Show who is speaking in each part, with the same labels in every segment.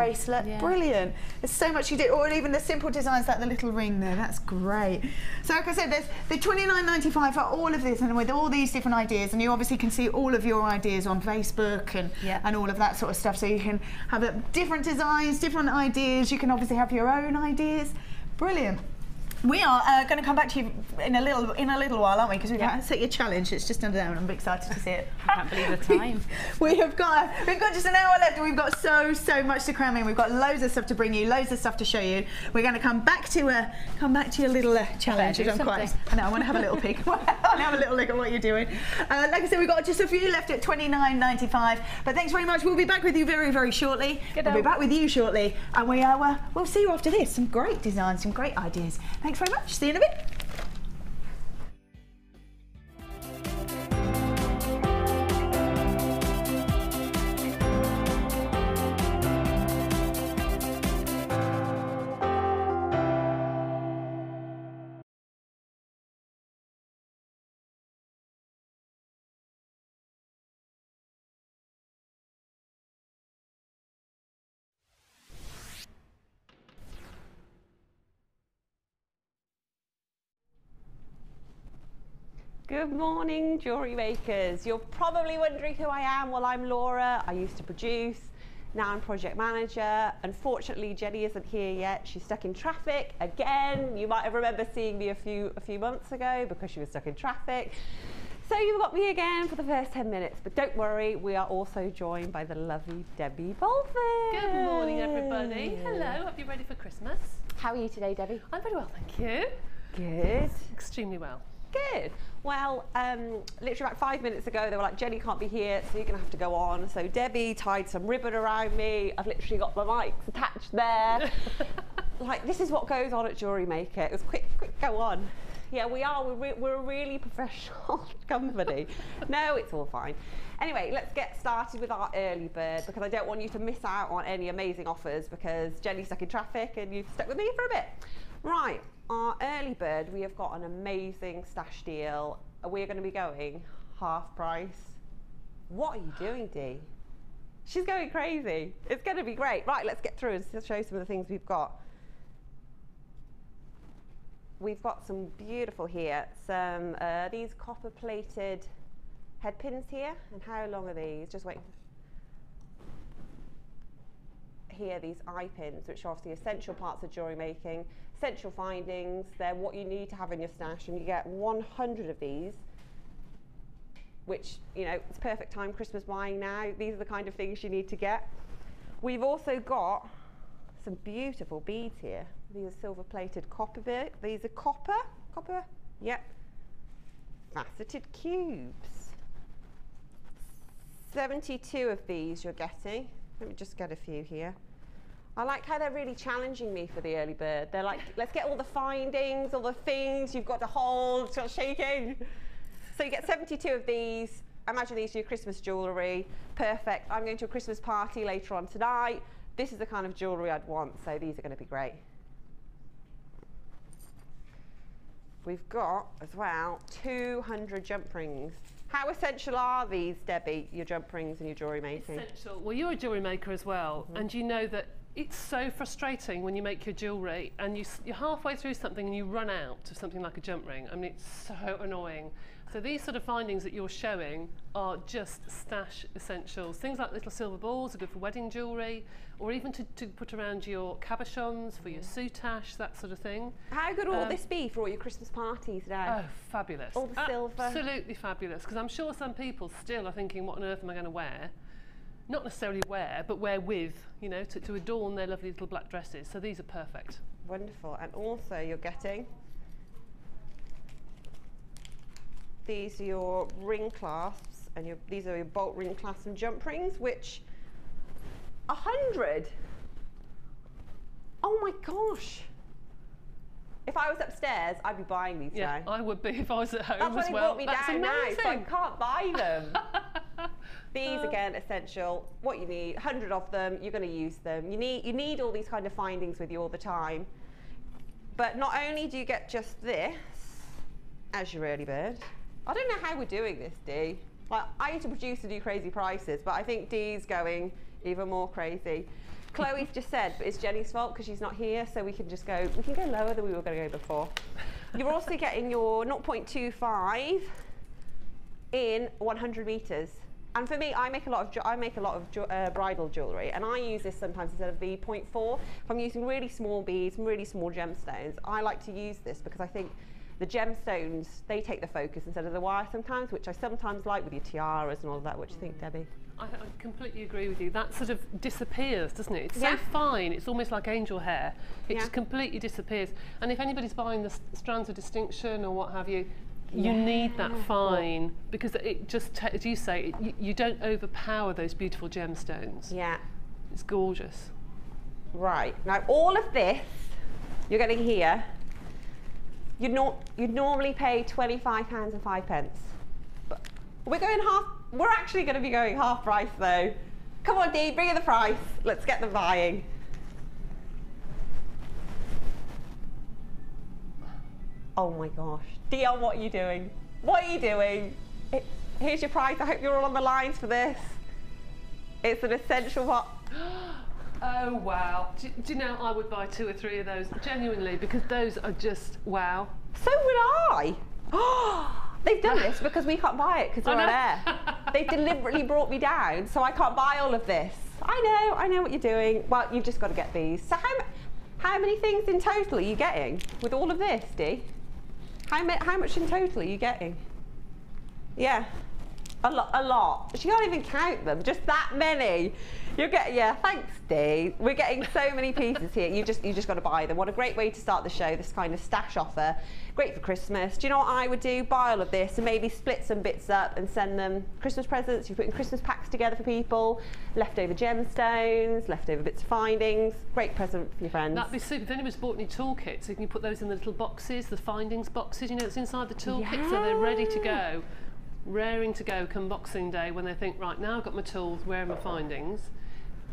Speaker 1: bracelet. Yeah. Brilliant. There's so much you do, or even the simple designs like the little ring there. That's great. So like I said, there's the $29.95 for all of this, and with all these different ideas, and you obviously can see all of your ideas on Facebook and all of that sort of stuff. So you can have different designs, different ideas. You can obviously have your own ideas. Brilliant. We are going to come back to you in a little while, aren't we? Because we've got to set your challenge. It's just under there, and I'm excited to see it.
Speaker 2: I can't believe the time.
Speaker 1: we've got just an hour left, and we've got so much to cram in. We've got loads of stuff to bring you, loads of stuff to show you. We're going to come back to your little challenge. I know. I want to have a little peek. I want to have a little look at what you're doing. Like I said, we've got just a few left at $29.95. But thanks very much. We'll be back with you very shortly. We'll be back with you shortly, and we'll see you after this. Some great designs, some great ideas. Thanks very much. See you in a bit.
Speaker 3: Good morning, jewellery makers. You're probably wondering who I am. Well, I'm Laura. I used to produce. Now I'm project manager. Unfortunately, Jenny isn't here yet. She's stuck in traffic again. You might have remembered seeing me a few months ago because she was stuck in traffic. So you've got me again for the first 10 minutes, but don't worry, we are also joined by the lovely Debbie Bolford.
Speaker 4: Good morning, everybody. Hello, hope you're ready for Christmas.
Speaker 3: How are you today, Debbie?
Speaker 4: I'm very well, thank you.
Speaker 3: Good.
Speaker 4: Extremely well.
Speaker 3: Good. Well, literally about 5 minutes ago, they were like, Jenny can't be here, so you're going to have to go on. So Debbie tied some ribbon around me. I've literally got my mics attached there. Like, this is what goes on at JewelleryMaker. It was quick, go on. Yeah, we are. We're a really professional company. No, it's all fine. Anyway, let's get started with our early bird, because I don't want you to miss out on any amazing offers because Jenny's stuck in traffic and you've stuck with me for a bit. Right. Our early bird, we have got an amazing stash deal. We're going to be going half price. What are you doing, Dee? She's going crazy. It's going to be great. Right, let's get through and show some of the things we've got. We've got some beautiful here. Some these copper plated head pins here. And how long are these? Just wait. Here, these eye pins, which are obviously essential parts of jewellery making, essential findings. They're what you need to have in your stash, and you get 100 of these, which, you know, it's perfect time Christmas buying now. These are the kind of things you need to get. We've also got some beautiful beads here. These are silver plated copper bit. These are copper, yep. Faceted cubes. 72 of these you're getting. Let me just get a few here. I like how they're really challenging me for the early bird. They're like, let's get all the findings, all the things you've got to hold, start shaking. So you get 72 of these. Imagine these are your Christmas jewellery. Perfect. I'm going to a Christmas party later on tonight. This is the kind of jewellery I'd want, so these are going to be great. We've got, as well, 200 jump rings. How essential are these, Debbie, your jump rings and your jewellery making?
Speaker 4: Essential. Well, you're a jewellery maker as well, and you know that it's so frustrating when you make your jewellery and you're halfway through something and you run out of something like a jump ring. I mean, it's so annoying. So these sort of findings that you're showing are just stash essentials. Things like little silver balls are good for wedding jewellery, or even to put around your cabochons, for your soutache, that sort of thing.
Speaker 3: How good will this be for all your Christmas parties now?
Speaker 4: Oh, fabulous.
Speaker 3: All the silver.
Speaker 4: Absolutely fabulous, because I'm sure some people still are thinking, what on earth am I going to wear? Not necessarily wear, but wear with, you know, to adorn their lovely little black dresses. So these are perfect.
Speaker 3: Wonderful. And also you're getting, these are your ring clasps, and these are your bolt ring clasps and jump rings, which 100. Oh my gosh. If I was upstairs, I'd be buying these now.
Speaker 4: I would be if I was at home
Speaker 3: That's
Speaker 4: as
Speaker 3: why
Speaker 4: well.
Speaker 3: Brought me down now, so I can't buy them. These, again, essential. What you need, 100 of them, you're going to use them. You need all these kind of findings with you all the time. But not only do you get just this as your early bird. I don't know how we're doing this, Dee. Like, I used to produce and do crazy prices, but I think Dee's going even more crazy. Chloe's just said, but it's Jenny's fault because she's not here, so we can go lower than we were going to go before. You're also getting your 0.25 in 100 meters. And for me, I make a lot of bridal jewellery, and I use this sometimes instead of the 0.4. If I'm using really small beads and really small gemstones, I like to use this because I think the gemstones, they take the focus instead of the wire sometimes, which I sometimes like with your tiaras and all of that. What do you think, Debbie?
Speaker 4: I completely agree with you. That sort of disappears, doesn't it? It's so fine. It's almost like angel hair. It just completely disappears. And if anybody's buying the strands of distinction or what have you, you need that fine, because it just, as you say, you don't overpower those beautiful gemstones. Yeah. It's gorgeous.
Speaker 3: Right. Now, all of this you're getting here, you'd normally pay £25 and 5 pence. But we're actually going to be going half price though. Come on, Dee, bring in the price. Let's get them buying. Oh my gosh. Dion, what are you doing? What are you doing? Here's your price. I hope you're all on the lines for this. It's an essential part.
Speaker 4: Oh, wow. Do you know, I would buy 2 or 3 of those, genuinely, because those are just, wow.
Speaker 3: So would I. They've done this because we can't buy it because we're on air. They've deliberately brought me down, so I can't buy all of this. I know what you're doing. Well, you've just got to get these. So how many things in total are you getting with all of this, Dee? How much in total are you getting? Yeah, a lot. She can't even count them, just that many. You're getting, thanks, Dee. We're getting so many pieces here. You just got to buy them. What a great way to start the show, this kind of stash offer. Great for Christmas. Do you know what I would do? Buy all of this and maybe split some bits up and send them Christmas presents. You're putting Christmas packs together for people, leftover gemstones, leftover bits of findings. Great present for your friends.
Speaker 4: That'd be super. If anybody's bought any toolkits, so you can put those in the little boxes, the findings boxes, you know, it's inside the toolkit, so they're ready to go. Raring to go come Boxing Day when they think, right, now I've got my tools, where are my findings?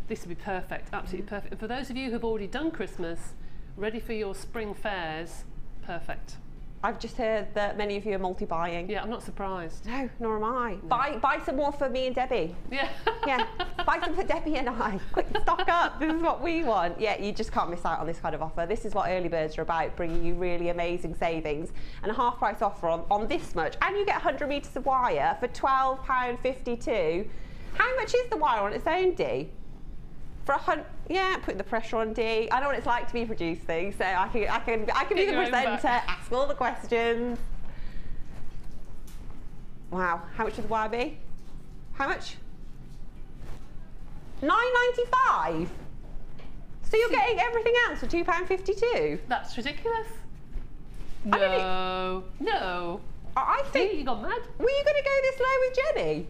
Speaker 4: This would be perfect, absolutely perfect. And for those of you who've already done Christmas, ready for your spring fairs, perfect.
Speaker 3: I've just heard that many of you are multi-buying.
Speaker 4: Yeah, I'm not surprised.
Speaker 3: No, nor am I.
Speaker 4: No.
Speaker 3: Buy some more for me and Debbie.
Speaker 4: Yeah.
Speaker 3: Yeah, buy some for Debbie and I. Quick, stock up. This is what we want. Yeah, you just can't miss out on this kind of offer. This is what early birds are about, bringing you really amazing savings and a half price offer on this much. And you get 100 metres of wire for £12.52. How much is the wire on its own, Dee? For put the pressure on, Dee. I know what it's like to be producing, so I can be the presenter, ask all the questions. Wow, how much would the wire be? How much? £9.95. So you're getting everything else for £2.52.
Speaker 4: That's ridiculous. No, no.
Speaker 3: I think
Speaker 4: you got mad.
Speaker 3: Were you going to go this low with Jenny?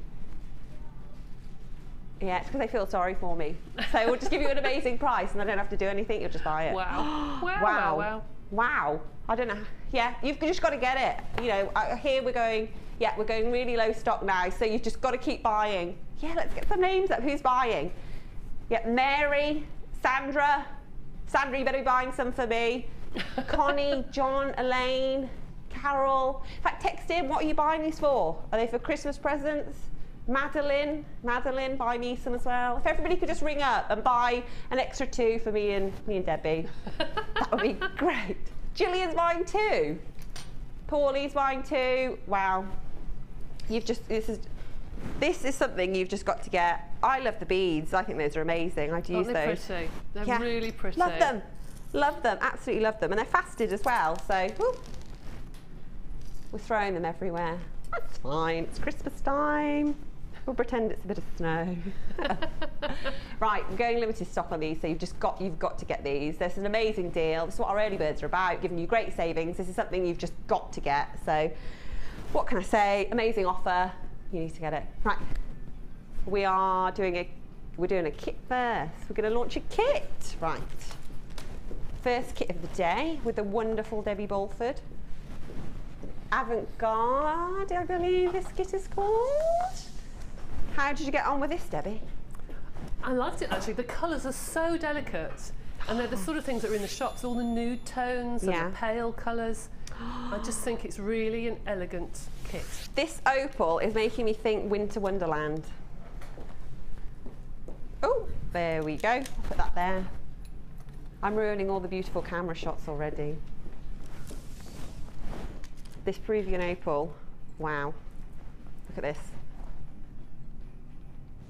Speaker 3: Yeah, it's because they feel sorry for me. So we'll just give you an amazing price and I don't have to do anything, you'll just buy it.
Speaker 4: Wow. Wow.
Speaker 3: Wow. I don't know. Yeah, you've just got to get it. You know, here we're going really low stock now, so you've just got to keep buying. Yeah, let's get some names up. Who's buying? Yeah, Mary, Sandra. Sandra, you better be buying some for me. Connie, John, Elaine, Carol. In fact, text in, what are you buying these for? Are they for Christmas presents? Madeline, buy me some as well. If everybody could just ring up and buy an extra 2 for me and Debbie, that would be great. Gillian's buying 2. Paulie's buying 2. Wow. This is something you've just got to get. I love the beads. I think those are amazing. I'd use
Speaker 4: they're
Speaker 3: those.
Speaker 4: Pretty. They're really pretty.
Speaker 3: Love them. Love them. Absolutely love them. And they're fasted as well. So we're throwing them everywhere. That's fine. It's Christmas time. We'll pretend it's a bit of snow. Right, we're going limited stock on these, so you've got to get these. There's an amazing deal. This is what our early birds are about, giving you great savings. This is something you've just got to get. So, what can I say? Amazing offer. You need to get it. Right, we're doing a kit first. We're going to launch a kit. Right. First kit of the day with the wonderful Debbie Bolford. Avant-garde, I believe this kit is called. How did you get on with this, Debbie?
Speaker 4: I loved it, actually. The colours are so delicate, and they're the sort of things that are in the shops, all the nude tones and the pale colours. I just think it's really an elegant kit.
Speaker 3: This opal is making me think Winter Wonderland. Oh, There we go, I'll put that there. I'm ruining all the beautiful camera shots already. This Peruvian opal, wow, look at this.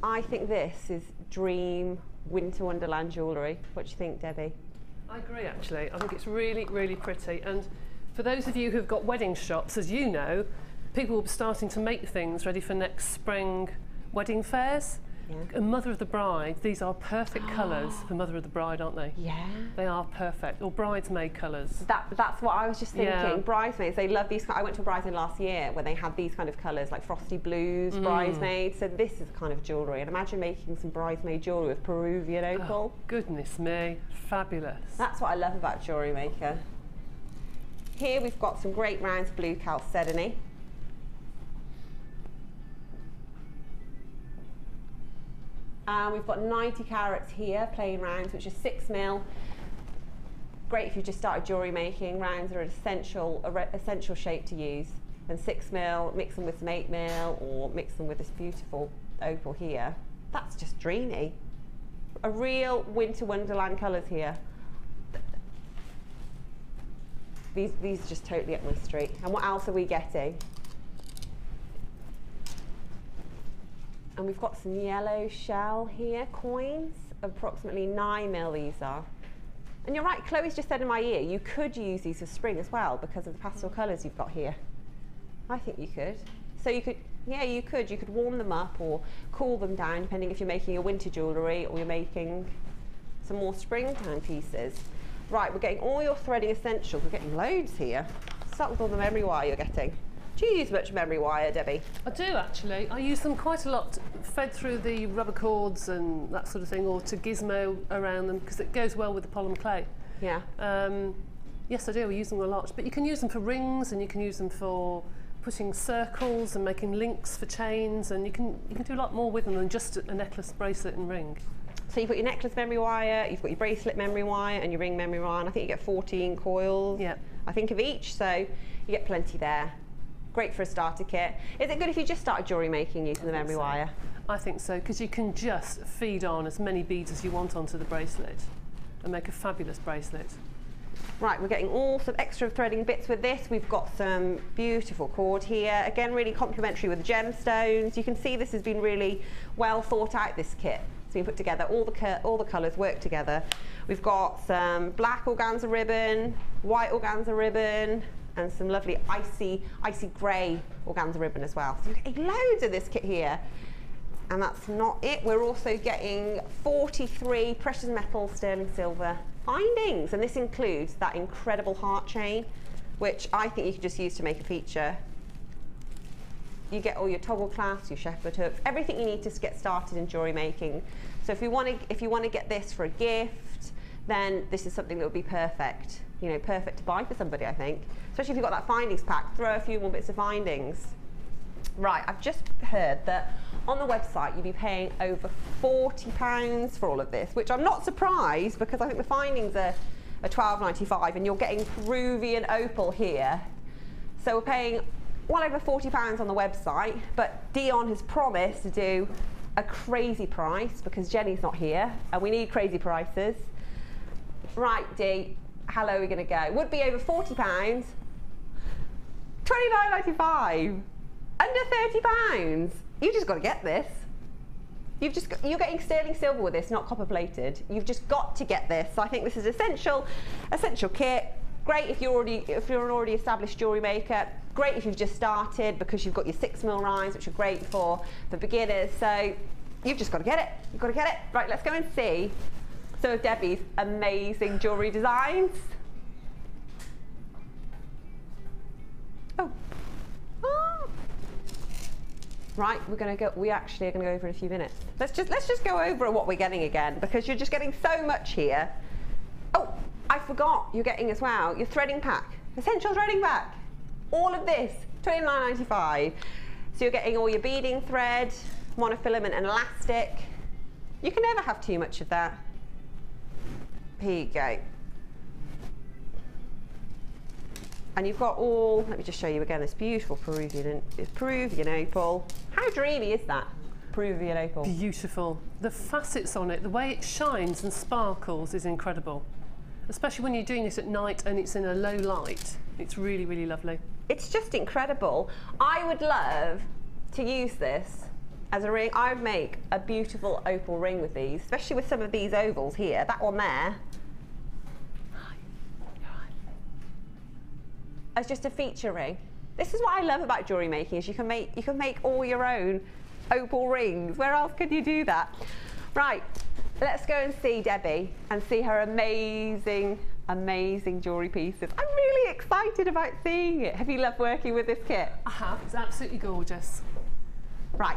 Speaker 3: I think this is dream winter wonderland jewellery. What do you think, Debbie?
Speaker 4: I agree, actually. I think it's really, really pretty. And for those of you who've got wedding shops, as you know, people will be starting to make things ready for next spring wedding fairs.
Speaker 3: Yeah.
Speaker 4: And Mother of the Bride, these are perfect colours for Mother of the Bride, aren't they?
Speaker 3: Yeah.
Speaker 4: They are perfect. Or bridesmaid colours.
Speaker 3: That's what I was just thinking.
Speaker 4: Yeah.
Speaker 3: Bridesmaids, they love these. I went to a bridesmaid last year where they had these kind of colours, like frosty blues, bridesmaids. So this is the kind of jewellery. And imagine making some bridesmaid jewellery with Peruvian opal.
Speaker 4: Oh, goodness me, fabulous.
Speaker 3: That's what I love about JewelleryMaker. Here we've got some great rounds of blue chalcedony. And we've got 90 carats here, plain rounds, which is 6mm. Great if you just started jewellery making. Rounds are an essential shape to use. And 6mm, mix them with some 8mm, or mix them with this beautiful opal here. That's just dreamy. A real winter wonderland colours here. These are just totally up my street. And what else are we getting? And we've got some yellow shell here, coins, approximately 9mm these are. And you're right, Chloe's just said in my ear, you could use these for spring as well because of the pastel colours you've got here. I think you could. So you could, yeah, you could warm them up or cool them down depending if you're making a winter jewellery or you're making some more springtime pieces. Right, we're getting all your threading essentials. We're getting loads here. Start with all the memory wire you're getting. Do you use much memory wire, Debbie? I
Speaker 4: do, actually. I use them quite a lot, fed through the rubber cords and that sort of thing, or to gizmo around them, because it goes well with the polymer clay.
Speaker 3: Yeah.
Speaker 4: Yes, I do. I use them a lot. But you can use them for rings, and you can use them for putting circles and making links for chains, and you can do a lot more with them than just a necklace, bracelet and ring.
Speaker 3: So you've got your necklace memory wire, you've got your bracelet memory wire, and your ring memory wire, and I think you get 14 coils,
Speaker 4: yeah,
Speaker 3: I think, of each, so you get plenty there. Great for a starter kit. Is it good if you just started jewellery making using the memory wire?
Speaker 4: I think so, because you can just feed on as many beads as you want onto the bracelet and make a fabulous bracelet.
Speaker 3: Right, we're getting all some extra threading bits with this. We've got some beautiful cord here. Again, really complementary with the gemstones. You can see this has been really well thought out, this kit. So we put together all the colours work together. We've got some black organza ribbon, white organza ribbon, and some lovely icy grey organza ribbon as well. So we're getting loads of this kit here. And that's not it. We're also getting 43 precious metal sterling silver findings. And this includes that incredible heart chain, which I think you could just use to make a feature. You get all your toggle clasps, your shepherd hooks, everything you need to get started in jewellery making. So if you want to get this for a gift, then this is something that would be perfect. You know, perfect to buy for somebody, I think. Especially if you've got that findings pack, throw a few more bits of findings. Right, I've just heard that on the website you'd be paying over £40 for all of this, which I'm not surprised because I think the findings are £12.95 and you're getting Peruvian opal here. So we're paying well over £40 on the website, but Dion has promised to do a crazy price because Jenny's not here and we need crazy prices. Right, Dee, how low are we going to go? Would be over £40, £29.95, under £30. You just got to get this. You're getting sterling silver with this, not copper plated. You've just got to get this. So I think this is essential kit. Great if you're an already established jewellery maker. Great if you've just started because you've got your 6mm rhymes, which are great for beginners. So you've just got to get it. You've got to get it. Right, let's go and see some of Debbie's amazing jewellery designs. Oh. Right, we actually are gonna go over in a few minutes. Let's just go over what we're getting again because you're just getting so much here. Oh, I forgot, you're getting as well your threading pack, essential threading pack. All of this, £29.95. So you're getting all your beading thread, monofilament and elastic. You can never have too much of that. Here you go. And you've got all, let me just show you again, this beautiful Peruvian opal. How dreamy is that? Peruvian opal.
Speaker 4: Beautiful. The facets on it, the way it shines and sparkles is incredible. Especially when you're doing this at night and it's in a low light. It's really, really lovely.
Speaker 3: It's just incredible. I would love to use this as a ring. I would make a beautiful opal ring with these, especially with some of these ovals here. That one there. As just a feature ring. This is what I love about jewellery making, is you can make all your own opal rings. Where else can you do that? Right, let's go and see Debbie and see her amazing, amazing jewellery pieces. I'm really excited about seeing it. Have you loved working with this kit?
Speaker 4: I have. It's absolutely gorgeous.
Speaker 3: Right.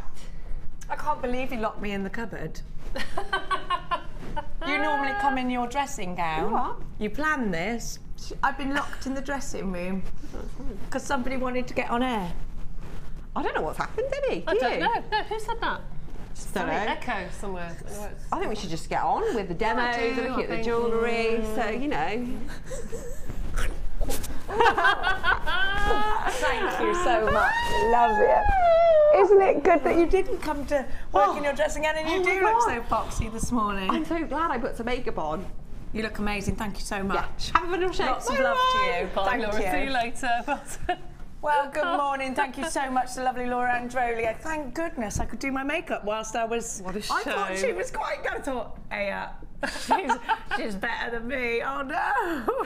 Speaker 2: I can't believe you locked me in the cupboard. You normally come in your dressing gown.
Speaker 3: What?
Speaker 2: You plan this. I've been locked in the dressing room because somebody wanted to get on air.
Speaker 3: I don't know what's happened, Debbie.
Speaker 4: I don't know. No, who said that?
Speaker 3: Don't know.
Speaker 4: Echo somewhere.
Speaker 3: I think we should just get on with the demos, looking at the jewellery. So, you know.
Speaker 2: Thank you so much. Love it. Isn't it good that you didn't come to work in your dressing gown and you do look so foxy this morning?
Speaker 3: I'm so glad I put some makeup on.
Speaker 2: You look amazing. Thank you so much.
Speaker 3: Have a wonderful show.
Speaker 2: Lots of love to you.
Speaker 4: Bye, Laura.
Speaker 2: Thank
Speaker 4: See
Speaker 2: you.
Speaker 4: you later.
Speaker 2: Well, good morning. Thank you so much to lovely Laura Androli. Thank goodness I could do my makeup whilst I was...
Speaker 4: What a
Speaker 2: I thought
Speaker 4: show.
Speaker 2: she was quite good. I thought, hey, she's better than me. Oh, no.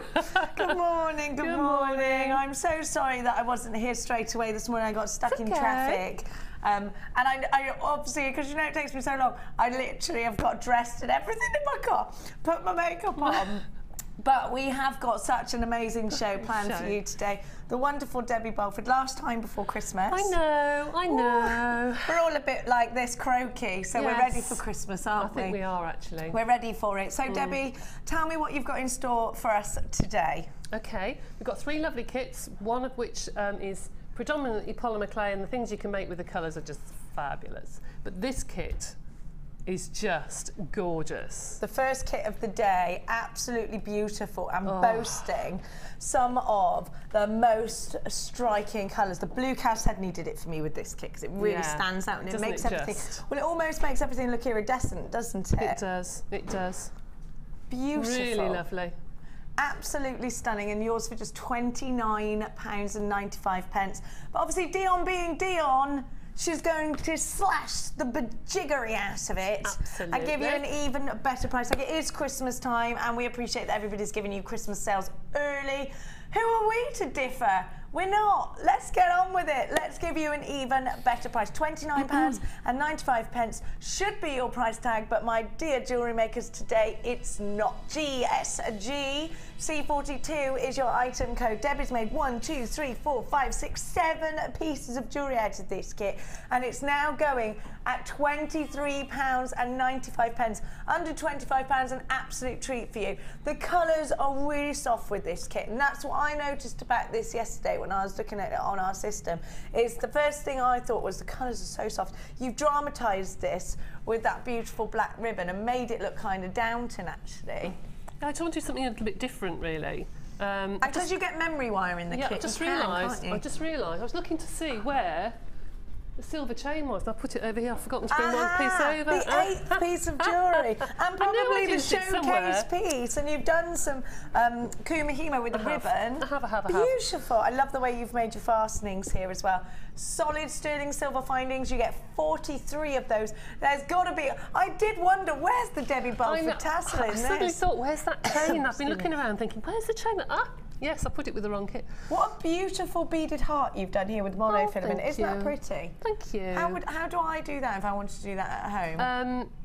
Speaker 2: Good morning. Good morning. I'm so sorry that I wasn't here straight away this morning. I got stuck in traffic. And I obviously, because you know it takes me so long, I literally have got dressed and everything in my car, put my makeup on. But we have got such an amazing show planned for you today. The wonderful Debbie Bolford, last time before Christmas.
Speaker 4: I know.
Speaker 2: We're all a bit like this, croaky, so we're ready for Christmas, aren't we?
Speaker 4: I think we are, actually.
Speaker 2: We're ready for it. So Debbie, tell me what you've got in store for us today.
Speaker 4: Okay, we've got 3 lovely kits, one of which is predominantly polymer clay, and the things you can make with the colours are just fabulous. But this kit is just gorgeous.
Speaker 2: The first kit of the day, absolutely beautiful and boasting some of the most striking colours. The blue cow's-head did it for me with this kit because it really stands out and it makes everything... Well, it almost makes everything look iridescent, doesn't it?
Speaker 4: It does, it does.
Speaker 2: Beautiful.
Speaker 4: Really lovely.
Speaker 2: Absolutely stunning, and yours for just £29.95. But obviously, Dion being Dion, she's going to slash the bejiggery out of it.
Speaker 4: Absolutely.
Speaker 2: And give you an even better price. Like, it is Christmas time, and we appreciate that everybody's giving you Christmas sales early. Who are we to differ? We're not. Let's get on with it. Let's give you an even better price. £29.95 should be your price tag, but my dear jewellery makers, today it's not. GSG C42 is your item code. Debbie's made 1, 2, 3, 4, 5, 6, 7 pieces of jewellery out of this kit, and it's now going at £23.95. Under £25, an absolute treat for you. The colours are really soft with this kit, and that's what I noticed about this yesterday when I was looking at it on our system. Is the first thing I thought was the colours are so soft. You've dramatised this with that beautiful black ribbon and made it look kind of Downton, actually.
Speaker 4: I just want to do something a little bit different, really.
Speaker 2: And because you get memory wire in the kit,
Speaker 4: I just realised I was looking to see where the silver chain was. I put it over here. I've forgotten to bring one piece over.
Speaker 2: The 8th piece of jewellery, and probably the showcase piece. And you've done some kumihimo with the ribbon.
Speaker 4: I have.
Speaker 2: Beautiful. I love the way you've made your fastenings here as well. Solid sterling silver findings. You get 43 of those. There's got to be. I did wonder, where's the Debbie Bolford tassel in this?
Speaker 4: I suddenly thought, where's that chain? I've been looking around thinking, where's the chain? Yes, I put it with the wrong kit.
Speaker 2: What a beautiful beaded heart you've done here with monofilament. Isn't that pretty?
Speaker 4: Thank you.
Speaker 2: How do I do that if I wanted to do that at home?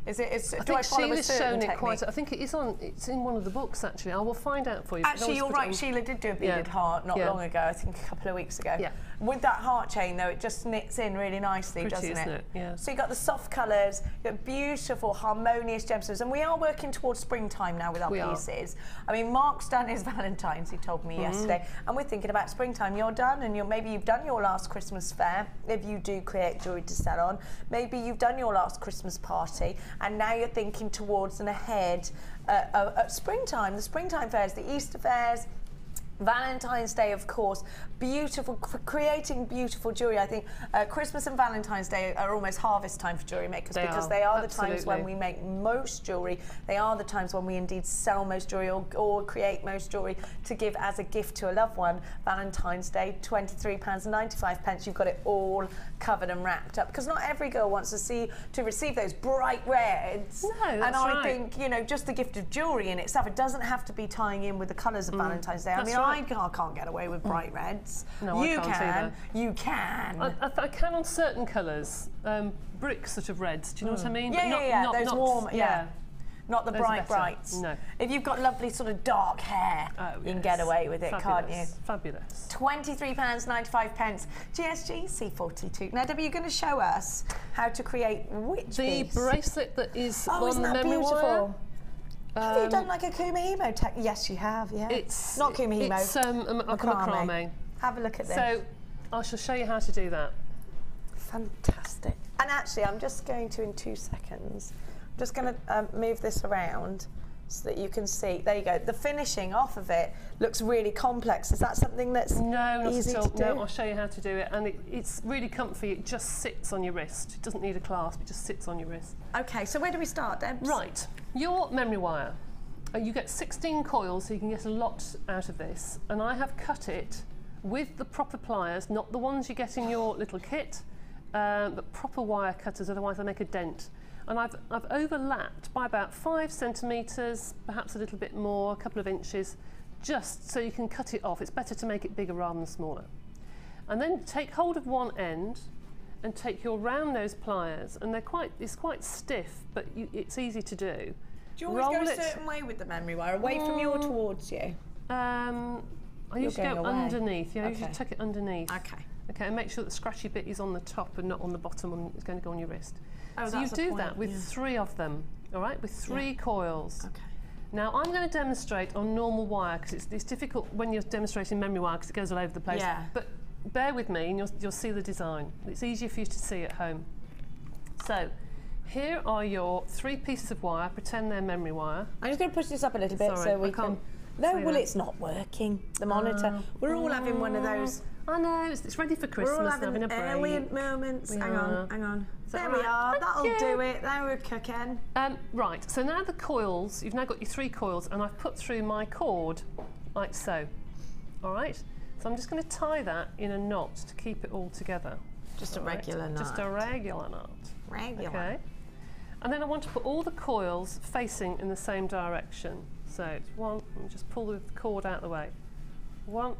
Speaker 4: I think Sheila's shown it quite. I think it is on. It's in one of the books actually. I will find out for you.
Speaker 2: Actually, you're right. Sheila did do a beaded heart not long ago. I think a couple of weeks ago.
Speaker 4: Yeah.
Speaker 2: With that heart chain though, it just knits in really nicely, doesn't it?
Speaker 4: Yeah.
Speaker 2: So you got the soft colours, you got beautiful, harmonious gemstones, and we are working towards springtime now with our pieces. I mean, Mark's done his Valentine's. He told me yesterday, and we're thinking about springtime. You're done, and maybe you've done your last Christmas fair if you do create jewellery to sell on. Maybe you've done your last Christmas party, and now you're thinking towards and ahead at springtime, the springtime fairs, the Easter fairs, Valentine's Day, of course, beautiful, creating beautiful jewellery. I think Christmas and Valentine's Day are almost harvest time for jewellery makers because they are the times when we make most jewellery. They are the times when we indeed sell most jewellery or create most jewellery to give as a gift to a loved one. Valentine's Day, £23.95. You've got it all covered and wrapped up because not every girl wants to receive those bright reds.
Speaker 4: No, that's
Speaker 2: and I
Speaker 4: right.
Speaker 2: think, you know, just the gift of jewellery in itself, it doesn't have to be tying in with the colours of Valentine's Day. I mean, I can't get away with bright reds.
Speaker 4: No,
Speaker 2: you
Speaker 4: I can't
Speaker 2: can.
Speaker 4: either.
Speaker 2: You can.
Speaker 4: I can on certain colours, brick sort of reds. Do you know what I mean?
Speaker 2: Yeah,
Speaker 4: Not,
Speaker 2: those warm. Yeah. Not the
Speaker 4: Those are
Speaker 2: brights.
Speaker 4: No.
Speaker 2: If you've got lovely sort of dark hair, you can get away with it, can't you?
Speaker 4: Fabulous.
Speaker 2: £23.95. GSG C42. Now, Debbie, you're going to show us how to create which piece?
Speaker 4: Bracelet that is on
Speaker 2: isn't
Speaker 4: the
Speaker 2: that
Speaker 4: memory
Speaker 2: beautiful?
Speaker 4: wire.
Speaker 2: Have you done like a Kumihimo tech? Yes, you have, yeah.
Speaker 4: It's
Speaker 2: not Kumihimo.
Speaker 4: It's like a macrame.
Speaker 2: Have a look at this.
Speaker 4: So I shall show you how to do that.
Speaker 2: Fantastic. And actually, I'm just going to, in 2 seconds, I'm just going to move this around so that you can see. There you go. The finishing off of it looks really complex. Is that something that's easy to do?
Speaker 4: No, I'll show you how to do it. And it's really comfy. It just sits on your wrist. It doesn't need a clasp. It just sits on your wrist.
Speaker 2: Okay, so where do we start, Debs?
Speaker 4: Right. Your memory wire. You get 16 coils, so you can get a lot out of this. And I have cut it with the proper pliers, not the ones you get in your little kit, but proper wire cutters, otherwise they make a dent. And I've overlapped by about 5 centimetres, perhaps a little bit more, a couple of inches, just so you can cut it off. It's better to make it bigger rather than smaller. And then take hold of one end and take your round nose pliers, and it's quite stiff, but it's easy to do.
Speaker 2: Do you always go a certain way with the memory wire, away from you or towards you?
Speaker 4: I usually go underneath. You usually tuck it underneath.
Speaker 2: Okay.
Speaker 4: Okay, and make sure that the scratchy bit is on the top and not on the bottom when it's going to go on your wrist.
Speaker 2: Oh,
Speaker 4: so you do that with 3 of them, all right, with 3 coils.
Speaker 2: Okay.
Speaker 4: Now I'm going to demonstrate on normal wire because it's difficult when you're demonstrating memory wire because it goes all over the place.
Speaker 2: Yeah.
Speaker 4: But bear with me and you'll see the design. It's easier for you to see at home. So here are your 3 pieces of wire. Pretend they're memory wire.
Speaker 2: I'm just going to push this up a little bit so we can. No, well, it's not working. The monitor. We're all having one of those.
Speaker 4: I know, it's ready for Christmas.
Speaker 2: We're all having
Speaker 4: a break.
Speaker 2: brilliant moments. Hang on. There we are. That'll do it. Now we're cooking.
Speaker 4: Right, so now the coils, you've now got your 3 coils, and I've put through my cord, like so. All right? So I'm just going to tie that in a knot to keep it all together.
Speaker 2: Just a regular knot.
Speaker 4: Just a regular knot.
Speaker 2: Regular.
Speaker 4: Okay. And then I want to put all the coils facing in the same direction. So it's 1, and just pull the cord out of the way. 1.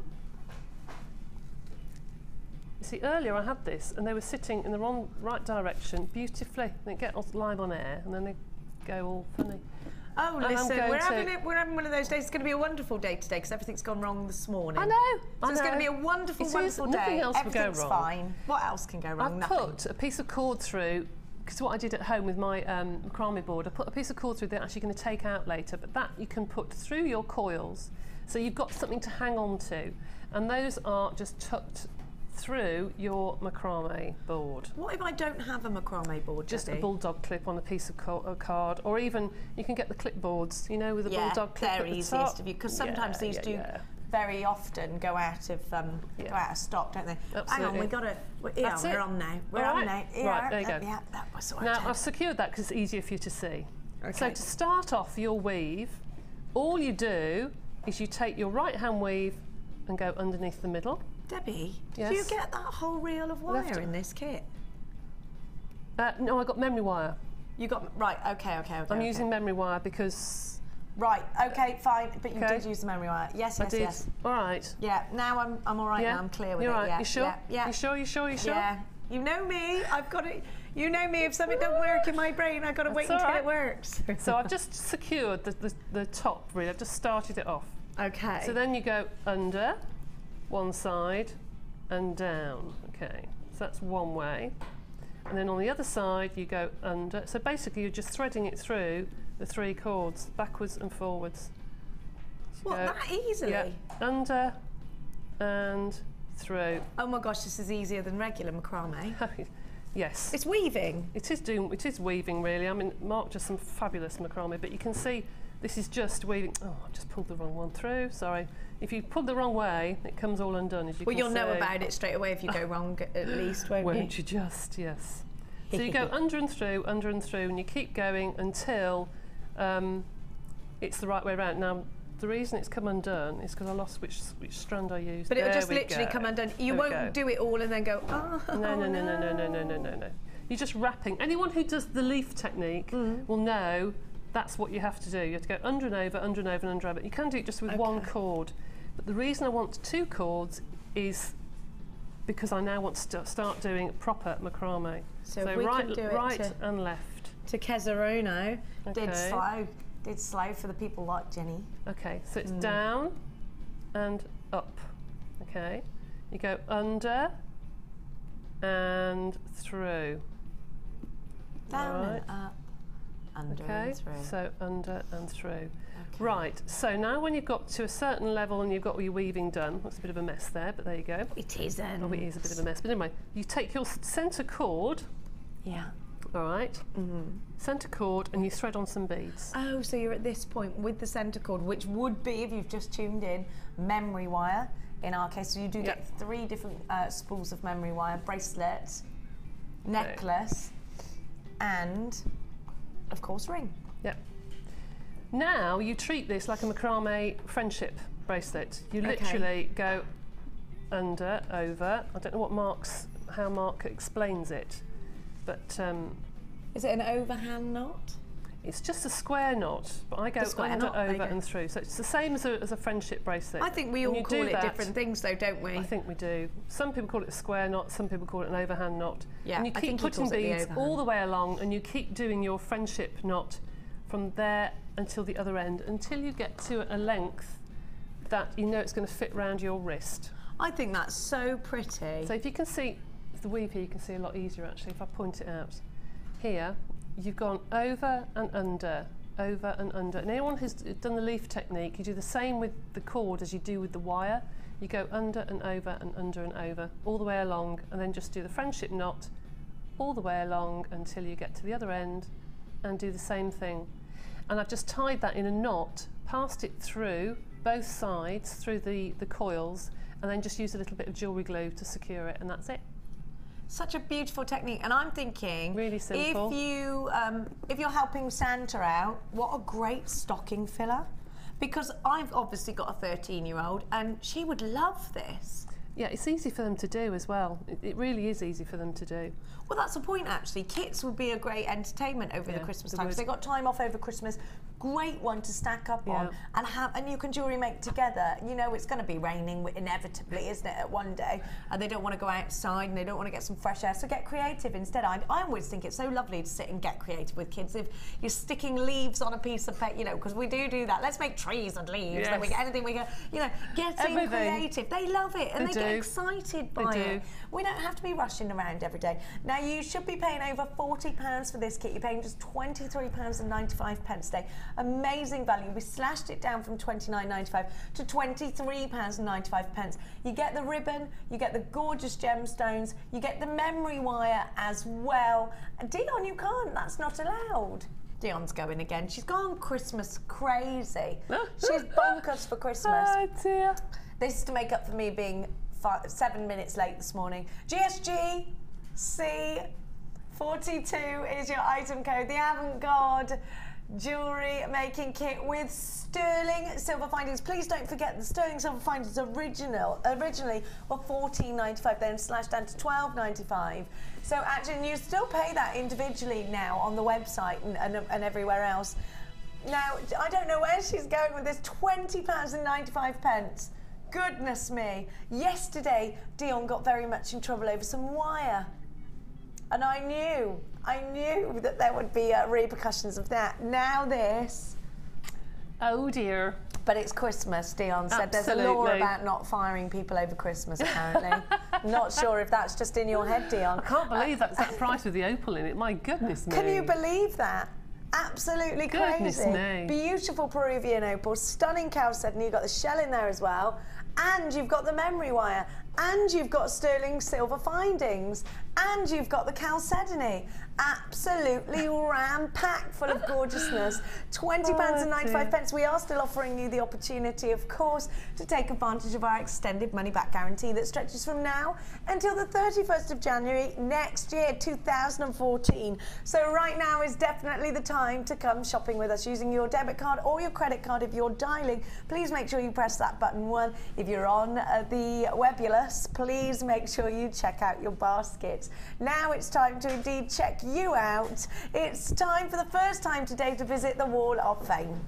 Speaker 4: You see, earlier I had this, and they were sitting in the right direction beautifully. They get live on air, and then they go all funny.
Speaker 2: Oh,
Speaker 4: and
Speaker 2: listen, we're having one of those days. It's going to be a wonderful day today because everything's gone wrong this morning.
Speaker 4: I know.
Speaker 2: So it's going to be a wonderful, wonderful day.
Speaker 4: Nothing else will go wrong.
Speaker 2: Everything's fine. What else can go wrong?
Speaker 4: I've put a piece of cord through, because what I did at home with my macrame board, I put a piece of cord through that I'm actually going to take out later, but that you can put through your coils, so you've got something to hang on to, and those are just tucked through your macrame board.
Speaker 2: What if I don't have a macrame board?
Speaker 4: Just a bulldog clip on a piece of card, or even you can get the clipboards, you know, with a bulldog clip at the top.
Speaker 2: they're easiest of you, because sometimes these do very often go out of stock, don't they?
Speaker 4: Absolutely.
Speaker 2: Hang on, we've got to. We're on now. We're on now.
Speaker 4: Right, there you go.
Speaker 2: Yeah, that was sorted.
Speaker 4: Now I've secured that because it's easier for you to see.
Speaker 2: Okay.
Speaker 4: So to start off your weave, all you do is you take your right hand weave and go underneath the middle.
Speaker 2: Debbie,
Speaker 4: yes?
Speaker 2: did you get that whole reel of wire in this kit?
Speaker 4: No, I got memory wire.
Speaker 2: You got right. Okay.
Speaker 4: I'm using memory wire because.
Speaker 2: Right. Okay. Fine. But you did use the memory wire. Yes.
Speaker 4: I did.
Speaker 2: Yes.
Speaker 4: All right.
Speaker 2: Yeah. Now I'm all right.
Speaker 4: Yeah.
Speaker 2: Now I'm clear with
Speaker 4: You're
Speaker 2: it.
Speaker 4: right.
Speaker 2: Yeah.
Speaker 4: You sure?
Speaker 2: Yeah.
Speaker 4: You sure? You sure? You sure?
Speaker 2: Yeah. You know me. I've got it. You know me. If something doesn't work in my brain, I've got to wait until it works.
Speaker 4: So I've just secured the top. Really, I've just started it off.
Speaker 2: Okay.
Speaker 4: So then you go under one side and down. Okay. So that's one way. And then on the other side you go under. So basically you're just threading it through the 3 cords, backwards and forwards. So
Speaker 2: what, that easily?
Speaker 4: Yeah, under and through.
Speaker 2: Oh my gosh, this is easier than regular macrame.
Speaker 4: Yes.
Speaker 2: It's weaving.
Speaker 4: It is weaving really. I mean, Mark does some fabulous macrame, but you can see This is just weaving. Oh, I just pulled the wrong one through. Sorry. If you pull the wrong way, it comes all undone, as you can see.
Speaker 2: Well, you'll know about it straight away if you go wrong, at least, won't you?
Speaker 4: Won't you just? Yes. So you go under and through, and you keep going until it's the right way around. Now, the reason it's come undone is because I lost which strand I used.
Speaker 2: But it'll just literally come undone. You won't do it all and then go, oh,
Speaker 4: No. You're just wrapping. Anyone who does the leaf technique will know that's what you have to do. You have to go under and over, under and over, and under and over. You can do it just with one cord. But the reason I want 2 cords is because I now want to start doing proper macrame.
Speaker 2: So
Speaker 4: right and left.
Speaker 2: To Keserono.
Speaker 4: Okay.
Speaker 2: Did slow for the people like Jenny.
Speaker 4: Okay, so it's down and up. Okay, you go under and through.
Speaker 2: Down and up, under and through.
Speaker 4: So under and through. Okay. Right, so now when you've got to a certain level and you've got all your weaving done, that's a bit of a mess there, but there you go.
Speaker 2: It isn't.
Speaker 4: Oh, it is a bit of a mess, but anyway, you take your centre cord.
Speaker 2: Yeah.
Speaker 4: All right, centre cord, and you thread on some beads.
Speaker 2: Oh, so you're at this point with the centre cord, which would be, if you've just tuned in, memory wire in our case. So you do get 3 different spools of memory wire, bracelet, necklace, and of course ring.
Speaker 4: Yep. Now you treat this like a macrame friendship bracelet. You literally go under, over. I don't know how Mark explains it, but
Speaker 2: is it an overhand knot?
Speaker 4: It's just a square knot, but I go under, over and through. So it's the same as a friendship bracelet.
Speaker 2: I think we all call it different things though, don't we?
Speaker 4: I think we do. Some people call it a square knot, some people call it an overhand knot.
Speaker 2: Yeah,
Speaker 4: and you keep putting beads all the way along, and you keep doing your friendship knot from there until the other end, until you get to a length that you know it's going to fit round your wrist.
Speaker 2: I think that's so pretty.
Speaker 4: So if you can see the weave here, you can see a lot easier actually if I point it out. Here, you've gone over and under, over and under. And anyone who's done the leaf technique, you do the same with the cord as you do with the wire. You go under and over and under and over, all the way along, and then just do the friendship knot all the way along until you get to the other end and do the same thing. And I've just tied that in a knot, passed it through both sides, through the coils, and then just use a little bit of jewellery glue to secure it, and that's it.
Speaker 2: Such a beautiful technique, and I'm thinking,
Speaker 4: really simple.
Speaker 2: If you're helping Santa out, what a great stocking filler, because I've obviously got a 13-year-old, and she would love this.
Speaker 4: Yeah, it's easy for them to do as well. It really is easy for them to do.
Speaker 2: Well, that's the point actually. Kits would be a great entertainment over the Christmas time, because they've got time off over Christmas. Great one to stack up on and you can jewellery make together. You know it's going to be raining inevitably, isn't it, at one day, and they don't want to go outside and they don't want to get some fresh air, so get creative instead. I always think it's so lovely to sit and get creative with kids. If you're sticking leaves on a piece of paper, you know, because we do that. Let's make trees and leaves. Then we get anything we get, you know, getting creative. They love it and they get excited by it. We don't have to be rushing around every day. Now you should be paying over £40 for this kit. You're paying just £23.95 today. Amazing value. We slashed it down from £29.95 to £23.95. You get the ribbon, you get the gorgeous gemstones, you get the memory wire as well. And Dion, you can't, that's not allowed. Dion's going again. She's gone Christmas crazy. She's bonkers for Christmas.
Speaker 4: Oh dear.
Speaker 2: This is to make up for me being 7 minutes late this morning. GSG C42 is your item code. The avant-garde jewellery making kit with sterling silver findings. Please don't forget the sterling silver findings originally were $14.95, then slashed down to $12.95. So actually you still pay that individually now on the website and everywhere else. Now I don't know where she's going with this £20.95. Goodness me. Yesterday Dion got very much in trouble over some wire. And I knew that there would be repercussions of that. Now this.
Speaker 4: Oh dear.
Speaker 2: But it's Christmas, Dion said.
Speaker 4: Absolutely.
Speaker 2: There's a law about not firing people over Christmas, apparently. Not sure if that's just in your head, Dion.
Speaker 4: I can't believe that's that price with the opal in it. My goodness me.
Speaker 2: Can you believe that? Absolutely
Speaker 4: Goodness
Speaker 2: crazy.
Speaker 4: me.
Speaker 2: Beautiful Peruvian opal, stunning cowshed, and you've got the shell in there as well. And you've got the memory wire, and you've got sterling silver findings, and you've got the chalcedony. Absolutely ram-packed full of gorgeousness. £20.95. We are still offering you the opportunity, of course, to take advantage of our extended money-back guarantee that stretches from now until the 31st of January next year, 2014. So right now is definitely the time to come shopping with us using your debit card or your credit card. If you're dialing, please make sure you press that button 1. If you're on the Webulous, please make sure you check out your baskets. Now it's time to indeed check you out. It's time for the first time today to visit the Wall of Fame.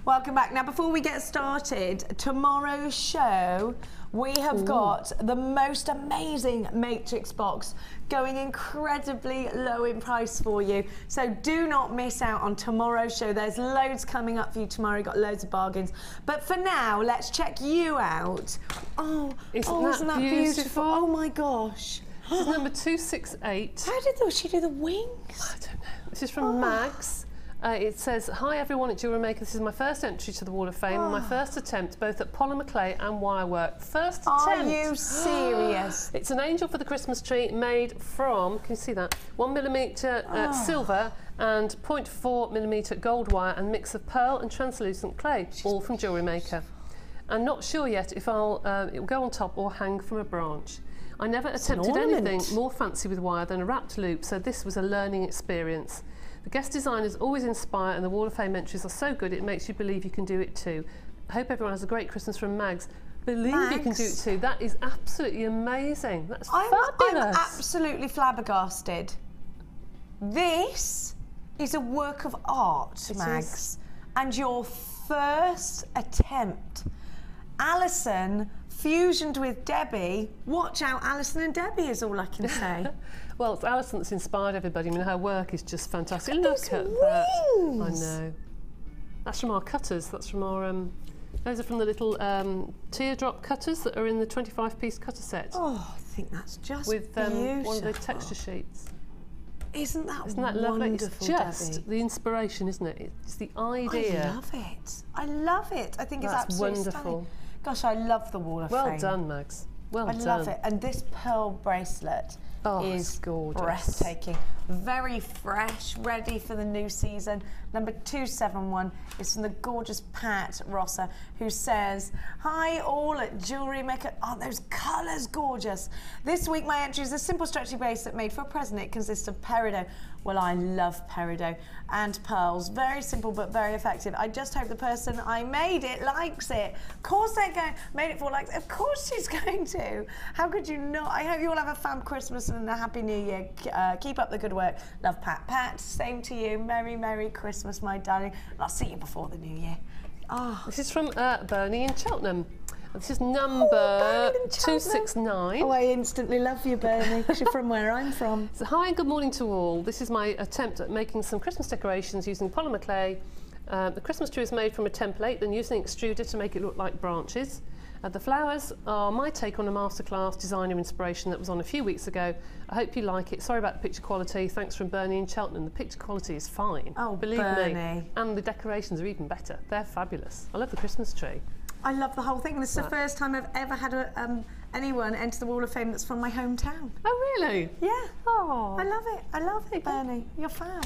Speaker 2: Welcome back. Now, before we get started, tomorrow's show, we have got the most amazing matrix box going incredibly low in price for you. So do not miss out on tomorrow's show. There's loads coming up for you tomorrow. You've got loads of bargains. But for now, let's check you out. Isn't that beautiful? Oh my gosh.
Speaker 4: This is number 268.
Speaker 2: How did she do the wings?
Speaker 4: I don't know. This is from Mags. It says, hi everyone at JewelleryMaker. This is my first entry to the Wall of Fame, my first attempt both at polymer clay and wire work. First attempt.
Speaker 2: Are you serious?
Speaker 4: It's an angel for the Christmas tree made from, can you see that? 1mm silver and 0.4mm gold wire and mix of pearl and translucent clay, all from JewelleryMaker. I'm not sure yet if it will go on top or hang from a branch. I never attempted anything more fancy with wire than a wrapped loop, so this was a learning experience. The guest designers always inspire, and the Wall of Fame entries are so good it makes you believe you can do it too. I hope everyone has a great Christmas from Mags. Believe you can do it too. That is absolutely amazing. That's fabulous.
Speaker 2: I'm absolutely flabbergasted. This is a work of art, Mags. And your first attempt. Alison fusioned with Debbie. Watch out, Alison and Debbie is all I can say.
Speaker 4: Well, it's Alison that's inspired everybody. I mean, her work is just fantastic. Look at
Speaker 2: wings.
Speaker 4: that. I know. That's from our cutters. That's from our, those are from the little teardrop cutters that are in the 25-piece cutter set.
Speaker 2: Oh, I think that's just
Speaker 4: with one of the texture sheets.
Speaker 2: Isn't that
Speaker 4: lovely?
Speaker 2: wonderful,
Speaker 4: It's just
Speaker 2: Debbie?
Speaker 4: the inspiration, isn't it? It's the idea.
Speaker 2: I love it. I love it. I think it's
Speaker 4: That's
Speaker 2: absolutely
Speaker 4: wonderful.
Speaker 2: stunning. Gosh, I love the Wall of Fame.
Speaker 4: Well done, Mags. Well done.
Speaker 2: I love it. And this pearl bracelet is
Speaker 4: gorgeous.
Speaker 2: Breathtaking. Very fresh, ready for the new season. Number 271 is from the gorgeous Pat Rosser, who says, hi all at JewelleryMaker. Aren't those colours gorgeous? This week my entry is a simple stretchy bracelet made for a present. It consists of peridot. Well, I love peridot and pearls. Very simple but very effective. I just hope the person I made it likes it. Of course they're going, made it for likes. Of course she's going to. How could you not? I hope you all have a fab Christmas and a happy New Year. Keep up the good work. Love, Pat. Pat, same to you. Merry, Merry Christmas, my darling. And I'll see you before the New Year. Oh.
Speaker 4: This is from Bernie in Cheltenham. This is number 269.
Speaker 2: Oh, I instantly love you, Bernie, because you're from where I'm from.
Speaker 4: So, hi and good morning to all. This is my attempt at making some Christmas decorations using polymer clay. The Christmas tree is made from a template, then using an extruder to make it look like branches. The flowers are my take on a masterclass designer inspiration that was on a few weeks ago. I hope you like it. Sorry about the picture quality. Thanks from Bernie in Cheltenham. The picture quality is fine.
Speaker 2: Oh,
Speaker 4: believe
Speaker 2: Bernie.
Speaker 4: me. And the decorations are even better. They're fabulous. I love the Christmas tree.
Speaker 2: I love the whole thing. This is the first time I've ever had anyone enter the Wall of Fame that's from my hometown.
Speaker 4: Oh, really?
Speaker 2: Yeah.
Speaker 4: Oh.
Speaker 2: I love it. I love it, Bernie. You're fab.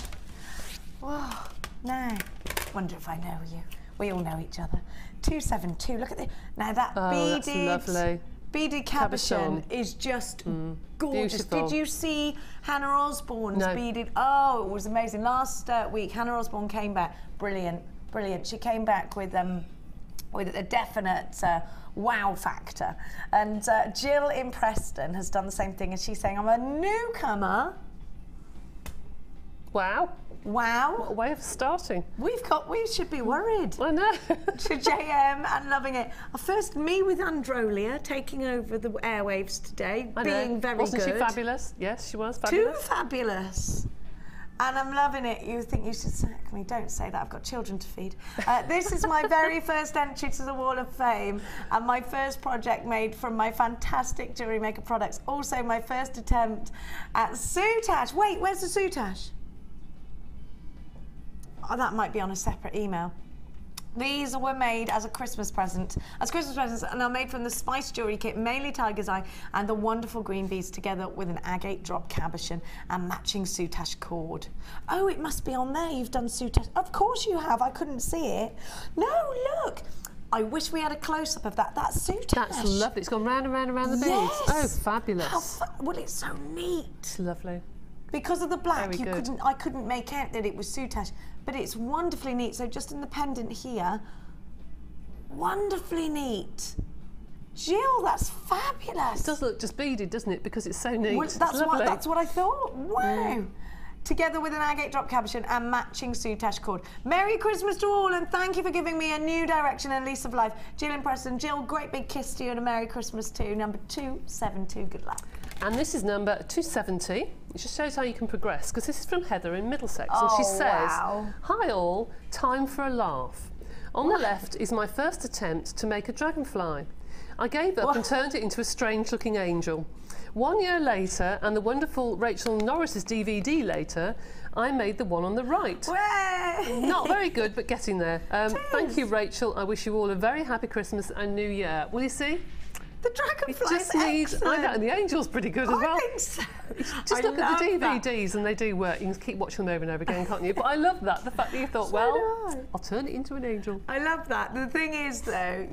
Speaker 2: Oh, now, wonder if I know you. We all know each other. 272. Look at this. Now that beaded cabochon is just gorgeous.
Speaker 4: Beautiful.
Speaker 2: Did you see Hannah Osborne's beaded? Oh, it was amazing. Last week, Hannah Osborne came back. Brilliant, brilliant. She came back with a definite wow factor. And Jill in Preston has done the same thing, and she's saying, I'm a newcomer.
Speaker 4: Wow.
Speaker 2: Wow.
Speaker 4: What a way of starting.
Speaker 2: We should be worried.
Speaker 4: I know.
Speaker 2: To JM and loving it. First, me with Androlia taking over the airwaves today, being very
Speaker 4: Wasn't
Speaker 2: good.
Speaker 4: she fabulous? Yes, she was fabulous.
Speaker 2: Too fabulous. And I'm loving it. You think you should sack me. Don't say that. I've got children to feed. This is my very first entry to the Wall of Fame and my first project made from my fantastic JewelleryMaker products. Also my first attempt at soutache. Wait, where's the soutache? Oh, that might be on a separate email. These were made as a Christmas present, and are made from the Spice Jewellery Kit, mainly Tiger's Eye, and the wonderful green beads together with an agate drop cabochon and matching soutache cord. Oh, it must be on there. You've done soutache. Of course you have. I couldn't see it. No, look. I wish we had a close-up of that. That's soutache.
Speaker 4: That's lovely. It's gone round and round and round the beads.
Speaker 2: Yes.
Speaker 4: Oh, fabulous.
Speaker 2: Well, it's so neat.
Speaker 4: It's lovely.
Speaker 2: Because of the black,
Speaker 4: Very good.
Speaker 2: I couldn't make out that it was soutache, but it's wonderfully neat. So just in the pendant here, wonderfully neat. Jill, that's fabulous.
Speaker 4: It does look just beaded, doesn't it? Because it's so neat.
Speaker 2: Well, that's what I thought. Wow.
Speaker 4: Mm.
Speaker 2: Together with an agate drop cabochon and matching soutache cord. Merry Christmas to all, and thank you for giving me a new direction and lease of life. Jill and Preston. Jill, great big kiss to you and a Merry Christmas too. Number 272, good luck.
Speaker 4: And this is number 270. It just shows how you can progress, because this is from Heather in Middlesex. And she says,
Speaker 2: wow.
Speaker 4: Hi all, time for a laugh. On the left is my first attempt to make a dragonfly. I gave up and turned it into a strange looking angel. 1 year later, and the wonderful Rachel Norris's DVD later, I made the one on the right.
Speaker 2: Way.
Speaker 4: Not very good, but getting there. Thank you, Rachel. I wish you all a very happy Christmas and New Year. Will you see?
Speaker 2: The dragonfly
Speaker 4: Just needs, I know, and the angel's pretty good as well.
Speaker 2: I think so.
Speaker 4: Just look at the DVDs and they do work. You can keep watching them over and over again, can't you? But I love that, the fact that you thought, I'll turn it into an angel.
Speaker 2: I love that. The thing is, though,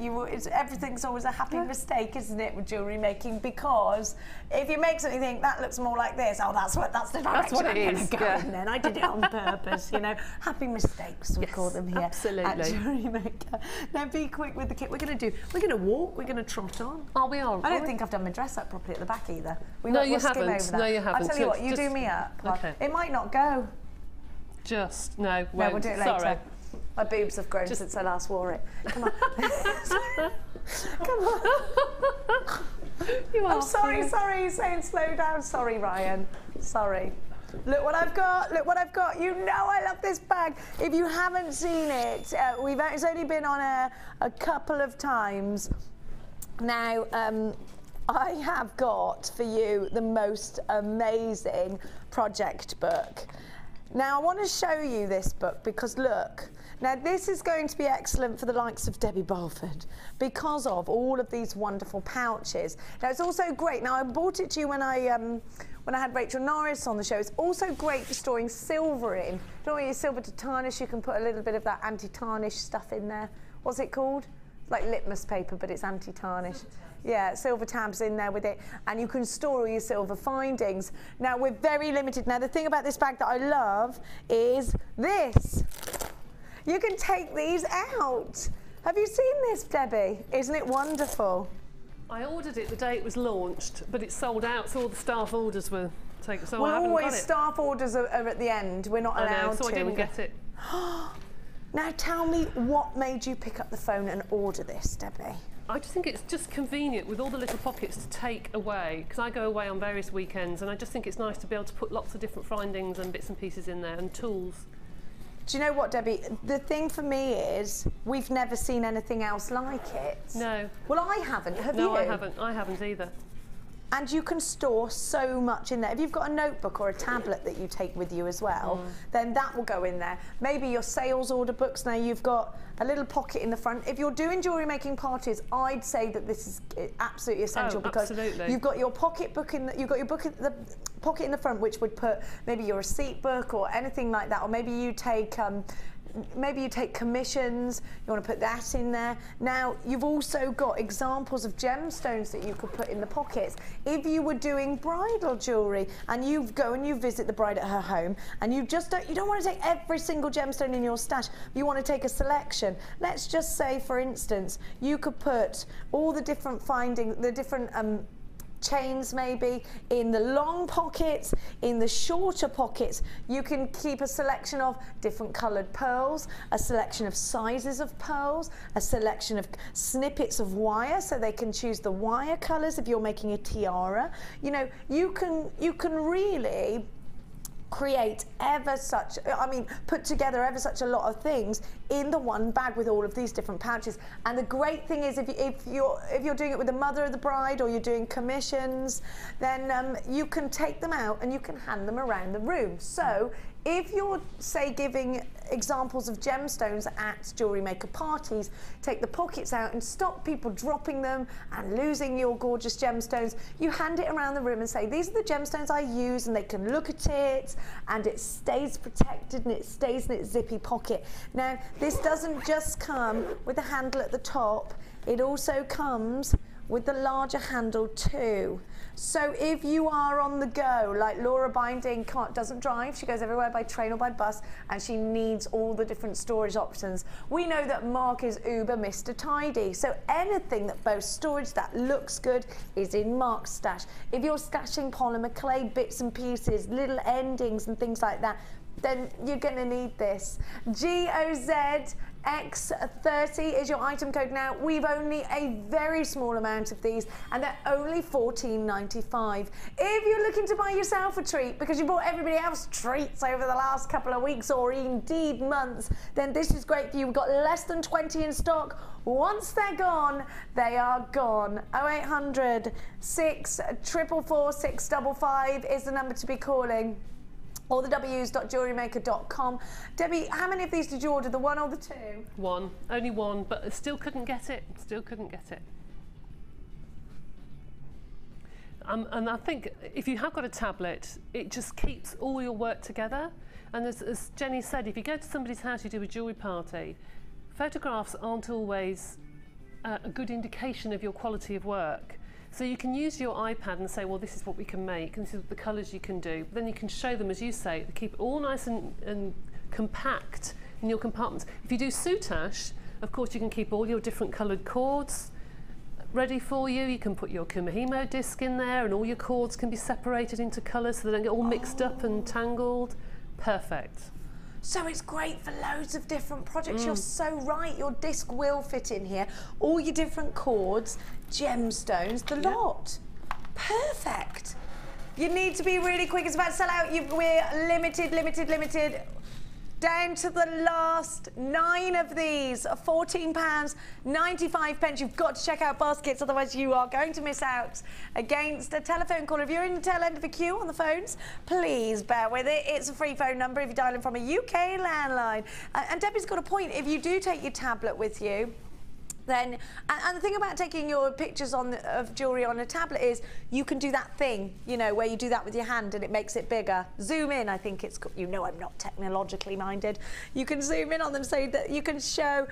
Speaker 2: everything's always a happy mistake, isn't it, with jewellery making? Because if you make something, you think that looks more like this. Oh, that's the direction
Speaker 4: what it
Speaker 2: I'm
Speaker 4: is,
Speaker 2: going to go in. Then I did it on purpose. You know, happy mistakes we call them here
Speaker 4: absolutely.
Speaker 2: at JewelleryMaker. Now, be quick with the kit. We're going to walk. We're going to trot on.
Speaker 4: Oh, we are.
Speaker 2: I don't think I've done my dress up properly at the back either.
Speaker 4: No, you haven't. No, you haven't.
Speaker 2: I'll tell you what, you do me up.
Speaker 4: Okay.
Speaker 2: It might not go.
Speaker 4: No,
Speaker 2: we'll do it later.
Speaker 4: Sorry.
Speaker 2: My boobs have grown since I last wore it. Come on. Come on. I'm sorry, he's saying slow down. Sorry, Ryan. Sorry. Look what I've got, look what I've got. You know I love this bag. If you haven't seen it, it's only been on a couple of times. Now, I have got for you the most amazing project book. Now, I want to show you this book because look, now this is going to be excellent for the likes of Debbie Balford because of all of these wonderful pouches. Now, it's also great. Now, I bought it to you when I had Rachel Norris on the show. It's also great for storing silver in. You don't want your silver to tarnish, you can put a little bit of that anti-tarnish stuff in there. What's it called? Like litmus paper, but it's anti-tarnish. Yeah, silver tabs in there with it, and you can store all your silver findings. Now, we're very limited. Now, the thing about this bag that I love is this. You can take these out. Have you seen this, Debbie? Isn't it wonderful?
Speaker 4: I ordered it the day it was launched, but it sold out, so all the staff orders were taken. So I haven't got it.
Speaker 2: Staff orders are at the end. We're not allowed to.
Speaker 4: So I didn't get it.
Speaker 2: Now tell me, what made you pick up the phone and order this, Debbie?
Speaker 4: I just think it's just convenient with all the little pockets to take away, because I go away on various weekends, and I just think it's nice to be able to put lots of different findings and bits and pieces in there, and tools.
Speaker 2: Do you know what, Debbie? The thing for me is, we've never seen anything else like it.
Speaker 4: No.
Speaker 2: Well, I haven't. Have you?
Speaker 4: No, I haven't. I haven't either.
Speaker 2: And you can store so much in there. If you've got a notebook or a tablet that you take with you as well, then that will go in there. Maybe your sales order books. Now you've got a little pocket in the front. If you're doing jewellery making parties, I'd say that this is absolutely essential because you've got your pocketbook in. You've got your book at the pocket in the front, which would put maybe your receipt book or anything like that, or maybe you take. Maybe you take commissions, you want to put that in there. Now, you've also got examples of gemstones that you could put in the pockets. If you were doing bridal jewellery and you go and you visit the bride at her home and you don't want to take every single gemstone in your stash, you want to take a selection. Let's just say, for instance, you could put all the different chains maybe in the long pockets, in the shorter pockets. You can keep a selection of different coloured pearls, a selection of sizes of pearls, a selection of snippets of wire, so they can choose the wire colours if you're making a tiara. You know, you can really create put together ever such a lot of things in the one bag with all of these different pouches. And the great thing is, if you're doing it with the mother of the bride, or you're doing commissions, then you can take them out and you can hand them around the room. So if you're, say, giving examples of gemstones at jewellery maker parties, take the pockets out and stop people dropping them and losing your gorgeous gemstones. You hand it around the room and say, these are the gemstones I use, and they can look at it and it stays protected and it stays in its zippy pocket. Now, this doesn't just come with a handle at the top, it also comes with the larger handle too. So if you are on the go, like Laura Binding doesn't drive, she goes everywhere by train or by bus, and she needs all the different storage options. We know that Mark is uber Mr. Tidy, so anything that boasts storage that looks good is in Mark's stash. If you're stashing polymer clay bits and pieces, little endings and things like that, then you're going to need this. GOZX30 is your item code now. We've only a very small amount of these, and they're only $14.95. If you're looking to buy yourself a treat because you bought everybody else treats over the last couple of weeks or indeed months, then this is great for you. We've got less than 20 in stock. Once they're gone, they are gone. 0800 644 655 is the number to be calling. Or the w's.jewellerymaker.com. Debbie, how many of these did you order? The one or the two?
Speaker 4: One, only one, but I still couldn't get it. Still couldn't get it. And I think if you have got a tablet, it just keeps all your work together. And as Jenny said, if you go to somebody's house, you do a jewellery party, photographs aren't always a good indication of your quality of work. So you can use your iPad and say, well, this is what we can make, and this is the colours you can do. But then you can show them, as you say, keep it all nice and compact in your compartments. If you do soutache, of course, you can keep all your different coloured cords ready for you. You can put your Kumihimo disc in there, and all your cords can be separated into colours so they don't get all mixed up and tangled. Perfect.
Speaker 2: So it's great for loads of different projects. You're so right, your disc will fit in here. All your different cords, gemstones, the lot. Perfect. You need to be really quick. It's about to sell out. We're limited. Down to the last 9 of these, £14.95. You've got to check out baskets, otherwise you are going to miss out against a telephone call. If you're in the tail end of a queue on the phones, please bear with it. It's a free phone number if you're dialing from a UK landline. And Debbie's got a point. If you do take your tablet with you, then, and the thing about taking your pictures of jewellery on a tablet is you can do that thing, you know, where you do that with your hand and it makes it bigger. Zoom in, I think it's called. You know, I'm not technologically minded. You can zoom in on them so that you can show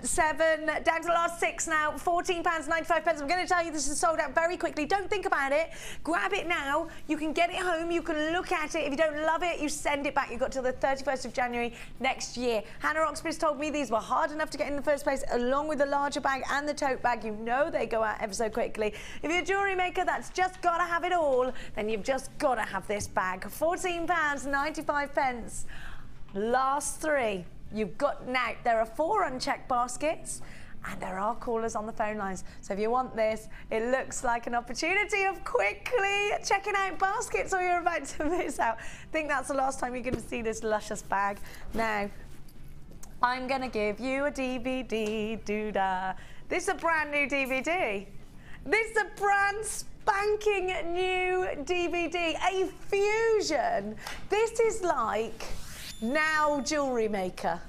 Speaker 2: 7, down to the last 6 now, £14.95. I'm going to tell you this is sold out very quickly. Don't think about it. Grab it now. You can get it home. You can look at it. If you don't love it, you send it back. You've got till the 31st of January next year. Hannah Oxbridge told me these were hard enough to get in the first place, along with the larger bag and the tote bag. You know they go out ever so quickly. If you're a jewellery maker that's just got to have it all, then you've just got to have this bag. £14.95. Last 3. You've got now. There are 4 unchecked baskets, and there are callers on the phone lines. So if you want this, it looks like an opportunity of quickly checking out baskets, or you're about to miss out. I think that's the last time you're going to see this luscious bag. Now, I'm going to give you a DVD, doo-dah. This is a brand new DVD. This is a brand spanking new DVD, a fusion. This is like Now Jewellery Maker.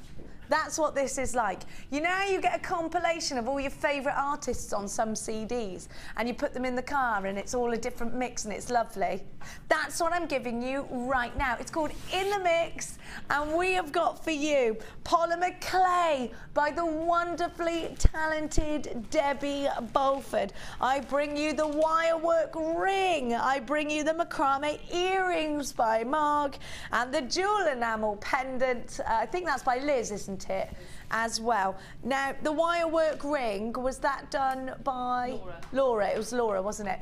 Speaker 2: That's what this is like. You know how you get a compilation of all your favourite artists on some CDs and you put them in the car and it's all a different mix and it's lovely? That's what I'm giving you right now. It's called In the Mix, and we have got for you Polymer Clay by the wonderfully talented Debbie Bolford. I bring you the Wirework Ring. I bring you the Macrame Earrings by Marg, and the Jewel Enamel Pendant. I think that's by Liz, isn't it, as well? Now, the Wirework Ring, was that done by Laura? It was Laura, wasn't it?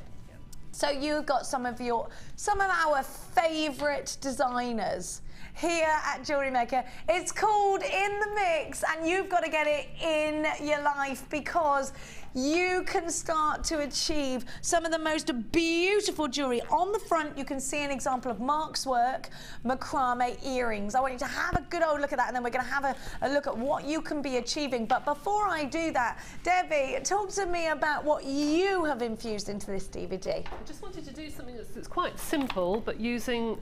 Speaker 2: So you've got some of our favourite designers here at JewelleryMaker. It's called In the Mix, and you've got to get it in your life because you can start to achieve some of the most beautiful jewellery. On the front, you can see an example of Mark's work, macrame earrings. I want you to have a good old look at that, and then we're going to have a look at what you can be achieving. But before I do that, Debbie, talk to me about what you have infused into this DVD.
Speaker 4: I just wanted to do something that's quite simple, but using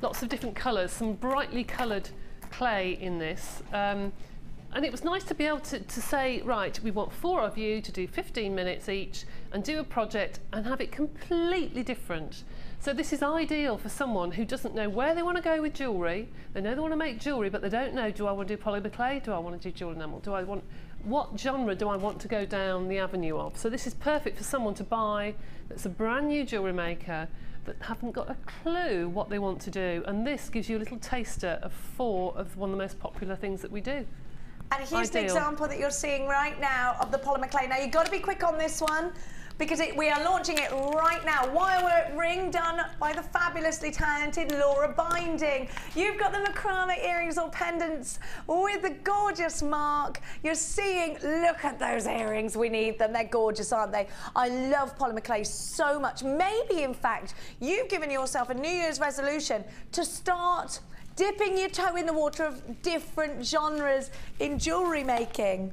Speaker 4: lots of different colours, some brightly coloured clay in this. And it was nice to be able to say, right, we want 4 of you to do 15 minutes each and do a project and have it completely different. So this is ideal for someone who doesn't know where they want to go with jewellery. They know they want to make jewellery, but they don't know, do I want to do polymer clay? Do I want to do jewel enamel? What genre do I want to go down the avenue of? So this is perfect for someone to buy that's a brand new jewellery maker that haven't got a clue what they want to do. And this gives you a little taster of 4 of one of the most popular things that we do.
Speaker 2: And here's the example that you're seeing right now of the polymer clay. Now, you've got to be quick on this one because we are launching it right now. Wire work ring done by the fabulously talented Laura Binding. You've got the macrame earrings or pendants with the gorgeous Mark. You're seeing, look at those earrings. We need them. They're gorgeous, aren't they? I love polymer clay so much. Maybe, in fact, you've given yourself a New Year's resolution to start dipping your toe in the water of different genres in jewellery making.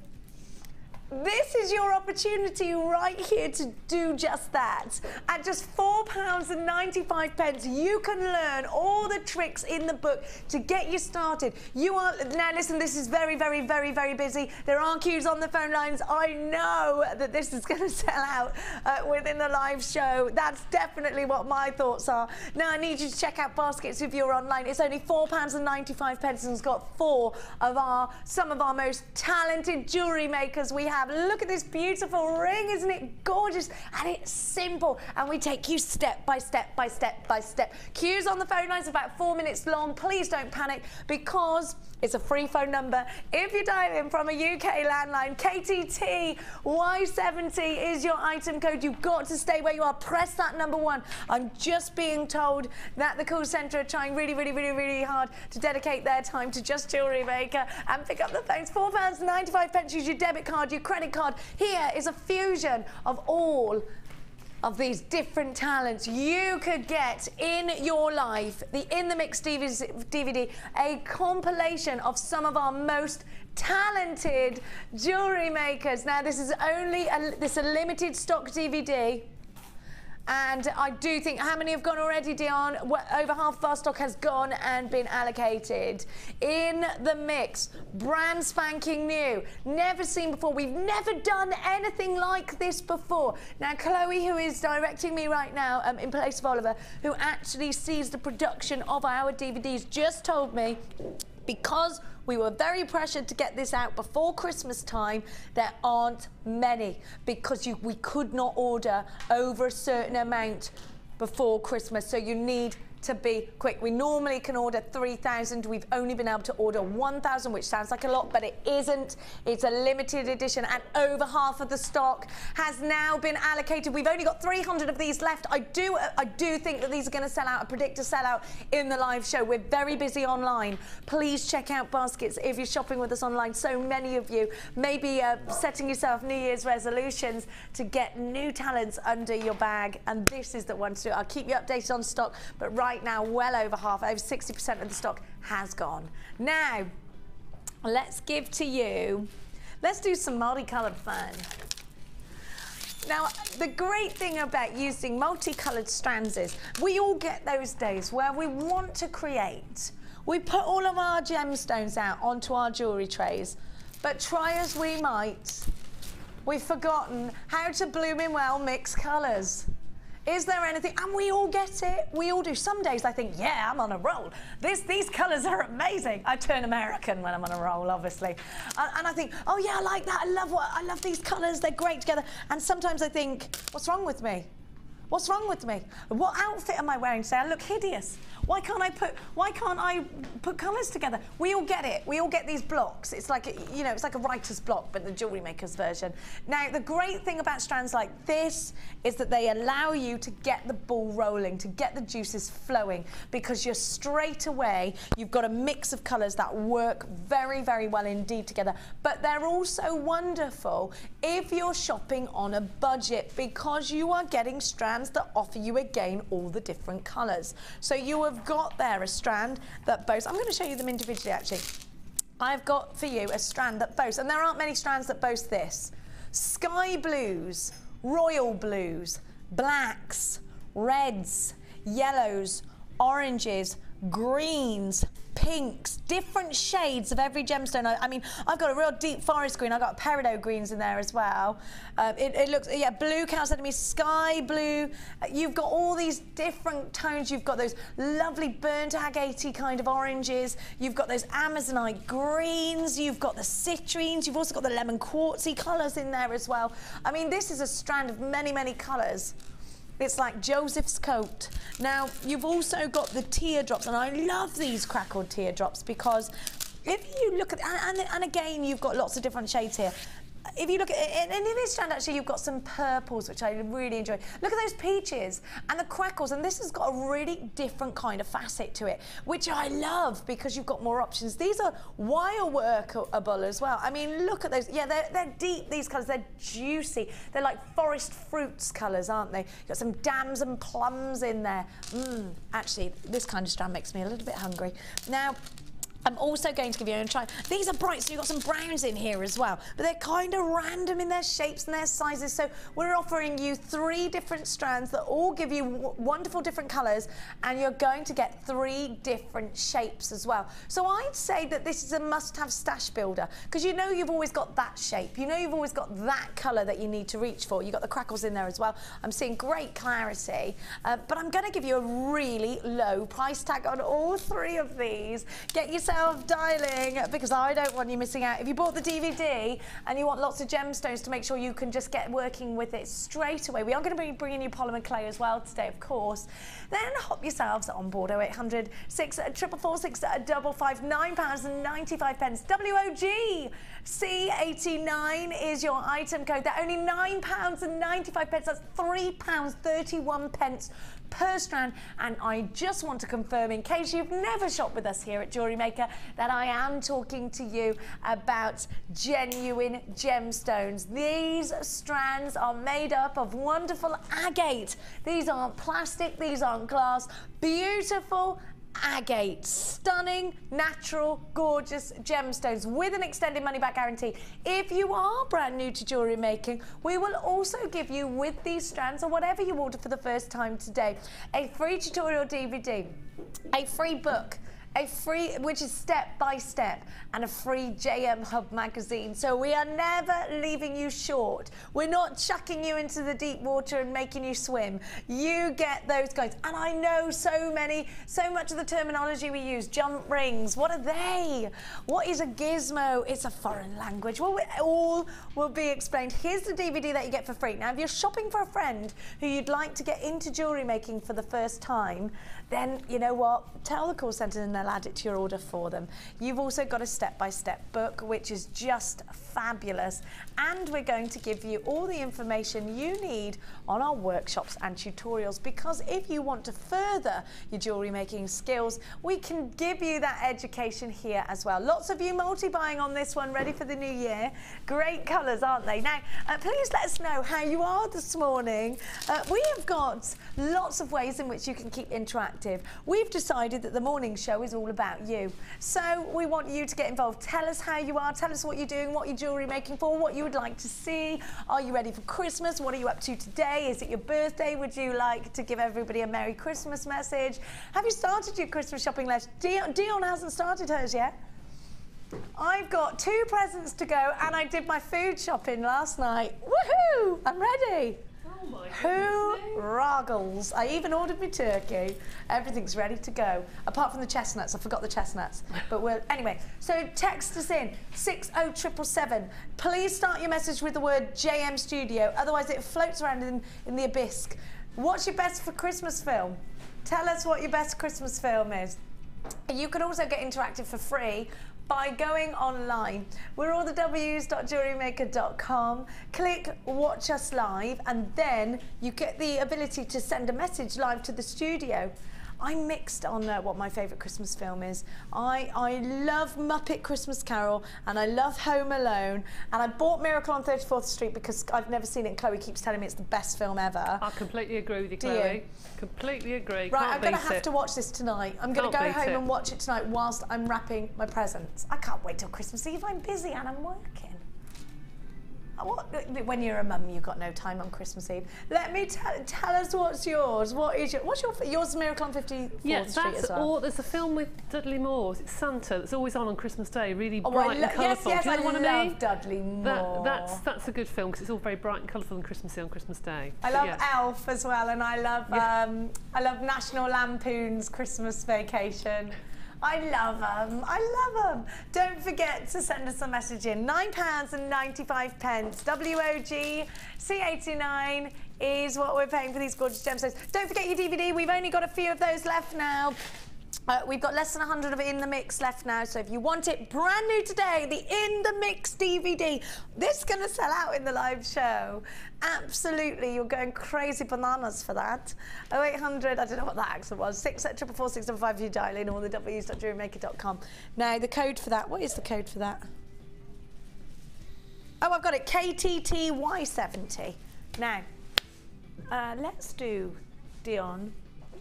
Speaker 2: This is your opportunity right here to do just that. At just £4.95, you can learn all the tricks in the book to get you started. Now listen, this is very, very, very, very busy. There are queues on the phone lines. I know that this is going to sell out within the live show. That's definitely what my thoughts are. Now I need you to check out baskets if you're online. It's only £4.95 and it's got some of our most talented jewellery makers we have. Look at this beautiful ring, isn't it gorgeous? And it's simple, and we take you step by step by step by step. Queues on the phone lines about 4 minutes long. Please don't panic because it's a free phone number. If you dial in from a UK landline, KTT Y70 is your item code. You've got to stay where you are. Press that number 1. I'm just being told that the call centre are trying really, really, really, really hard to dedicate their time to just JewelleryMaker and pick up the phones. £4.95. Use your debit card, your credit card. Here is a fusion of all of these different talents you could get in your life. The In the Mix DVD, a compilation of some of our most talented jewellery makers. Now, this is only a limited stock DVD. And I do think, how many have gone already, Dion? Over half of our stock has gone and been allocated. In the Mix, brand spanking new, never seen before. We've never done anything like this before. Now, Chloe, who is directing me right now in place of Oliver, who actually sees the production of our DVDs, just told me, because we were very pressured to get this out before Christmas time, there aren't many because we could not order over a certain amount before Christmas, so you need to be quick. We normally can order 3,000. We've only been able to order 1,000, which sounds like a lot, but it isn't. It's a limited edition, and over half of the stock has now been allocated. We've only got 300 of these left. I do think that these are going to sell out. I predict a sellout in the live show. We're very busy online. Please check out baskets if you're shopping with us online. So many of you may be setting yourself New Year's resolutions to get new talents under your bag, and this is the one to do it. I'll keep you updated on stock, but right now, well over half, over 60% of the stock has gone. Now, let's give to you, let's do some multicoloured fun. Now, the great thing about using multicoloured strands is we all get those days where we want to create. We put all of our gemstones out onto our jewellery trays, but try as we might, we've forgotten how to blooming well mix colours. Is there anything, and we all get it, we all do. Some days I think, yeah, I'm on a roll. These colours are amazing. I turn American when I'm on a roll, obviously. And I think, oh yeah, I like that, I love these colours, they're great together. And sometimes I think, what's wrong with me? What's wrong with me? What outfit am I wearing today? I look hideous. Why can't I put colours together? We all get it. We all get these blocks. It's like, you know, it's like a writer's block, but the Jewellery Maker's version. Now, the great thing about strands like this is that they allow you to get the ball rolling, to get the juices flowing, because you're straight away, you've got a mix of colours that work very, very well indeed together. But they're also wonderful if you're shopping on a budget, because you are getting strands that offer you again all the different colours. So you have got there a strand that boasts. I'm going to show you them individually actually. I've got for you a strand that boasts, and there aren't many strands that boast this: sky blues, royal blues, blacks, reds, yellows, oranges, greens, pinks, different shades of every gemstone. I mean, I've got a real deep forest green. I've got peridot greens in there as well. It looks, yeah, blue cow said to me, sky blue. You've got all these different tones. You've got those lovely burnt agate kind of oranges. You've got those Amazonite greens. You've got the citrines. You've also got the lemon quartzy colours in there as well. I mean, this is a strand of many, many colours. It's like Joseph's coat. Now, you've also got the teardrops, and I love these crackled teardrops, because if you look at, and again, you've got lots of different shades here. If you look at, and in this strand actually, you've got some purples, which I really enjoy. Look at those peaches and the crackles, and this has got a really different kind of facet to it, which I love, because you've got more options. These are wire workable as well. I mean, look at those. Yeah, they're deep, these colours. They're juicy. They're like forest fruits colours, aren't they? You've got some dams and plums in there. Actually, this kind of strand makes me a little bit hungry. Now, I'm also going to give you a try. These are bright, so you've got some browns in here as well, but they're kind of random in their shapes and their sizes. So we're offering you 3 different strands that all give you wonderful different colours, and you're going to get 3 different shapes as well. So I'd say that this is a must-have stash builder, because you know you've always got that shape. You know you've always got that colour that you need to reach for. You've got the crackles in there as well. I'm seeing great clarity, but I'm going to give you a really low price tag on all 3 of these. Get yourself dialing, because I don't want you missing out. If you bought the DVD and you want lots of gemstones to make sure you can just get working with it straight away, we are going to be bringing you polymer clay as well today, of course. Then hop yourselves on board 0800 644 655 £9.95. WOG C89 is your item code. They're only £9.95. That's £3.31 per strand. And I just want to confirm, in case you've never shopped with us here at Jewellery Maker, that I am talking to you about genuine gemstones. These strands are made up of wonderful agate. These aren't plastic, these aren't glass. Beautiful agate, stunning, natural, gorgeous gemstones with an extended money-back guarantee. If you are brand new to jewellery making, we will also give you, with these strands or whatever you order for the first time today, a free tutorial DVD, a free book, a free, which is step by step, and a free JM Hub magazine. So we are never leaving you short. We're not chucking you into the deep water and making you swim. You get those guys. And I know so much of the terminology we use, jump rings, what are they? What is a gizmo? It's a foreign language. Well, it all will be explained. Here's the DVD that you get for free. Now, if you're shopping for a friend who you'd like to get into jewellery making for the first time, then you know what? Tell the call centre and they'll add it to your order for them. You've also got a step-by-step book, which is just fabulous. And we're going to give you all the information you need on our workshops and tutorials, because if you want to further your jewellery making skills, we can give you that education here as well. Lots of you multi-buying on this one, ready for the new year. Great colours, aren't they? Now, please let us know how you are this morning. We have got lots of ways in which you can keep interactive. We've decided that the morning show is all about you. So we want you to get involved. Tell us how you are, tell us what you're doing, what you're jewellery making for, what you would like to see. Are you ready for Christmas? What are you up to today? Is it your birthday? Would you like to give everybody a Merry Christmas message? Have you started your Christmas shopping list? Dion hasn't started hers yet. I've got 2 presents to go, and I did my food shopping last night. Woohoo! I'm ready.
Speaker 4: Oh my
Speaker 2: Who roggles? I even ordered my turkey. Everything's ready to go, apart from the chestnuts. I forgot the chestnuts. But we'll anyway. So text us in 60777. Please start your message with the word JM Studio. Otherwise, it floats around in the abyss. What's your best for Christmas film? Tell us what your best Christmas film is. You can also get interactive for free by going online. We're all the w's.jewellerymaker.com. Click watch us live, and then you get the ability to send a message live to the studio. I'm mixed on what my favourite Christmas film is. I love Muppet Christmas Carol, and I love Home Alone, and I bought Miracle on 34th Street because I've never seen it, and Chloe keeps telling me it's the best film ever.
Speaker 4: I completely agree with you,
Speaker 2: Do
Speaker 4: Chloe.
Speaker 2: you?
Speaker 4: Completely agree.
Speaker 2: Right,
Speaker 4: Can't
Speaker 2: I'm going to
Speaker 4: beat
Speaker 2: have
Speaker 4: it.
Speaker 2: to watch this tonight. I'm going to go
Speaker 4: Can't beat
Speaker 2: home
Speaker 4: it.
Speaker 2: and watch it tonight whilst I'm wrapping my presents. I can't wait till Christmas Eve. I'm busy and I'm working. When you're a mum, you've got no time on Christmas Eve. Let me tell us what's yours. What's yours? Miracle on 54th Street as well.
Speaker 4: There's a film with Dudley Moore. It's Santa. That's always on Christmas Day. Really
Speaker 2: Oh,
Speaker 4: bright and colourful.
Speaker 2: Yes,
Speaker 4: Do you know what I
Speaker 2: love
Speaker 4: mean?
Speaker 2: Dudley Moore.
Speaker 4: That's a good film because it's all very bright and colourful and Christmassy on Christmas Day.
Speaker 2: I love Elf as well, and I love National Lampoon's Christmas Vacation. I love them. I love them. Don't forget to send us a message in. £9.95. WOG C89 is what we're paying for these gorgeous gemstones. Don't forget your DVD. We've only got a few of those left now. We've got less than 100 of it in the mix left now, so if you want it brand new today, the In the Mix DVD, this is going to sell out in the live show. Absolutely, you're going crazy bananas for that. 0800, I don't know what that accent was, 6444655 if you dial in, or the w's.jewellerymaker.com. Now, the code for that, what is the code for that? Oh, I've got it, KTTY70. Now, let's do, Dion,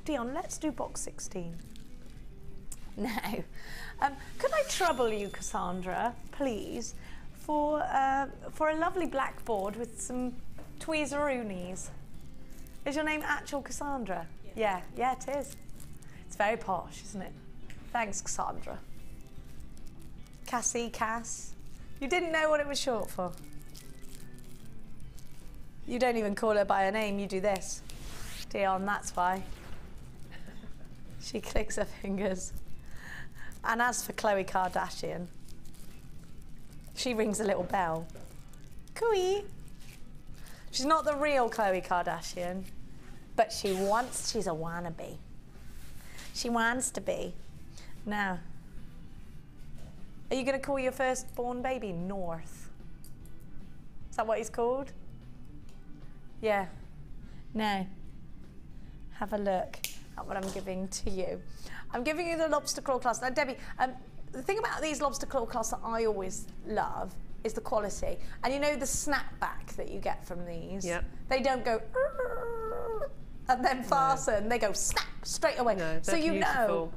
Speaker 2: let's do box 16. Now, could I trouble you, Cassandra, please, for a lovely blackboard with some tweezeroonies? Is your name actual Cassandra? Yeah, it is. It's very posh, isn't it? Thanks, Cassandra. Cassie, Cass. You didn't know what it was short for. You don't even call her by her name, you do this. Dion, that's why. She clicks her fingers. And as for Khloe Kardashian, she rings a little bell. Cooey. She's not the real Khloe Kardashian, but she's a wannabe. She wants to be. Now, are you going to call your firstborn baby North? Is that what he's called? Yeah. Now, have a look at what I'm giving to you. I'm giving you the lobster claw clasp. Now, Debbie, the thing about these lobster claw clasps that I always love is the quality. And you know the snapback that you get from these?
Speaker 4: Yep.
Speaker 2: They don't go and then fasten. No. They go snap straight away.
Speaker 4: No,
Speaker 2: so you
Speaker 4: beautiful.
Speaker 2: know.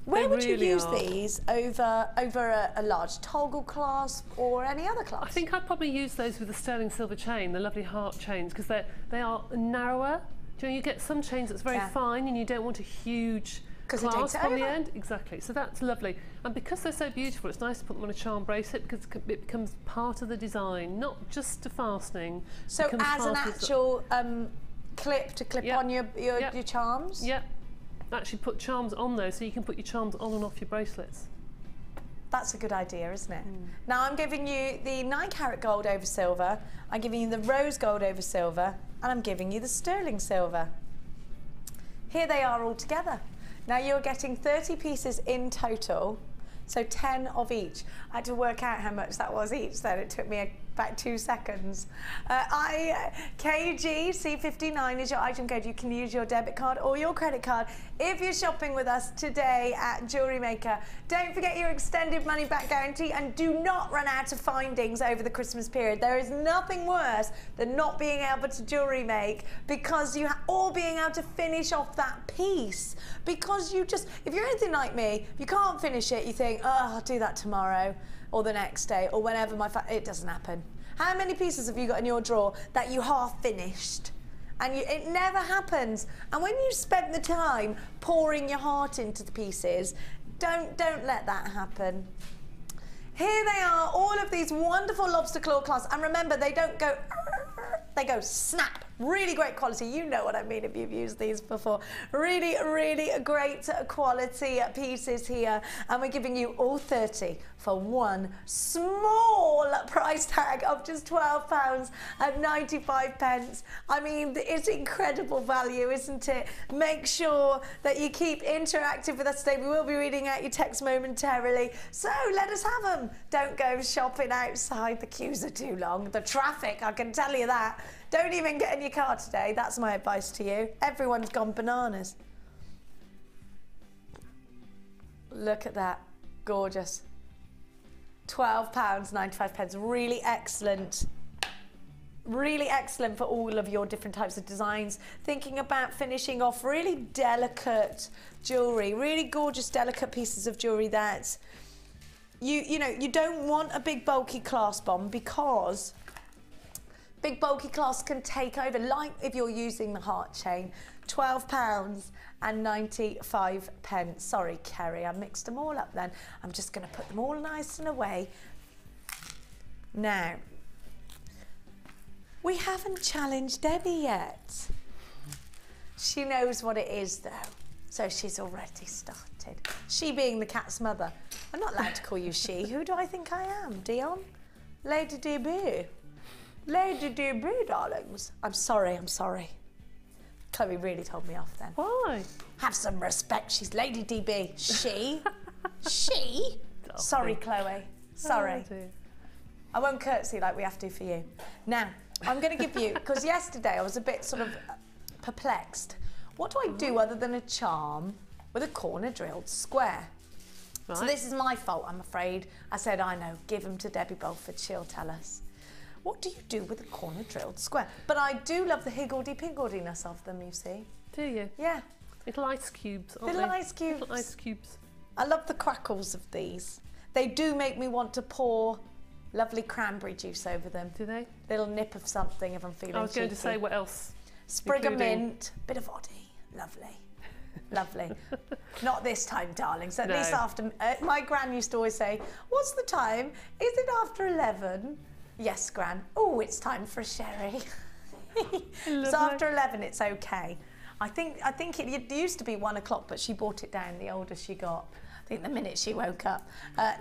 Speaker 2: Where would
Speaker 4: really
Speaker 2: you use
Speaker 4: are.
Speaker 2: these over a large toggle clasp or any other clasp?
Speaker 4: I think I'd probably use those with the sterling silver chain, the lovely heart chains, because they are narrower. Do you know, you get some chains that's very fine and you don't want a huge clasp on the end. Exactly. So that's lovely. And because they're so beautiful, it's nice to put them on a charm bracelet because it becomes part of the design, not just a fastening.
Speaker 2: So as an actual clip to clip on your charms?
Speaker 4: Yep. Actually put charms on those so you can put your charms on and off your bracelets.
Speaker 2: That's a good idea, isn't it? Now I'm giving you the 9-carat gold over silver, I'm giving you the rose gold over silver, and I'm giving you the sterling silver. Here they are all together. Now you're getting 30 pieces in total, so 10 of each. I had to work out how much that was each then. It took me about 2 seconds. KGC59 is your item code. You can use your debit card or your credit card if you're shopping with us today at Jewellery Maker. Don't forget your extended money back guarantee, and do not run out of findings over the Christmas period. There is nothing worse than not being able to jewellery make because or being able to finish off that piece. Because if you're anything like me, you can't finish it, you think, oh, I'll do that tomorrow, or the next day, or whenever it doesn't happen. How many pieces have you got in your drawer that you half finished? And it never happens. And when you spend the time pouring your heart into the pieces, don't let that happen. Here they are, all of these wonderful lobster claw clasps. And remember, they don't go, they go snap Really great quality. You know what I mean if you've used these before. Really, really great quality pieces here. And we're giving you all 30 for one small price tag of just £12.95. I mean, it's incredible value, isn't it? Make sure that you keep interactive with us today. We will be reading out your text momentarily. So let us have them. Don't go shopping outside. The queues are too long. The traffic, I can tell you that. Don't even get in your car today. That's my advice to you. Everyone's gone bananas. Look at that. Gorgeous. £12.95. Really excellent. Really excellent for all of your different types of designs. Thinking about finishing off really delicate jewellery. Really gorgeous, delicate pieces of jewellery that you know, you don't want a big bulky clasp on, because big bulky clasps can take over, like if you're using the heart chain. £12.95. Sorry, Kerry, I mixed them all up then. I'm just going to put them all nice and away. Now, we haven't challenged Debbie yet. She knows what it is though, so she's already started. She being the cat's mother. I'm not allowed to call you she. Who do I think I am, Dion? Lady DB. Lady DB, darlings. I'm sorry, I'm sorry. Chloe really told me off then.
Speaker 4: Why?
Speaker 2: Have some respect, she's Lady DB. She? She? Sorry, Chloe. Sorry.
Speaker 4: Oh,
Speaker 2: I won't curtsy like we have to for you. Now, I'm going to give you, because yesterday I was a bit sort of perplexed. What do I do other than a charm with a corner drilled square? Right. So this is my fault, I'm afraid. I said, I know, give them to Debbie Bolford, she'll tell us. What do you do with a corner drilled square? But I do love the higgledy-piggledy-ness of them, you see.
Speaker 4: Do you?
Speaker 2: Yeah.
Speaker 4: Little ice cubes, aren't
Speaker 2: Little
Speaker 4: they?
Speaker 2: ice cubes.
Speaker 4: Little ice cubes.
Speaker 2: I love the crackles of these. They do make me want to pour lovely cranberry juice over them.
Speaker 4: Do they?
Speaker 2: Little nip of something if I'm feeling
Speaker 4: I was going
Speaker 2: cheeky.
Speaker 4: to say what else.
Speaker 2: Sprig of
Speaker 4: including...
Speaker 2: mint, bit of oddy. Lovely. Lovely. Not this time, darlings. At
Speaker 4: No.
Speaker 2: least after... my gran used to always say, what's the time? Is it after 11? Yes, Gran. Oh, it's time for a sherry. So after 11, it's okay. I think it used to be 1 o'clock, but she brought it down the older she got. I think the minute she woke up.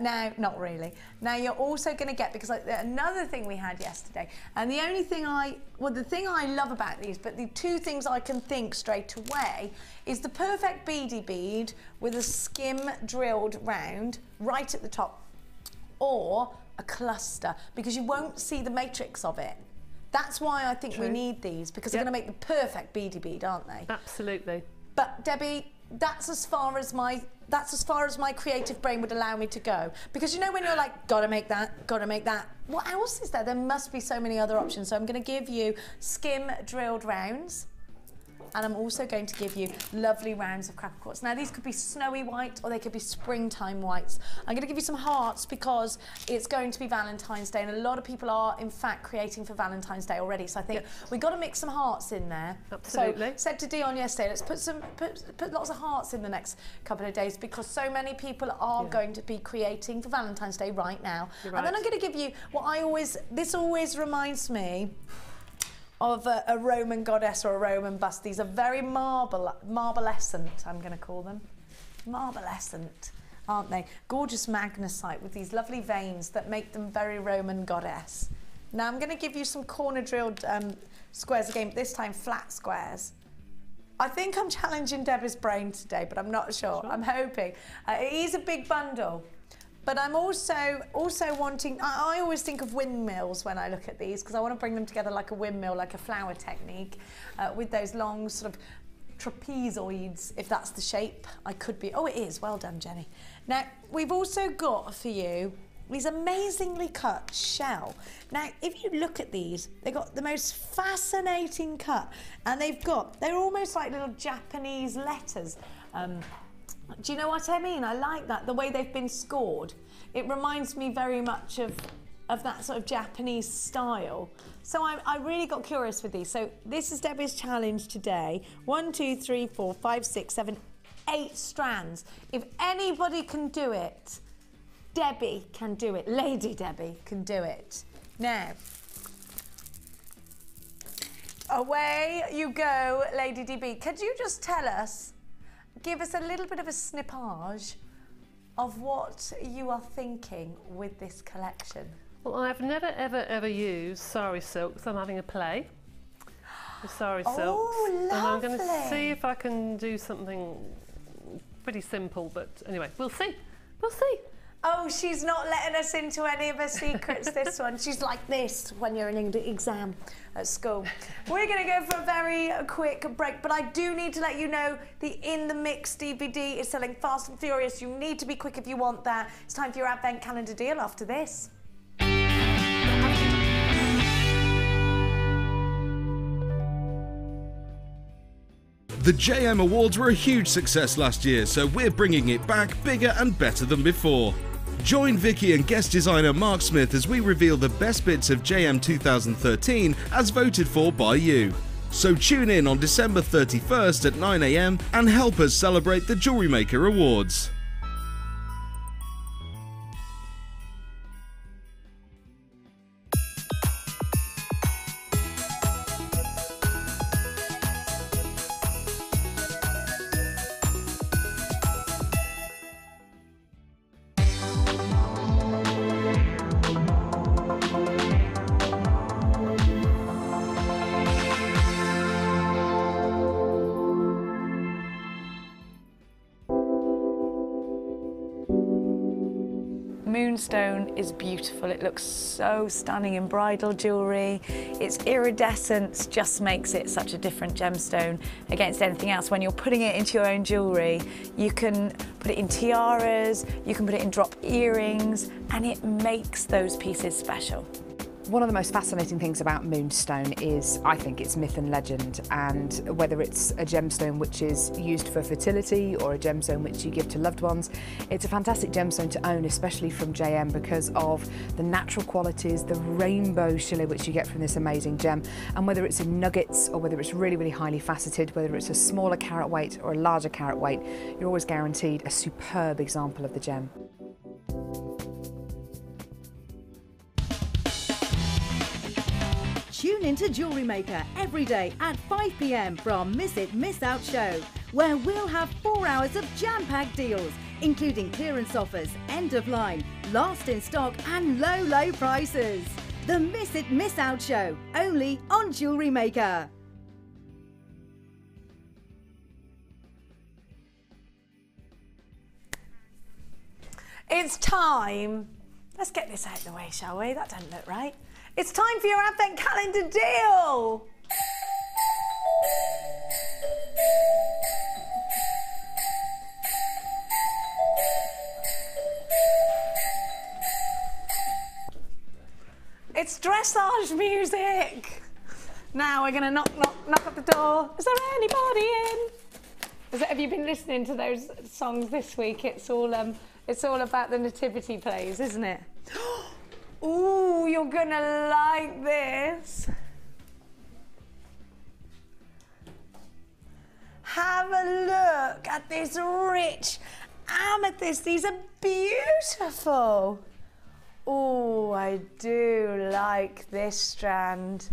Speaker 2: Now, not really. Now you're also going to get, because another thing we had yesterday, and the only thing the thing I love about these, but the two things I can think straight away, is the perfect beady bead with a skim drilled round right at the top, or a cluster, because you won't see the matrix of it. That's why I think we need these, because they're going to make the perfect beady bead, aren't they? Absolutely. But Debbie, that's as far as my creative brain would allow me to go. Because you know when you're like, gotta make that, gotta make that. What else is there? There must be so many other options. So I'm going to give you skim drilled rounds. And I'm also going to give you lovely rounds of crackle quartz. Now these could be snowy white, or they could be springtime whites. I'm going to give you some hearts because it's going to be Valentine's Day, and a lot of people are in fact creating for Valentine's Day already. So I think we've got to mix some hearts in there. Absolutely. So said to Dion yesterday, let's put lots of hearts in the next couple of days, because so many people are going to be creating for Valentine's Day right now. You're right. And then I'm going to give you what this always reminds me of a Roman goddess or a Roman bust. These are very marblescent, I'm going to call them. Marblescent, aren't they? Gorgeous magnesite with these lovely veins that make them very Roman goddess. Now I'm going to give you some corner drilled squares again, but this time flat squares. I think I'm challenging Deborah's brain today, but I'm not sure. I'm hoping. It is a big bundle. But I'm also wanting, I always think of windmills when I look at these, because I want to bring them together like a windmill, like a flower technique, with those long sort of trapezoids, if that's the shape. I could be, oh it is, well done Jenny. Now we've also got for you these amazingly cut shell. Now if you look at these, they've got the most fascinating cut, and they're almost like little Japanese letters. Do you know what I mean? I like that, the way they've been scored. It reminds me very much of that sort of Japanese style. So I really got curious with these. So this is Debbie's challenge today. 1, 2, 3, 4, 5, 6, 7, 8 strands. If anybody can do it, Debbie can do it. Lady Debbie can do it. Now, Away you go, Lady DB. Could you just tell us, give us a little bit of a snippage of what you are thinking with this collection?
Speaker 4: Well, I've never, ever, ever used sari silk, so I'm having a play with sari silks.
Speaker 2: Oh,
Speaker 4: and I'm going to
Speaker 2: lovely.
Speaker 4: see if I can do something pretty simple, but anyway, we'll see. We'll see.
Speaker 2: Oh, she's not letting us into any of her secrets, this one. She's like this when you're in an exam at school. We're going to go for a very quick break, but I do need to let you know the In the Mix DVD is selling fast and furious. You need to be quick if you want that. It's time for your Advent calendar deal after this.
Speaker 5: The JM Awards were a huge success last year, so we're bringing it back bigger and better than before. Join Vicky and guest designer Mark Smith as we reveal the best bits of JM 2013 as voted for by you. So tune in on December 31st at 9 AM and help us celebrate the JewelleryMaker Awards.
Speaker 2: Moonstone is beautiful. It looks so stunning in bridal jewellery. Its iridescence just makes it such a different gemstone against anything else. When you're putting it into your own jewellery, you can put it in tiaras, you can put it in drop earrings, and it makes those pieces special.
Speaker 6: One of the most fascinating things about Moonstone is, I think, its myth and legend, and whether it's a gemstone which is used for fertility or a gemstone which you give to loved ones, it's a fantastic gemstone to own, especially from JM, because of the natural qualities, the rainbow shimmer which you get from this amazing gem, and whether it's in nuggets or whether it's really, really highly faceted, whether it's a smaller carat weight or a larger carat weight, you're always guaranteed a superb example of the gem.
Speaker 7: Tune into JewelleryMaker every day at 5 PM for our Miss It, Miss Out show, where we'll have 4 hours of jam-packed deals, including clearance offers, end of line, last in stock and low, low prices. The Miss It, Miss Out show, only on JewelleryMaker.
Speaker 2: It's time. Let's get this out of the way, shall we? That doesn't look right. It's time for your Advent calendar deal. It's dressage music. Now we're gonna knock at the door. Is there anybody in? Have you been listening to those songs this week? It's all about the nativity plays, isn't it? Ooh, you're gonna like this. Have a look at this rich amethyst. These are beautiful. Oh, I do like this strand.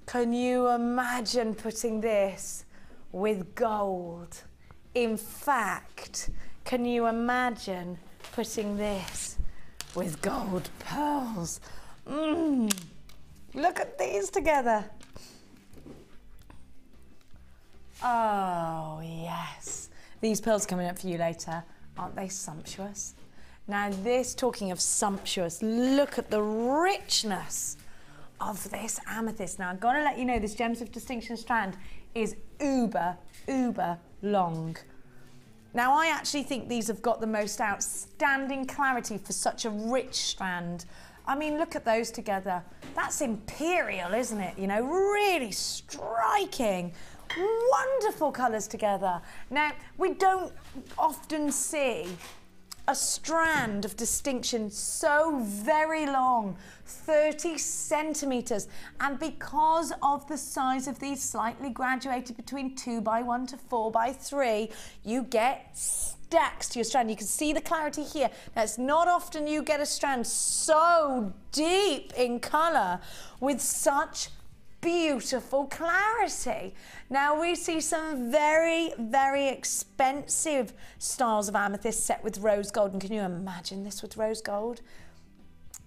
Speaker 2: Can you imagine putting this with gold? In fact, can you imagine putting this with gold pearls? Look at these together. Oh, yes. These pearls coming up for you later. Aren't they sumptuous? Now this, talking of sumptuous, look at the richness of this amethyst. Now I've got to let you know this Gems of Distinction strand is uber, uber long. Now, I actually think these have got the most outstanding clarity for such a rich strand. I mean, look at those together. That's imperial, isn't it? You know, really striking, wonderful colours together. Now, we don't often see a strand of distinction so very long, 30 centimetres, and because of the size of these slightly graduated between 2x1 to 4x3, you get stacks to your strand. You can see the clarity here. Now, it's not often you get a strand so deep in colour with such beautiful clarity. Now we see some very, very expensive styles of amethyst set with rose gold. And can you imagine this with rose gold?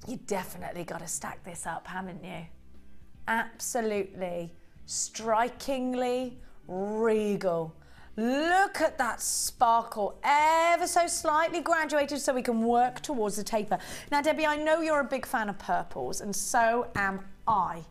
Speaker 2: You definitely got to stack this up, haven't you? Absolutely, strikingly regal. Look at that sparkle, ever so slightly graduated so we can work towards the taper. Now, Debbie, I know you're a big fan of purples, and so am I.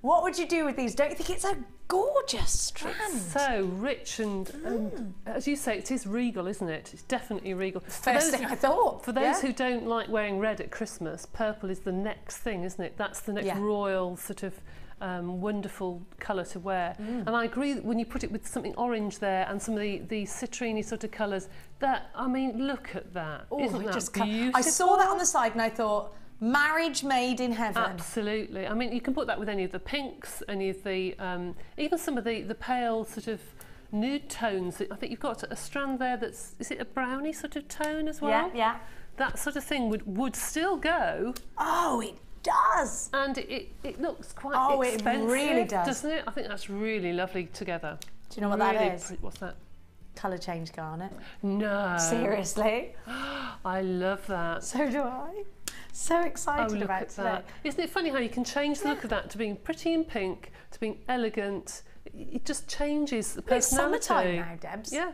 Speaker 2: What would you do with these? Don't you think it's a gorgeous strand?
Speaker 4: It's so rich and as you say, it is regal, isn't it? It's definitely regal.
Speaker 2: First thing I thought.
Speaker 4: For those who don't like wearing red at Christmas, purple is the next thing, isn't it? That's the next royal sort of wonderful colour to wear. And I agree that when you put it with something orange there and some of the citrine sort of colours, that, I mean, look at that. Isn't that beautiful?
Speaker 2: I saw that on the side and I thought, marriage made in heaven.
Speaker 4: Absolutely. I mean, you can put that with any of the pinks, any of the, even some of the pale sort of nude tones. I think you've got a strand there that's, is it a brownie sort of tone as well?
Speaker 2: Yeah, yeah.
Speaker 4: That sort of thing would still go.
Speaker 2: Oh, it does.
Speaker 4: And it looks quite
Speaker 2: it
Speaker 4: expensive,
Speaker 2: really does.
Speaker 4: Doesn't it? I think that's really lovely together.
Speaker 2: Do you know what that is?
Speaker 4: What's that?
Speaker 2: Colour change garnet.
Speaker 4: No.
Speaker 2: Seriously?
Speaker 4: I love that.
Speaker 2: So do I. So excited about
Speaker 4: it today. Isn't it funny how you can change the look of that to being pretty in pink, to being elegant? It just changes the personality.
Speaker 2: It's summertime now, Debs.
Speaker 4: Yeah.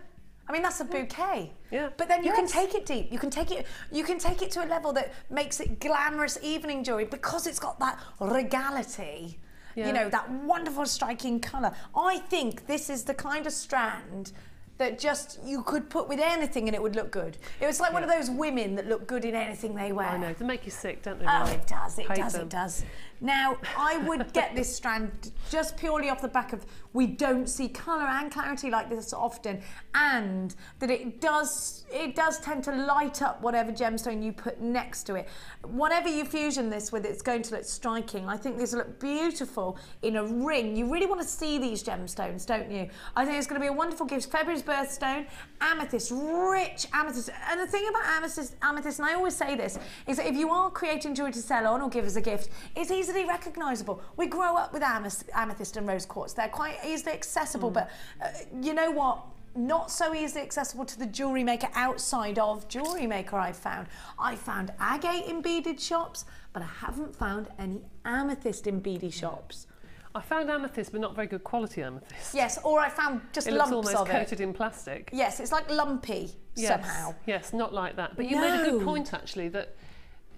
Speaker 2: I mean, that's a bouquet.
Speaker 4: Yeah.
Speaker 2: But then you can take it deep. You can take it to a level that makes it glamorous evening jewellery because it's got that regality.
Speaker 4: Yeah.
Speaker 2: You know, that wonderful striking colour. I think this is the kind of strand that just you could put with anything and it would look good. It was like one of those women that look good in anything they wear.
Speaker 4: I know, they make you sick, don't they?
Speaker 2: Oh, it does, it
Speaker 4: Hate
Speaker 2: does,
Speaker 4: them.
Speaker 2: it does. Now, I would get this strand just purely off the back of we don't see colour and clarity like this often, and that it does tend to light up whatever gemstone you put next to it. Whatever you fusion this with, it's going to look striking. I think this will look beautiful in a ring. You really want to see these gemstones, don't you? I think it's going to be a wonderful gift. February's birthstone, amethyst, rich amethyst. And the thing about amethyst, and I always say this, is that if you are creating jewellery to sell on or give as a gift, it's easily recognisable. We grow up with amethyst and rose quartz. They're quite easily accessible, but you know what? Not so easily accessible to the jewellery maker outside of JewelleryMaker, I found agate in beaded shops, but I haven't found any amethyst in beady shops.
Speaker 4: I found amethyst, but not very good quality amethyst.
Speaker 2: Yes, or I found just lumps of it.
Speaker 4: It looks almost coated in plastic.
Speaker 2: Yes, it's like lumpy somehow.
Speaker 4: Yes, not like that. But you made a good point, actually, that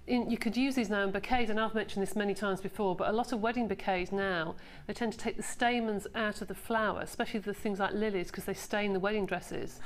Speaker 4: you could use these now in bouquets, and I've mentioned this many times before, but a lot of wedding bouquets now, they tend to take the stamens out of the flower, especially the things like lilies, because they stain the wedding dresses.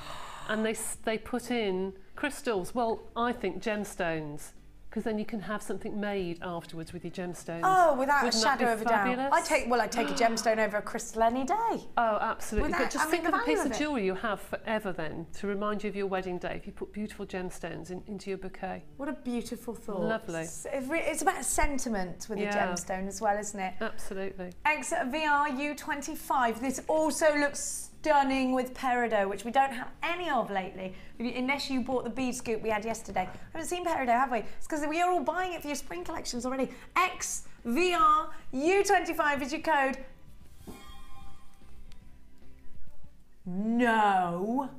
Speaker 4: And they put in crystals, well, I think gemstones, because then you can have something made afterwards with your gemstones.
Speaker 2: Oh, without a
Speaker 4: Wouldn't
Speaker 2: shadow of a doubt.
Speaker 4: fabulous?
Speaker 2: I'd take a gemstone over a crystal any day.
Speaker 4: Oh, absolutely. But just think of a piece of
Speaker 2: it.
Speaker 4: jewellery you have forever then, to remind you of your wedding day, if you put beautiful gemstones into your bouquet.
Speaker 2: What a beautiful thought.
Speaker 4: Lovely.
Speaker 2: It's about sentiment with a gemstone as well, isn't it?
Speaker 4: Absolutely.
Speaker 2: Exit VR U25. This also looks stunning with peridot, which we don't have any of lately, unless you bought the bead scoop we had yesterday. I haven't seen peridot, have we? It's because we are all buying it for your spring collections already. XVR U25 is your code. No.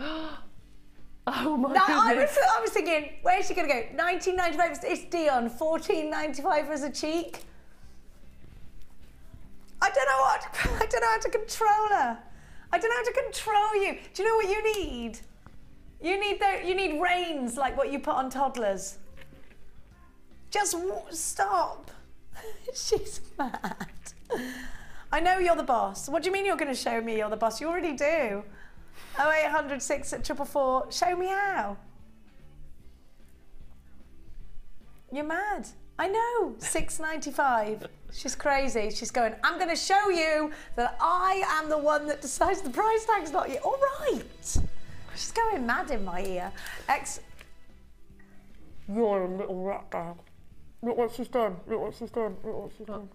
Speaker 4: Oh my
Speaker 2: goodness. I was thinking, where's she going to go? 19.95, it's Dion. 14.95 as a cheek. I don't know how to control her. I don't know how to control you. Do you know what you need? You need reins like what you put on toddlers. Just stop. She's mad. I know you're the boss. What do you mean you're going to show me you're the boss? You already do. 0800 6 at 444. Show me how. You're mad. I know, 6.95. She's crazy. She's going, I'm going to show you that I am the one that decides the price tag's not you. All right. She's going mad in my ear. You're a little rat bag. Look what she's done. Look what she's done. Look what she's done.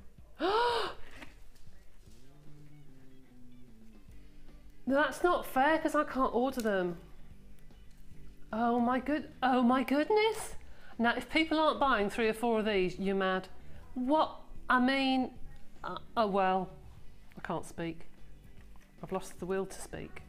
Speaker 4: That's not fair, because I can't order them. Oh my goodness. Now, if people aren't buying 3 or 4 of these, you're mad. What? I mean, Oh, well, I can't speak. I've lost the will to speak.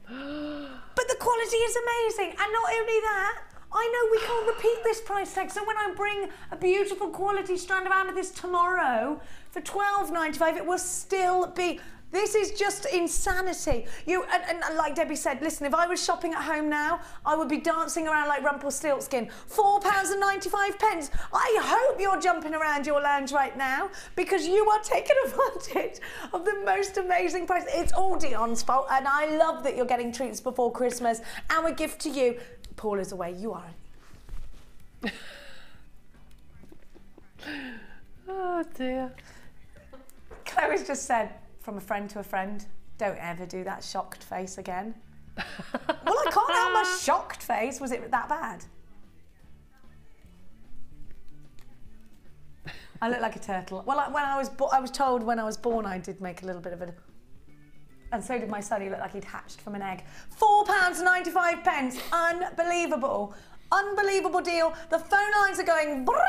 Speaker 2: But the quality is amazing. And not only that, I know we can't repeat this price tag. So when I bring a beautiful quality strand of amethyst tomorrow for $12.95, it will still be... This is just insanity. And like Debbie said, listen, if I was shopping at home now, I would be dancing around like Rumpelstiltskin. £4.95. I hope you're jumping around your lounge right now because you are taking advantage of the most amazing price. It's all Dion's fault, and I love that you're getting treats before Christmas. Our gift to you, Paul is away, you aren't.
Speaker 4: Oh dear.
Speaker 2: Chloe's just said, from a friend to a friend, don't ever do that shocked face again. Well, I can't help my shocked face. Was it that bad? I look like a turtle. Well, I was told when I was born I did make a little bit of a... And so did my son. He looked like he'd hatched from an egg. £4.95. Unbelievable. Unbelievable deal. The phone lines are going bring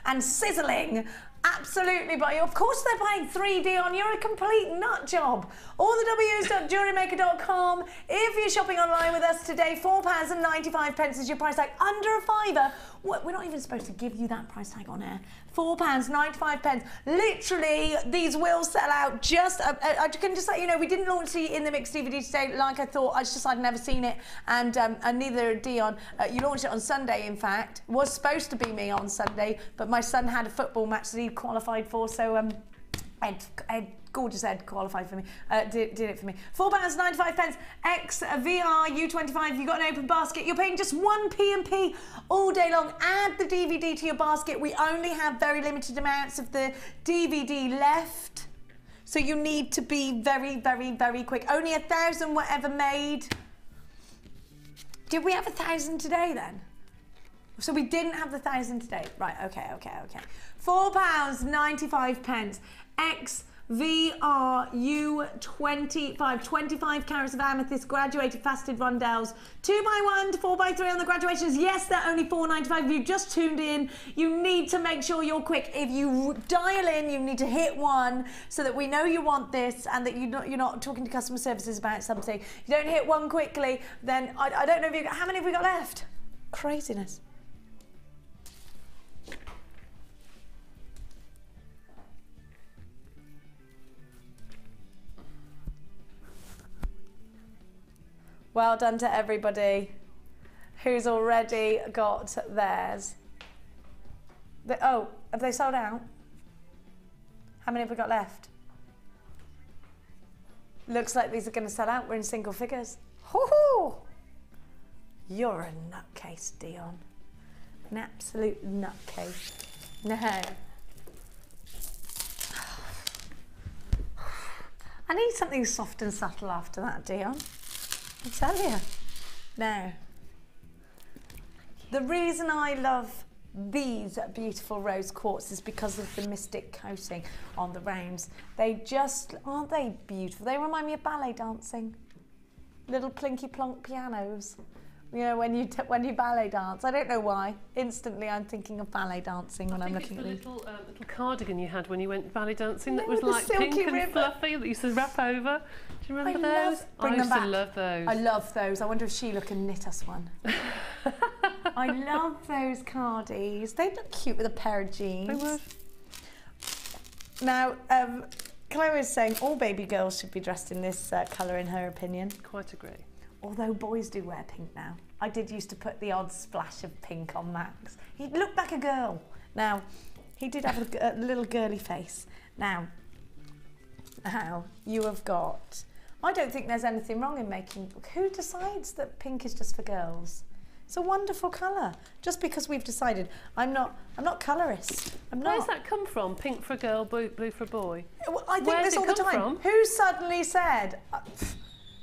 Speaker 2: and sizzling. Absolutely, but of course they're buying 3D on. You're a complete nut job. All the W's.JewelleryMaker.com. If you're shopping online with us today, £4.95 is your price tag. Under a fiver. We're not even supposed to give you that price tag on air. £4.95. Literally, these will sell out. Just, I can just let you know, we didn't launch the In the Mix DVD today like I thought. I'd never seen it, and neither had Dion. You launched it on Sunday, in fact. It was supposed to be me on Sunday, but my son had a football match that he qualified for, so Ed, gorgeous Ed, qualified for me, did it for me. £4.95, X VR U25. You've got an open basket. You're paying just 1 P&P all day long. Add the DVD to your basket. We only have very limited amounts of the DVD left, so you need to be very, very, very quick. Only 1,000 were ever made. Did we have 1,000 today then? So we didn't have the 1,000 today. Right, okay. £4.95, X VR U25, 25 carats of amethyst, graduated faceted rondelles, 2x1 to 4x3 on the graduations. Yes, they're only £4.95. If you just tuned in, you need to make sure you're quick. If you dial in, you need to hit 1 so that we know you want this and that you're not talking to customer services about something. If you don't hit 1 quickly, then I don't know if how many have we got left? Craziness. Well done to everybody who's already got theirs. Oh, have they sold out? How many have we got left? Looks like these are going to sell out. We're in single figures. Hoo-hoo! You're a nutcase, Dion. An absolute nutcase. No. I need something soft and subtle after that, Dion. I tell you. Now, the reason I love these beautiful rose quartz is because of the mystic coating on the rounds. They just, aren't they beautiful? They remind me of ballet dancing. Little plinky plonk pianos. You know, when you ballet dance. I don't know why. Instantly, I'm thinking of ballet dancing when I'm looking at these.
Speaker 4: Little cardigan you had when you went ballet dancing that was like pink and fluffy that you used to wrap over. Do you remember those? I used to love those.
Speaker 2: I love those. I wonder if Sheila can knit us one. I love those cardies. They look cute with a pair of jeans. They would. Now, Chloe is saying all baby girls should be dressed in this colour, in her opinion.
Speaker 4: Quite agree.
Speaker 2: Although boys do wear pink now. I did used to put the odd splash of pink on Max. He looked like a girl. Now, he did have a little girly face. Now, you have got... I don't think there's anything wrong in making... Who decides that pink is just for girls? It's a wonderful colour. Just because we've decided. I'm not colourist. I'm not.
Speaker 4: Where does that come from? Pink for a girl, blue for a boy?
Speaker 2: I think this all the time. Who suddenly said...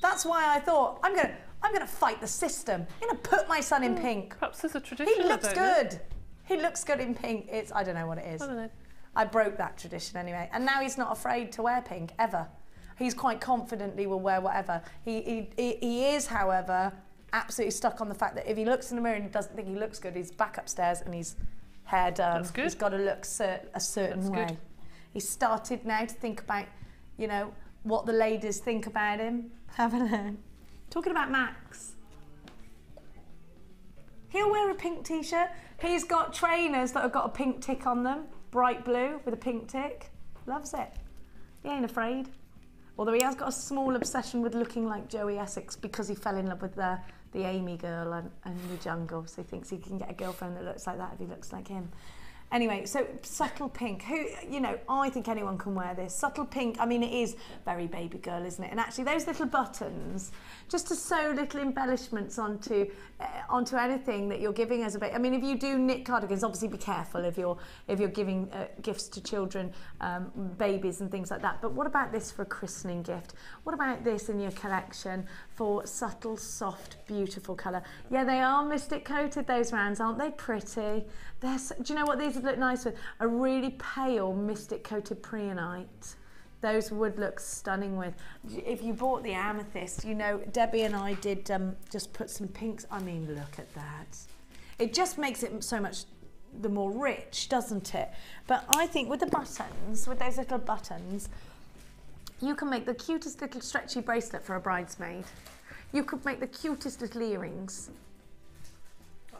Speaker 2: That's why I thought, I'm gonna fight the system. I'm gonna put my son in pink.
Speaker 4: Perhaps there's a tradition.
Speaker 2: He looks good. He looks good in pink. I don't know what it is.
Speaker 4: I don't know.
Speaker 2: I broke that tradition anyway. And now he's not afraid to wear pink, ever. He's quite confidently will wear whatever. He is, however, absolutely stuck on the fact that if he looks in the mirror and he doesn't think he looks good, he's back upstairs and he's hair done.
Speaker 4: That's good.
Speaker 2: He's got to look a certain way.
Speaker 4: Good.
Speaker 2: He's started now to think about, you know, what the ladies think about him. Have a look. Talking about Max. He'll wear a pink t-shirt. He's got trainers that have got a pink tick on them, bright blue with a pink tick. Loves it. He ain't afraid. Although he has got a small obsession with looking like Joey Essex because he fell in love with the Amy girl and the jungle. So he thinks he can get a girlfriend that looks like that if he looks like him. Anyway, so subtle pink. Who, you know, I think anyone can wear this. Subtle pink, I mean, it is very baby girl, isn't it? And actually those little buttons, just to sew little embellishments onto anything that you're giving as a baby. I mean, if you do knit cardigans, obviously be careful if you're giving gifts to children, babies and things like that. But what about this for a christening gift? What about this in your collection for subtle, soft, beautiful colour? Yeah, they are mystic coated, those rounds, aren't they pretty? Do you know what these would look nice with? A really pale mystic coated preonite. Those would look stunning with. If you bought the amethyst, you know, Debbie and I did just put some pinks. I mean, look at that. It just makes it so much the more rich, doesn't it? But I think with the buttons, with those little buttons, you can make the cutest little stretchy bracelet for a bridesmaid. You could make the cutest little earrings.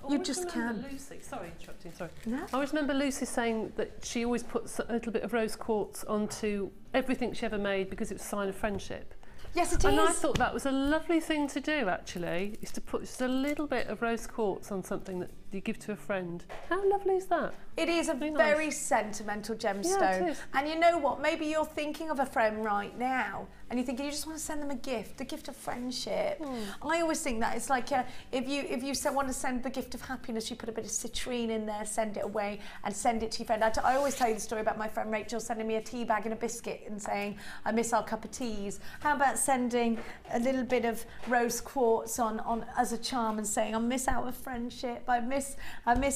Speaker 2: You just can.
Speaker 4: Lucy, sorry, interrupting, sorry.
Speaker 2: No.
Speaker 4: I always remember Lucy saying that she always puts a little bit of rose quartz onto everything she ever made because it's a sign of friendship.
Speaker 2: Yes, it is.
Speaker 4: And I thought that was a lovely thing to do, actually, is to put just a little bit of rose quartz on something that you give to a friend. How lovely is that?
Speaker 2: It is a very sentimental gemstone.
Speaker 4: Yeah, it is.
Speaker 2: And you know what? Maybe you're thinking of a friend right now and you're thinking you just want to send them a gift of friendship. I always think that it's like if you want to send the gift of happiness, you put a bit of citrine in there, send it away and send it to your friend. I always tell you the story about my friend Rachel sending me a tea bag and a biscuit and saying, I miss our cup of teas. How about sending a little bit of rose quartz on as a charm and saying, I miss our friendship, I miss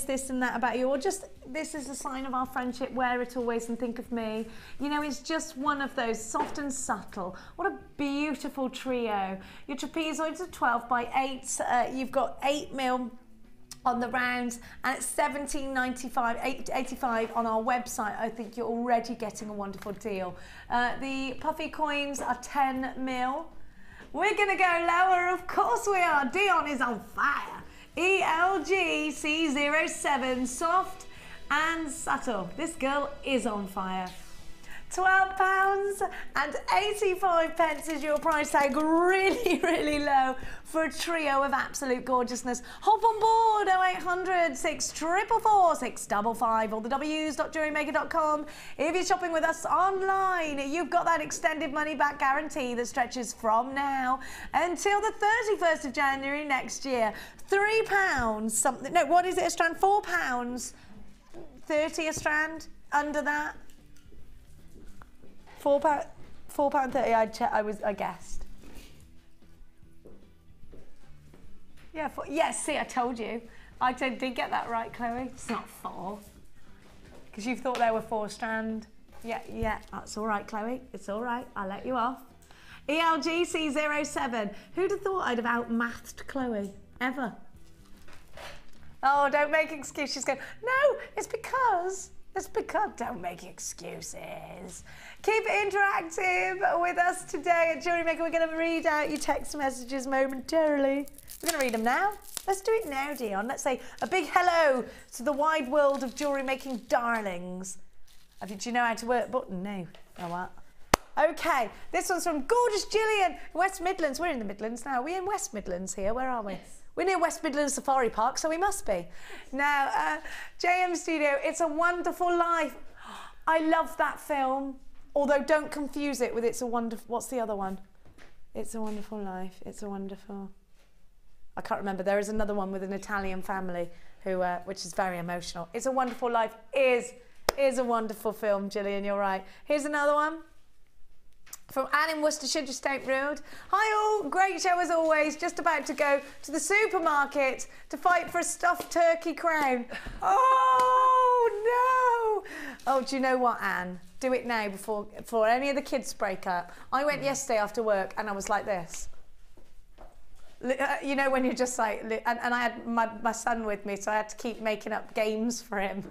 Speaker 2: this and that about you, or just this is a sign of our friendship, wear it always and think of me. You know, it's just one of those, soft and subtle. What a beautiful trio. Your trapezoids are 12 by 8. You've got 8mm on the rounds and it's $17.95, $8.85 on our website. I think you're already getting a wonderful deal. The puffy coins are 10mm. We're gonna go lower, of course we are. Dion is on fire. ELG C07, soft and subtle. This girl is on fire. £12.85 is your price tag. Really, really low for a trio of absolute gorgeousness. Hop on board 0800 644 655 or the w's.jewellerymaker.com. If you're shopping with us online, you've got that extended money back guarantee that stretches from now until the 31st of January next year. £3 something. No, what is it a strand? £4.30 a strand. Under that. £4.30. I guessed. Yeah. Yes. See, I told you. I did get that right, Chloe. It's not 4, because you thought there were 4 strand. Yeah. That's all right, Chloe. It's all right. I'll let you off. ELG C07. Who'd have thought I'd have outmathed Chloe ever? Oh, don't make excuses. She's going, no, it's because, don't make excuses. Keep it interactive with us today at Jewellery Maker. We're going to read out your text messages momentarily. We're going to read them now. Let's do it now, Dion. Let's say a big hello to the wide world of jewellery making darlings. Do you know how to work button? No. Oh, what? Okay, this one's from gorgeous Gillian, West Midlands. We're in the Midlands now. Are we in West Midlands here? Where are we? Yes. We're near West Midlands Safari Park, so we must be. Now, JM Studio, It's a Wonderful Life. I love that film, although don't confuse it with It's a Wonderful... What's the other one? It's a Wonderful Life. It's a Wonderful... I can't remember. There is another one with an Italian family who, which is very emotional. It's a Wonderful Life is a wonderful film, Gillian, you're right. Here's another one. From Anne in Worcestershire, just Stoke Road. Hi all, great show as always. Just about to go to the supermarket to fight for a stuffed turkey crown. Oh no! Oh, do you know what, Anne? Do it now before any of the kids break up. I went yesterday after work and I was like this. You know, when you're just like, and I had my son with me, so I had to keep making up games for him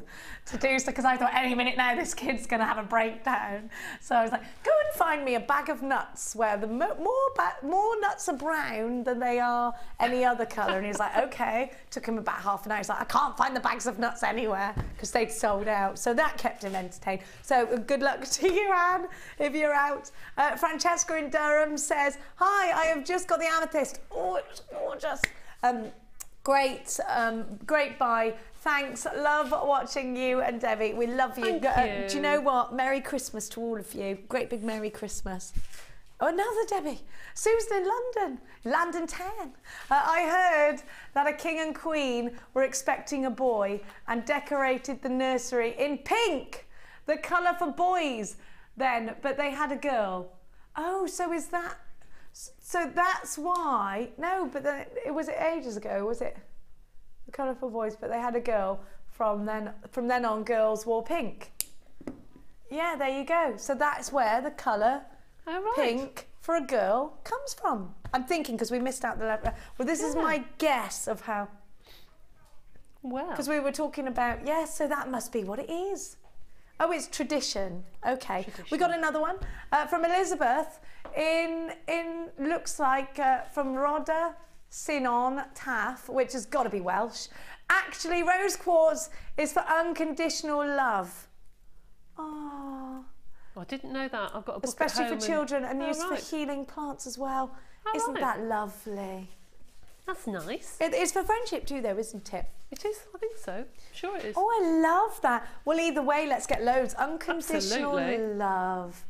Speaker 2: to do so, because I thought any minute now this kid's going to have a breakdown. So I was like, go and find me a bag of nuts where the more nuts are brown than they are any other colour. And he's like, okay. Took him about half an hour. He's like, I can't find the bags of nuts anywhere because they'd sold out. So that kept him entertained. So good luck to you, Anne, if you're out. Francesca in Durham says, hi, I have just got the amethyst. Oh, it's gorgeous. Great buy. Thanks. Love watching you and Debbie. We love you.
Speaker 4: Thank you.
Speaker 2: Do you know what? Merry Christmas to all of you. Great big Merry Christmas. Oh, another Debbie. Susan in London. London Town. I heard that a king and queen were expecting a boy and decorated the nursery in pink, the colour for boys then, but they had a girl. Oh, so is that... So that's why, no, but it was ages ago, was it? The colour for boys, but they had a girl. From then on, girls wore pink. Yeah, there you go. So that's where the colour pink for a girl comes from. I'm thinking, because we missed out the letter. Well, this is my guess of how.
Speaker 4: Well.
Speaker 2: Because we were talking about, yes, so that must be what it is. Oh, it's tradition. Okay. Tradition. We got another one from Elizabeth in looks like from Rhoda Sinon Taff, which has got to be Welsh. Actually, rose quartz is for unconditional love. Oh.
Speaker 4: I didn't know that. I've got a book
Speaker 2: especially
Speaker 4: at home
Speaker 2: for children and used
Speaker 4: right.
Speaker 2: for healing plants as well.
Speaker 4: Oh,
Speaker 2: Isn't that lovely?
Speaker 4: That's nice.
Speaker 2: It is for friendship too, though, isn't it?
Speaker 4: It is. I think so. Sure it is.
Speaker 2: Oh, I love that. Well, either way, let's get loads. Unconditional love.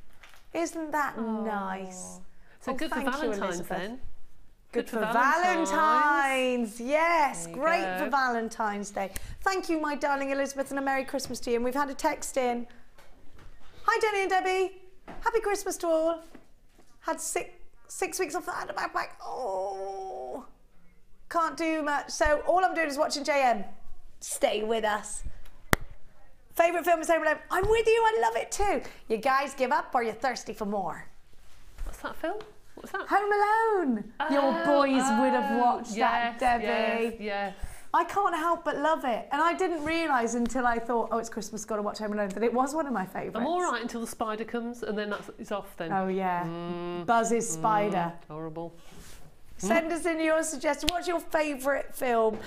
Speaker 2: Isn't that nice?
Speaker 4: So good for Valentine's then.
Speaker 2: Good for Valentine's. Yes, great for Valentine's Day. Thank you, my darling Elizabeth, and a Merry Christmas to you. And we've had a text in. Hi, Jenny and Debbie. Happy Christmas to all. Had six weeks off the backpack. Oh, can't do much. So all I'm doing is watching JM. Stay with us. Favourite film is Home Alone. I'm with you. I love it too. You guys give up, or you're thirsty for more?
Speaker 4: What's that film? What's that?
Speaker 2: Home Alone. Your boys would have watched that, Debbie.
Speaker 4: Yes.
Speaker 2: I can't help but love it. And I didn't realise until I thought, oh, it's Christmas, got to watch Home Alone, that it was one of my favourites.
Speaker 4: I'm all right until the spider comes, and then it's off then.
Speaker 2: Oh, yeah. Buzz's spider.
Speaker 4: Horrible.
Speaker 2: Send us in your suggestion. What's your favourite film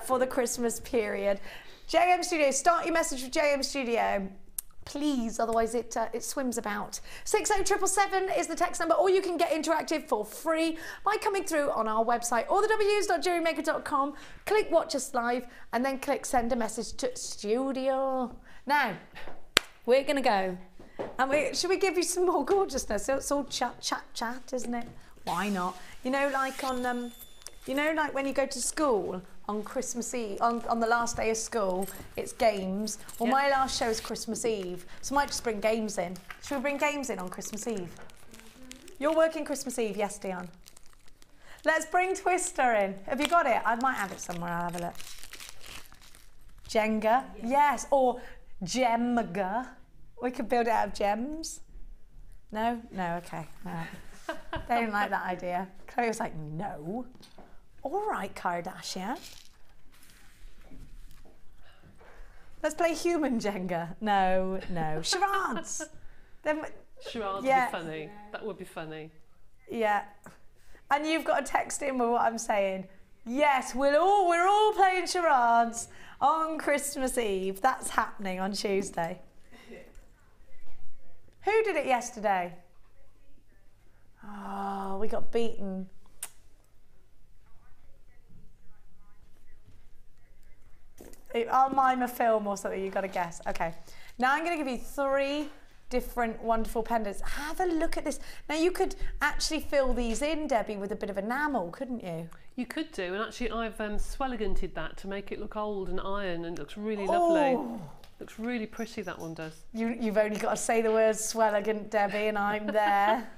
Speaker 2: for the Christmas period? JM Studio, start your message with JM Studio. Please, otherwise it swims about. 60777 is the text number, or you can get interactive for free by coming through on our website, or the w's.jewellerymaker.com. Click watch us live, and then click send a message to studio. Now, we're going to go. And should we give you some more gorgeousness? So it's all chat, isn't it? Why not? You know, like on, you know, like when you go to school on Christmas Eve, on the last day of school, it's games. Well, my last show is Christmas Eve, so I might just bring games in. Should we bring games in on Christmas Eve? You're working Christmas Eve, yes, Dion? Let's bring Twister in. Have you got it? I might have it somewhere, I'll have a look. Jenga, yes, or Gemga. We could build it out of gems. No? No, okay. No. They didn't like that idea. Chloe was like, no. All right, Kardashian. Let's play human Jenga. No, no. Charades.
Speaker 4: Charades would be funny. That would be funny.
Speaker 2: Yeah. And you've got to text in with what I'm saying. Yes, we're all playing charades on Christmas Eve. That's happening on Tuesday. Who did it yesterday? Oh, we got beaten. I'll mime a film or something, you've got to guess. Okay. Now I'm going to give you 3 different wonderful pendants. Have a look at this. Now you could actually fill these in, Debbie, with a bit of enamel, couldn't you?
Speaker 4: You could do, and actually I've swelliganted that to make it look old and iron, and it looks really lovely. Looks really pretty, that one does.
Speaker 2: You've only got to say the word swelligant, Debbie, and I'm there.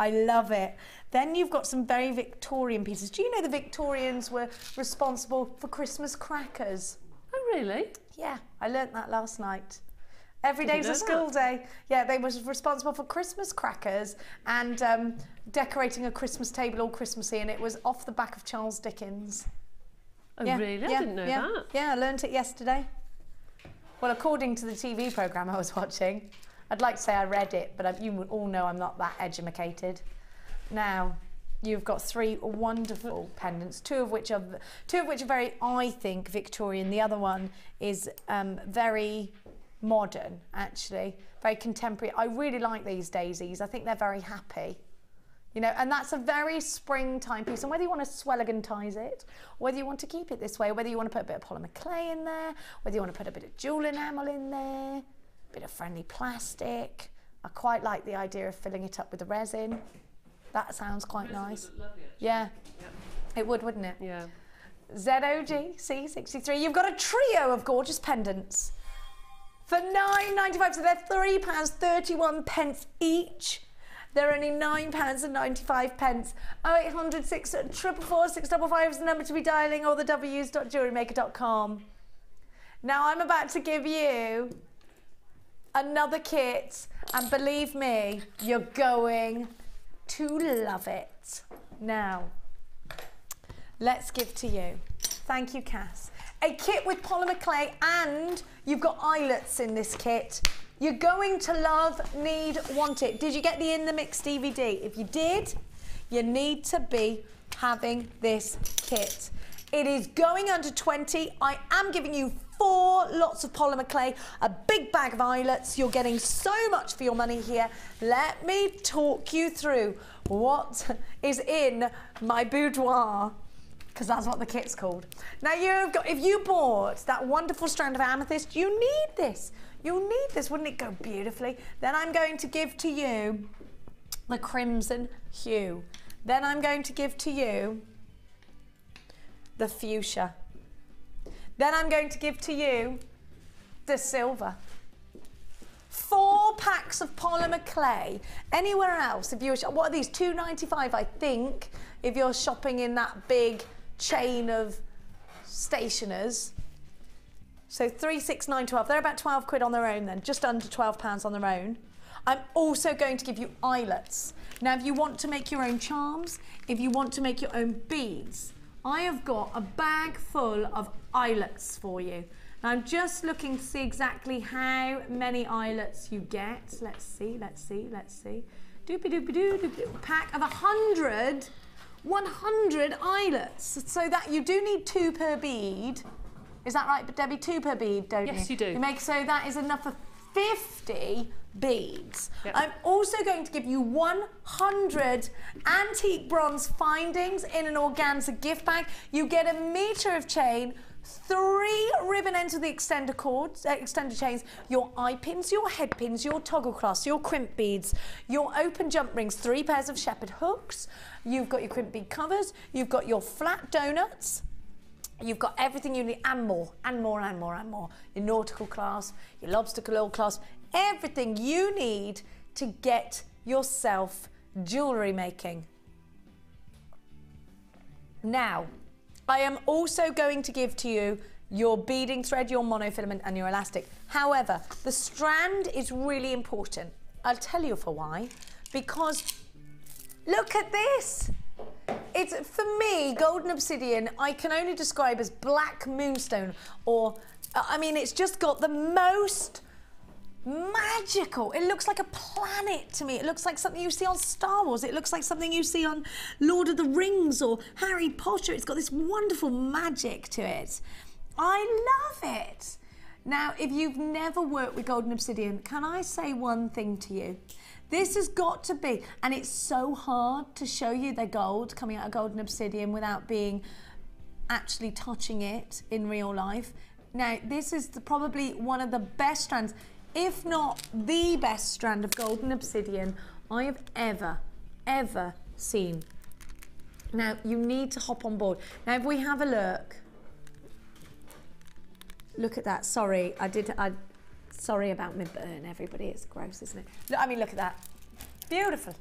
Speaker 2: I love it. Then you've got some very Victorian pieces. Do you know the Victorians were responsible for Christmas crackers?
Speaker 4: Oh, really?
Speaker 2: Yeah, I learnt that last night. Every day's a school day. Yeah, they was responsible for Christmas crackers and decorating a Christmas table all Christmassy, and it was off the back of Charles Dickens.
Speaker 4: Oh, really? I didn't know that.
Speaker 2: Yeah, I learnt it yesterday. Well, according to the TV programme I was watching, I'd like to say I read it, but you all know I'm not that educated. Now, you've got 3 wonderful pendants, two of which are very, I think, Victorian. The other one is very modern, actually, very contemporary. I really like these daisies. I think they're very happy. You know, and that's a very springtime piece. And whether you want to swelligantise it, whether you want to keep it this way, whether you want to put a bit of polymer clay in there, whether you want to put a bit of jewel enamel in there, a bit of friendly plastic. I quite like the idea of filling it up with the resin. That sounds quite nice. Yeah, it would, wouldn't it?
Speaker 4: Yeah.
Speaker 2: ZOG C63. You've got a trio of gorgeous pendants for £9.95. So they're £3.31 each. They're only £9.95. 0800 644 655 is the number to be dialing, or the w's.jewellerymaker.com. Now I'm about to give you another kit, and believe me, you're going to love it. Now, let's give to you. Thank you, Cass. A kit with polymer clay, and you've got eyelets in this kit. You're going to love, need, want it. Did you get the In the Mix DVD? If you did, you need to be having this kit. It is going under 20. I am giving you 4 lots of polymer clay, a big bag of eyelets. You're getting so much for your money here. Let me talk you through what is in my boudoir, because that's what the kit's called. Now, if you bought that wonderful strand of amethyst, you need this. You'll need this, wouldn't it go beautifully? Then I'm going to give to you the crimson hue. Then I'm going to give to you the fuchsia. Then I'm going to give to you the silver. 4 packs of polymer clay. Anywhere else, if you're, what are these, £2.95, I think, if you're shopping in that big chain of stationers. So 3, 6, 9, 12. They're about 12 quid on their own then, just under £12 on their own. I'm also going to give you eyelets. Now, if you want to make your own charms, if you want to make your own beads, I have got a bag full of eyelets for you. Now, I'm just looking to see exactly how many eyelets you get. Let's see, let's see, let's see. Doopy-doopy-doo, pack of 100 eyelets. So that you do need 2 per bead. Is that right, Debbie? 2 per bead, don't you?
Speaker 4: Yes, you do.
Speaker 2: You make, so that is enough for 50 beads.
Speaker 4: Yep.
Speaker 2: I'm also going to give you 100 antique bronze findings in an organza gift bag. You get a metre of chain, 3 ribbon ends with the extender cords, extender chains, your eye pins, your head pins, your toggle clasps, your crimp beads, your open jump rings, 3 pairs of shepherd hooks. You've got your crimp bead covers. You've got your flat donuts. You've got everything you need, and more, and more, and more, and more. Your nautical clasp, your lobster claw clasp, everything you need to get yourself jewellery making. Now, I am also going to give to you your beading thread, your monofilament, and your elastic. However, the strand is really important. I'll tell you for why. Because look at this. It's, for me, golden obsidian, I can only describe as black moonstone, or, I mean, it's just got the most magical. It looks like a planet to me. It looks like something you see on Star Wars. It looks like something you see on Lord of the Rings or Harry Potter. It's got this wonderful magic to it. I love it. Now, if you've never worked with golden obsidian, can I say one thing to you? This has got to be, and it's so hard to show you the gold coming out of golden obsidian without being actually touching it in real life. Now, this is probably one of the best strands, if not the best strand of golden obsidian I have ever seen. Now, you need to hop on board. Now, if we have a look at that. Sorry, sorry about my burn, everybody. It's gross, isn't it? I mean, look at that. Beautiful.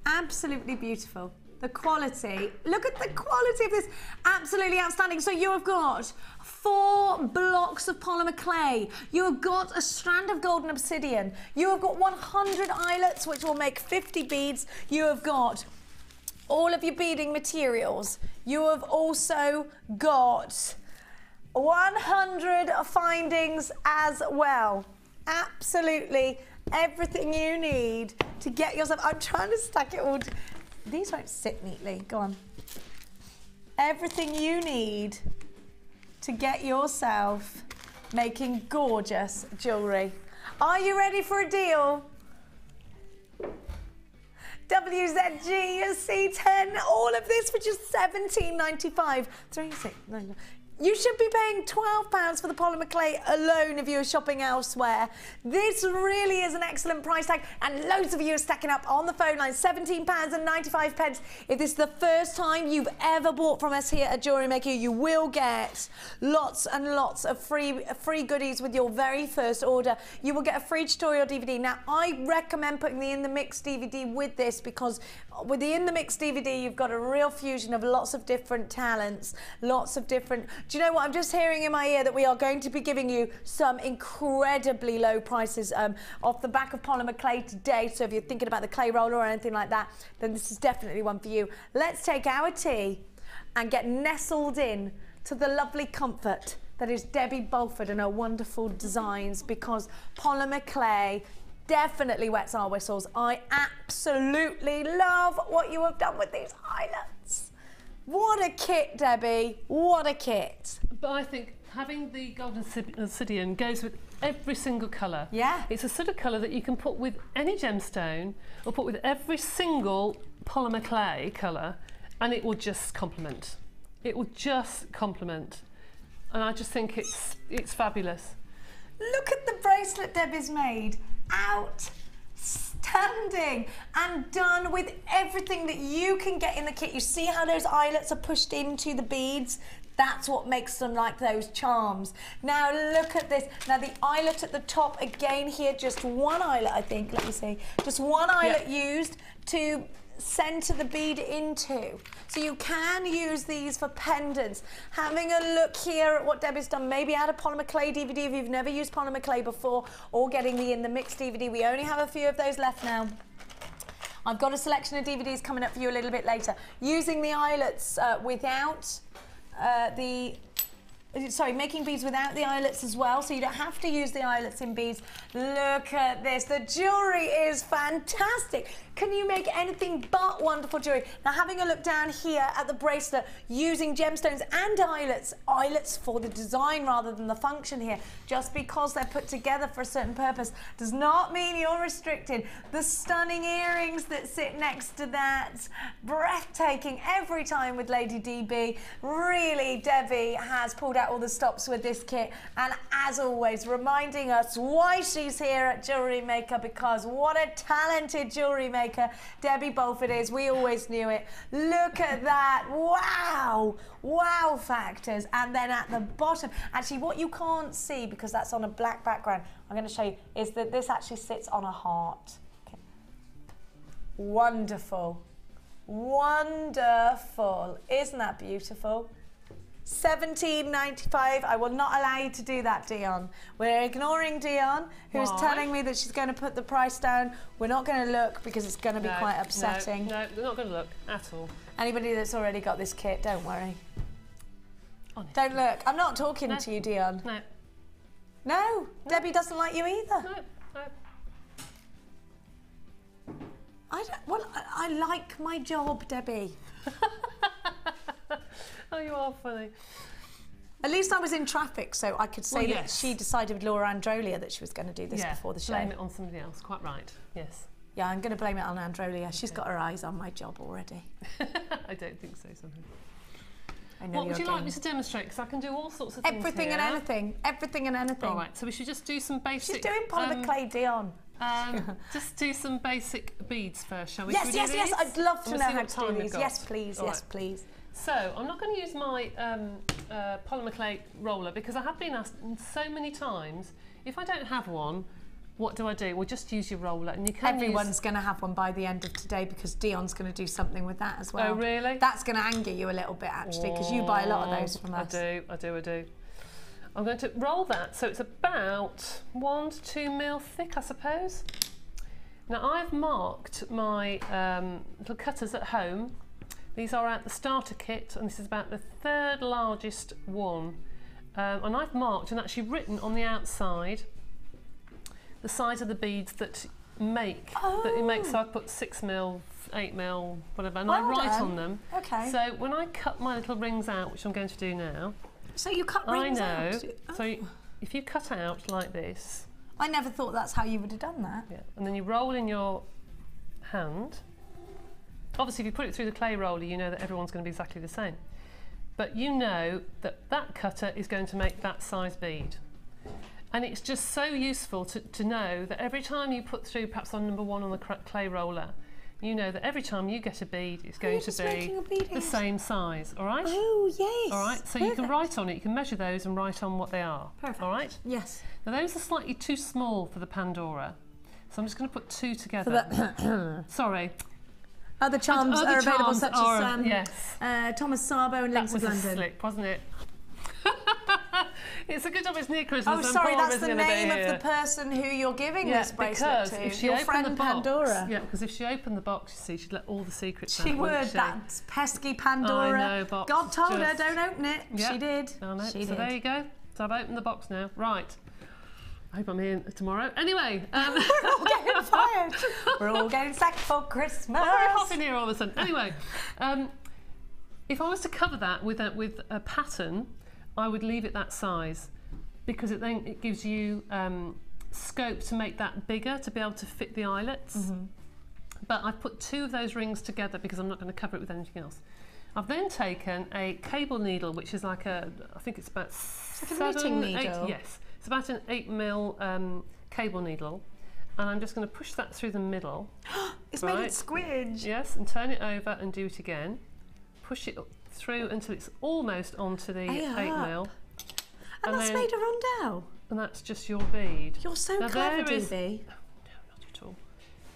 Speaker 2: Absolutely beautiful. the quality. Look at the quality of this. Absolutely outstanding. So you have got 4 blocks of polymer clay. You have got a strand of golden obsidian. You have got 100 eyelets, which will make 50 beads. You have got all of your beading materials. You have also got 100 findings as well. Absolutely everything you need to get yourself. I'm trying to stack it all. These won't sit neatly. Go on. Everything you need to get yourself making gorgeous jewellery. Are you ready for a deal? WZG, C10, all of this for just £17.95. 36.99. You should be paying £12 for the polymer clay alone if you were shopping elsewhere. This really is an excellent price tag, and loads of you are stacking up on the phone line. £17.95. If this is the first time you've ever bought from us here at Jewellery Maker, you will get lots and lots of free goodies with your very first order. You will get a free tutorial DVD. Now, I recommend putting the In the Mix DVD with this, because with the In the Mix DVD, you've got a real fusion of lots of different talents, lots of different... Do you know what? I'm just hearing in my ear that we are going to be giving you some incredibly low prices off the back of polymer clay today. So if you're thinking about the clay roller or anything like that, then this is definitely one for you. Let's take our tea and get nestled in to the lovely comfort that is Debbie Bulford and her wonderful designs, because polymer clay definitely wets our whistles. I absolutely love what you have done with these eyelets. What a kit, Debbie. What a kit.
Speaker 4: But I think having the golden obsidian goes with every single colour.
Speaker 2: Yeah.
Speaker 4: It's a sort of colour that you can put with any gemstone or put with every single polymer clay colour, and it will just complement. It will just complement. And I just think it's fabulous.
Speaker 2: Look at the bracelet Debbie's made. Outstanding, and done with everything that you can get in the kit. You see how those eyelets are pushed into the beads? That's what makes them like those charms. Now look at this. Now the eyelet at the top, again here, just one eyelet, I think, let me see. Just one eyelet used to center the bead into. So you can use these for pendants. Having a look here at what Debbie's done, maybe add a polymer clay DVD if you've never used polymer clay before, or getting the In the Mix DVD. We only have a few of those left now. I've got a selection of DVDs coming up for you a little bit later. Using the eyelets without making beads without the eyelets as well, so you don't have to use the eyelets in beads. Look at this. The jewellery is fantastic. Can you make anything but wonderful jewellery? Now, having a look down here at the bracelet, using gemstones and eyelets for the design rather than the function here, just because they're put together for a certain purpose does not mean you're restricted. The stunning earrings that sit next to that, breathtaking every time with Lady DB. Really, Debbie has pulled out all the stops with this kit, and as always, reminding us why she's here at Jewellery Maker, because what a talented jewellery maker Debbie Bulford is. We always knew it. Look at that. Wow. Wow factors. And then at the bottom, actually what you can't see because that's on a black background, I'm going to show you, is that this actually sits on a heart. Okay. Wonderful. Wonderful. Isn't that beautiful? £17.95. I will not allow you to do that, Dion. We're ignoring Dion, who's telling me that she's going to put the price down. We're not going to look because it's going to be quite upsetting.
Speaker 4: No, we're not going to look at all.
Speaker 2: Anybody that's already got this kit, don't worry.
Speaker 4: Honestly.
Speaker 2: Don't look. I'm not talking to you, Dion.
Speaker 4: No.
Speaker 2: No, Debbie doesn't like you either.
Speaker 4: No.
Speaker 2: I like my job, Debbie.
Speaker 4: Oh, you are funny.
Speaker 2: At least I was in traffic, so I could say that she decided with Laura Androlia that she was going to do this before the show.
Speaker 4: Blame it on somebody else. Quite right. Yes.
Speaker 2: Yeah, I'm going to blame it on Androlia. She's got her eyes on my job already.
Speaker 4: I don't think so, somehow.
Speaker 2: I know.
Speaker 4: What would you like me to demonstrate? Because I can do all sorts of things
Speaker 2: Everything and anything. Everything and anything.
Speaker 4: All right, so we should just do some basic...
Speaker 2: She's doing polymer clay, Dion.
Speaker 4: Just do some basic beads first, shall we?
Speaker 2: Yes, yes. I'd love to know how to do these.
Speaker 4: Yes,
Speaker 2: please. Yes, please.
Speaker 4: So, I'm not going to use my polymer clay roller because I have been asked so many times, if I don't have one, what do I do? Well, just use your roller. And you can
Speaker 2: Everyone's going to have one by the end of today because Dion's going to do something with that as well.
Speaker 4: Oh, really?
Speaker 2: That's going to anger you a little bit, actually, because you buy a lot of those from us.
Speaker 4: I do. I'm going to roll that so it's about 1 to 2 mil thick, I suppose. Now, I've marked my little cutters at home. These are out the starter kit, and this is about the 3rd largest one. And I've marked and actually written on the outside the size of the beads that you make. So I put 6 mil, 8 mil, whatever, and I write on them.
Speaker 2: Okay.
Speaker 4: So when I cut my little rings out, which I'm going to do now.
Speaker 2: So you cut rings out?
Speaker 4: I know. So if you cut out like this.
Speaker 2: I never thought that's how you would have done that.
Speaker 4: Yeah, and then you roll in your hand. Obviously, if you put it through the clay roller, you know that everyone's going to be exactly the same. But you know that that cutter is going to make that size bead. And it's just so useful to know that every time you put through, perhaps on number 1 on the clay roller, you know that every time you get a bead, it's going to be the same size, all right?
Speaker 2: Oh, yes.
Speaker 4: All right, so you can write on it, you can measure those and write on what they are.
Speaker 2: Perfect.
Speaker 4: All right?
Speaker 2: Yes.
Speaker 4: Now, those are slightly too small for the Pandora, so I'm just going to put 2 together. Sorry.
Speaker 2: Other charms are available, such as
Speaker 4: yes.
Speaker 2: Thomas Sabo and Links of London.
Speaker 4: That was a slip, wasn't it? It's a good job it's near Christmas.
Speaker 2: Oh, sorry, that's the name of the person who you're giving this bracelet to.
Speaker 4: If she
Speaker 2: your
Speaker 4: opened
Speaker 2: friend
Speaker 4: the box,
Speaker 2: Pandora.
Speaker 4: Yeah, because if she opened the box, you see, she'd let all the secrets out.
Speaker 2: She would, that pesky Pandora.
Speaker 4: I know, box.
Speaker 2: God told her, don't open it.
Speaker 4: Yeah.
Speaker 2: She did.
Speaker 4: I know.
Speaker 2: She
Speaker 4: so
Speaker 2: did.
Speaker 4: there you go. So I've opened the box now. Right. I hope I'm here tomorrow. Anyway.
Speaker 2: We're all getting fired. We're all getting sacked for Christmas.
Speaker 4: I'm very hot in here all of a sudden. Anyway, if I was to cover that with a pattern, I would leave it that size, because it gives you scope to make that bigger to be able to fit the eyelets. But I've put 2 of those rings together because I'm not going to cover it with anything else. I've then taken a cable needle, which is like I think it's about
Speaker 2: like a knitting needle.
Speaker 4: 8, yes, it's about an 8 mil cable needle, and I'm just going to push that through the middle.
Speaker 2: It's made it squidge.
Speaker 4: Yes, and turn it over and do it again. Push it through until it's almost onto the 8 mil.
Speaker 2: And that's made a rondelle.
Speaker 4: And that's just your bead.
Speaker 2: You're so clever, Doobie.
Speaker 4: No, not at all.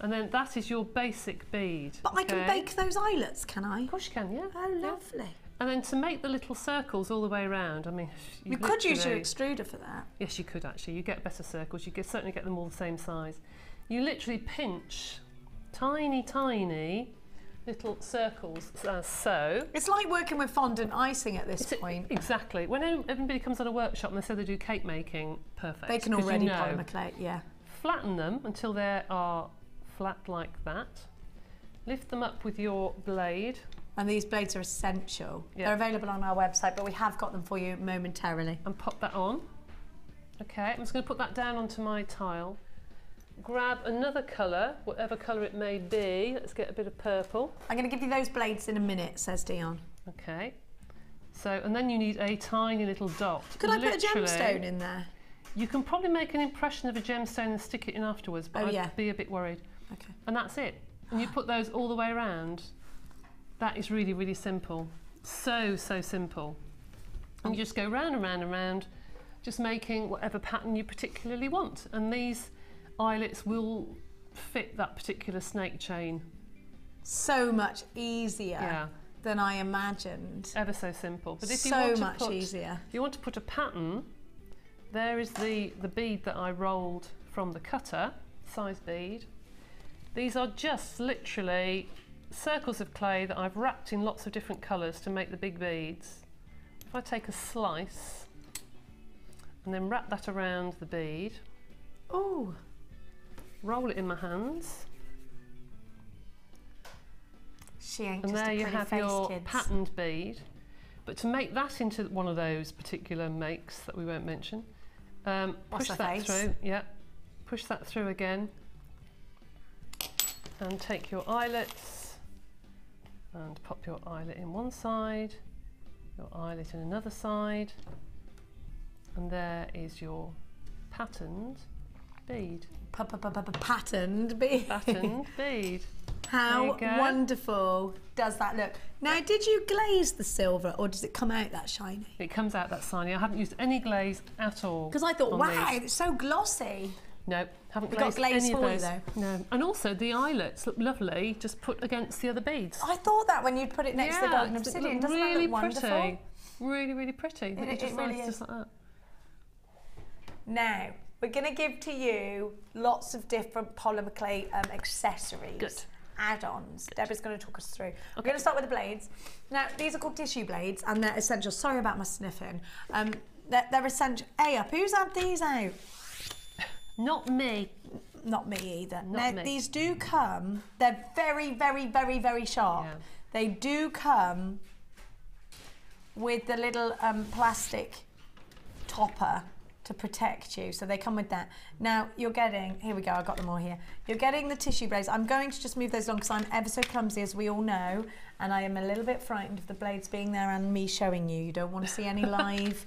Speaker 4: And then that is your basic bead.
Speaker 2: But I can bake those eyelets, can I?
Speaker 4: Of course you can, yeah.
Speaker 2: Oh, lovely.
Speaker 4: And then to make the little circles all the way around, I mean,
Speaker 2: you could use your extruder for that.
Speaker 4: Yes, you could actually. You get better circles. You could certainly get them all the same size. You literally pinch tiny, tiny little circles, so.
Speaker 2: It's like working with fondant icing at this point.
Speaker 4: Exactly. When everybody comes on a workshop and they say they do cake making, perfect.
Speaker 2: They can already polymer clay, yeah.
Speaker 4: Flatten them until they are flat like that. Lift them up with your blade.
Speaker 2: And these blades are essential. Yeah. They're available on our website, but we have got them for you momentarily.
Speaker 4: And pop that on. Okay, I'm just going to put that down onto my tile. Grab another colour, whatever colour it may be. Let's get a bit of purple.
Speaker 2: I'm going to give you those blades in a minute, says Dion.
Speaker 4: Okay. So, and then you need a tiny little dot.
Speaker 2: Could I put a gemstone in there?
Speaker 4: You can probably make an impression of a gemstone and stick it in afterwards, but I'd be a bit worried.
Speaker 2: Okay.
Speaker 4: And that's it. And you put those all the way around. That is really, really simple. So, so simple. And you just go round and round and round, just making whatever pattern you particularly want. And these eyelets will fit that particular snake chain.
Speaker 2: So much easier than I imagined.
Speaker 4: Ever so simple. But if
Speaker 2: so
Speaker 4: you want
Speaker 2: much
Speaker 4: to put,
Speaker 2: easier.
Speaker 4: If you want to put a pattern, there is the bead that I rolled from the cutter, size bead. These are just literally circles of clay that I've wrapped in lots of different colours to make the big beads. If I take a slice and then wrap that around the bead.
Speaker 2: Oh.
Speaker 4: Roll it in my hands.
Speaker 2: She ain't
Speaker 4: and
Speaker 2: just
Speaker 4: there
Speaker 2: a
Speaker 4: you
Speaker 2: pretty
Speaker 4: have
Speaker 2: face,
Speaker 4: your
Speaker 2: kids.
Speaker 4: patterned bead. But to make that into one of those particular makes that we won't mention, push that through. Yeah, push that through again, and take your eyelets and pop your eyelet in one side, your eyelet in another side, and there is your patterned bead.
Speaker 2: Patterned bead.
Speaker 4: Patterned bead.
Speaker 2: How wonderful does that look? Now, did you glaze the silver or does it come out that shiny?
Speaker 4: It comes out that shiny. I haven't used any glaze at all.
Speaker 2: Because I thought, wow, it's so glossy.
Speaker 4: No, haven't
Speaker 2: We got
Speaker 4: glazed
Speaker 2: glaze
Speaker 4: any of
Speaker 2: for you,
Speaker 4: those.
Speaker 2: though.
Speaker 4: No, and also the eyelets look lovely, just put against the other beads.
Speaker 2: I thought that when you'd put it next to the golden
Speaker 4: it's
Speaker 2: obsidian, doesn't that
Speaker 4: really
Speaker 2: look wonderful?
Speaker 4: pretty. Really, really pretty.
Speaker 2: It really is.
Speaker 4: Just like that.
Speaker 2: Now, we're going to give to you lots of different polymer clay accessories.
Speaker 4: Good.
Speaker 2: Add-ons. Deborah's going to talk us through. We're going to start with the blades. Now, these are called tissue blades, and they're essential. Sorry about my sniffing. They're essential. Up, who's had these out?
Speaker 4: Not me.
Speaker 2: Not me either.
Speaker 4: Not
Speaker 2: Now,
Speaker 4: me.
Speaker 2: these do come, they're very, very, very, very sharp.
Speaker 4: Yeah.
Speaker 2: They do come with the little plastic topper to protect you, so they come with that. Now you're getting, here we go, I've got them all here. You're getting the tissue blades. I'm going to just move those along because I'm ever so clumsy, as we all know, and I am a little bit frightened of the blades being there and me showing you. You don't want to see any live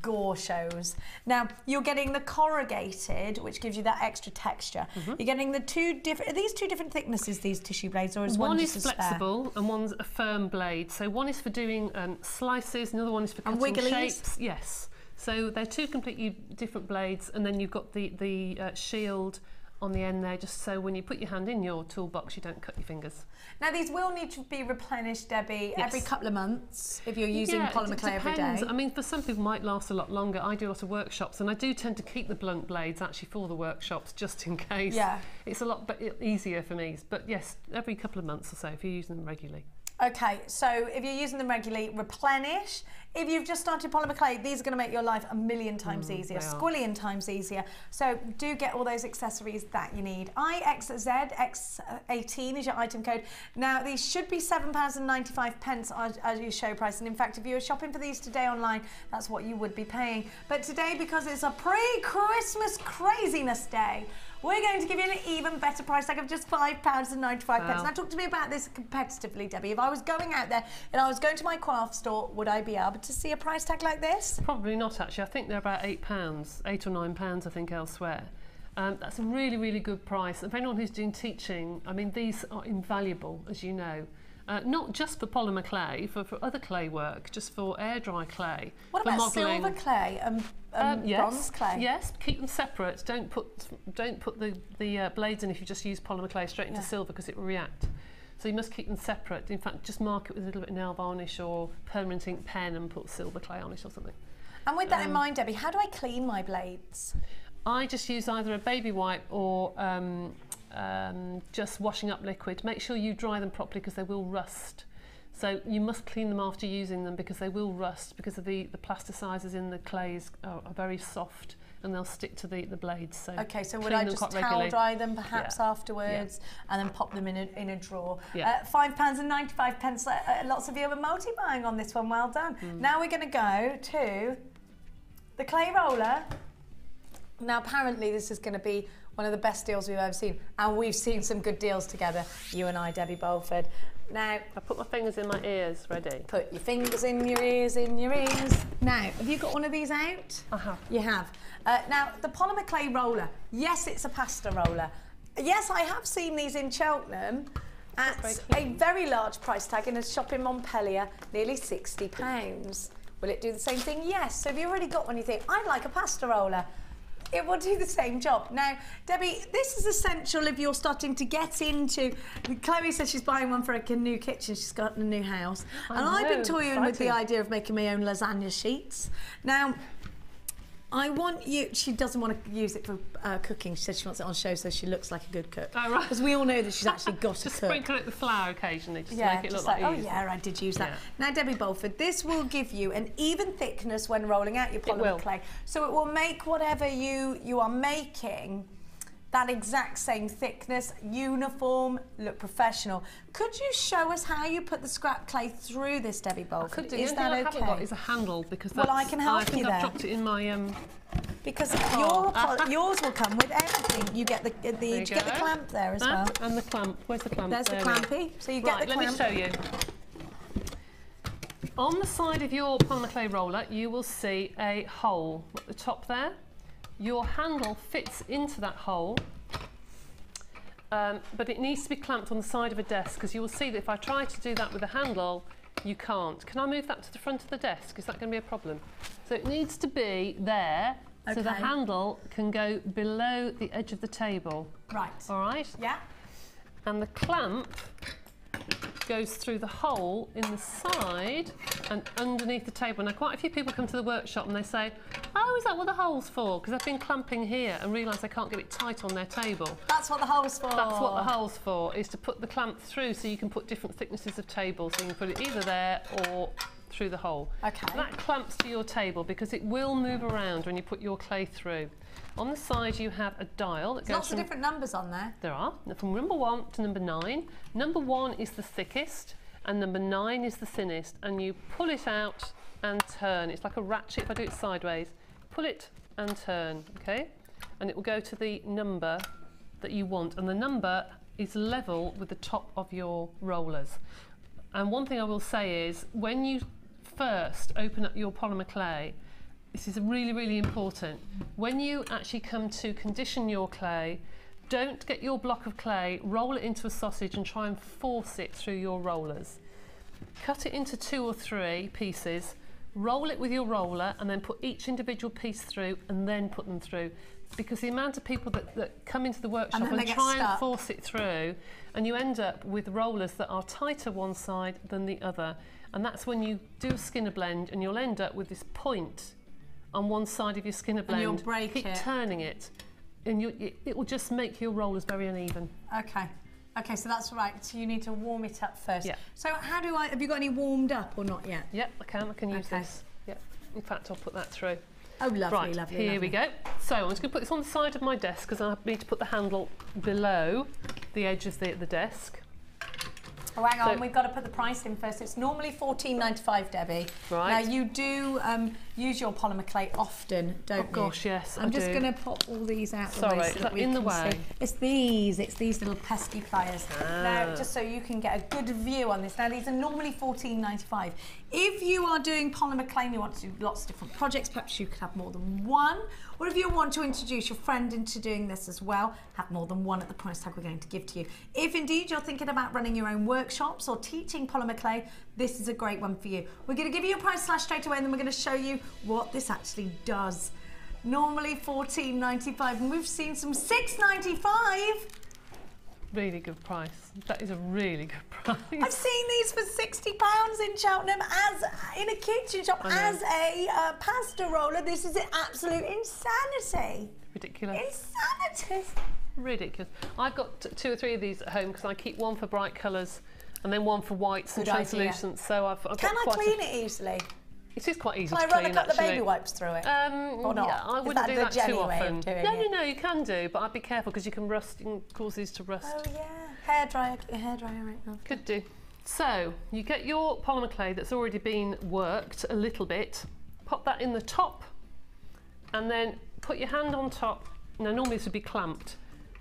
Speaker 2: gore shows. Now you're getting the corrugated, which gives you that extra texture. You're getting the two different, are these two different thicknesses, these tissue blades, or is one just
Speaker 4: is
Speaker 2: a spare?
Speaker 4: flexible and one's a firm blade. So one is for doing slices, and the other one is for cutting
Speaker 2: wigglies?
Speaker 4: shapes. Yes. So they're two completely different blades, and then you've got the shield on the end there, just so when you put your hand in your toolbox, you don't cut your fingers.
Speaker 2: Now these will need to be replenished, Debbie, every couple of months if you're using
Speaker 4: Yeah,
Speaker 2: polymer
Speaker 4: it
Speaker 2: clay every
Speaker 4: depends.
Speaker 2: day.
Speaker 4: I mean, for some people it might last a lot longer. I do a lot of workshops, and I do tend to keep the blunt blades actually for the workshops, just in case.
Speaker 2: Yeah.
Speaker 4: It's a lot easier for me. But yes, every couple of months or so if you're using them regularly.
Speaker 2: Okay, so if you're using them regularly, replenish. If you've just started polymer clay, these are going to make your life a million times easier,
Speaker 4: they are.
Speaker 2: squillion times easier. So do get all those accessories that you need. IXZ X18 is your item code. Now these should be £7.95 as your show price, and in fact if you were shopping for these today online, that's what you would be paying. But today, because it's a pre-Christmas craziness day, we're going to give you an even better price tag of just £5.95.
Speaker 4: Wow.
Speaker 2: Now talk to me about this competitively, Debbie. If I was going out there and I was going to my craft store, would I be able to see a price tag like this?
Speaker 4: Probably not actually. I think they're about £8, £8 or £9 I think elsewhere. That's a really, really good price. And for anyone who's doing teaching, I mean, these are invaluable, as you know. Not just for polymer clay, for other clay work, just for air dry clay.
Speaker 2: What
Speaker 4: for
Speaker 2: about
Speaker 4: modelling.
Speaker 2: silver clay and bronze clay?
Speaker 4: Yes, keep them separate. Don't put the blades in if you just use polymer clay straight into silver, because it will react. So you must keep them separate. In fact, just mark it with a little bit of nail varnish or permanent ink pen and put silver clay on it or something.
Speaker 2: And with that in mind, Debbie, how do I clean my blades?
Speaker 4: I just use either a baby wipe or just washing up liquid. Make sure you dry them properly because they will rust. So you must clean them after using them because they will rust, because of the plasticizers in the clays are very soft and they'll stick to the blades. So
Speaker 2: okay, so would
Speaker 4: clean
Speaker 2: I
Speaker 4: them
Speaker 2: just
Speaker 4: quite
Speaker 2: towel
Speaker 4: regularly.
Speaker 2: dry them perhaps afterwards and then pop them in a drawer? £5.95. Lots of you are multi-buying on this one, well done. Now we're going to go to the clay roller. Now apparently this is going to be one of the best deals we've ever seen, and we've seen some good deals together, you and I, Debbie Bolford. Now,
Speaker 4: I put my fingers in my ears, ready.
Speaker 2: put your fingers in your ears, Now, have you got one of these out?
Speaker 4: I have.
Speaker 2: You have. Now, the polymer clay roller, yes, it's a pasta roller. Yes, I have seen these in Cheltenham at a very large price tag in a shop in Montpellier, nearly £60. Will it do the same thing? Yes. So if you've already got one, you think, I'd like a pasta roller. It will do the same job. Now, Debbie, this is essential if you're starting to get into... Chloe says she's buying one for a new kitchen. She's got a new house. And I've been toying with the idea of making my own lasagna sheets. Now, I want you... She doesn't want to use it for cooking. She says she wants it on show so she looks like a good cook.
Speaker 4: Oh, right.
Speaker 2: Because we all know that she's actually got to
Speaker 4: Just
Speaker 2: cook.
Speaker 4: sprinkle it with flour occasionally, just to
Speaker 2: Yeah,
Speaker 4: make it
Speaker 2: just
Speaker 4: look like
Speaker 2: oh
Speaker 4: you used
Speaker 2: yeah, I did use that.
Speaker 4: Yeah.
Speaker 2: Now, Debbie Bolford, this will give you an even thickness when rolling out your polymer clay. So it will make whatever you are making that exact same thickness, uniform, look professional. Could you show us how you put the scrap clay through this, Debbie Bolford?
Speaker 4: I could do.
Speaker 2: Is
Speaker 4: The
Speaker 2: that
Speaker 4: only thing I haven't got
Speaker 2: okay?
Speaker 4: is a handle, because
Speaker 2: Well, I can help
Speaker 4: I think
Speaker 2: you
Speaker 4: I've
Speaker 2: there.
Speaker 4: dropped it in my
Speaker 2: Because yours will come with everything. You get do you get the clamp there as well?
Speaker 4: And the clamp. Where's the clamp?
Speaker 2: There's the
Speaker 4: There we are.
Speaker 2: clampy. So you get the clamp.
Speaker 4: Let me show you. On the side of your polymer clay roller, you will see a hole at the top there. Your handle fits into that hole, but it needs to be clamped on the side of a desk, because you will see that if I try to do that with a handle, you can't. Can I move that to the front of the desk? Is that going to be a problem? So it needs to be there, So the handle can go below the edge of the table.
Speaker 2: Right.
Speaker 4: All right?
Speaker 2: Yeah.
Speaker 4: And the clamp goes through the hole in the side and underneath the table. Now, quite a few people come to the workshop and they say, oh, is that what the hole's for? Because they've been clamping here and realise they can't get it tight on their table.
Speaker 2: That's what the hole's for.
Speaker 4: That's what the hole's for, is to put the clamp through so you can put different thicknesses of tables. So you can put it either there or through the hole.
Speaker 2: Okay.
Speaker 4: And that clamps to your table because it will move around when you put your clay through. On the side you have a dial that goes
Speaker 2: lots of different numbers on there.
Speaker 4: There are, from number 1 to number 9. Number 1 is the thickest and number 9 is the thinnest, and you pull it out and turn. It's like a ratchet. If I do it sideways, pull it and turn, okay? And it will go to the number that you want, and the number is level with the top of your rollers. And one thing I will say is, when you first open up your polymer clay, this is really, really important. When you actually come to condition your clay, don't get your block of clay, roll it into a sausage and try and force it through your rollers. Cut it into 2 or 3 pieces, roll it with your roller and then put each individual piece through and then put them through. Because the amount of people that come into the workshop and try and force it through, and you end up with rollers that are tighter one side than the other. And that's when you do a skinner blend and you'll end up with this point on one side of your skinner blend.
Speaker 2: And you'll break
Speaker 4: Keep turning it, and it will just make your rollers very uneven.
Speaker 2: Okay. Okay, so that's right. So you need to warm it up first.
Speaker 4: Yeah.
Speaker 2: So have you got any warmed up or not yet?
Speaker 4: Yep, I can use this. Yep. In fact, I'll put that through.
Speaker 2: Oh, lovely,
Speaker 4: right,
Speaker 2: lovely,
Speaker 4: here
Speaker 2: lovely.
Speaker 4: we go. So I'm just going to put this on the side of my desk because I need to put the handle below the edge of the desk.
Speaker 2: Oh, hang on, we've got to put the price in first. It's normally $14.95, Debbie.
Speaker 4: Right.
Speaker 2: Now, you do use your polymer clay often, don't you?
Speaker 4: Oh, gosh, yes,
Speaker 2: I'm just going to pop all these out the way so that we can see. It's these little pesky pliers. Now, just so you can get a good view on this. Now, these are normally $14.95. If you are doing polymer clay and you want to do lots of different projects, perhaps you could have more than one. Or if you want to introduce your friend into doing this as well, have more than one at the price tag we're going to give to you. If indeed you're thinking about running your own workshops or teaching polymer clay, this is a great one for you. We're going to give you a price slash straight away and then we're going to show you what this actually does. Normally $14.95 and we've seen some $6.95.
Speaker 4: Really good price. That is a really good price.
Speaker 2: I've seen these for £60 in Cheltenham as in a kitchen shop as a pasta roller. This is absolute insanity.
Speaker 4: Ridiculous.
Speaker 2: Insanity.
Speaker 4: Ridiculous. I've got 2 or 3 of these at home because I keep one for bright colours and then one for whites and translucent. So I've got
Speaker 2: Can I clean it easily?
Speaker 4: It is quite easy to
Speaker 2: clean.
Speaker 4: clean.
Speaker 2: Can I run a couple of baby wipes through it? Or not?
Speaker 4: Yeah, I wouldn't do that too often.
Speaker 2: No,
Speaker 4: you can do, but I'd be careful because you can rust and cause these to rust.
Speaker 2: Oh yeah, hairdryer right now.
Speaker 4: Could do. So you get your polymer clay that's already been worked a little bit, pop that in the top, and then put your hand on top. Now normally this would be clamped,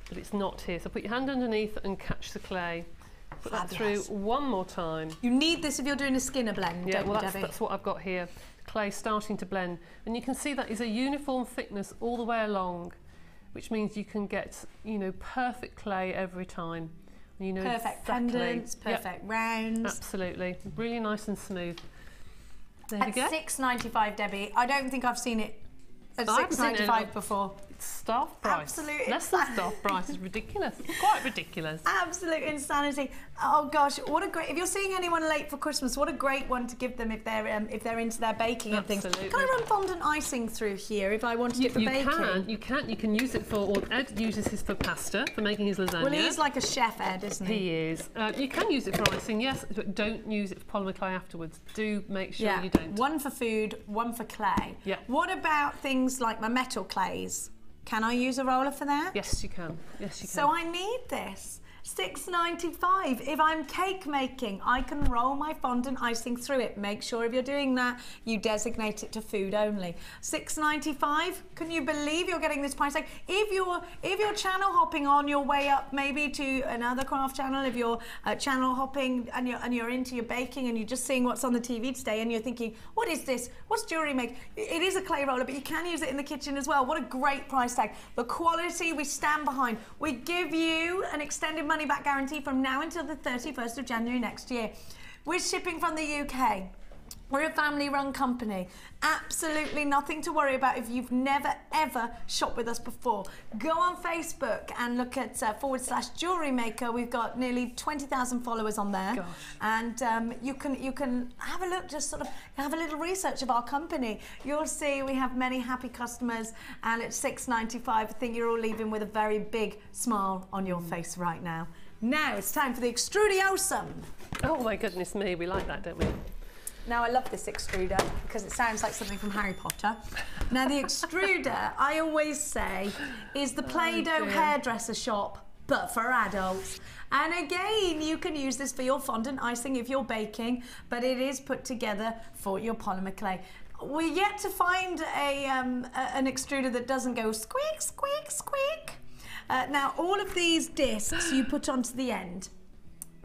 Speaker 4: but it's not here. So put your hand underneath and catch the clay. Put that through one more time.
Speaker 2: You need this if you're doing a skinner blend,
Speaker 4: yeah,
Speaker 2: don't
Speaker 4: well,
Speaker 2: you, Debbie?
Speaker 4: that's what I've got here. Clay starting to blend. And you can see that is a uniform thickness all the way along, which means you can get, perfect clay every time. And
Speaker 2: perfect pendants, perfect rounds.
Speaker 4: Absolutely. Really nice and smooth. There we go.
Speaker 2: At $6.95, Debbie. I don't think I've seen it at $6.95 before.
Speaker 4: It's staff price.
Speaker 2: Absolute
Speaker 4: Less than staff price is ridiculous. Quite ridiculous.
Speaker 2: Absolute insanity. Oh gosh, what a great! If you're seeing anyone late for Christmas, what a great one to give them if they're into their baking and things. Can I run fondant icing through here if I wanted it for baking?
Speaker 4: You can use it for. Or Ed uses his for pasta for making his lasagna.
Speaker 2: Well, he's like a chef, Ed, isn't he?
Speaker 4: He is. You can use it for icing, yes, but don't use it for polymer clay afterwards. Do make sure you don't.
Speaker 2: One for food, one for clay.
Speaker 4: Yeah.
Speaker 2: What about things like my metal clays? Can I use a roller for that?
Speaker 4: Yes, you can. Yes, you can.
Speaker 2: So I need this. $6.95. If I'm cake making, I can roll my fondant icing through it. Make sure if you're doing that, you designate it to food only. $6.95. Can you believe you're getting this price tag? If you're channel hopping on your way up, maybe to another craft channel, if you're channel hopping and you're into your baking and you're just seeing what's on the TV today and you're thinking, what is this? What's JewelleryMaker? It is a clay roller, but you can use it in the kitchen as well. What a great price tag. The quality we stand behind. We give you an extended money back guarantee from now until the 31st of January next year. We're shipping from the UK. We're a family-run company. Absolutely nothing to worry about if you've never, ever shopped with us before. Go on Facebook and look at /JewelleryMaker. We've got nearly 20,000 followers on there.
Speaker 4: Gosh.
Speaker 2: And you can have a look, just sort of have a little research of our company. You'll see we have many happy customers, and at $6.95, I think you're all leaving with a very big smile on your face right now. Now it's time for the Extrudiosum.
Speaker 4: Oh my goodness me, we like that, don't we?
Speaker 2: Now, I love this extruder because it sounds like something from Harry Potter. Now, the extruder, I always say, is the Play-Doh hairdresser shop, but for adults. And again, you can use this for your fondant icing if you're baking, but it is put together for your polymer clay. We're yet to find an extruder that doesn't go squeak, squeak, squeak. Now, all of these discs you put onto the end.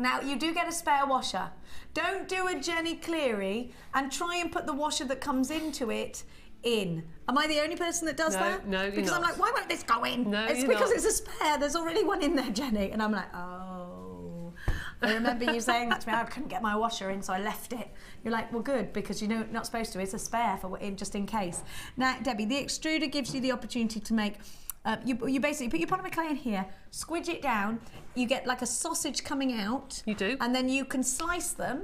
Speaker 2: Now, you do get a spare washer. Don't do a Jenny Cleary and try and put the washer that comes into it in. Am I the only person that does that?
Speaker 4: No, you're
Speaker 2: because
Speaker 4: not.
Speaker 2: I'm like, why won't this go in?
Speaker 4: No,
Speaker 2: it's
Speaker 4: you're
Speaker 2: because
Speaker 4: not.
Speaker 2: it's a spare. There's already one in there, Jenny. And I'm like, oh. I remember you saying that to me. I couldn't get my washer in, so I left it. You're like, well, good, because you know you're not supposed to. It's a spare for just in case. Now, Debbie, the extruder gives you the opportunity to make. You basically put your polymer clay in here, squidge it down, you get like a sausage coming out.
Speaker 4: You do.
Speaker 2: And then you can slice them,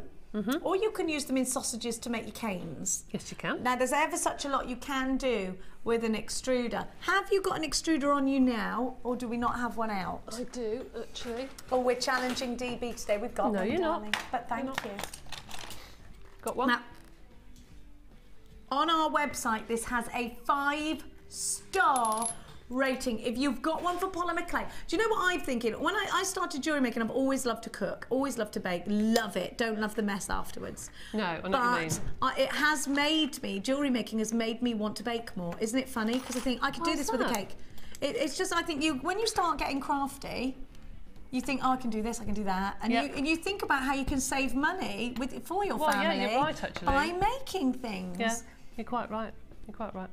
Speaker 2: or you can use them in sausages to make your canes.
Speaker 4: Yes, you can.
Speaker 2: Now, there's ever such a lot you can do with an extruder. Have you got an extruder on you now, or do we not have one out?
Speaker 4: I do, actually.
Speaker 2: Oh, we're challenging DB today. We've got
Speaker 4: No,
Speaker 2: one,
Speaker 4: you're not.
Speaker 2: darling. But thank you.
Speaker 4: Got one?
Speaker 2: Now, on our website, this has a 5-star rating. If you've got one for polymer clay, do you know what I'm thinking? When I started jewellery making, I've always loved to cook, always loved to bake, love it, don't love the mess afterwards.
Speaker 4: No, I know what you mean.
Speaker 2: But it has made me, jewellery making has made me want to bake more. Isn't it funny? Because I think I could do this with a cake. It's just, I think when you start getting crafty, you think, oh, I can do this, I can do that, and you think about how you can save money for your family.
Speaker 4: Yeah, you're right, actually.
Speaker 2: By making things.
Speaker 4: Yeah, you're quite right. You're quite right.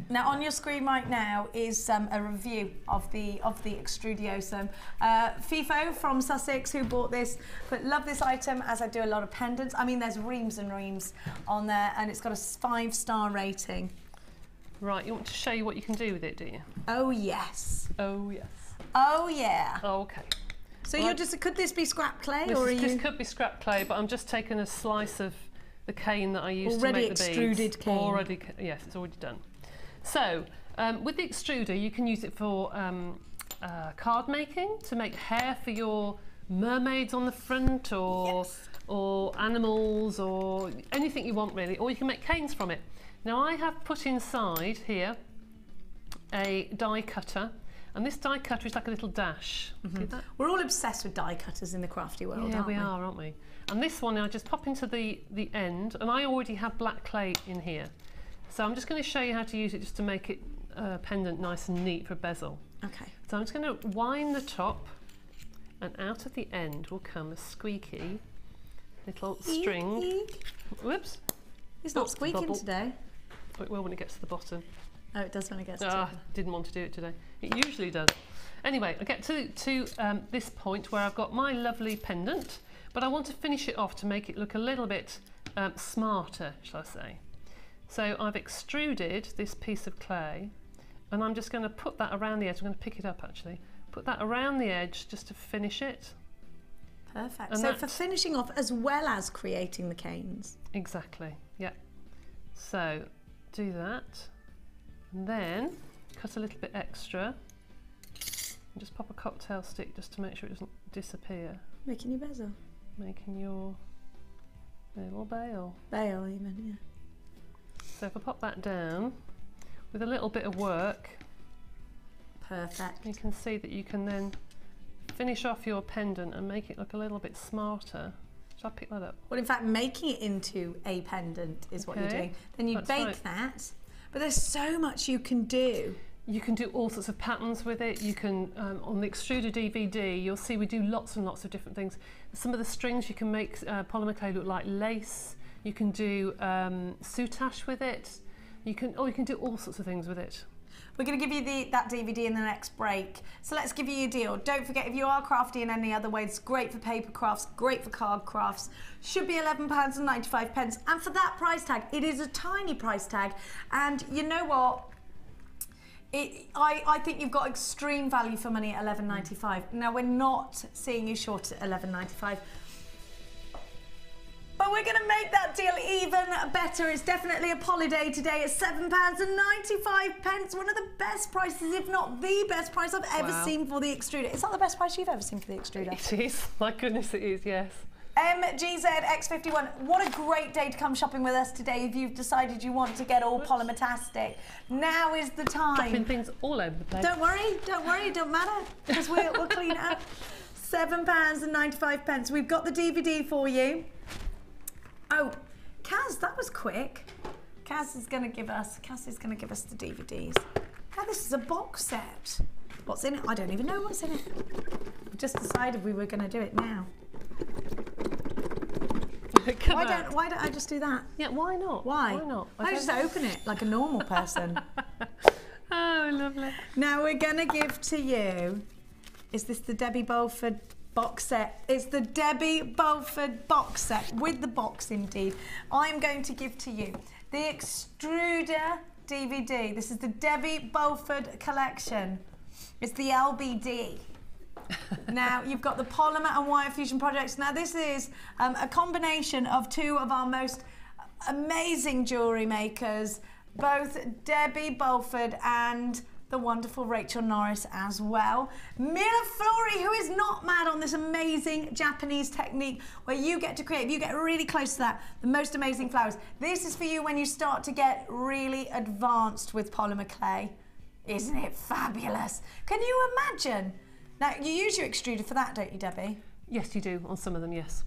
Speaker 2: Now on your screen right now is a review of the Extrudiosum. FIFO from Sussex, who bought this, but love this item, as I do a lot of pendants. I mean, there's reams and reams on there, and it's got a 5-star rating.
Speaker 4: Right, you want to show you what you can do with it, do you?
Speaker 2: Oh yes.
Speaker 4: Oh yes.
Speaker 2: Oh yeah.
Speaker 4: Okay.
Speaker 2: So you're just, could this be scrap clay,
Speaker 4: This could be scrap clay, but I'm just taking a slice of the cane that I used to make the beads.
Speaker 2: Already extruded cane.
Speaker 4: Yes, it's already done. So, with the extruder, you can use it for card making, to make hair for your mermaids on the front, or animals, or anything you want really, or you can make canes from it. Now I have put inside here a die cutter, and this die cutter is like a little dash. See that?
Speaker 2: We're all obsessed with die cutters in the crafty world, aren't we?
Speaker 4: Yeah, we are, aren't we? And this one I just pop into the end, and I already have black clay in here. So I'm just going to show you how to use it just to make it pendant nice and neat for a bezel.
Speaker 2: Okay.
Speaker 4: So I'm just going to wind the top, and out of the end will come a squeaky little string. Whoops.
Speaker 2: It's not squeaking
Speaker 4: bubble.
Speaker 2: today.
Speaker 4: It will when it gets to the bottom.
Speaker 2: Oh, it does when it gets to the bottom.
Speaker 4: Didn't want to do it today. It usually does. Anyway, I get to this point where I've got my lovely pendant, but I want to finish it off to make it look a little bit smarter, shall I say. So I've extruded this piece of clay, and I'm just going to put that around the edge. I'm going to pick it up actually. Put that around the edge just to finish it.
Speaker 2: Perfect.
Speaker 4: And
Speaker 2: so for finishing off as well as creating the canes.
Speaker 4: Exactly, yeah. So do that, and then cut a little bit extra, and just pop a cocktail stick just to make sure it doesn't disappear.
Speaker 2: Making your bezel.
Speaker 4: Making your little bail.
Speaker 2: Bail even, yeah.
Speaker 4: So if I pop that down, with a little bit of work,
Speaker 2: perfect.
Speaker 4: You can see that you can then finish off your pendant and make it look a little bit smarter. Shall I pick that up?
Speaker 2: Well, in fact, making it into a pendant is what you're doing. Then you bake that, but there's so much you can do.
Speaker 4: You can do all sorts of patterns with it. You can, on the extruder DVD, you'll see we do lots and lots of different things. Some of the strings you can make polymer clay look like lace. You can do soutache with it. You can do all sorts of things with it.
Speaker 2: We're going to give you that DVD in the next break. So let's give you a deal. Don't forget, if you are crafty in any other way, it's great for paper crafts, great for card crafts. Should be £11.95. And for that price tag, it is a tiny price tag. And you know what? I think you've got extreme value for money at £11.95. Now, we're not seeing you short at £11.95. But we're going to make that deal even better. It's definitely a holiday today at £7.95. One of the best prices, if not the best price I've ever seen for the extruder. Is that the best price you've ever seen for the extruder?
Speaker 4: It is. My goodness, it is, yes.
Speaker 2: MGZX51, what a great day to come shopping with us today if you've decided you want to get all polymetastic. Now is the time.
Speaker 4: Dropping things all over the place.
Speaker 2: Don't worry, it don't matter, because we'll clean it up. £7.95. We've got the DVD for you. Oh, Kaz, that was quick. Kaz is going to give us the DVDs. Now, this is a box set. What's in it? I don't even know what's in it. We just decided we were going to do it now. Why don't I just do that?
Speaker 4: Yeah, why not?
Speaker 2: Why?
Speaker 4: Why not?
Speaker 2: I just open it like a normal person.
Speaker 4: Oh, lovely.
Speaker 2: Now we're going to give to you, is this the Debbie Beauford box set? It's the Debbie Beauford box set with the box indeed. I'm going to give to you the extruder DVD. This is the Debbie Beauford collection. It's the LBD. Now, you've got the polymer and wire fusion projects. Now, this is a combination of two of our most amazing jewellery makers, both Debbie Beauford and the wonderful Rachel Norris as well. Mila Flori, who is not mad on this amazing Japanese technique where you get to create, you get really close to that, the most amazing flowers. This is for you when you start to get really advanced with polymer clay. Isn't it fabulous? Can you imagine? Now, you use your extruder for that, don't you, Debbie?
Speaker 4: Yes, you do, on some of them, yes.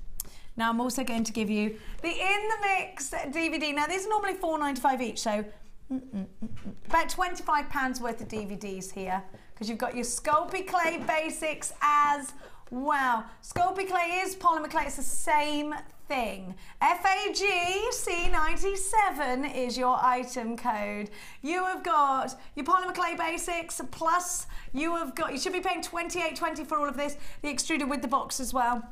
Speaker 2: Now, I'm also going to give you the In the Mix DVD. Now, these are normally £4.95 each, so about £25 worth of DVDs here, because you've got your Sculpey Clay Basics as well. Sculpey Clay is polymer clay, it's the same thing. FAGC97 is your item code. You have got your polymer clay basics, plus you should be paying $28.20 for all of this, the extruder with the box as well.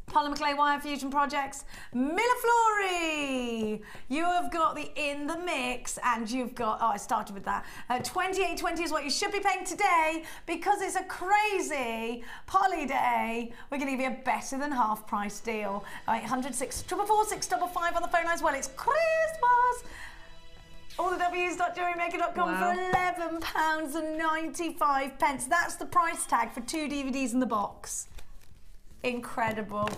Speaker 2: Polymer clay wire fusion projects, Mila Flori. You have got the In the Mix, and you've got, I started with that. $28.20 is what you should be paying today, because it's a crazy poly day. We're going to give you a better than half price deal. 800 644 655 on the phone lines. Well, it's Christmas. All the W's.JewelleryMaker.com for £11.95. That's the price tag for 2 DVDs in the box. Incredible.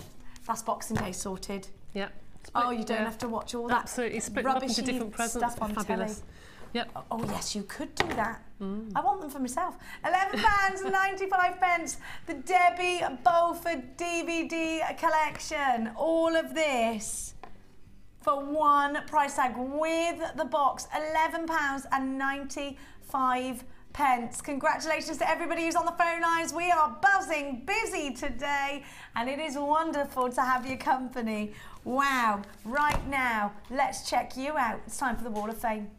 Speaker 2: That's Boxing Day sorted.
Speaker 4: Yep.
Speaker 2: Oh, you don't have to watch all that
Speaker 4: absolutely split them up into different presents.
Speaker 2: Stuff on
Speaker 4: Fabulous.
Speaker 2: telly.
Speaker 4: Yep.
Speaker 2: Oh yes, you could do that. I want them for myself. £11.95. The Debbie Beauford DVD collection. All of this for one price tag with the box. £11.95. Congratulations to everybody who's on the phone lines. We are buzzing, busy today, and it is wonderful to have your company. Wow. Right now, let's check you out. It's time for the Wall of Fame.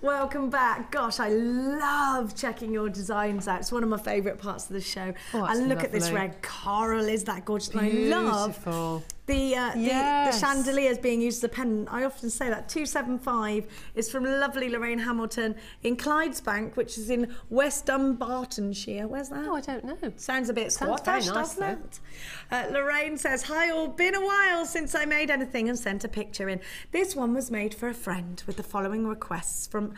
Speaker 2: Welcome back. Gosh, I love checking your designs out. It's one of my favourite parts of the show.
Speaker 4: Oh,
Speaker 2: and look at this
Speaker 4: lovely.
Speaker 2: red coral. Is that gorgeous?
Speaker 4: Beautiful.
Speaker 2: I love the chandeliers being used as a pendant. I often say that. 275 is from lovely Lorraine Hamilton in Clydesbank, which is in West Dunbartonshire. Where's that?
Speaker 4: Oh, I don't know.
Speaker 2: Sounds a bit
Speaker 4: Sounds very
Speaker 2: Scottish,
Speaker 4: nice,
Speaker 2: doesn't it? Lorraine says, hi all, been a while since I made anything, and sent a picture in. This one was made for a friend with the following requests from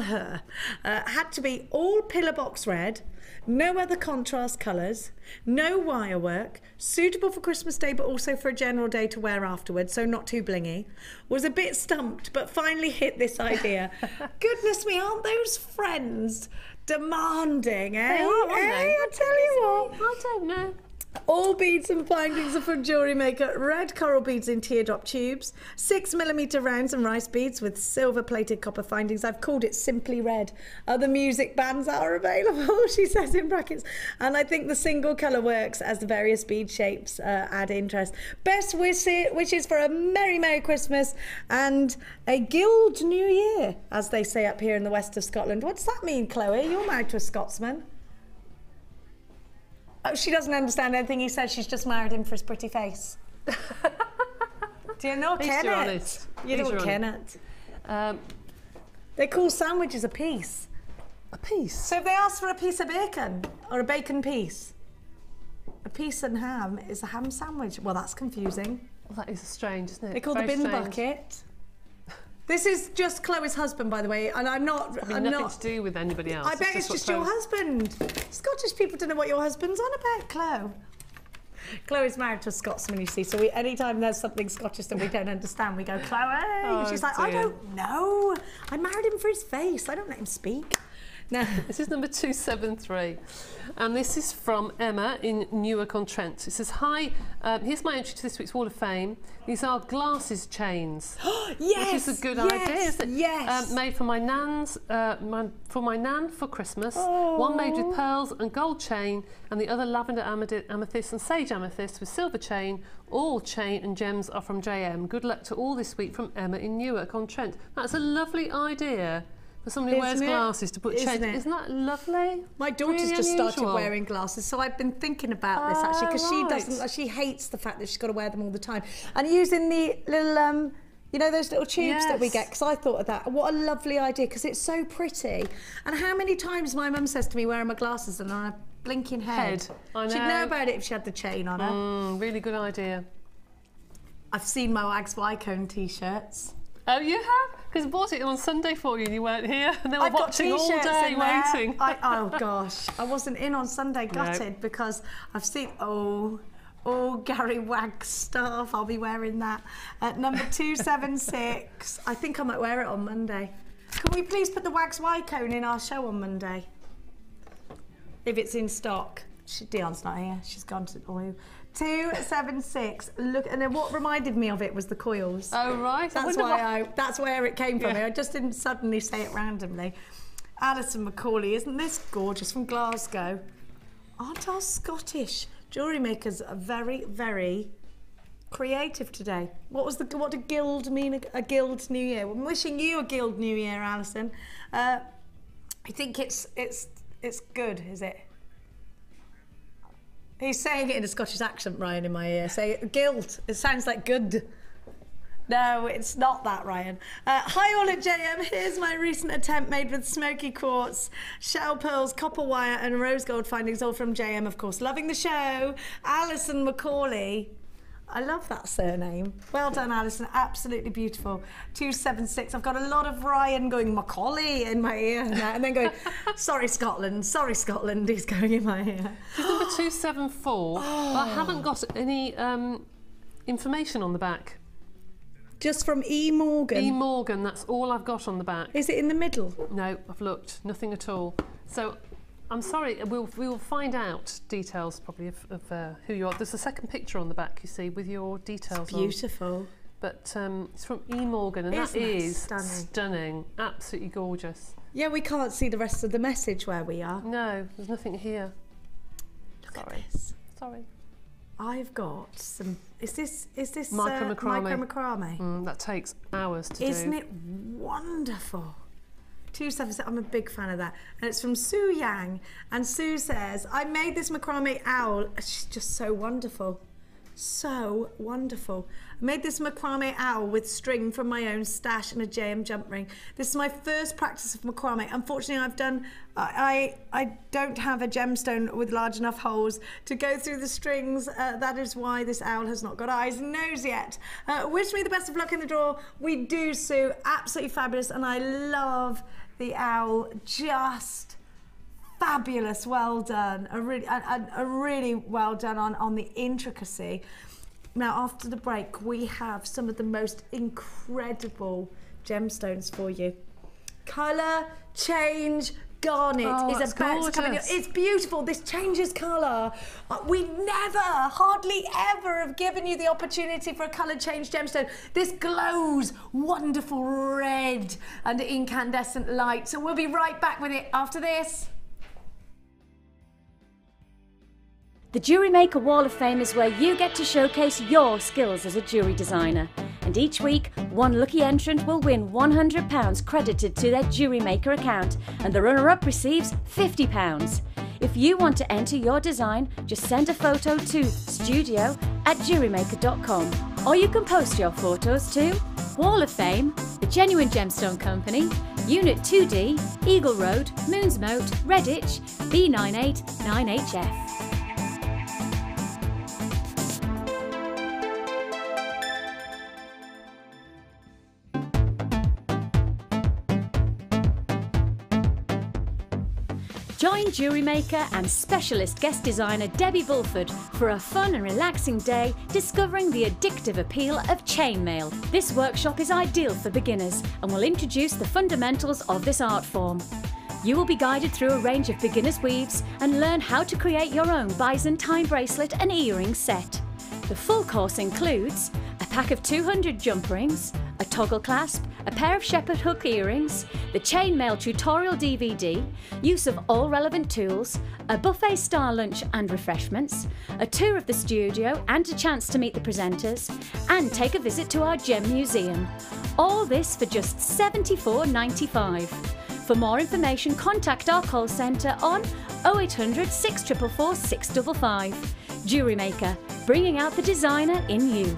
Speaker 2: her. Had to be all pillar box red, no other contrast colours, no wire work, suitable for Christmas Day but also for a general day to wear afterwards, so not too blingy. Was a bit stumped but finally hit this idea. Goodness me, aren't those friends demanding, eh?
Speaker 4: They are, aren't they?
Speaker 2: I tell you what.
Speaker 4: I don't know.
Speaker 2: All beads and findings are from JewelleryMaker. Red coral beads in teardrop tubes, 6mm rounds and rice beads with silver-plated copper findings. I've called it Simply Red. Other music bands are available, she says in brackets. And I think the single colour works as the various bead shapes add interest. Best wishes for a Merry, Merry Christmas and a Guild New Year, as they say up here in the west of Scotland. What does that mean, Chloe? You're married to a Scotsman. Oh, she doesn't understand anything he says. She's just married him for his pretty face. Do you know Kenneth?
Speaker 4: Honest.
Speaker 2: You know Kenneth. They call sandwiches a piece.
Speaker 4: A piece?
Speaker 2: So if they ask for a piece of bacon or a bacon piece, a piece and ham is a ham sandwich. Well, that's confusing.
Speaker 4: Well, that is strange, isn't it?
Speaker 2: They call the bin bucket. This is just Chloe's husband, by the way, and I'm not.
Speaker 4: Nothing to do with anybody else.
Speaker 2: I bet it's just your husband. Scottish people don't know what your husband's on about, Chloe. Chloe's married to a Scotsman, you see, so anytime there's something Scottish that we don't understand, we go, Chloe. And she's like, I don't know. I married him for his face. I don't let him speak. No.
Speaker 4: This is number 273, and this is from Emma in Newark-on-Trent. It says, hi, here's my entry to this week's Wall of Fame. These are glasses chains.
Speaker 2: Yes,
Speaker 4: which is a good idea, isn't it?
Speaker 2: Yes.
Speaker 4: Made for my nan's, for my nan for Christmas.
Speaker 2: Oh.
Speaker 4: One made with pearls and gold chain, and the other lavender amethyst and sage amethyst with silver chain. All chain and gems are from JM. Good luck to all this week from Emma in Newark-on-Trent. That's a lovely idea. For somebody who wears glasses to put chains. Isn't that lovely?
Speaker 2: My daughter's
Speaker 4: really
Speaker 2: just
Speaker 4: unusual.
Speaker 2: Started wearing glasses, so I've been thinking about this actually, because she hates the fact that she's got to wear them all the time. And using the little, you know, those little tubes that we get, because I thought of that. What a lovely idea, because it's so pretty. And how many times my mum says to me wearing my glasses and on a blinking head.
Speaker 4: I know.
Speaker 2: She'd know about it if she had the chain on her.
Speaker 4: Really good idea.
Speaker 2: I've seen my Wags Wycombe t-shirts.
Speaker 4: Oh, you have? Because I bought it on Sunday for you and you weren't here, and they were watching all day waiting.
Speaker 2: Oh gosh, I wasn't in on Sunday, gutted, because I've seen, Gary Wag's stuff. I'll be wearing that. At number 276, I think I might wear it on Monday. Can we please put the Wags Wycombe in our show on Monday? If it's in stock. Dion's not here, she's gone to 276. Look, and then what reminded me of it was the coils.
Speaker 4: Oh right.
Speaker 2: That's where it came from. I just didn't suddenly say it randomly. Alison Macaulay, isn't this gorgeous, from Glasgow? Aren't our Scottish jewellery makers are very, very creative today? What did guild mean? A guild new year. I'm wishing you a guild new year, Alison. I think it's good, is it? He's saying it in a Scottish accent, Ryan, in my ear. Say guilt. It sounds like good. No, it's not that, Ryan. Hi all at JM. Here's my recent attempt made with smoky quartz, shell pearls, copper wire and rose gold findings, all from JM, of course. Loving the show. Alison Macaulay. I love that surname. Well done, Alison. Absolutely beautiful. 276. I've got a lot of Ryan going Macaulay in my ear now, and then going, sorry, Scotland. He's going in my ear.
Speaker 4: It's number 274. But I haven't got any information on the back.
Speaker 2: Just from E. Morgan?
Speaker 4: E. Morgan, that's all I've got on the back.
Speaker 2: Is it in the middle?
Speaker 4: No, I've looked. Nothing at all. So I'm sorry, we will find out details probably of who you are. There's a second picture on the back, you see, with your details
Speaker 2: it's beautiful.
Speaker 4: On. But it's from E. Morgan, and that is stunning. Absolutely gorgeous.
Speaker 2: Yeah, we can't see the rest of the message where we are.
Speaker 4: No, there's nothing here.
Speaker 2: Look at this.
Speaker 4: Sorry.
Speaker 2: I've got some. Is this
Speaker 4: micro
Speaker 2: macrame?
Speaker 4: That takes hours to do.
Speaker 2: Isn't it wonderful? 276. I'm a big fan of that, and it's from Sue Yang. And Sue says, "I made this macrame owl. She's just so wonderful, so wonderful. I made this macrame owl with string from my own stash and a JM jump ring. This is my first practice of macrame. Unfortunately, I don't have a gemstone with large enough holes to go through the strings. That is why this owl has not got eyes and nose yet. Wish me the best of luck in the draw. We do, Sue. Absolutely fabulous, and I love the owl. Just fabulous. Well done. A really well done on the intricacy. Now, after the break, we have some of the most incredible gemstones for you. Colour change garnet is about to come in. It's beautiful. This changes colour. We never, hardly ever have given you the opportunity for a colour change gemstone. This glows wonderful red under incandescent light. So we'll be right back with it after this.
Speaker 8: The JewelleryMaker Wall of Fame is where you get to showcase your skills as a jewellery designer. And each week, one lucky entrant will win £100 credited to their JewelleryMaker account, and the runner-up receives £50. If you want to enter your design, just send a photo to studio@jewellerymaker.com, or you can post your photos to Wall of Fame, The Genuine Gemstone Company, Unit 2D, Eagle Road, Moonsmote, Redditch, B989HF. Join JewelleryMaker and specialist guest designer Debbie Bulford for a fun and relaxing day discovering the addictive appeal of chainmail. This workshop is ideal for beginners and will introduce the fundamentals of this art form. You will be guided through a range of beginners' weaves and learn how to create your own Byzantine bracelet and earring set. The full course includes a pack of 200 jump rings, a toggle clasp, a pair of shepherd hook earrings, the chainmail tutorial DVD, use of all relevant tools, a buffet-style lunch and refreshments, a tour of the studio and a chance to meet the presenters, and take a visit to our gem museum. All this for just $74.95. For more information, contact our call centre on 0800 644 655. JewelleryMaker, bringing out the designer in you.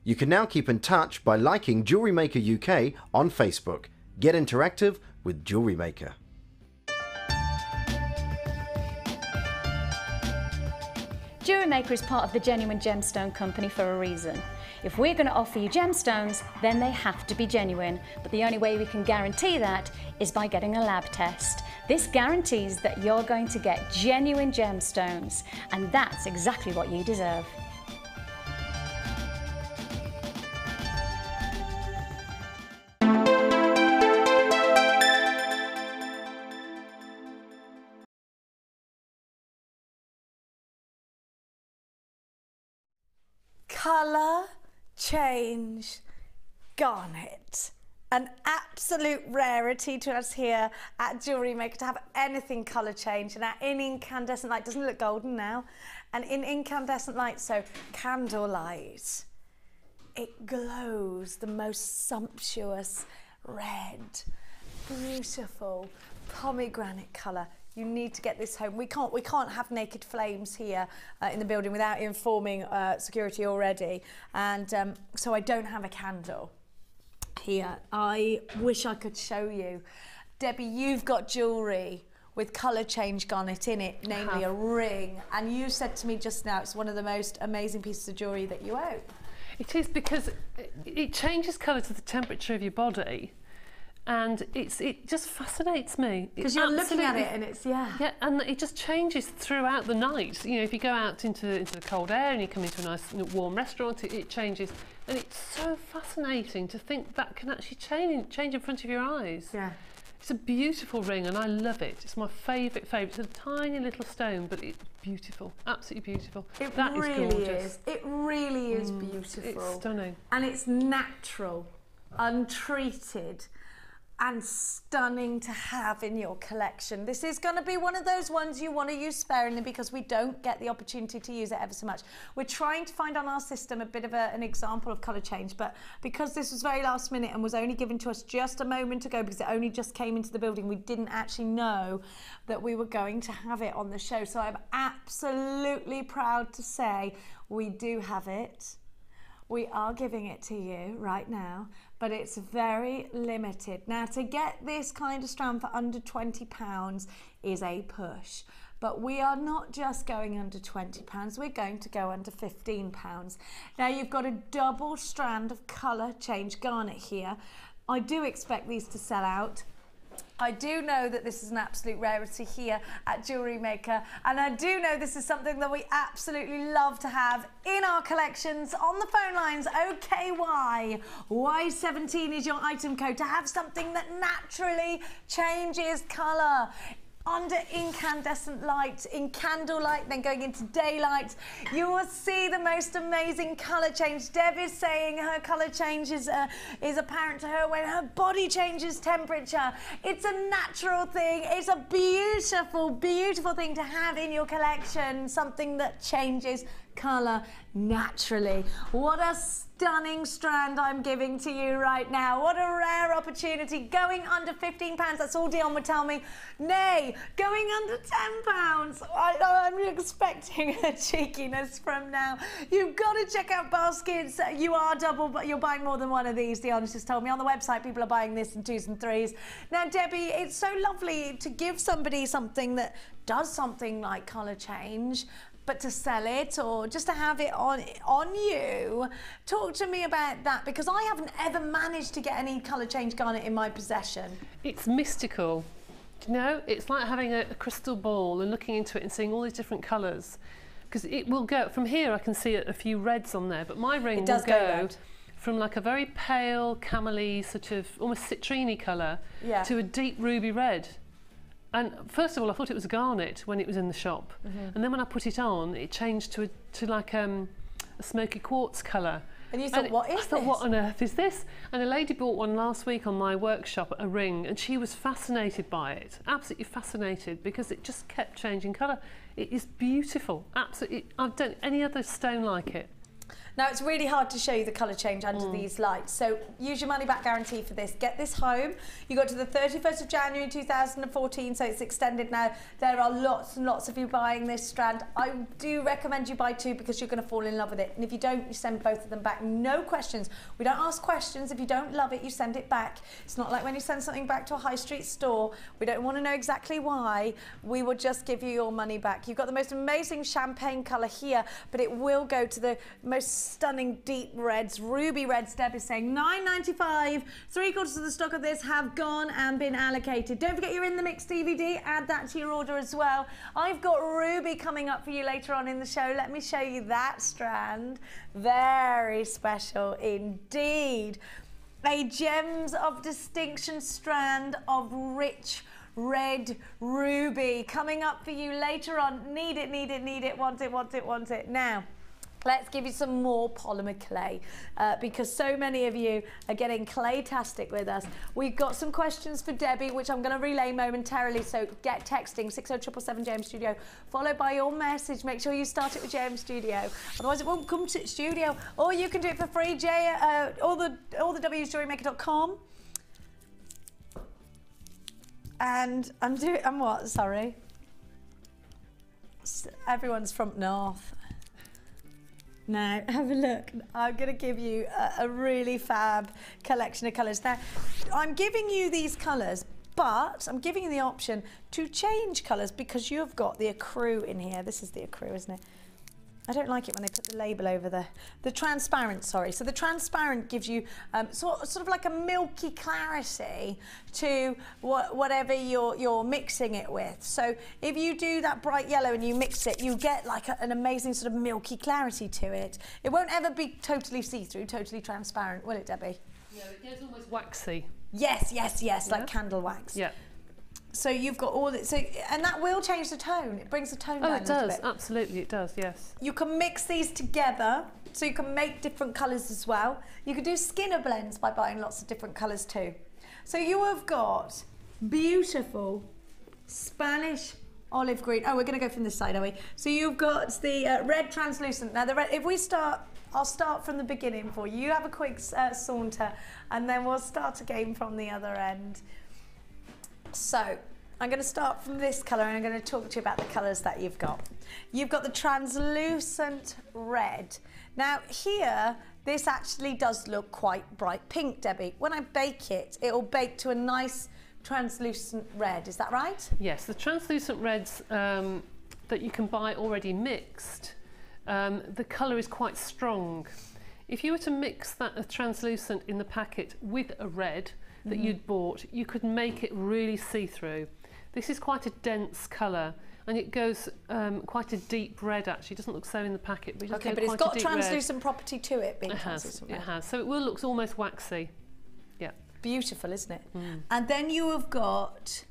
Speaker 9: You can now keep in touch by liking JewelleryMaker UK on Facebook. Get interactive with JewelleryMaker.
Speaker 8: JewelleryMaker is part of the Genuine Gemstone Company for a reason. If we're going to offer you gemstones, then they have to be genuine. But the only way we can guarantee that is by getting a lab test. This guarantees that you're going to get genuine gemstones, and that's exactly what you deserve.
Speaker 2: Colour change garnet. An absolute rarity to us here at JewelleryMaker to have anything colour change. And in incandescent light, doesn't it look golden now? And in incandescent light, so candlelight, it glows the most sumptuous red, beautiful pomegranate colour. You need to get this home. We can't have naked flames here in the building without informing security already. And so I don't have a candle here. I wish I could show you. Debbie, you've got jewellery with colour change garnet in it, namely a ring. And you said to me just now it's one of the most amazing pieces of jewellery that you own.
Speaker 4: It is, because it changes colour to the temperature of your body. And it just fascinates me.
Speaker 2: Because you're looking at it and it's, yeah,
Speaker 4: and it just changes throughout the night. You know, if you go out into the cold air and you come into a nice warm restaurant, it changes. And it's so fascinating to think that can actually change in front of your eyes.
Speaker 2: Yeah.
Speaker 4: It's a beautiful ring and I love it. It's my favourite. It's a tiny little stone, but it's beautiful, absolutely beautiful.
Speaker 2: That really is gorgeous. It really is beautiful.
Speaker 4: It's stunning.
Speaker 2: And it's natural, untreated, and stunning to have in your collection. This is going to be one of those ones you want to use sparingly because we don't get the opportunity to use it ever so much. We're trying to find on our system a bit of an example of colour change, but because this was very last minute and was only given to us just a moment ago because it only just came into the building, we didn't actually know that we were going to have it on the show. So I'm absolutely proud to say we do have it. We are giving it to you right now, but it's very limited. Now, to get this kind of strand for under £20 is a push, but we are not just going under £20, we're going to go under £15. Now, you've got a double strand of colour change garnet here. I do expect these to sell out. I do know that this is an absolute rarity here at Jewellery Maker, and I do know this is something that we absolutely love to have in our collections. On the phone lines, OKY, Y17 is your item code to have something that naturally changes colour. Under incandescent light, in candlelight, then going into daylight, you will see the most amazing colour change. Deb is saying her colour change is apparent to her when her body changes temperature. It's a natural thing. It's a beautiful, beautiful thing to have in your collection, something that changes colour naturally. What a stunning strand I'm giving to you right now. What a rare opportunity. Going under £15, that's all Dion would tell me. Nay, going under £10. I'm expecting a cheekiness from now. You've got to check out baskets. You are double, but you're buying more than one of these, Dion just told me. On the website, people are buying this in 2s and 3s. Now, Debbie, it's so lovely to give somebody something that does something like colour change, but to sell it or just to have it on you. Talk to me about that, because I haven't ever managed to get any colour change garnet in my possession.
Speaker 4: It's mystical. You know, it's like having a crystal ball and looking into it and seeing all these different colours. Because it will go, from here I can see a few reds on there, but my ring will go from like a very pale, camely, sort of almost citrine colour to a deep ruby red. And first of all, I thought it was a garnet when it was in the shop. And then when I put it on, it changed to like a smoky quartz colour.
Speaker 2: And you thought, what is this? I thought,
Speaker 4: what on earth is this? And a lady bought one last week on my workshop, a ring, and she was fascinated by it. Absolutely fascinated, because it just kept changing colour. It is beautiful, absolutely. I've done any other stone like it.
Speaker 2: Now, it's really hard to show you the colour change under these lights, so use your money-back guarantee for this. Get this home. You got to the 31st of January 2014, so it's extended now. There are lots and lots of you buying this strand. I do recommend you buy 2 because you're going to fall in love with it. And if you don't, you send both of them back. No questions. We don't ask questions. If you don't love it, you send it back. It's not like when you send something back to a high street store. We don't want to know exactly why. We will just give you your money back. You've got the most amazing champagne colour here, but it will go to the most stunning deep reds, ruby reds. Deb is saying £9.95. 3/4 of the stock of this have gone and been allocated. Don't forget you're in the mix DVD. Add that to your order as well. I've got ruby coming up for you later on in the show. Let me show you that strand. Very special indeed. A gems of distinction strand of rich red ruby coming up for you later on. Need it, need it, need it, want it, want it, want it. Now, let's give you some more polymer clay because so many of you are getting clay-tastic with us. We've got some questions for Debbie, which I'm going to relay momentarily, so get texting 60777 JM Studio, followed by your message. Make sure you start it with JM Studio, otherwise it won't come to studio. Or you can do it for free, all the W's, JewelleryMaker.com. And I'm what? Sorry. Everyone's from North. Now, have a look. I'm going to give you a really fab collection of colours. Now, I'm giving you these colours, but I'm giving you the option to change colours because you've got the ecru in here. This is the ecru, isn't it? I don't like it when they put the label over the transparent, sorry. So the transparent gives you sort of like a milky clarity to whatever you're mixing it with. So if you do that bright yellow and you mix it, you get like an amazing sort of milky clarity to it. It won't ever be totally see-through, totally transparent, will it, Debbie?
Speaker 4: No, it gets almost waxy.
Speaker 2: Yes, yes, yes, yeah. Like candle wax.
Speaker 4: Yeah.
Speaker 2: So you've got all that, and that will change the tone. It brings the tone down a little bit.
Speaker 4: Oh, it does, absolutely, it does, yes.
Speaker 2: You can mix these together, so you can make different colours as well. You can do skinner blends by buying lots of different colours too. So you have got beautiful Spanish olive green. Oh, we're going to go from this side, are we? So you've got the red translucent. Now, the red, if we start, I'll start from the beginning for you. You have a quick saunter, and then we'll start again from the other end. So, I'm going to start from this colour and I'm going to talk to you about the colours that you've got. You've got the translucent red. Now here, this actually does look quite bright pink, Debbie. When I bake it, it'll bake to a nice translucent red, is that right?
Speaker 4: Yes, the translucent reds that you can buy already mixed, the colour is quite strong. If you were to mix that translucent in the packet with a red, that you'd bought, you could make it really see-through. This is quite a dense colour, and it goes quite a deep red actually. It doesn't look so in the packet, but,
Speaker 2: but it's got a translucent property to it, being translucent red.
Speaker 4: It has. So it will look almost waxy. Yeah.
Speaker 2: Beautiful, isn't it? And then you have got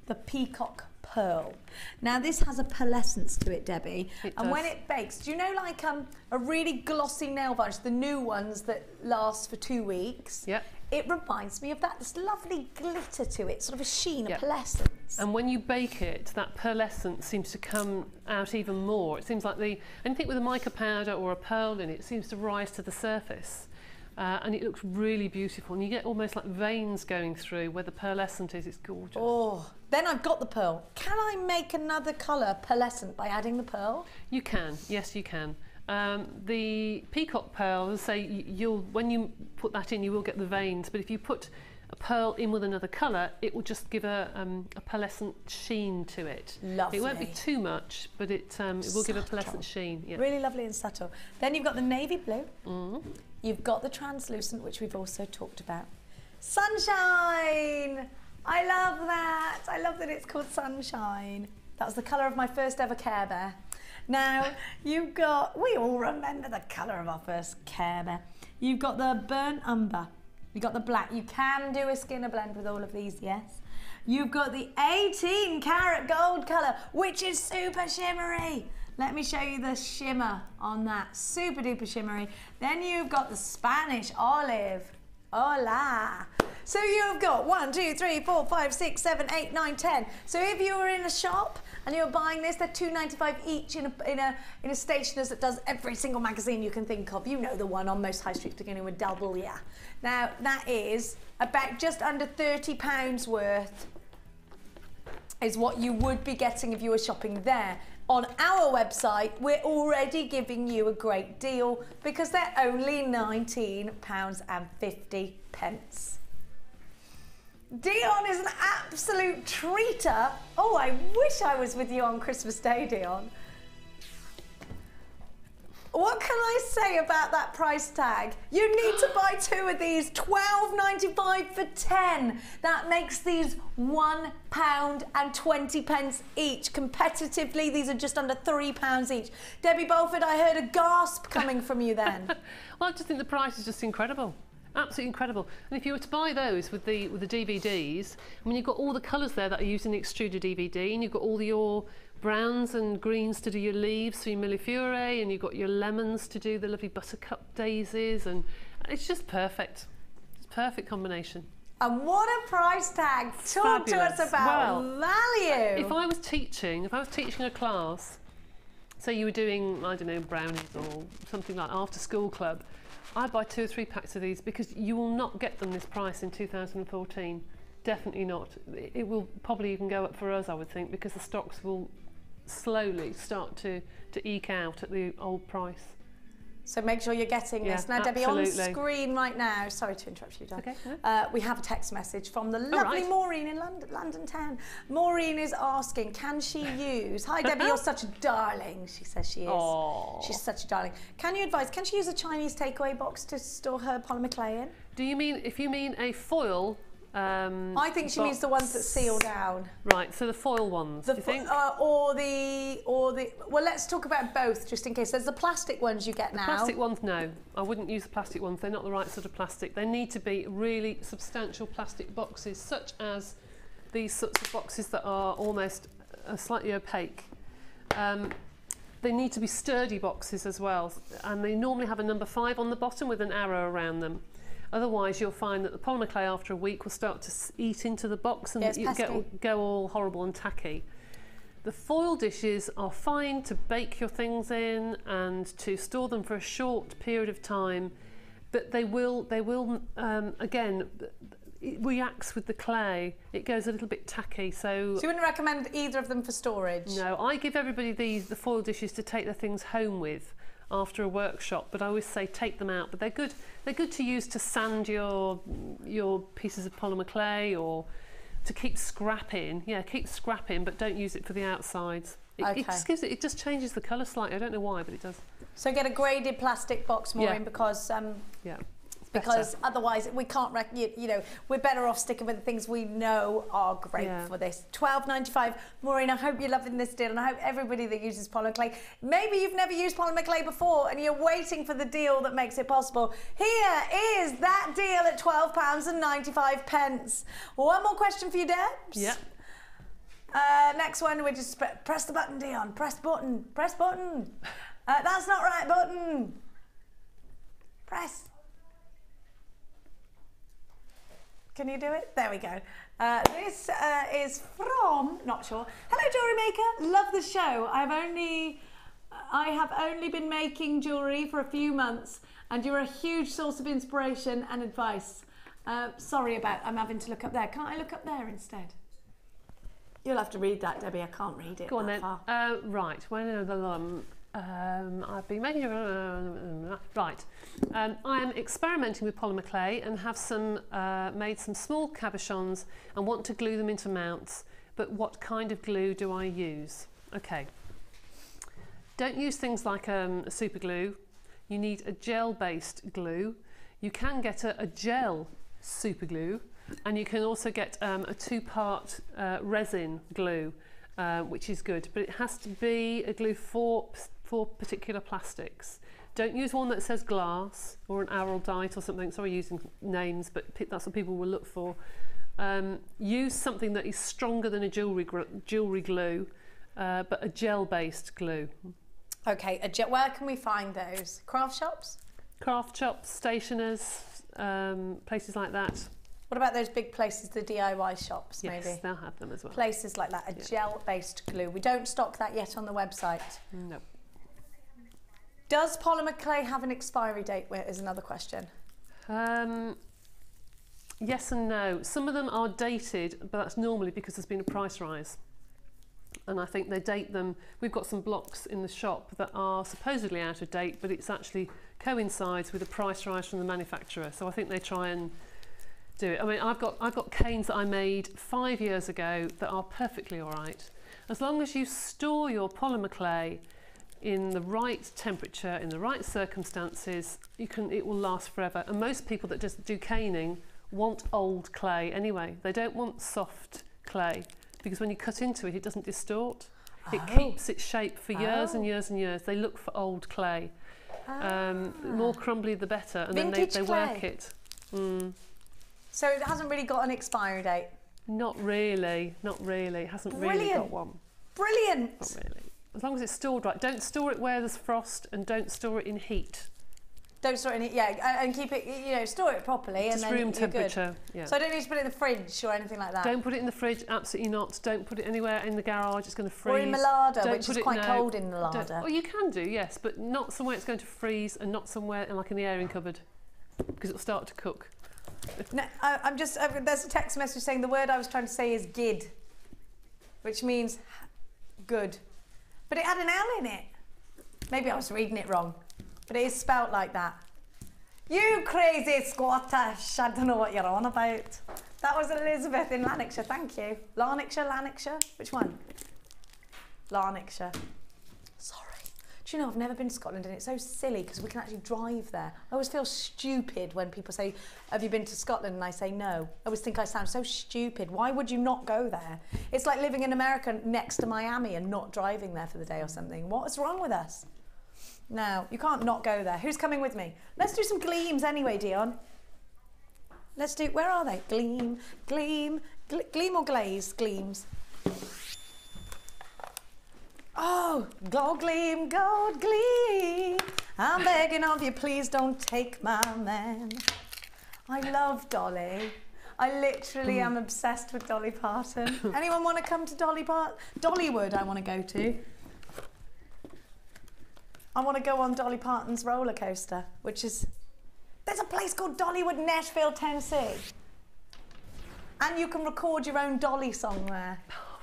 Speaker 2: the peacock pearl. Now this has a pearlescence to it, Debbie. And when it bakes, do you know like a really glossy nail varnish, the new ones that last for 2 weeks?
Speaker 4: Yep.
Speaker 2: It reminds me of that, this lovely glitter to it, sort of a sheen, a pearlescence.
Speaker 4: And when you bake it, that pearlescence seems to come out even more. It seems like anything with a mica powder or a pearl in it seems to rise to the surface. And it looks really beautiful, and you get almost like veins going through where the pearlescent is. It's gorgeous.
Speaker 2: Oh, then I've got the pearl. Can I make another colour pearlescent by adding the pearl?
Speaker 4: You can, yes you can. The peacock pearl, as I say, when you put that in, you will get the veins, but if you put a pearl in with another colour, it will just give a pearlescent sheen to it.
Speaker 2: Lovely.
Speaker 4: It won't be too much, but it will give a pearlescent sheen. Yeah.
Speaker 2: Really lovely and subtle. Then you've got the navy blue. You've got the translucent, which we've also talked about. Sunshine! I love that. I love that it's called Sunshine. That was the colour of my first ever Care Bear. Now, you've got, we all remember the colour of our first Care Bear. You've got the burnt umber. You've got the black. You can do a skinner blend with all of these, yes. You've got the 18 karat gold colour, which is super shimmery. Let me show you the shimmer on that. Super duper shimmery. Then you've got the Spanish olive. Hola. So you've got 1, 2, 3, 4, 5, 6, 7, 8, 9, 10. So if you were in a shop and you're buying this, they're $2.95 each in a stationer's that does every single magazine you can think of. You know the one on most high streets beginning with double, yeah. Now that is about just under £30 worth is what you would be getting if you were shopping there. On our website, we're already giving you a great deal because they're only £19.50. Dion is an absolute treater. Oh, I wish I was with you on Christmas Day, Dion. What can I say about that price tag? You need to buy 2 of these, £12.95 for 10. That makes these £1.20 each. Competitively, these are just under £3 each. Debbie Bolford, I heard a gasp coming from you then.
Speaker 4: Well, I just think the price is just incredible. Absolutely incredible. And if you were to buy those with the DVDs, I mean, you've got all the colours there that are used in the extruded DVD, and you've got all your browns and greens to do your leaves for your millefiori, and you've got your lemons to do the lovely buttercup daisies, and it's just perfect. It's a perfect combination.
Speaker 2: And what a price tag. Talk to us about value.
Speaker 4: If I was teaching a class, say you were doing, I don't know, brownies or something like after school club, I'd buy 2 or 3 packs of these because you will not get them this price in 2014. Definitely not. It will probably even go up for us, I would think, because the stocks will slowly start to eke out at the old price.
Speaker 2: So make sure you're getting this. Now, Debbie, on screen right now, sorry to interrupt you, Dan.
Speaker 4: Okay,
Speaker 2: we have a text message from the lovely Maureen in London town. Maureen is asking, can she use, hi Debbie, you're such a darling, she says she is. Aww. She's such a darling. Can you advise, can she use a Chinese takeaway box to store her polymer clay in?
Speaker 4: Do you mean, if you mean a foil
Speaker 2: I think she means the ones that seal down.
Speaker 4: Right, so the foil ones, do you think?
Speaker 2: Or the, well, let's talk about both just in case. There's the plastic ones you get now.
Speaker 4: The plastic ones, no. I wouldn't use the plastic ones. They're not the right sort of plastic. They need to be really substantial plastic boxes, such as these sorts of boxes that are almost slightly opaque. They need to be sturdy boxes as well, and they normally have a number 5 on the bottom with an arrow around them. Otherwise, you'll find that the polymer clay after a week will start to eat into the box and it'll go all horrible and tacky. The foil dishes are fine to bake your things in and to store them for a short period of time, but they will again, it reacts with the clay. It goes a little bit tacky. So
Speaker 2: you wouldn't recommend either of them for storage?
Speaker 4: No, I give everybody the foil dishes to take their things home with after a workshop, but I always say take them out. But they're good to use to sand your pieces of polymer clay or to keep scrapping. Yeah, keep scrapping, but don't use it for the outsides. It just changes the colour slightly. I don't know why, but it does.
Speaker 2: So get a graded plastic box, Maureen, because
Speaker 4: yeah.
Speaker 2: because otherwise we can't, you know, we're better off sticking with the things we know are great for this. £12.95. Maureen, I hope you're loving this deal, and I hope everybody that uses polymer clay, maybe you've never used polymer clay before and you're waiting for the deal that makes it possible. Here is that deal at £12.95. One more question for you, Debs.
Speaker 4: Yep.
Speaker 2: Next one, we just press the button, Dion. Press button. Press button. That's not right, button. Press. Can you do it? There we go. This is from, not sure. Hello, Jewellery Maker. Love the show. I have only been making jewellery for a few months, and you're a huge source of inspiration and advice. Sorry about, I'm having to look up there. Can't I look up there instead? You'll have to read that, Debbie. I can't read it.
Speaker 4: Go on
Speaker 2: that
Speaker 4: then.
Speaker 2: far.
Speaker 4: Right. When I've been making right. I am experimenting with polymer clay and have made some small cabochons and want to glue them into mounts. But what kind of glue do I use? Okay. Don't use things like a super glue. You need a gel-based glue. You can get a gel super glue. And you can also get a two-part resin glue, which is good, but it has to be a glue for particular plastics. Don't use one that says glass or an araldite or something. Sorry, using names, but that's what people will look for. Use something that is stronger than a jewellery glue, but a gel-based glue.
Speaker 2: Okay, where can we find those? Craft shops?
Speaker 4: Craft shops, stationers, places like that.
Speaker 2: What about those big places, the DIY shops, maybe?
Speaker 4: Yes, they'll have them as well.
Speaker 2: Places like that, a gel-based glue. We don't stock that yet on the website.
Speaker 4: No.
Speaker 2: Does polymer clay have an expiry date, is another question.
Speaker 4: Yes and no. Some of them are dated, but that's normally because there's been a price rise. And I think they date them. We've got some blocks in the shop that are supposedly out of date, but it's actually coincides with a price rise from the manufacturer. So I think they try and do it. I mean, I've got canes that I made 5 years ago that are perfectly all right. As long as you store your polymer clay in the right temperature, in the right circumstances, it will last forever. And most people that just do caning want old clay anyway. They don't want soft clay because when you cut into it, it doesn't distort. It keeps its shape for years and years and years. They look for old clay. The more crumbly, the better. And
Speaker 2: Vintage
Speaker 4: then they
Speaker 2: clay.
Speaker 4: work it.
Speaker 2: So it hasn't really got an expiry date?
Speaker 4: Not really, not really. It hasn't really got one.
Speaker 2: Brilliant!
Speaker 4: Not really. As long as it's stored right. Don't store it where there's frost and don't store it in heat.
Speaker 2: Don't store it in it, yeah, and keep it, you know, store it properly.
Speaker 4: Just
Speaker 2: and then
Speaker 4: room temperature,
Speaker 2: good.
Speaker 4: yeah.
Speaker 2: So I don't need to put it in the fridge or anything like that?
Speaker 4: Don't put it in the fridge, absolutely not. Don't put it anywhere in the garage, it's going to freeze.
Speaker 2: Or in the larder,
Speaker 4: don't
Speaker 2: which is quite cold in the larder.
Speaker 4: Well, you can do, yes, but not somewhere it's going to freeze and not somewhere like in the airing cupboard because it'll start to cook.
Speaker 2: No, there's a text message saying the word I was trying to say is gid, which means good. But it had an L in it. Maybe I was reading it wrong, but it is spelt like that. You crazy Scottish, I don't know what you're on about. That was Elizabeth in Lanarkshire, thank you. Lanarkshire, which one? Lanarkshire. Sorry. Do you know, I've never been to Scotland and it's so silly because we can actually drive there. I always feel stupid when people say, have you been to Scotland? And I say no. I always think I sound so stupid. Why would you not go there? It's like living in America next to Miami and not driving there for the day or something. What is wrong with us? No, you can't not go there. Who's coming with me? Let's do some gleams anyway, Dion. Let's do, where are they? Gleam, gleam, gleam or glaze? Gleams. Oh, gold gleam, gold gleam. I'm begging of you, please don't take my man. I love Dolly. I literally am obsessed with Dolly Parton. Anyone want to come to Dollywood I want to go to. I want to go on Dolly Parton's roller coaster, which is, there's a place called Dollywood, Nashville, Tennessee. And you can record your own Dolly song there.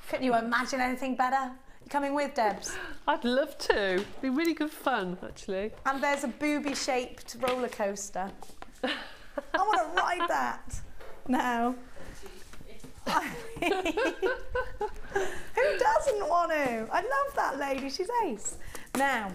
Speaker 2: Can you imagine anything better? You coming with, Debs?
Speaker 4: I'd love to. It'd be really good fun, actually.
Speaker 2: And there's a booby-shaped roller coaster. I want to ride that now. Who doesn't want to? I love that lady. She's ace. Now,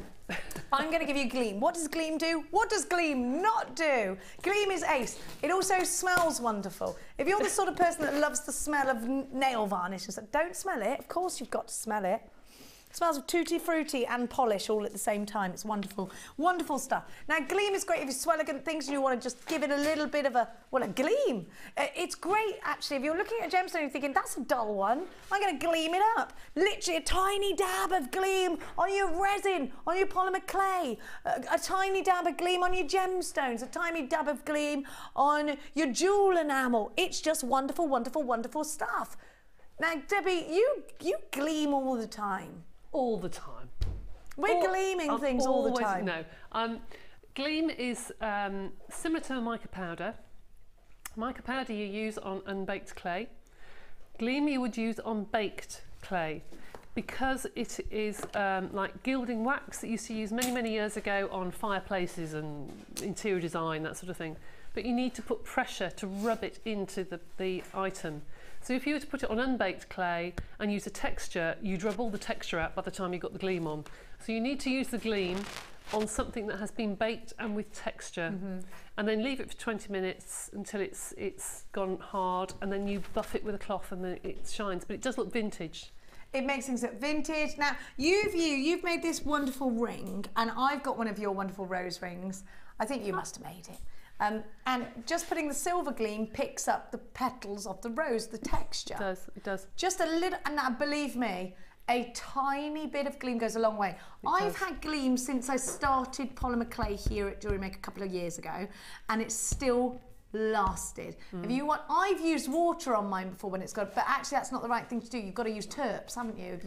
Speaker 2: I'm going to give you Gleam. What does Gleam do? What does Gleam not do? Gleam is ace. It also smells wonderful. If you're the sort of person that loves the smell of nail varnish, and like, don't smell it. Of course you've got to smell it. It smells of tutti frutti and polish all at the same time. It's wonderful, wonderful stuff. Now, Gleam is great if you swelligant things and you want to just give it a little bit of a gleam. It's great, actually, if you're looking at a gemstone and you're thinking, that's a dull one, I'm going to gleam it up. Literally a tiny dab of Gleam on your resin, on your polymer clay, a tiny dab of Gleam on your gemstones, a tiny dab of Gleam on your jewel enamel. It's just wonderful, wonderful, wonderful stuff. Now, Debbie, you gleam all the time.
Speaker 4: All the time.
Speaker 2: We're gleaming things all the time.
Speaker 4: No. Gleam is similar to a mica powder. Mica powder you use on unbaked clay. Gleam you would use on baked clay because it is like gilding wax that you used to use many, many years ago on fireplaces and interior design, that sort of thing. But you need to put pressure to rub it into the item. So if you were to put it on unbaked clay and use a texture, you'd rub all the texture out by the time you got the Gleam on. So you need to use the Gleam on something that has been baked and with texture, and then leave it for 20 minutes until it's gone hard, and then you buff it with a cloth and then it shines, but it does look vintage.
Speaker 2: It makes things look vintage. Now, you've made this wonderful ring, and I've got one of your wonderful rose rings. I think you must have made it. And just putting the silver Gleam picks up the petals of the rose, the texture.
Speaker 4: It does.
Speaker 2: Just a little, and now believe me, a tiny bit of Gleam goes a long way. I've had Gleam since I started polymer clay here at JewelleryMaker a couple of years ago, and it's still lasted. If you want, I've used water on mine before when it's got, but actually that's not the right thing to do. You've got to use terps, haven't you?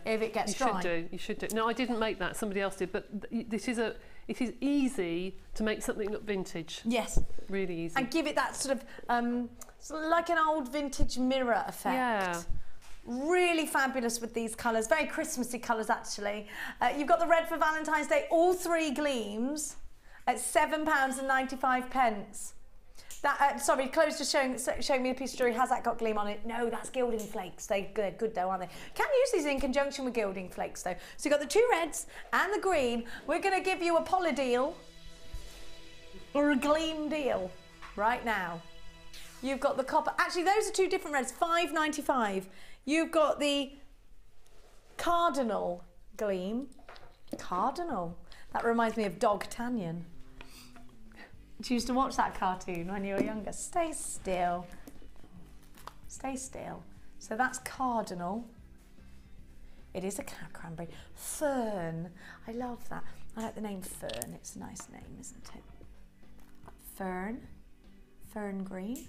Speaker 2: If it gets dry.
Speaker 4: You should do. No, I didn't make that. Somebody else did. But it is easy to make something look vintage.
Speaker 2: Yes.
Speaker 4: Really easy.
Speaker 2: And give it that sort of like an old vintage mirror effect. Yeah. Really fabulous with these colours. Very Christmassy colours, actually. You've got the red for Valentine's Day. All three Gleams at £7.95. That, sorry, Chloe's just showing me a piece of jewellery. Has that got Gleam on it? No, that's gilding flakes. They're good though, aren't they? Can use these in conjunction with gilding flakes though. So you've got the two reds and the green. We're going to give you a poly deal or a Gleam deal right now. You've got the copper. Actually, those are two different reds, £5.95. You've got the Cardinal Gleam. Cardinal. That reminds me of Dog Tanyan. Did you used to watch that cartoon when you were younger? Stay still. Stay still. So that's Cardinal. It is a cranberry. Fern. I love that. I like the name Fern. It's a nice name, isn't it? Fern. Fern green.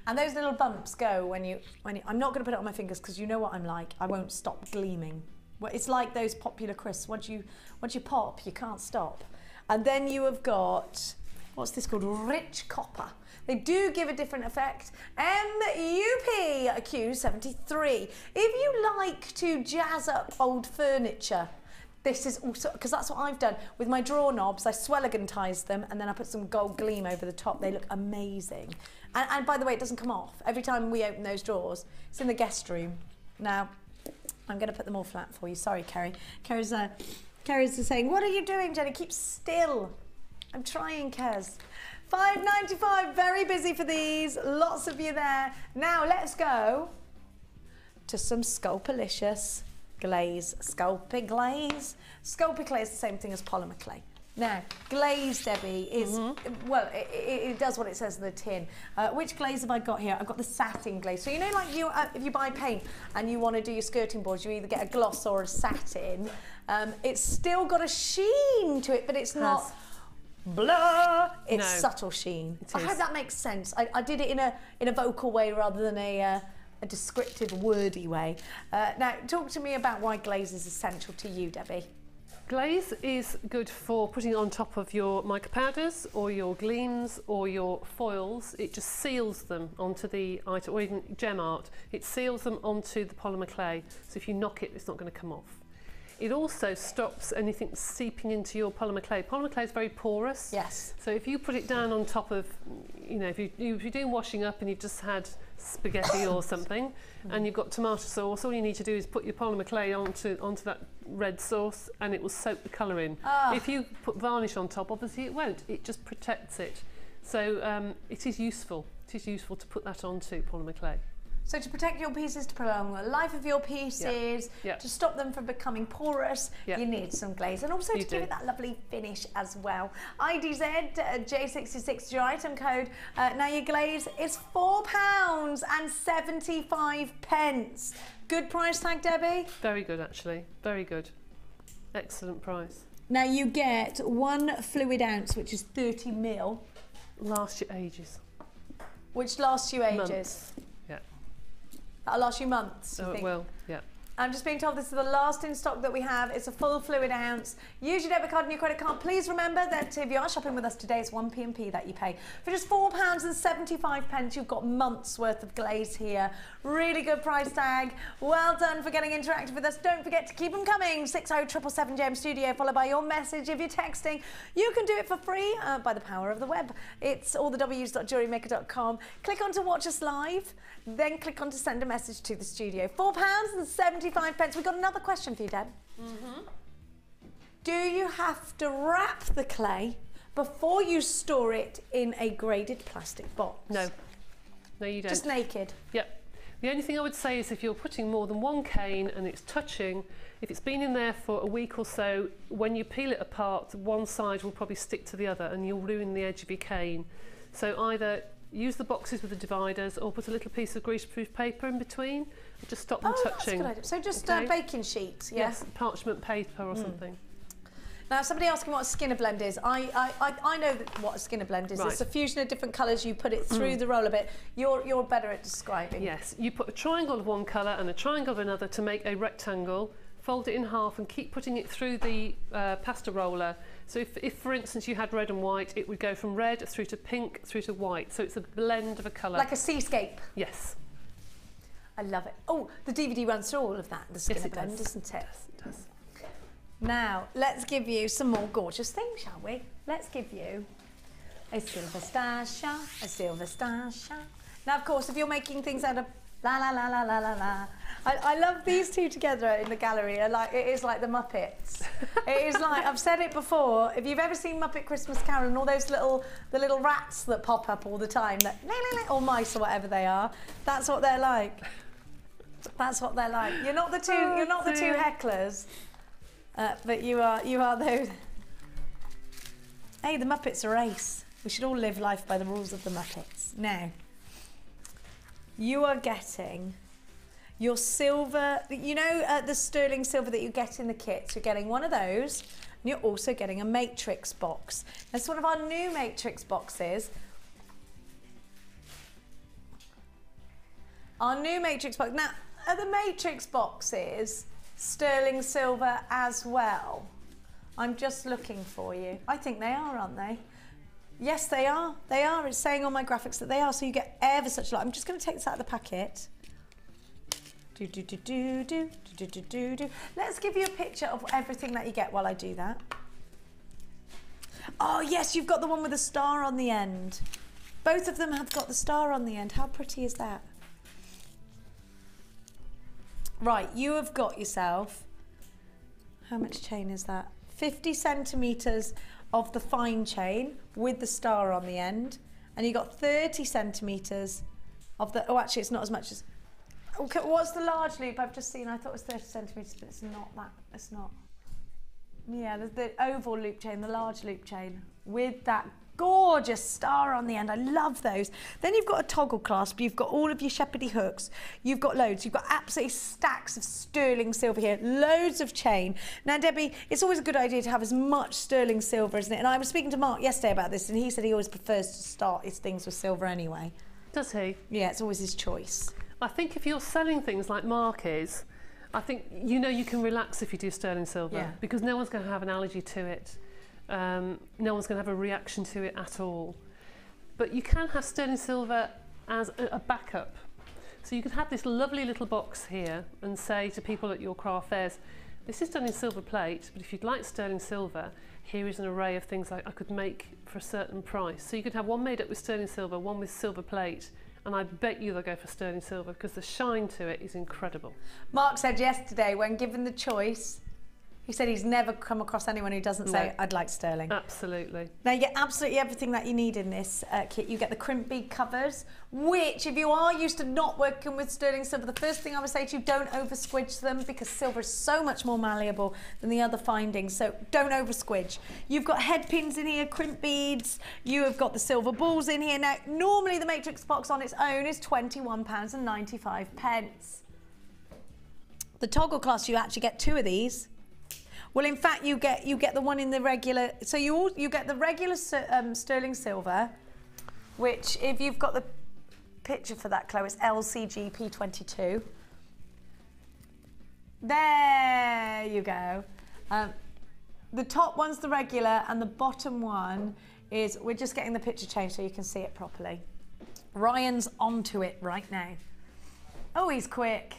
Speaker 2: And those little bumps go when you I'm not going to put it on my fingers because you know what I'm like. I won't stop gleaming. Well, it's like those popular crisps. Once you pop, you can't stop. And then you have got, what's this called? Rich copper. They do give a different effect. MUPQ73. If you like to jazz up old furniture, this is also, because that's what I've done with my drawer knobs. I swelligantize them and then I put some gold Gleam over the top. They look amazing. And by the way, it doesn't come off. Every time we open those drawers, it's in the guest room. Now, I'm going to put them all flat for you. Sorry, Kerry. Kerry's saying, what are you doing, Jenny? Keep still. I'm trying, Kez. £5.95, very busy for these. Lots of you there. Now let's go to some Sculpalicious glaze. Sculpey glaze. Sculpey clay is the same thing as polymer clay. Now, glaze, Debbie, is, well, it does what it says in the tin. Which glaze have I got here? I've got the satin glaze. So you know, like if you buy paint and you want to do your skirting boards, you either get a gloss or a satin. It's still got a sheen to it, but it's not blah. It's subtle sheen. I hope that makes sense. I did it in a vocal way rather than a descriptive, wordy way. Now, talk to me about why glaze is essential to you, Debbie.
Speaker 4: Glaze is good for putting on top of your mica powders or your gleams or your foils. It just seals them onto the item, or even gem art. It seals them onto the polymer clay. So if you knock it, it's not going to come off. It also stops anything seeping into your polymer clay. Polymer clay is very porous.
Speaker 2: Yes.
Speaker 4: So if you put it down on top of, you know, if you're doing washing up and you've just had spaghetti or something, and you've got tomato sauce, all you need to do is put your polymer clay onto that red sauce, and it will soak the colour in. If you put varnish on top, obviously it won't. It just protects it. So it is useful. It is useful to put that onto polymer clay.
Speaker 2: So to protect your pieces, to prolong the life of your pieces, to stop them from becoming porous, you need some glaze, and also to give it that lovely finish as well. IDZ J66 is your item code. Now your glaze is £4.75. Good price tag, Debbie?
Speaker 4: Very good, actually. Very good. Excellent price.
Speaker 2: Now you get 1 fluid ounce, which is 30 ml.
Speaker 4: Lasts you ages.
Speaker 2: Which lasts you ages.
Speaker 4: Months. Yeah.
Speaker 2: That'll last you months, you
Speaker 4: Oh,
Speaker 2: think?
Speaker 4: it will, yeah.
Speaker 2: I'm just being told this is the last in stock that we have. It's a full fluid ounce. Use your debit card and your credit card. Please remember that if you are shopping with us today, it's 1 p&p that you pay. For just £4.75, you've got months worth of glaze here. Really good price tag. Well done for getting interactive with us. Don't forget to keep them coming. 60777 JM Studio, followed by your message. If you're texting, you can do it for free by the power of the web. It's allthews.jewellerymaker.com. Click on to watch us live, then click on to send a message to the studio. £4.75. We've got another question for you, Deb. Do you have to wrap the clay before you store it in a graded plastic box?
Speaker 4: No. No, you don't.
Speaker 2: Just naked?
Speaker 4: Yep. The only thing I would say is if you're putting more than one cane and it's touching, if it's been in there for a week or so, when you peel it apart, one side will probably stick to the other and you'll ruin the edge of your cane. So either use the boxes with the dividers or put a little piece of greaseproof paper in between and just stop them touching.
Speaker 2: That's a good idea. So just baking sheets, yeah?
Speaker 4: Yes, parchment paper or something.
Speaker 2: Now, somebody asking what a skinner blend is. I know what a skinner blend is.
Speaker 4: Right.
Speaker 2: It's a fusion of different colours. You put it through the roller bit. You're better at describing.
Speaker 4: Yes, you put a triangle of one colour and a triangle of another to make a rectangle. Fold it in half and keep putting it through the pasta roller. So if, for instance, you had red and white, it would go from red through to pink through to white. So it's a blend of a colour.
Speaker 2: Like a seascape.
Speaker 4: Yes.
Speaker 2: I love it. Oh, the DVD runs through all of that, the skinner blend, isn't it?
Speaker 4: Yes, it does.
Speaker 2: Now, let's give you some more gorgeous things, shall we? Let's give you a silver stasher, a silver stasher. Now, of course, if you're making things out of la la la la la la la, I love these two together in the gallery. It is like the Muppets. It is like, I've said it before, if you've ever seen Muppet Christmas Carol and all those the little rats that pop up all the time, that or mice or whatever they are, that's what they're like. That's what they're like. You're not the two. You're not the two hecklers, but you are those. Hey, the Muppets are ace. We should all live life by the rules of the Muppets. Now, you are getting your silver. You know the sterling silver that you get in the kits. You're getting one of those, and you're also getting a matrix box. That's one of our new matrix boxes. Our new matrix box. Now, are the matrix boxes sterling silver as well? I'm just looking for you. I think they are, aren't they? Yes, they are. They are. It's saying on my graphics that they are. So you get ever such a lot. I'm just going to take this out of the packet. Let's give you a picture of everything that you get while I do that. Oh, yes, you've got the one with the star on the end. Both of them have got the star on the end. How pretty is that? Right, you have got yourself, how much chain is that? 50 centimetres of the fine chain with the star on the end, and you got 30 centimetres of the, oh actually it's not as much as, okay, what's the large loop I've just seen? I thought it was 30 centimetres, but it's not that, it's not. Yeah, the oval loop chain, the large loop chain with that gorgeous star on the end. I love those. Then you've got a toggle clasp. You've got all of your shepherdy hooks. You've got loads. You've got absolutely stacks of sterling silver here. Loads of chain. Now, Debbie, it's always a good idea to have as much sterling silver, isn't it? And I was speaking to Mark yesterday about this, and he said he always prefers to start his things with silver anyway.
Speaker 4: Does he?
Speaker 2: Yeah, it's always his choice.
Speaker 4: I think if you're selling things like Mark is, I think you know you can relax if you do sterling silver because no one's going to have an allergy to it. No one's going to have a reaction to it at all. But you can have sterling silver as a backup. So you could have this lovely little box here and say to people at your craft fairs, this is done in silver plate, but if you'd like sterling silver, here is an array of things I could make for a certain price. So you could have one made up with sterling silver, one with silver plate, and I bet you they'll go for sterling silver because the shine to it is incredible.
Speaker 2: Mark said yesterday, when given the choice, he said he's never come across anyone who doesn't say, I'd like sterling.
Speaker 4: Absolutely.
Speaker 2: Now you get absolutely everything that you need in this kit. You get the crimp bead covers, which if you are used to not working with sterling silver, the first thing I would say to you, don't over squidge them because silver is so much more malleable than the other findings, so don't over squidge. You've got head pins in here, crimp beads, you have got the silver balls in here. Now normally the matrix box on its own is £21.95. The toggle clasp, you actually get 2 of these. Well, in fact, you get the one in the regular. So you get the regular sterling silver, which if you've got the picture for that, Chloe, it's LCG P22. There you go. The top one's the regular, and the bottom one is. We're just getting the picture changed so you can see it properly. Ryan's onto it right now. Oh, he's quick.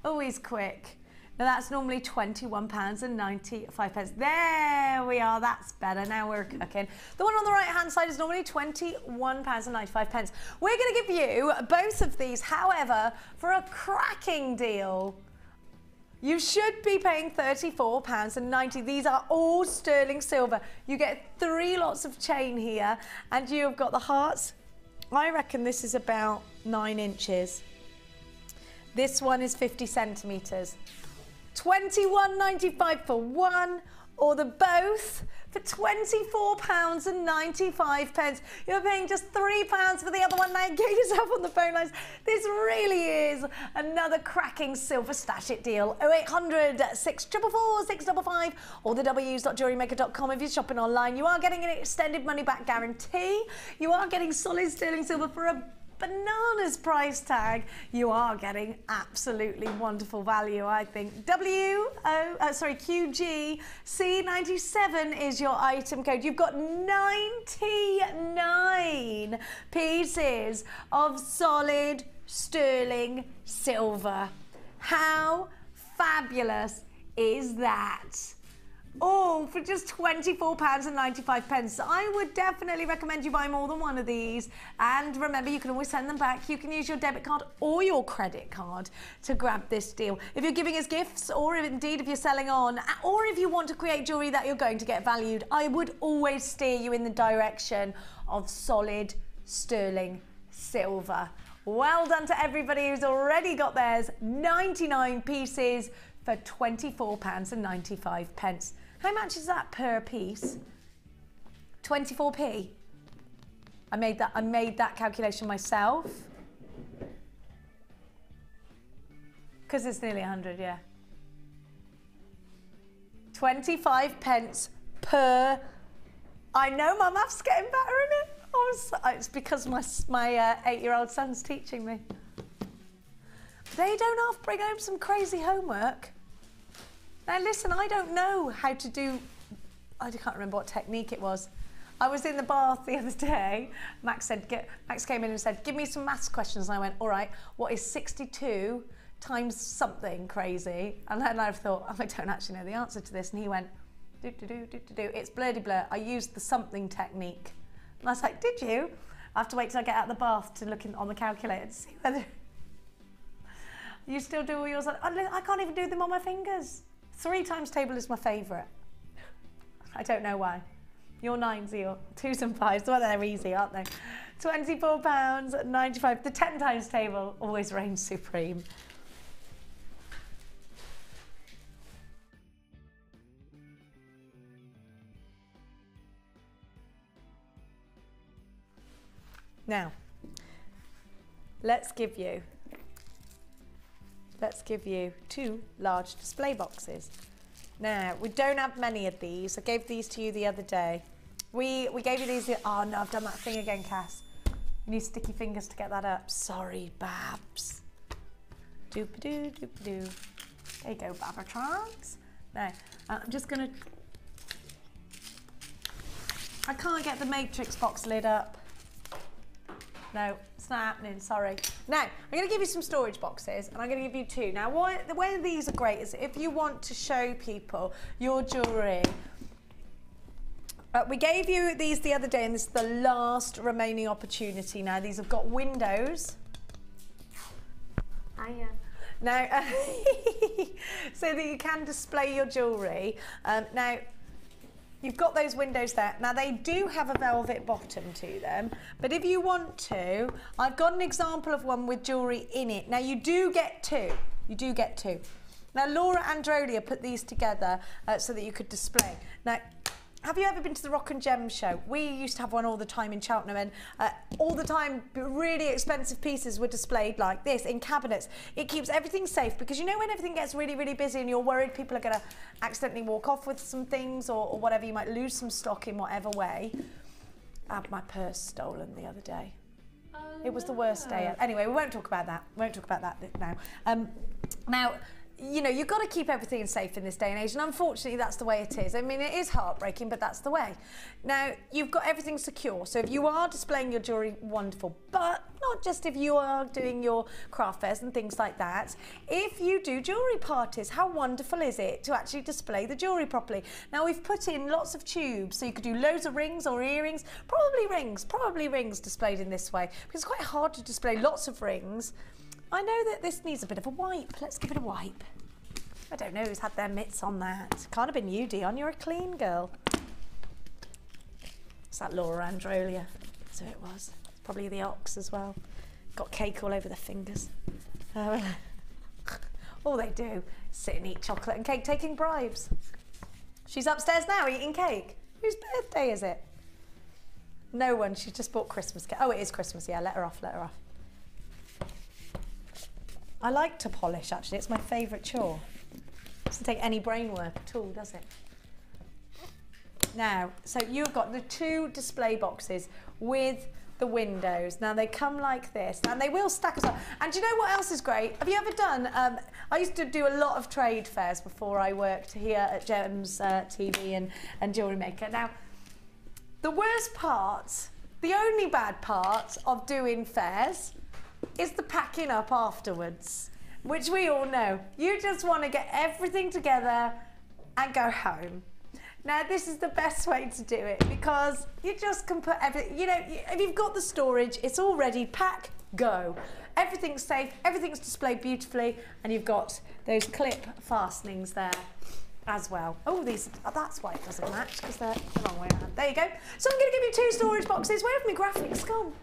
Speaker 2: Oh, he's quick. Now that's normally £21.95. There we are, that's better. Now we're cooking. The one on the right hand side is normally £21.95. We're going to give you both of these, however, for a cracking deal. You should be paying £34.90. These are all sterling silver. You get 3 lots of chain here, and you've got the hearts. I reckon this is about 9 inches. This one is 50 centimetres. £21.95 for one, or the both for £24.95. You're paying just £3 for the other one. Now get yourself on the phone lines. This really is another cracking silver stash it deal. 0800 644 655 or the w's.jewellerymaker.com. If you're shopping online, you are getting an extended money back guarantee. You are getting solid sterling silver for a bananas price tag. You are getting absolutely wonderful value, I think. QG C97 is your item code. You've got 99 pieces of solid sterling silver. How fabulous is that? All for just £24.95. I would definitely recommend you buy more than one of these. And remember, you can always send them back. You can use your debit card or your credit card to grab this deal. If you're giving us gifts, or indeed if you're selling on, or if you want to create jewellery that you're going to get valued, I would always steer you in the direction of solid sterling silver. Well done to everybody who's already got theirs. 99 pieces for £24.95. How much is that per piece? 24p. I made that calculation myself. Because it's nearly 100, yeah. 25 pence per. I know my math's getting better, isn't it? It's because my 8-year-old son's teaching me. They don't have to bring home some crazy homework. Now listen, I don't know how to do, I can't remember what technique it was. I was in the bath the other day. Max came in and said, give me some maths questions. And I went, all right, what is 62 times something crazy? And then I thought, I don't actually know the answer to this. And he went, it's blurdy blur. I used the something technique. And I was like, did you? I have to wait till I get out of the bath to look on the calculator to see whether you still do all yours. I can't even do them on my fingers. 3 times table is my favourite. I don't know why. Your 9s, your 2s and 5s, well, they're easy, aren't they? £24.95. The 10 times table always reigns supreme. Now, let's give you 2 large display boxes. Now, we don't have many of these. I gave these to you the other day. We gave you these. Oh no, I've done that thing again, Cass. You need sticky fingers to get that up. Sorry, Babs. Doop-a-doo, doop-a-doo. There you go, Babatrons. Now, I'm just gonna. I can't get the matrix box lid up. No, it's not happening, sorry. Now, I'm going to give you some storage boxes, and I'm going to give you 2. Now, the way these are great is if you want to show people your jewellery. We gave you these the other day, and this is the last remaining opportunity now. These have got windows. Now, so that you can display your jewellery. Now, you've got those windows there. Now, they do have a velvet bottom to them, but if you want to, I've got an example of one with jewellery in it. Now, you do get two. You do get two. Now, Laura Androlia put these together so that you could display. Now, have you ever been to the Rock and Gem show? We used to have one all the time in Cheltenham, and all the time really expensive pieces were displayed like this in cabinets. It keeps everything safe because you know when everything gets really, really busy and you're worried people are going to accidentally walk off with some things or whatever, you might lose some stock in whatever way. I had my purse stolen the other day. Oh, it was the worst day. Anyway, we won't talk about that. We won't talk about that now. Now, you know, you've got to keep everything safe in this day and age, and unfortunately that's the way it is. I mean, it is heartbreaking, but that's the way. Now, you've got everything secure, so if you are displaying your jewellery, wonderful, but not just if you are doing your craft fairs and things like that. If you do jewellery parties, how wonderful is it to actually display the jewellery properly? Now, we've put in lots of tubes, so you could do loads of rings or earrings, probably rings displayed in this way, because it's quite hard to display lots of rings. I know that this needs a bit of a wipe. Let's give it a wipe. I don't know who's had their mitts on that. Can't have been you, Dion. You're a clean girl. It's that Laura Androlia. So it was. Probably the ox as well. Got cake all over the fingers. All they do is sit and eat chocolate and cake, taking bribes. She's upstairs now eating cake. Whose birthday is it? No one. She's just bought Christmas cake. Oh, it is Christmas. Yeah, let her off, let her off. I like to polish, actually. It's my favourite chore. Doesn't take any brain work at all, does it? Now, so you've got the two display boxes with the windows. Now, they come like this, and they will stack as well. And do you know what else is great? Have you ever done, I used to do a lot of trade fairs before I worked here at Gems TV and JewelleryMaker. Now, the worst part, the only bad part of doing fairs is the packing up afterwards, which we all know. You just want to get everything together and go home. Now, this is the best way to do it because you just can put everything, you know, if you've got the storage, it's all ready, pack, go. Everything's safe, everything's displayed beautifully, and you've got those clip fastenings there as well. Oh, that's why it doesn't match, because they're the wrong way around. There you go. So I'm going to give you two storage boxes. Where have my graphics gone?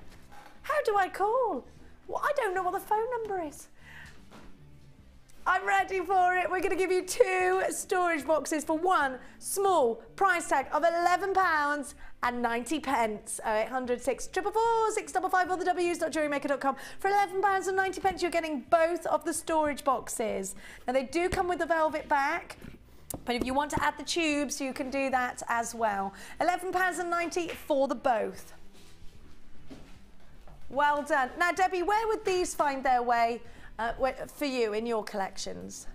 Speaker 2: How do I call? Well, I don't know what the phone number is. I'm ready for it. We're going to give you two storage boxes for one small price tag of £11.90. 0800 644 655 or the w's.jewellerymaker.com. For £11.90, you're getting both of the storage boxes. Now, they do come with the velvet back, but if you want to add the tubes, you can do that as well. £11.90 for the both. Well done. Now, Debbie, where would these find their way for you in your collections?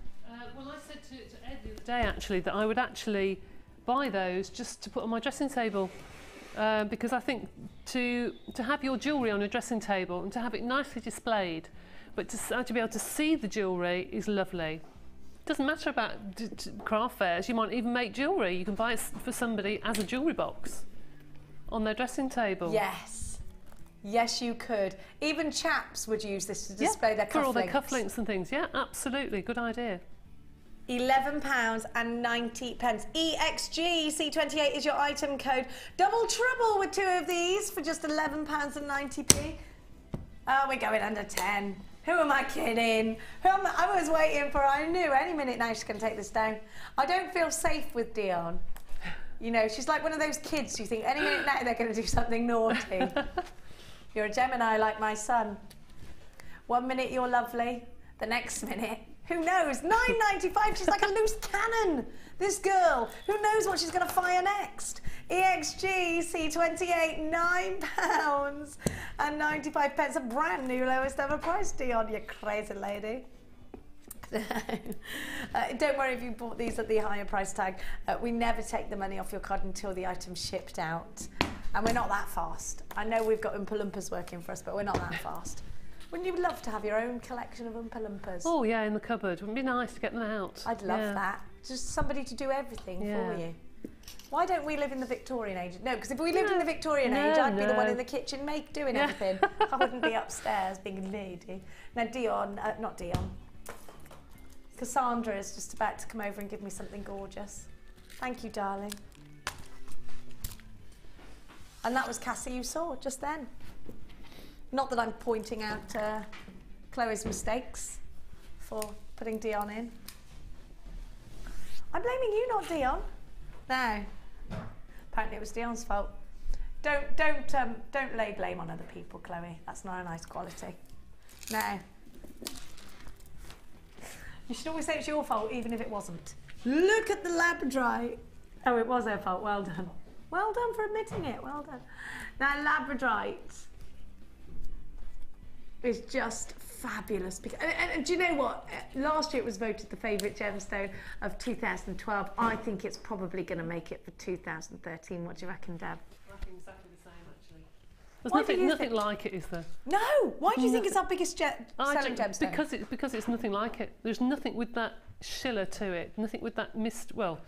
Speaker 4: Well, I said to Ed the other day, actually, that I would actually buy those just to put on my dressing table. Because I think to have your jewellery on your dressing table and to have it nicely displayed, but to be able to see the jewellery is lovely. It doesn't matter about craft fairs. You might even make jewellery. You can buy it for somebody as a jewellery box on their dressing table.
Speaker 2: Yes. Yes, you could. Even chaps would use this to display their cufflinks.
Speaker 4: For all their cufflinks and things. Yeah, absolutely. Good idea.
Speaker 2: £11.90. EXG C28 is your item code. Double trouble with two of these for just £11.90. Oh, we're going under 10. Who am I kidding? I was waiting for, I knew any minute now she's going to take this down. I don't feel safe with Dion. You know, she's like one of those kids you think any minute now they're going to do something naughty. You're a Gemini like my son. One minute you're lovely, the next minute, who knows? £9.95, she's like a loose cannon. This girl, who knows what she's going to fire next? EXG C28, £9.95, a brand new lowest ever price, Dion, you crazy lady. Don't worry if you bought these at the higher price tag. We never take the money off your card until the item's shipped out. And we're not that fast. I know we've got Oompa Loompas working for us, but we're not that fast. Wouldn't you love to have your own collection of Oompa Loompas?
Speaker 4: Oh, yeah, in the cupboard. Wouldn't it be nice to get them out?
Speaker 2: I'd love that. Just somebody to do everything for you. Why don't we live in the Victorian age? No, because if we lived in the Victorian age, I'd be the one in the kitchen doing everything. I wouldn't be upstairs being a lady. Now Dion, not Dion, Cassandra is just about to come over and give me something gorgeous. Thank you, darling. And that was Cassie you saw just then. Not that I'm pointing out Chloe's mistakes for putting Dion in. I'm blaming you, not Dion. No. Apparently it was Dion's fault. Don't lay blame on other people, Chloe. That's not a nice quality. No. You should always say it's your fault, even if it wasn't. Look at the labradorite. Oh, it was her fault. Well done. Well done for admitting it. Well done. Now, labradorite is just fabulous. And do you know what? Last year it was voted the favourite gemstone of 2012. I think it's probably going to make it for 2013. What do you reckon, Deb?
Speaker 4: I reckon exactly the same, actually. There's nothing like it, is there?
Speaker 2: No! Why do you think it's our biggest selling gemstone?
Speaker 4: Because it's nothing like it. There's nothing with that schiller to it. Nothing with that well,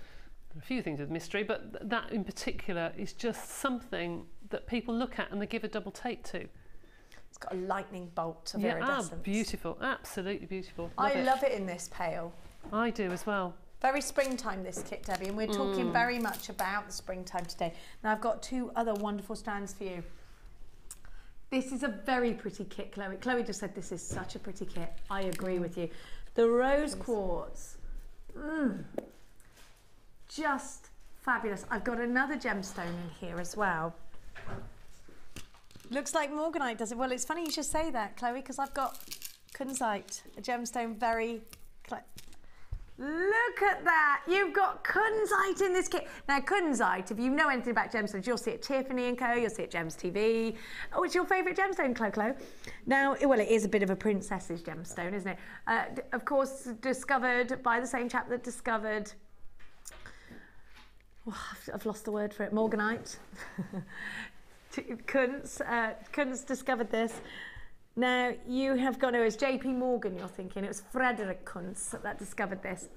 Speaker 4: there are a few things with mystery, but that in particular is just something that people look at and they give a double take to.
Speaker 2: It's got a lightning bolt of iridescence.
Speaker 4: Beautiful, absolutely beautiful.
Speaker 2: I love it in this pale.
Speaker 4: I do as well.
Speaker 2: Very springtime, this kit, Debbie, and we're talking very much about the springtime today. Now I've got two other wonderful strands for you. This is a very pretty kit, Chloe. Chloe just said this is such a pretty kit. I agree with you. The rose quartz, just fabulous. I've got another gemstone in here as well. Looks like morganite, does it? Well, it's funny you should say that, Chloe, because I've got kunzite, a gemstone very... Look at that! You've got kunzite in this kit. Now, kunzite, if you know anything about gemstones, you'll see it at Tiffany & Co, you'll see it at Gems TV. Oh, it's your favourite gemstone, Chloe. Now, well, it is a bit of a princess's gemstone, isn't it? Of course, discovered by the same chap that discovered... Oh, I've lost the word for it. Morganite. Kunz discovered this. Now, you have gone, it's JP Morgan, you're thinking. It was Frederick Kunz that discovered this.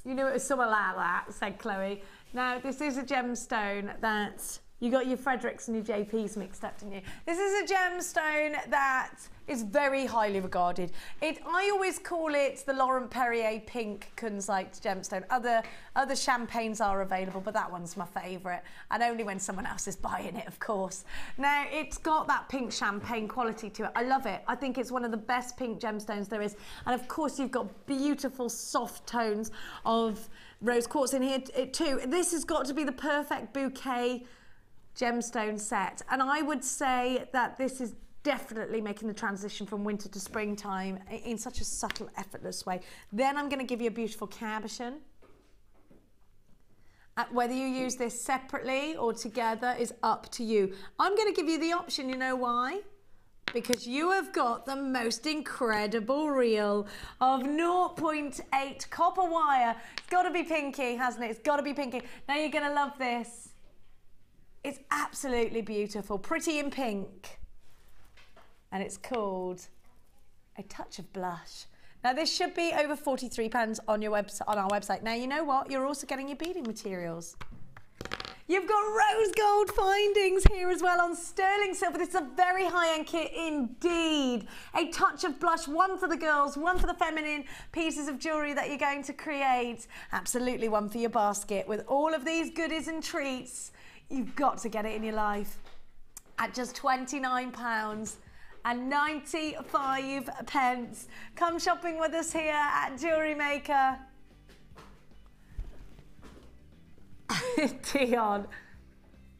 Speaker 2: You knew it was someone like that, said Chloe. Now, this is a gemstone that... You got your Fredericks and your JPs mixed up, didn't you? This is a gemstone that is very highly regarded. I always call it the Laurent Perrier pink kunzite gemstone. Other champagnes are available, but that one's my favourite. And only when someone else is buying it, of course. Now, it's got that pink champagne quality to it. I love it. I think it's one of the best pink gemstones there is. And of course, you've got beautiful soft tones of rose quartz in here too. This has got to be the perfect bouquet gemstone set, and I would say that this is definitely making the transition from winter to springtime in such a subtle, effortless way. Then I'm going to give you a beautiful cabochon. Whether you use this separately or together is up to you. I'm going to give you the option, you know why? Because you have got the most incredible reel of 0.8 copper wire. It's got to be pinky, hasn't it? It's got to be pinky. Now you're going to love this. It's absolutely beautiful, pretty in pink. And it's called A Touch of Blush. Now this should be over £43 on your website, on our website. Now you know what? You're also getting your beading materials. You've got rose gold findings here as well on sterling silver. This is a very high-end kit indeed. A touch of blush, one for the girls, one for the feminine pieces of jewellery that you're going to create. Absolutely one for your basket with all of these goodies and treats. You've got to get it in your life at just £29.95. Come shopping with us here at JewelleryMaker. Dion,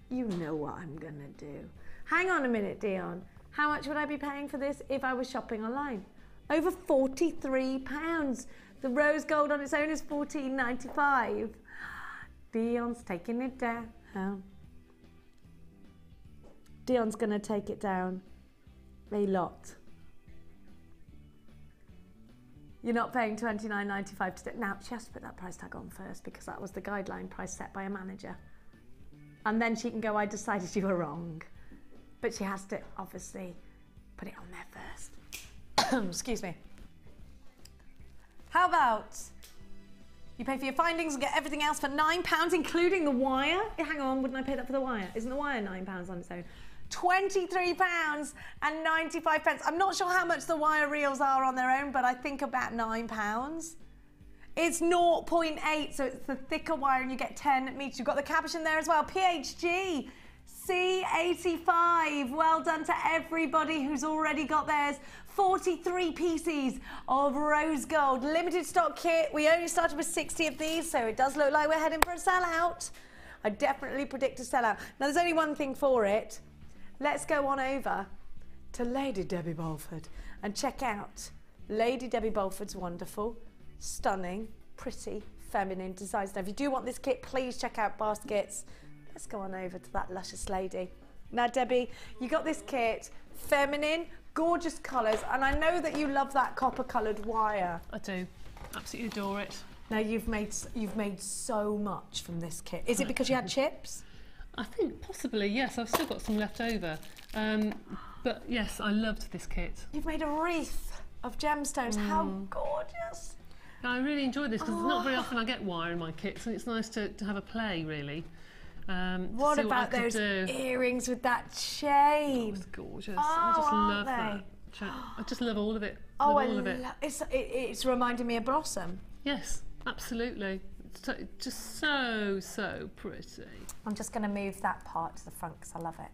Speaker 2: you know what I'm gonna do. Hang on a minute, Dion. How much would I be paying for this if I was shopping online? Over £43. The rose gold on its own is $14.95. Dion's taking it down. Dion's going to take it down a lot. You're not paying $29.95 today. Now, she has to put that price tag on first because that was the guideline price set by a manager. And then she can go, I decided you were wrong. But she has to, obviously, put it on there first. Excuse me. How about You pay for your findings and get everything else for £9, including the wire. Hang on, wouldn't I pay that for the wire? Isn't the wire £9 on its own? £23.95. I'm not sure how much the wire reels are on their own, but I think about £9. It's 0.8, so it's the thicker wire, and you get 10 meters. You've got the capuchin there as well. PHG C85. Well done to everybody who's already got theirs. 43 pieces of rose gold. Limited stock kit. We only started with 60 of these, so it does look like we're heading for a sellout. I definitely predict a sellout. Now, there's only one thing for it. Let's go on over to Lady Debbie Bolford and check out Lady Debbie Bolford's wonderful, stunning, pretty, feminine designs. Now, if you do want this kit, please check out baskets. Let's go on over to that luscious lady. Now, Debbie, you got this kit, feminine, gorgeous colours, and I know that you love that copper-coloured wire.
Speaker 4: I do. Absolutely adore it.
Speaker 2: Now, you've made so much from this kit. Is it because you had chips?
Speaker 4: I think possibly, yes. I've still got some left over. But yes, I loved this kit.
Speaker 2: You've made a wreath of gemstones. How gorgeous.
Speaker 4: I really enjoyed this because it's not very often I get wire in my kits, and it's nice to have a play, really.
Speaker 2: What about those earrings with that chain?
Speaker 4: Oh, it's gorgeous. I just love that. I just love all of it.
Speaker 2: Oh, all of it. It's reminding me of Blossom.
Speaker 4: Yes, absolutely. It's just so pretty.
Speaker 2: I'm just going to move that part to the front because I love it.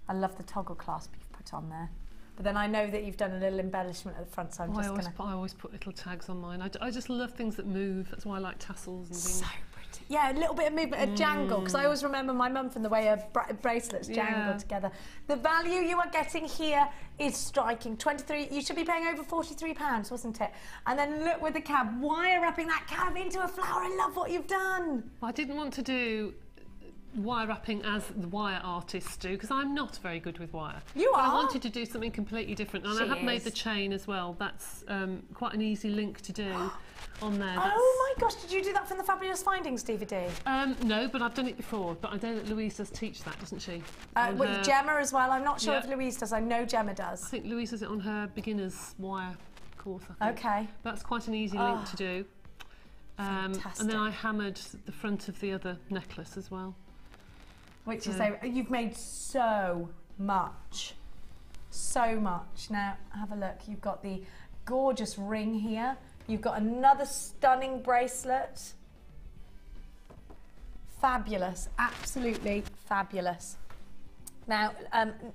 Speaker 2: I love the toggle clasp you've put on there. But then I know that you've done a little embellishment at the front, so I'm just going to...
Speaker 4: I always put little tags on mine. I just love things that move. That's why I like tassels and things.
Speaker 2: So pretty. Yeah, a little bit of movement, a jangle, because I always remember my mum from the way her bracelets jangle together. The value you are getting here is striking. 23, you should be paying over £43, wasn't it? And then look with the cab, wire wrapping that cab into a flower. I love what you've done.
Speaker 4: I didn't want to do wire wrapping as the wire artists do, because I'm not very good with wire.
Speaker 2: You are?
Speaker 4: I wanted to do something completely different, and I have made the chain as well. That's quite an easy link to do on there.
Speaker 2: Oh my gosh, did you do that from the Fabulous Findings DVD?
Speaker 4: No, but I've done it before. But I know that Louise does teach that, doesn't she?
Speaker 2: With Gemma as well. I'm not sure if Louise does. I know Gemma does.
Speaker 4: I think Louise does it on her beginner's wire course, I think.
Speaker 2: Okay.
Speaker 4: That's quite an easy link to do. And then I hammered the front of the other necklace as well.
Speaker 2: Which is, you've made so much. So much. Now, have a look. You've got the gorgeous ring here. You've got another stunning bracelet. Fabulous. Absolutely fabulous. Now,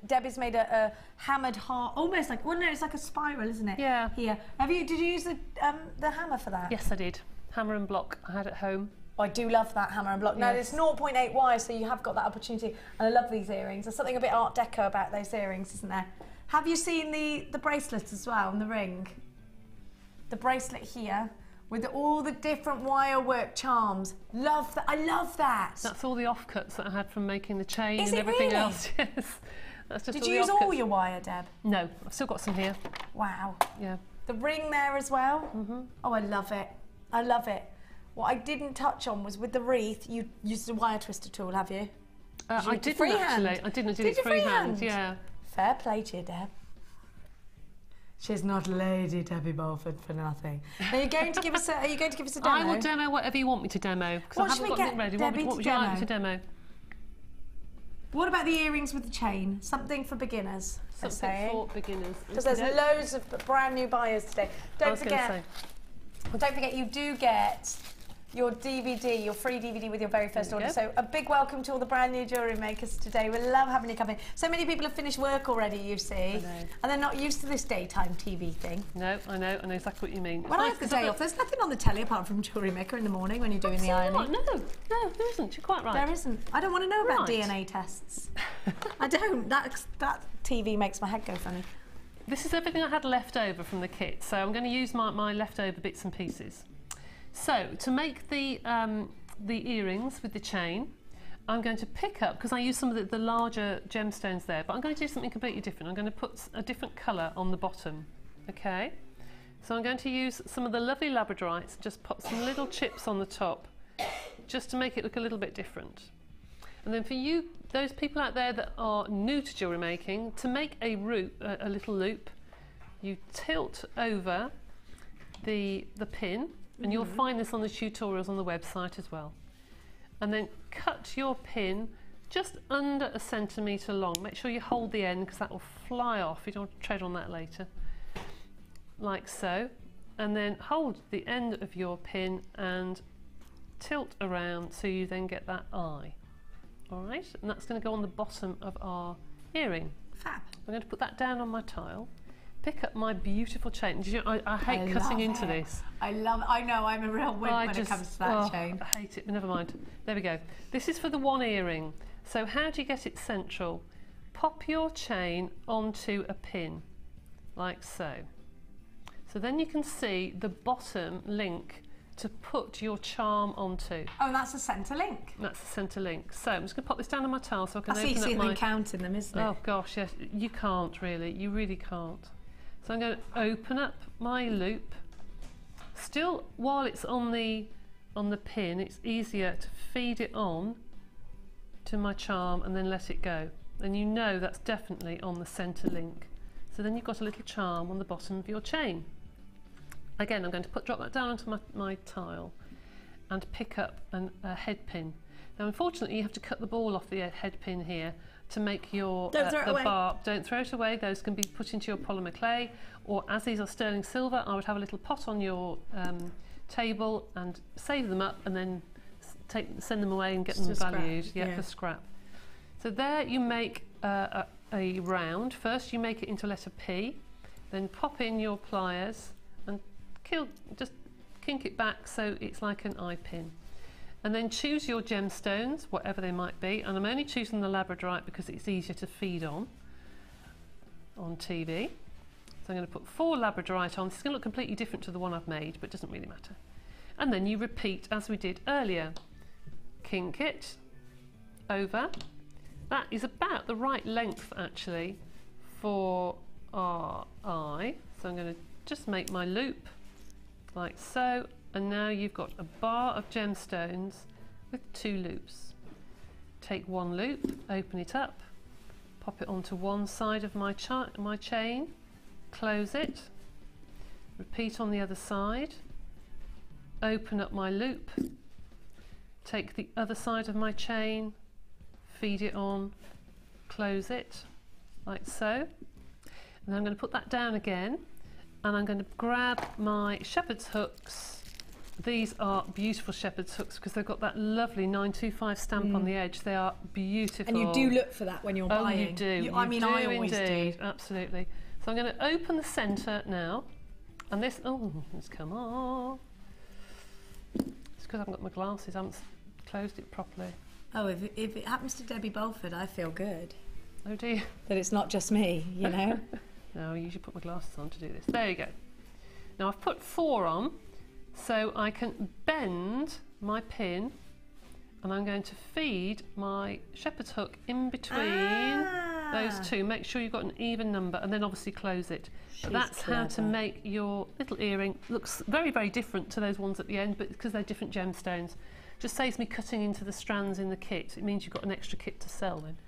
Speaker 2: Debbie's made a hammered heart, almost like, well, no, it's like a spiral, isn't it?
Speaker 4: Yeah.
Speaker 2: Here. Did you use the hammer for that?
Speaker 4: Yes, I did. Hammer and block I had at home.
Speaker 2: I do love that hammer and block. Now, it's 0.8 wire, so you have got that opportunity. And I love these earrings. There's something a bit Art Deco about those earrings, isn't there? Have you seen the bracelet as well, and the ring? The bracelet here, with all the different wire work charms. Love that. I love that.
Speaker 4: That's all the offcuts that I had from making the chain
Speaker 2: Is
Speaker 4: and
Speaker 2: it
Speaker 4: everything
Speaker 2: really?
Speaker 4: else. Yes. That's just
Speaker 2: Did
Speaker 4: all
Speaker 2: you
Speaker 4: the
Speaker 2: use
Speaker 4: offcuts.
Speaker 2: all your wire, Deb?
Speaker 4: No, I've still got some here.
Speaker 2: Wow.
Speaker 4: Yeah.
Speaker 2: The ring there as well. Oh, I love it. I love it. What I didn't touch on was with the wreath, you used a wire twister tool, have you?
Speaker 4: I didn't actually. I didn't. I did it freehand. Yeah.
Speaker 2: Fair play to you, Deb. She's not Lady Debbie Bolford for nothing. Are you going to give us a demo?
Speaker 4: I will demo whatever you want me to demo, because I haven't got it ready. What would you like me to demo?
Speaker 2: What about the earrings with the chain? Something for beginners.
Speaker 4: Something for beginners.
Speaker 2: Because there's loads of brand new buyers today. Don't forget, you do get your DVD, your free DVD with your very first order. So a big welcome to all the brand new jewellery makers today. We love having you come in. So many people have finished work already, you see, and they're not used to this daytime TV thing.
Speaker 4: No, I know exactly what you mean.
Speaker 2: When I have the day off, there's nothing on the telly apart from JewelleryMaker in the morning when you're doing the ironing.
Speaker 4: No, there isn't. You're quite right.
Speaker 2: There isn't. I don't want to know about DNA tests. I don't. That TV makes my head go funny.
Speaker 4: This is everything I had left over from the kit, so I'm going to use my leftover bits and pieces. So, to make the earrings with the chain, I'm going to pick up, because I use some of the larger gemstones there, but I'm going to do something completely different. I'm going to put a different colour on the bottom, okay? So I'm going to use some of the lovely labradorites, just put some little chips on the top, just to make it look a little bit different. And then for you, those people out there that are new to jewellery making, to make a little loop, you tilt over the pin, And you'll find this on the tutorials on the website as well. And then cut your pin just under 1 centimetre long. Make sure you hold the end because that will fly off. You don't want to tread on that later. Like so. And then hold the end of your pin and tilt around so you then get that eye. All right, and that's going to go on the bottom of our earring.
Speaker 2: Fab.
Speaker 4: I'm going to put that down on my tile. Pick up my beautiful chain. Did you, I hate cutting into this.
Speaker 2: I love it. I know, I'm a real wimp when it comes to that chain.
Speaker 4: I hate it, but never mind. There we go. This is for the one earring. So how do you get it central? Pop your chain onto a pin, like so. So then you can see the bottom link to put your charm onto.
Speaker 2: Oh, and that's the centre link.
Speaker 4: That's the centre link. So I'm just going to pop this down on my tile so I can
Speaker 2: That's
Speaker 4: open
Speaker 2: easier
Speaker 4: up my...
Speaker 2: than counting them, isn't it?
Speaker 4: Oh gosh, yes. You can't really. You really can't. So I'm going to open up my loop. Still, while it's on the pin, it's easier to feed it on to my charm and then let it go. And you know that's definitely on the centre link. So then you've got a little charm on the bottom of your chain. Again, I'm going to drop that down onto my tile and pick up a head pin. Now, unfortunately, you have to cut the ball off the head pin here to make your
Speaker 2: Don't throw it away.
Speaker 4: bar. Don't throw it away. Those can be put into your polymer clay, or as these are sterling silver, I would have a little pot on your table and save them up, and then send them away and get them valued. Yeah, for scrap. So there you make a round. First, you make it into letter P, then pop in your pliers and just kink it back so it's like an eye pin. And then choose your gemstones, whatever they might be, and I'm only choosing the labradorite because it's easier to feed on TV. So I'm going to put 4 labradorite on. This is going to look completely different to the one I've made, but it doesn't really matter. And then you repeat as we did earlier. Kink it over. That is about the right length actually for our eye. So I'm going to just make my loop like so, and now you've got a bar of gemstones with 2 loops. Take one loop, open it up, pop it onto one side of my chain, close it, repeat on the other side, open up my loop, take the other side of my chain, feed it on, close it like so, and I'm going to put that down again. And I'm going to grab my shepherd's hooks. These are beautiful shepherd's hooks because they've got that lovely 925 stamp on the edge. They are beautiful.
Speaker 2: And you do look for that when you're buying.
Speaker 4: Oh, you do.
Speaker 2: I mean, I always do.
Speaker 4: Absolutely. So I'm going to open the centre now. And this, it's come off. It's because I haven't got my glasses. I haven't closed it properly.
Speaker 2: Oh, if it happens to Debbie Bulford, I feel good.
Speaker 4: Oh dear.
Speaker 2: That it's not just me, you know?
Speaker 4: No, I usually put my glasses on to do this. There you go. Now I've put 4 on, so I can bend my pin, and I'm going to feed my shepherd's hook in between those 2. Make sure you've got an even number, and then obviously close it. But that's how to make your little earring. Looks very, very different to those ones at the end, but because they're different gemstones. Just saves me cutting into the strands in the kit. It means you've got an extra kit to sell then.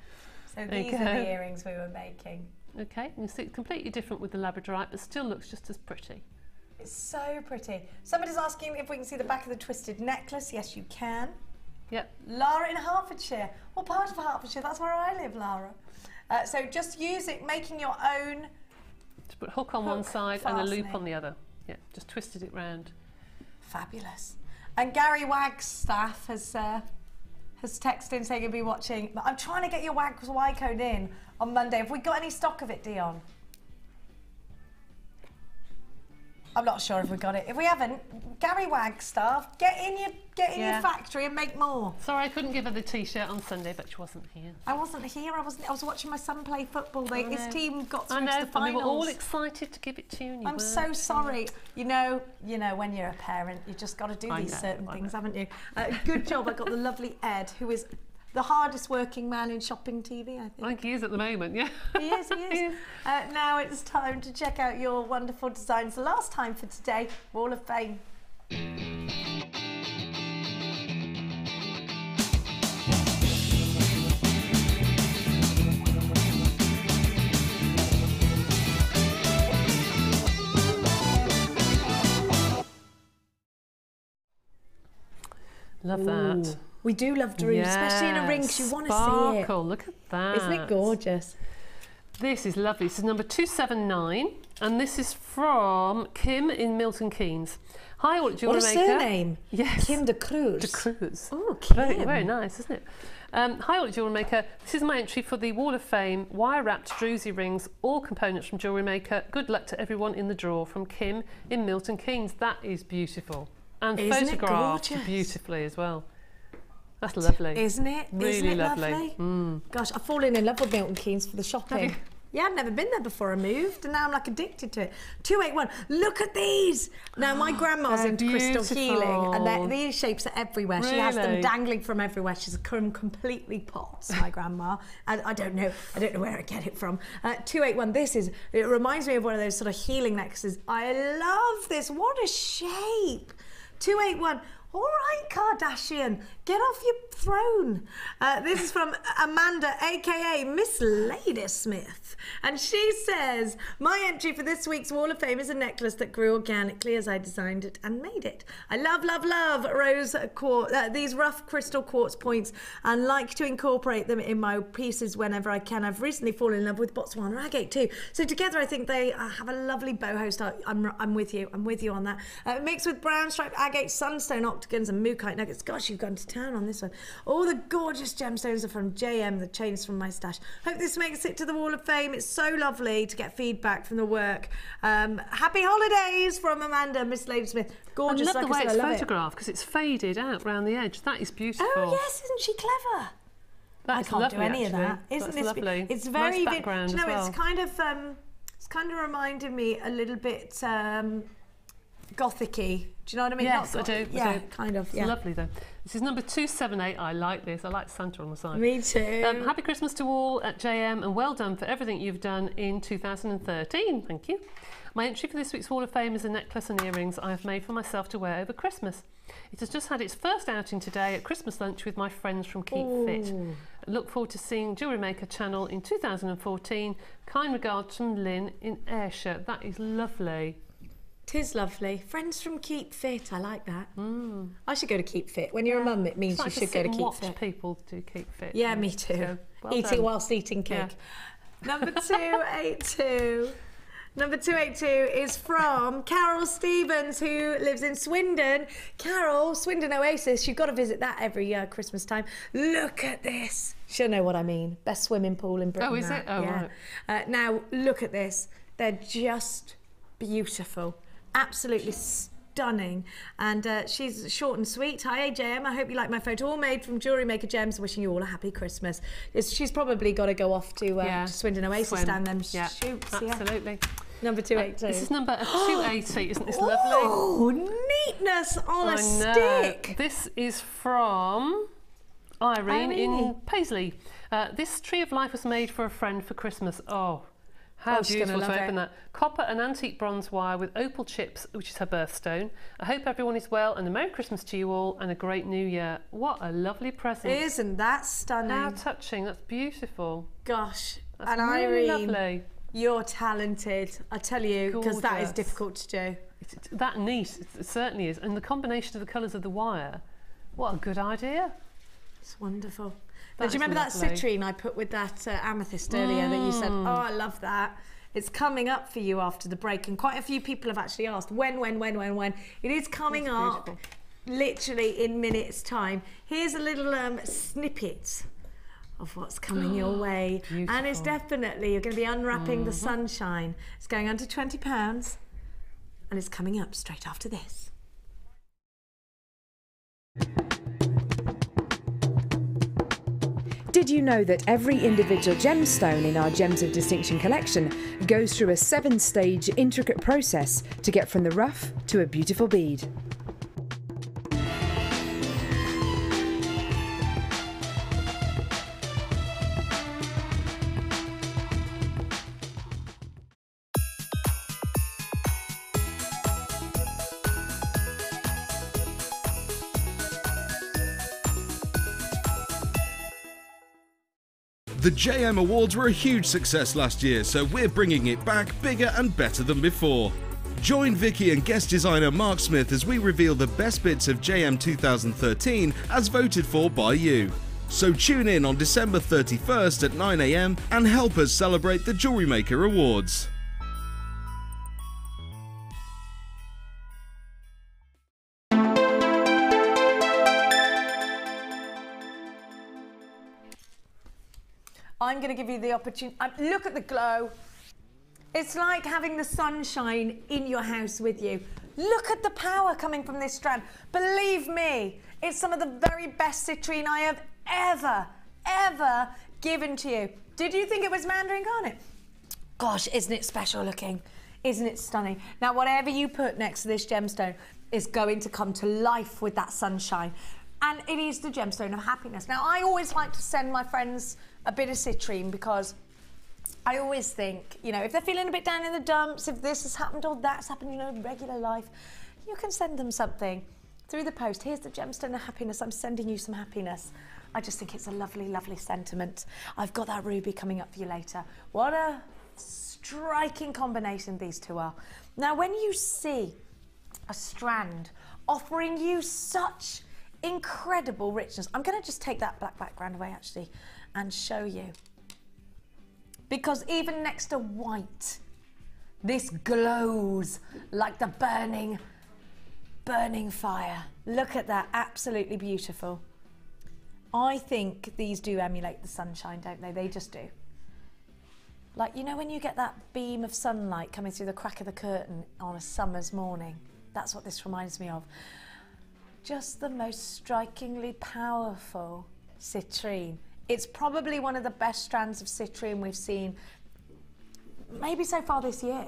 Speaker 2: So these are the earrings we were making.
Speaker 4: Okay, you can see it's completely different with the labradorite, but still looks just as pretty.
Speaker 2: It's so pretty. Somebody's asking if we can see the back of the twisted necklace. Yes, you can.
Speaker 4: Yep.
Speaker 2: Lara in Hertfordshire. What part of Hertfordshire? That's where I live, Lara. So just use it, making your own.
Speaker 4: To put a hook on one side and a loop on the other. Yeah, just twisted it round.
Speaker 2: Fabulous. And Gary Wagstaff has texted in saying he'll be watching. But I'm trying to get your Y code in on Monday. Have we got any stock of it, Dion? I'm not sure if we got it. If we haven't, Gary Wagstaff, get in your factory and make more.
Speaker 4: Sorry, I couldn't give her the T-shirt on Sunday, but she wasn't here.
Speaker 2: I wasn't here. I was watching my son play football. His team got through to the finals.
Speaker 4: And we were all excited to give it to you. And
Speaker 2: I'm so sorry. You know, when you're a parent, you just got to do these certain things, haven't you? Good job. I got the lovely Ed, who is the hardest working man in shopping TV, I think.
Speaker 4: He is at the moment, yeah.
Speaker 2: He is. Now it's time to check out your wonderful designs. The last time for today, Wall of Fame.
Speaker 4: Love that.
Speaker 2: We do love jewellery, especially in a ring, because you want to see it.
Speaker 4: Sparkle, look at that.
Speaker 2: Isn't it gorgeous?
Speaker 4: This is lovely. This is number 279, and this is from Kim in Milton Keynes. Hi, all at JewelleryMaker.
Speaker 2: What a surname.
Speaker 4: Yes.
Speaker 2: Kim de Cruz.
Speaker 4: De Cruz.
Speaker 2: Oh, Kim.
Speaker 4: Very, very nice, isn't it? Hi, all at JewelleryMaker. This is my entry for the Wall of Fame wire-wrapped druzy rings, all components from JewelleryMaker. Good luck to everyone in the draw, from Kim in Milton Keynes. That is beautiful. And
Speaker 2: Isn't
Speaker 4: photographed
Speaker 2: it gorgeous?
Speaker 4: beautifully as well. That's lovely.
Speaker 2: Isn't it?
Speaker 4: Really
Speaker 2: Isn't it
Speaker 4: lovely.
Speaker 2: Gosh, I've fallen in love with Milton Keynes for the shopping.
Speaker 4: Have you?
Speaker 2: Yeah, I'd never been there before I moved, and now I'm like addicted to it. 281, look at these! Now, my grandma's
Speaker 4: They're
Speaker 2: into crystal healing, and these shapes are everywhere. She has them
Speaker 4: Really?
Speaker 2: dangling from everywhere. She's completely pots, my grandma. And I don't know where I get it from. 281, it reminds me of one of those sort of healing necklaces. I love this, what a shape! 281, all right, Kardashian, get off your throne. This is from Amanda, aka Miss Ladysmith. And she says, my entry for this week's Wall of Fame is a necklace that grew organically as I designed it and made it. I love, love, love rose quartz, these rough crystal quartz points, and like to incorporate them in my pieces whenever I can. I've recently fallen in love with Botswana agate too. So together I think they have a lovely boho style. I'm with you on that. Mixed with brown striped agate, sunstone octagons and mookaite nuggets. Gosh, you've gone to town on this one. All the gorgeous gemstones are from JM, the chains from my stash. Hope this makes it to the Wall of Fame. It's so lovely to get feedback from the work. Happy holidays from Amanda, Miss Ladysmith. Gorgeous.
Speaker 4: I love the way
Speaker 2: I
Speaker 4: it's
Speaker 2: love
Speaker 4: photographed, because it's faded out round the edge. That is beautiful.
Speaker 2: Oh yes, isn't she clever?
Speaker 4: That's
Speaker 2: I can't
Speaker 4: lovely,
Speaker 2: do any
Speaker 4: actually.
Speaker 2: of that. Isn't
Speaker 4: That's
Speaker 2: this
Speaker 4: lovely?
Speaker 2: It's very
Speaker 4: nice background
Speaker 2: you know,
Speaker 4: as well.
Speaker 2: it's kind of reminding me a little bit gothic-y. Do you know what I mean?
Speaker 4: Yes,
Speaker 2: Not
Speaker 4: I do.
Speaker 2: Yeah, kind of.
Speaker 4: It's
Speaker 2: Yeah.
Speaker 4: lovely though. This is number 278. I like this. I like Santa on the side.
Speaker 2: Me too.
Speaker 4: Happy Christmas to all at JM, and well done for everything you've done in 2013. Thank you. My entry for this week's Wall of Fame is a necklace and earrings I have made for myself to wear over Christmas. It has just had its first outing today at Christmas lunch with my friends from Keep Fit. I look forward to seeing JewelleryMaker channel in 2014. Kind regards from Lynn in Ayrshire. That is lovely.
Speaker 2: Tis lovely. Friends from Keep Fit. I like that. I should go to Keep Fit. When you're a mum, it means
Speaker 4: It's like
Speaker 2: you should go to Keep
Speaker 4: watch
Speaker 2: Fit.
Speaker 4: people do Keep Fit.
Speaker 2: Yeah, me too.
Speaker 4: So, well
Speaker 2: Eating
Speaker 4: done.
Speaker 2: whilst eating cake.
Speaker 4: Yeah.
Speaker 2: Number 282. Number 282 is from Carol Stevens, who lives in Swindon. Carol, Swindon Oasis, you've got to visit that every Christmas time. Look at this. She'll know what I mean. Best swimming pool in Britain.
Speaker 4: Oh, is it? Oh,
Speaker 2: yeah.
Speaker 4: right.
Speaker 2: Now, look at this. They're just beautiful. Absolutely stunning. And she's short and sweet. Hi, AJM. I hope you like my photo. All made from JewelleryMaker gems. Wishing you all a happy Christmas. She's probably got to go off to Swindon Oasis, stand them shoots.
Speaker 4: Absolutely.
Speaker 2: Yeah. Number 282.
Speaker 4: This is number 280. Isn't this lovely?
Speaker 2: Oh, neatness on a
Speaker 4: I know.
Speaker 2: stick.
Speaker 4: This is from Irene in Paisley. This tree of life was made for a friend for Christmas. Oh, how
Speaker 2: she's
Speaker 4: beautiful
Speaker 2: gonna
Speaker 4: to
Speaker 2: love
Speaker 4: open
Speaker 2: it.
Speaker 4: that. Copper and antique bronze wire with opal chips, which is her birthstone. I hope everyone is well, and a Merry Christmas to you all and a great New Year. What a lovely present.
Speaker 2: Isn't that stunning?
Speaker 4: How touching. That's beautiful.
Speaker 2: Gosh.
Speaker 4: That's
Speaker 2: and
Speaker 4: really
Speaker 2: Irene,
Speaker 4: lovely.
Speaker 2: you're talented. I tell you, because that is
Speaker 4: Gorgeous.
Speaker 2: difficult to do.
Speaker 4: It's that neat, it certainly is. And the combination of the colours of the wire, what a good idea.
Speaker 2: It's wonderful.
Speaker 4: That
Speaker 2: Do you remember
Speaker 4: is
Speaker 2: that
Speaker 4: lovely.
Speaker 2: citrine I put with that amethyst earlier that you said, oh, I love that. It's coming up for you after the break, and quite a few people have actually asked when. It is coming up literally in minutes time. Here's a little snippet of what's coming your way. And it's definitely, you're going to be unwrapping the sunshine. It's going under £20 and it's coming up straight after this.
Speaker 6: Did you know that every individual gemstone in our Gems of Distinction collection goes through a 7-stage intricate process to get from the rough to a beautiful bead?
Speaker 5: The JM Awards were a huge success last year, so we're bringing it back bigger and better than before. Join Vicky and guest designer Mark Smith as we reveal the best bits of JM 2013 as voted for by you. So tune in on December 31st at 9 AM and help us celebrate the Jewellery Maker Awards.
Speaker 2: I'm going to give you the opportunity. Look at the glow. It's like having the sunshine in your house with you. Look at the power coming from this strand. Believe me, it's some of the very best citrine I have ever given to you. Did you think it was mandarin garnet? Gosh, isn't it special looking? Isn't it stunning? Now, whatever you put next to this gemstone is going to come to life with that sunshine. And it is the gemstone of happiness. Now, I always like to send my friends a bit of citrine because I always think, you know, if they're feeling a bit down in the dumps, if this has happened or that's happened, you know, in regular life, you can send them something through the post. Here's the gemstone of happiness. I'm sending you some happiness. I just think it's a lovely, lovely sentiment. I've got that ruby coming up for you later. What a striking combination these two are. Now, when you see a strand offering you such incredible richness, I'm going to just take that black background away, actually, and show you. Because even next to white, this glows like the burning fire. Look at that, absolutely beautiful. I think these do emulate the sunshine, don't they? They just do. Like, you know when you get that beam of sunlight coming through the crack of the curtain on a summer's morning? That's what this reminds me of. Just the most strikingly powerful citrine. It's probably one of the best strands of citrine we've seen, maybe so far this year.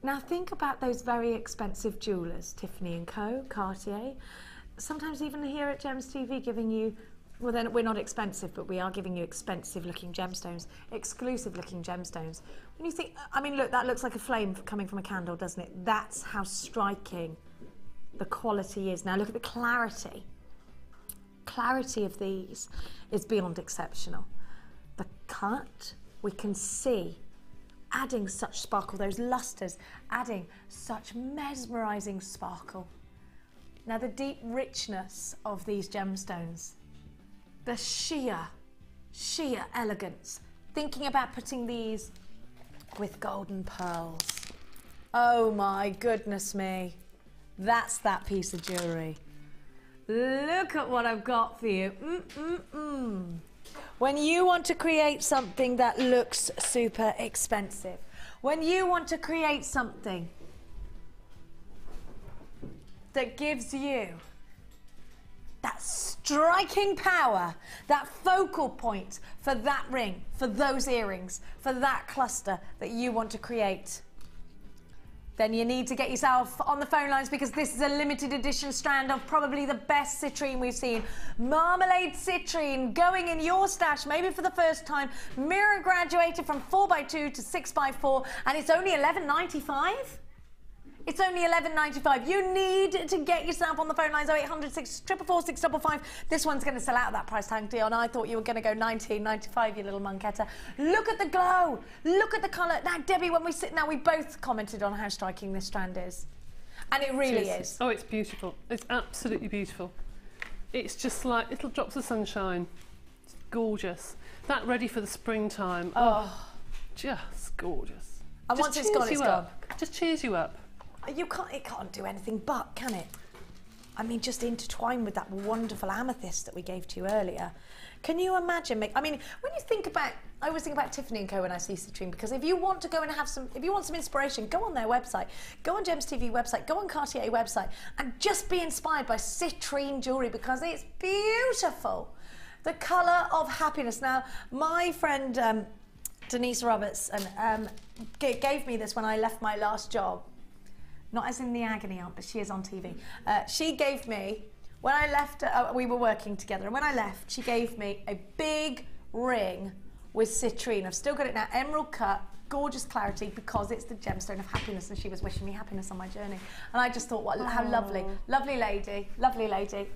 Speaker 2: Now think about those very expensive jewellers, Tiffany & Co, Cartier, sometimes even here at Gems TV giving you, well then we're not expensive, but we are giving you expensive looking gemstones, exclusive looking gemstones. When you think, I mean look, that looks like a flame coming from a candle, doesn't it? That's how striking the quality is. Now look at the clarity. Clarity of these is beyond exceptional. The cut, we can see adding such sparkle, those lusters adding such mesmerizing sparkle. Now the deep richness of these gemstones, the sheer elegance, thinking about putting these with golden pearls. Oh my goodness me, that's that piece of jewellery. Look at what I've got for you. When you want to create something that looks super expensive, when you want to create something that gives you that striking power, that focal point for that ring, for those earrings, for that cluster that you want to create, then you need to get yourself on the phone lines because this is a limited edition strand of probably the best citrine we've seen. Marmalade citrine going in your stash, maybe for the first time. Mirror graduated from 4x2 to 6x4, and it's only $11.95. It's only $11.95. You need to get yourself on the phone lines, 0800 644 655. This one's going to sell out of that price tag deal, and I thought you were going to go $19.95, you little monketta. Look at the glow. Look at the colour. Now, Debbie, when we sit now, we both commented on how striking this strand is. And it really is.
Speaker 4: Oh, it's beautiful. It's absolutely beautiful. It's just like little drops of sunshine. It's gorgeous. That ready for the springtime. Oh, just gorgeous.
Speaker 2: And once it's gone, it's gone.
Speaker 4: Just cheers you up.
Speaker 2: It can't do anything but, can it? I mean, just intertwined with that wonderful amethyst that we gave to you earlier. Can you imagine? I mean, when you think about, I always think about Tiffany & Co when I see citrine, because if you want to go and have some, if you want some inspiration, go on their website, go on Gems TV website, go on Cartier website, and just be inspired by citrine jewellery because it's beautiful. The colour of happiness. Now, my friend Denise Roberts gave me this when I left my last job. Not as in the agony aunt, but she is on TV. She gave me, when I left, we were working together, and when I left, she gave me a big ring with citrine. I've still got it now, emerald cut, gorgeous clarity because it's the gemstone of happiness, and she was wishing me happiness on my journey. And I just thought, what, how lovely. Lovely lady,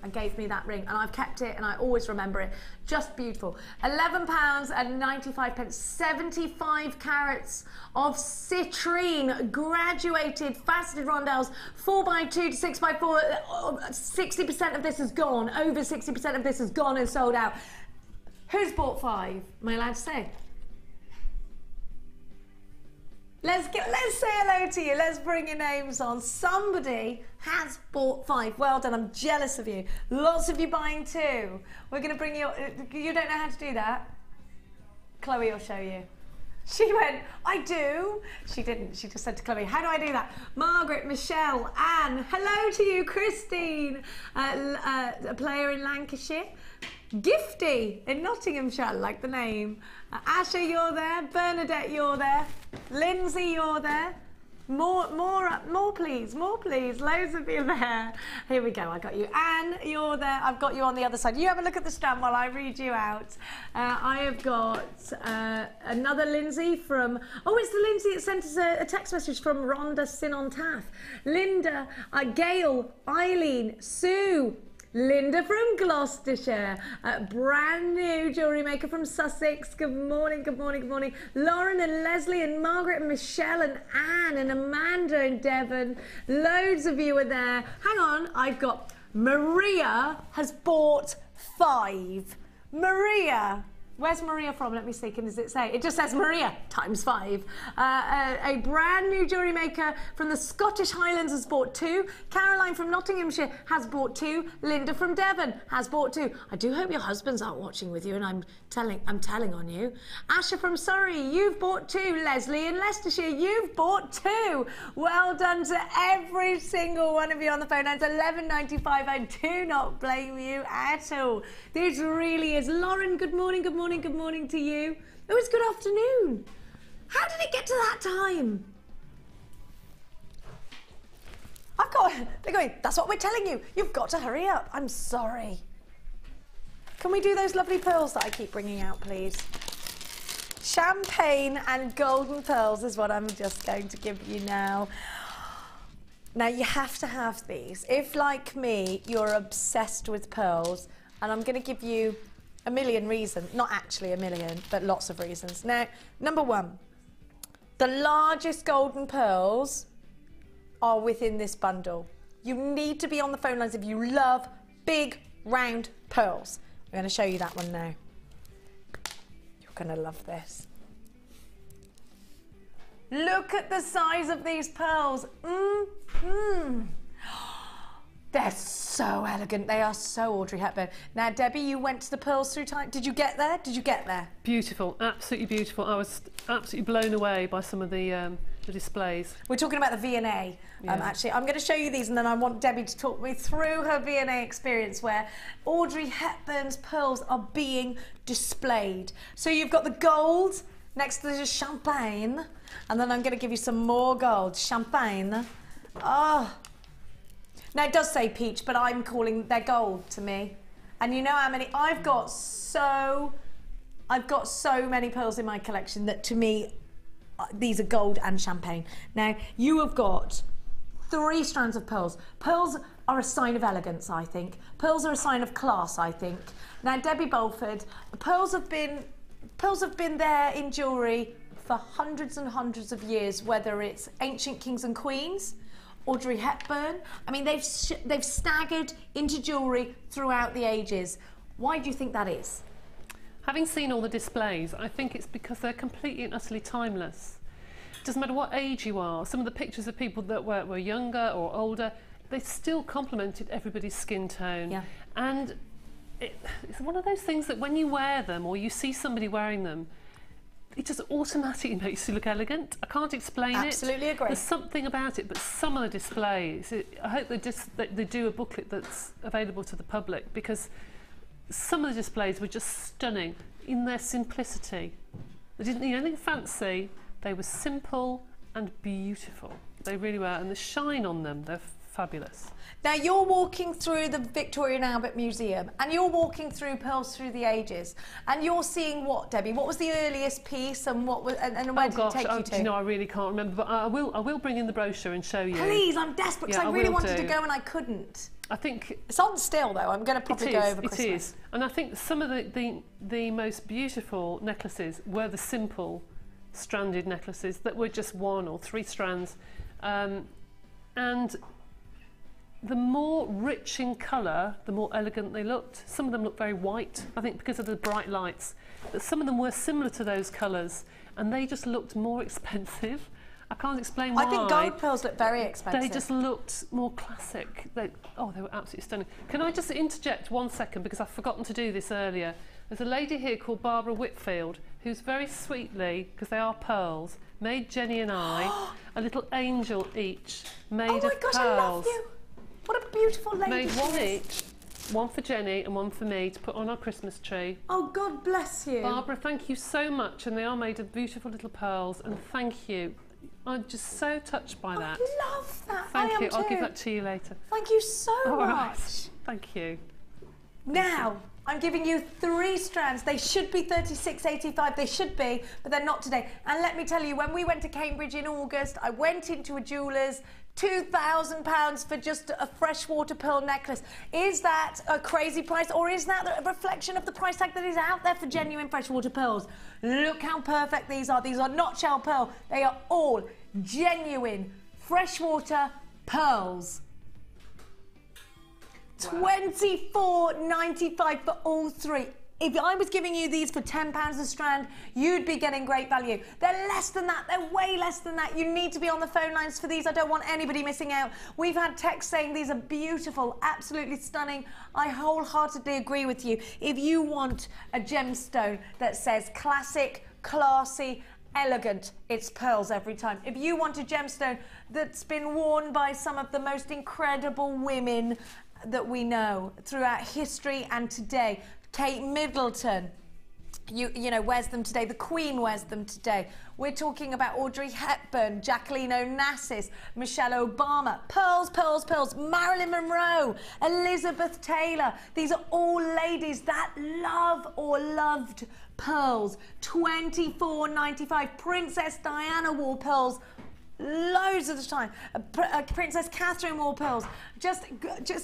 Speaker 2: and gave me that ring. And I've kept it and I always remember it. Just beautiful. £11.95, 75 carats of citrine, graduated, faceted rondelles, 4x2 to 6x4. 60% of this is gone. Over 60% of this is gone and sold out. Who's bought 5? Am I allowed to say? Let's say hello to you. Let's bring your names on. Somebody has bought 5. Well done. I'm jealous of you. Lots of you buying 2. We're going to bring you. You don't know how to do that? Chloe will show you. She went, I do. She didn't. She just said to Chloe, how do I do that? Margaret, Michelle, Anne. Hello to you, Christine, a player in Lancashire. Gifty in Nottinghamshire, I like the name. Asha, you're there. Bernadette, you're there. Lindsay, you're there. More please, more please. Loads of you there. Here we go, I got you. Anne, you're there. I've got you on the other side. You have a look at the strand while I read you out. I have got another Lindsay from, oh, it's the Lindsay that sent us a text message from Rhonda Sinon-Taff. Linda, Gail, Eileen, Sue, Linda from Gloucestershire, brand new jewellery maker from Sussex. Good morning, good morning, good morning. Lauren and Leslie and Margaret and Michelle and Anne and Amanda and Devon. Loads of you are there. Hang on, I've got Maria has bought 5. Maria. Where's Maria from? Let me see. Does it say? It just says Maria times 5. A brand new jewellery maker from the Scottish Highlands has bought 2. Caroline from Nottinghamshire has bought 2. Linda from Devon has bought 2. I do hope your husbands aren't watching with you, and I'm telling on you. Asha from Surrey, you've bought 2. Leslie in Leicestershire, you've bought 2. Well done to every single one of you on the phone. That's £11.95. I do not blame you at all. This really is. Lauren, good morning, good morning. Good morning to you. Oh, it's good afternoon. How did it get to that time? They're going, that's what we're telling you. You've got to hurry up. I'm sorry. Can we do those lovely pearls that I keep bringing out, please? Champagne and golden pearls is what I'm just going to give you now. Now, you have to have these. If, like me, you're obsessed with pearls, and I'm going to give you a million reasons, not actually a million, but lots of reasons. Now, number 1, the largest golden pearls are within this bundle. You need to be on the phone lines if you love big, round pearls. I'm going to show you that one now. You're going to love this. Look at the size of these pearls. They're so elegant. They are so Audrey Hepburn. Now, Debbie, you went to the pearls through time. Did you get there? Did you get there?
Speaker 4: Beautiful, absolutely beautiful. I was absolutely blown away by some of the displays.
Speaker 2: We're talking about the V&A. Actually, I'm going to show you these, and then I want Debbie to talk me through her V&A experience where Audrey Hepburn's pearls are being displayed. So you've got the gold next to the champagne, and then I'm going to give you some more gold. Champagne. Oh. Now, it does say peach, but I'm calling they're gold to me. And you know how many I've got so many pearls in my collection that to me these are gold and champagne. Now, you have got 3 strands of pearls. Pearls are a sign of elegance, I think. Pearls are a sign of class, I think. Now, Debbie Bolford, pearls have been there in jewellery for hundreds and hundreds of years, whether it's ancient kings and queens, Audrey Hepburn. I mean, they've staggered into jewellery throughout the ages. Why do you think that is?
Speaker 4: Having seen all the displays, I think it's because they're completely and utterly timeless. It doesn't matter what age you are. Some of the pictures of people that were younger or older, they still complemented everybody's skin tone. Yeah. And it's one of those things that when you wear them or you see somebody wearing them, it just automatically makes you look elegant. I can't explain it.
Speaker 2: Absolutely agree.
Speaker 4: There's something about it, but some of the displays, I hope they do a booklet that's available to the public, because some of the displays were just stunning in their simplicity. They didn't need anything fancy. They were simple and beautiful. They really were. And the shine on them, they're fabulous.
Speaker 2: Now you're walking through the Victoria and Albert Museum and you're walking through pearls through the ages and you're seeing what, Debbie? What was the earliest piece and what was and where did it take you to?
Speaker 4: You know, I really can't remember, but I will bring in the brochure and show you.
Speaker 2: Please, I'm desperate because I really wanted to go and I couldn't.
Speaker 4: I think
Speaker 2: it's on still though. I'm going to probably go over Christmas.
Speaker 4: It is, and I think some of the most beautiful necklaces were the simple stranded necklaces that were just 1 or 3 strands, and the more rich in colour, the more elegant they looked. Some of them looked very white, I think because of the bright lights, but some of them were similar to those colours, and they just looked more expensive. I can't explain why.
Speaker 2: I think gold pearls look very expensive.
Speaker 4: They just looked more classic. They were absolutely stunning. Can I just interject 1 second, because I've forgotten to do this earlier. There's a lady here called Barbara Whitfield, who's very sweetly, because they are pearls, made Jenny and I a little angel each, made of pearls. Oh my gosh, I love you!
Speaker 2: What a beautiful lady.
Speaker 4: Made 1 each, 1 for Jenny and 1 for me to put on our Christmas tree.
Speaker 2: Oh, God bless you.
Speaker 4: Barbara, thank you so much, and they are made of beautiful little pearls, and thank you. I'm just so touched by that.
Speaker 2: I love that.
Speaker 4: Thank you.
Speaker 2: Too.
Speaker 4: I'll give that to you later.
Speaker 2: Thank you so much.
Speaker 4: Right. Thank you.
Speaker 2: Now, I'm giving you 3 strands. They should be £36.85. They should be, but they're not today. And let me tell you, when we went to Cambridge in August, I went into a jeweller's, £2,000 for just a freshwater pearl necklace. Is that a crazy price, or is that a reflection of the price tag that is out there for genuine freshwater pearls? Look how perfect these are. These are not shell pearl. They are all genuine freshwater pearls. Wow. $24.95 for all 3. If I was giving you these for £10 a strand, you'd be getting great value. They're less than that. They're way less than that. You need to be on the phone lines for these. I don't want anybody missing out. We've had texts saying these are beautiful, absolutely stunning. I wholeheartedly agree with you. If you want a gemstone that says classic, classy, elegant, it's pearls every time. If you want a gemstone that's been worn by some of the most incredible women that we know throughout history and today, Kate Middleton, you know, wears them today. The Queen wears them today. We're talking about Audrey Hepburn, Jacqueline Onassis, Michelle Obama. Pearls, pearls, pearls. Marilyn Monroe, Elizabeth Taylor. These are all ladies that love or loved pearls. $24.95. Princess Diana wore pearls loads of the time. Princess Catherine wore pearls. Just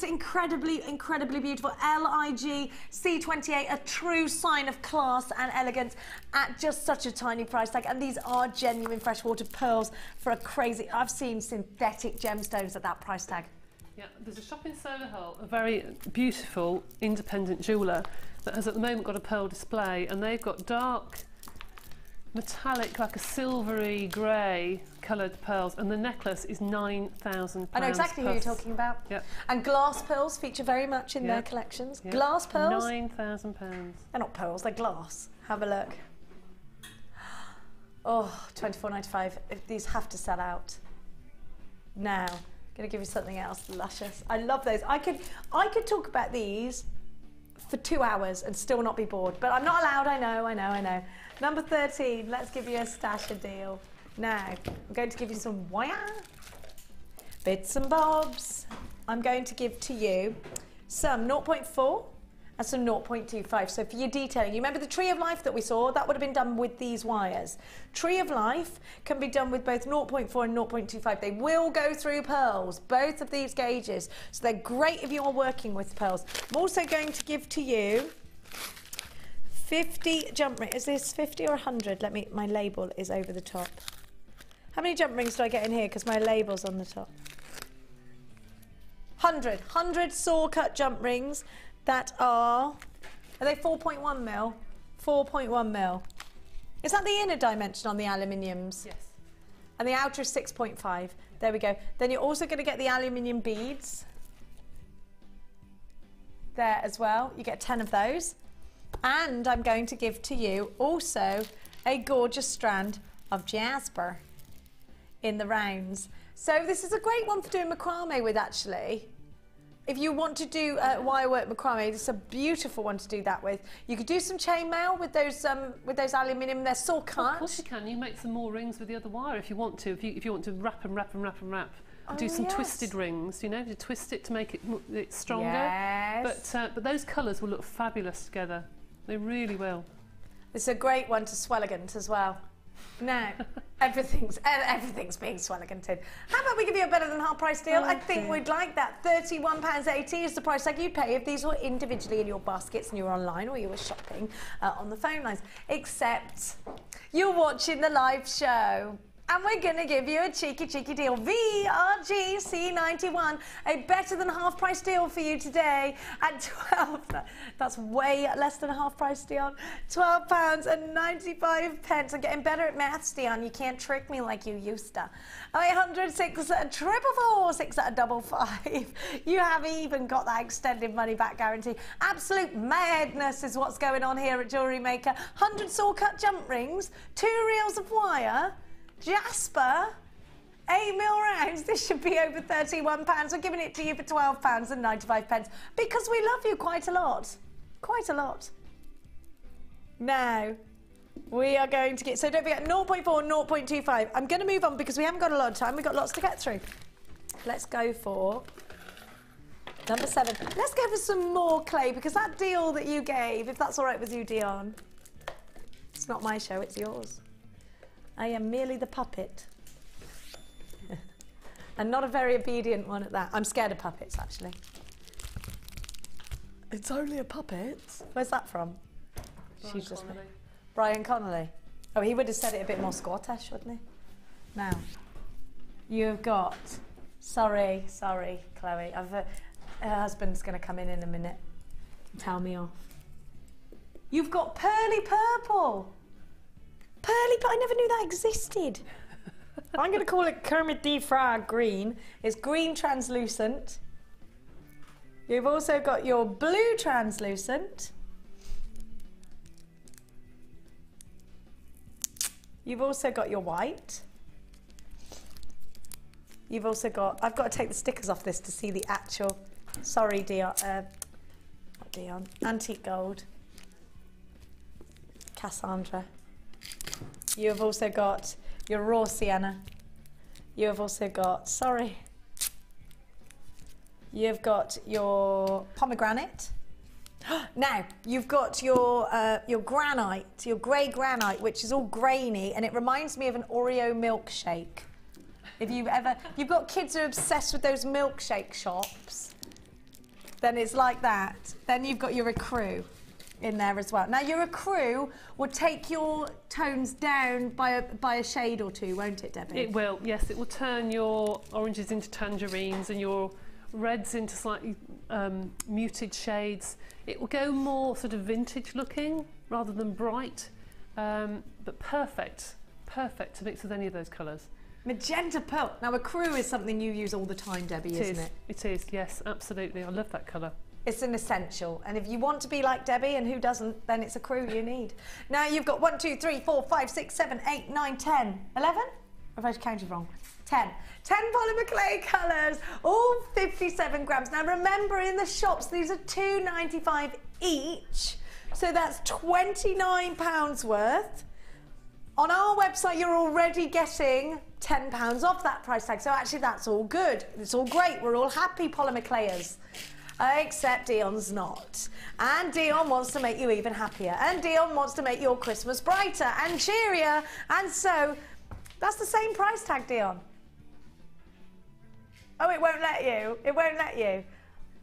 Speaker 2: incredibly, incredibly beautiful. LIG C28, a true sign of class and elegance at just such a tiny price tag. And these are genuine freshwater pearls for a crazy... I've seen synthetic gemstones at that price tag.
Speaker 4: Yeah, there's a shop in Solihull, a very beautiful independent jeweller that has at the moment got a pearl display, and they've got dark metallic, like a silvery grey coloured pearls, and the necklace is £9,000.
Speaker 2: I know exactly who you're talking about.
Speaker 4: Yep.
Speaker 2: And glass pearls feature very much in their collections. Yep. Glass pearls.
Speaker 4: £9,000.
Speaker 2: They're not pearls, they're glass. Have a look. Oh, $24.95. These have to sell out. Now, I'm going to give you something else luscious. I love those. I could talk about these for 2 hours and still not be bored, but I'm not allowed. I know. Number 13, let's give you a stasher deal. Now, I'm going to give you some wire, bits and bobs. I'm going to give to you some 0.4 and some 0.25. So for your detailing, you remember the Tree of Life that we saw? That would have been done with these wires. Tree of Life can be done with both 0.4 and 0.25. They will go through pearls, both of these gauges. So they're great if you're working with pearls. I'm also going to give to you 50 jump rings. Is this 50 or 100? My label is over the top. How many jump rings do I get in here? Because my label's on the top. 100 saw cut jump rings that are they 4.1 mil? 4.1 mil. Is that the inner dimension on the aluminiums?
Speaker 4: Yes.
Speaker 2: And the outer is 6.5. There we go. Then you're also going to get the aluminium beads there as well. You get 10 of those. And I'm going to give to you also a gorgeous strand of jasper in the rounds. So this is a great one for doing macrame with, actually. If you want to do wire work macrame, this is a beautiful one to do that with. You could do some chainmail with those aluminium. They're saw cut.
Speaker 4: Of course you can. You make some more rings with the other wire if you want to. If you want to wrap and wrap and wrap and wrap do some twisted rings, you know, to twist it to make it stronger.
Speaker 2: Yes.
Speaker 4: But those colours will look fabulous together. They really will.
Speaker 2: It's a great one to swelligant as well. Now, everything's being swelliganted. How about we give you a better than half price deal? I think we'd like that. £31.80 is the price tag you'd pay if these were individually in your baskets and you were online or you were shopping on the phone lines. Except you're watching the live show. And we're going to give you a cheeky deal. VRGC91, a better than half price deal for you today at 12. That's way less than a half price, Dion. £12.95. I'm getting better at maths, Dion. You can't trick me like you used to. 800 644 655. You haven't even got that extended money back guarantee. Absolute madness is what's going on here at Jewellery Maker. 100 saw cut jump rings, 2 reels of wire. Jasper, 8mm rounds. This should be over £31. We're giving it to you for £12.95 because we love you quite a lot. Quite a lot. Now, we are going to get... So don't forget, 0.4, 0.25. I'm going to move on because we haven't got a lot of time. We've got lots to get through. Let's go for... number 7. Let's go for some more clay because that deal that you gave, if that's all right with you, Dion, it's not my show, it's yours. I am merely the puppet. And not a very obedient one at that. I'm scared of puppets, actually. It's only a puppet. Where's that from? Brian Connolly. Oh, he would have said it a bit more Scottish, wouldn't he? Now, you've got... Sorry, Chloe. Her husband's going to come in a minute and tell me off. You've got pearly purple. Pearly, but I never knew that existed. I'm going to call it Kermit the Frog green. It's green translucent. You've also got your blue translucent. You've also got your white. You've also got... I've got to take the stickers off this to see the actual... Sorry, Dion. Not Dion. Antique gold. Cassandra. You have also got your raw sienna. You have also got, you've got your pomegranate. Now, you've got your granite, your grey granite, which is all grainy, and it reminds me of an Oreo milkshake. If you've got kids who are obsessed with those milkshake shops, then it's like that. Then you've got your ecru in there as well. Now your ecru will take your tones down by a shade or two, won't it, Debbie?
Speaker 4: It will, yes. It will turn your oranges into tangerines and your reds into slightly muted shades. It will go more sort of vintage looking rather than bright, but perfect to mix with any of those colours.
Speaker 2: Magenta pearl. Now ecru is something you use all the time, Debbie, isn't it?
Speaker 4: It is, yes, absolutely. I love that colour.
Speaker 2: It's an essential, and if you want to be like Debbie, and who doesn't, then it's ecru you need. Now you've got 1, 2, 3, 4, 5, 6, 7, 8, 9, 10, 11? Or have I counted wrong? 10 polymer clay colours, all 57 grams. Now remember, in the shops, these are £2.95 each, so that's £29 worth. On our website, you're already getting £10 off that price tag, so actually that's all good. It's all great. We're all happy polymer clayers. Except Dion's not. And Dion wants to make you even happier. And Dion wants to make your Christmas brighter and cheerier. And so, that's the same price tag, Dion. Oh, it won't let you. It won't let you.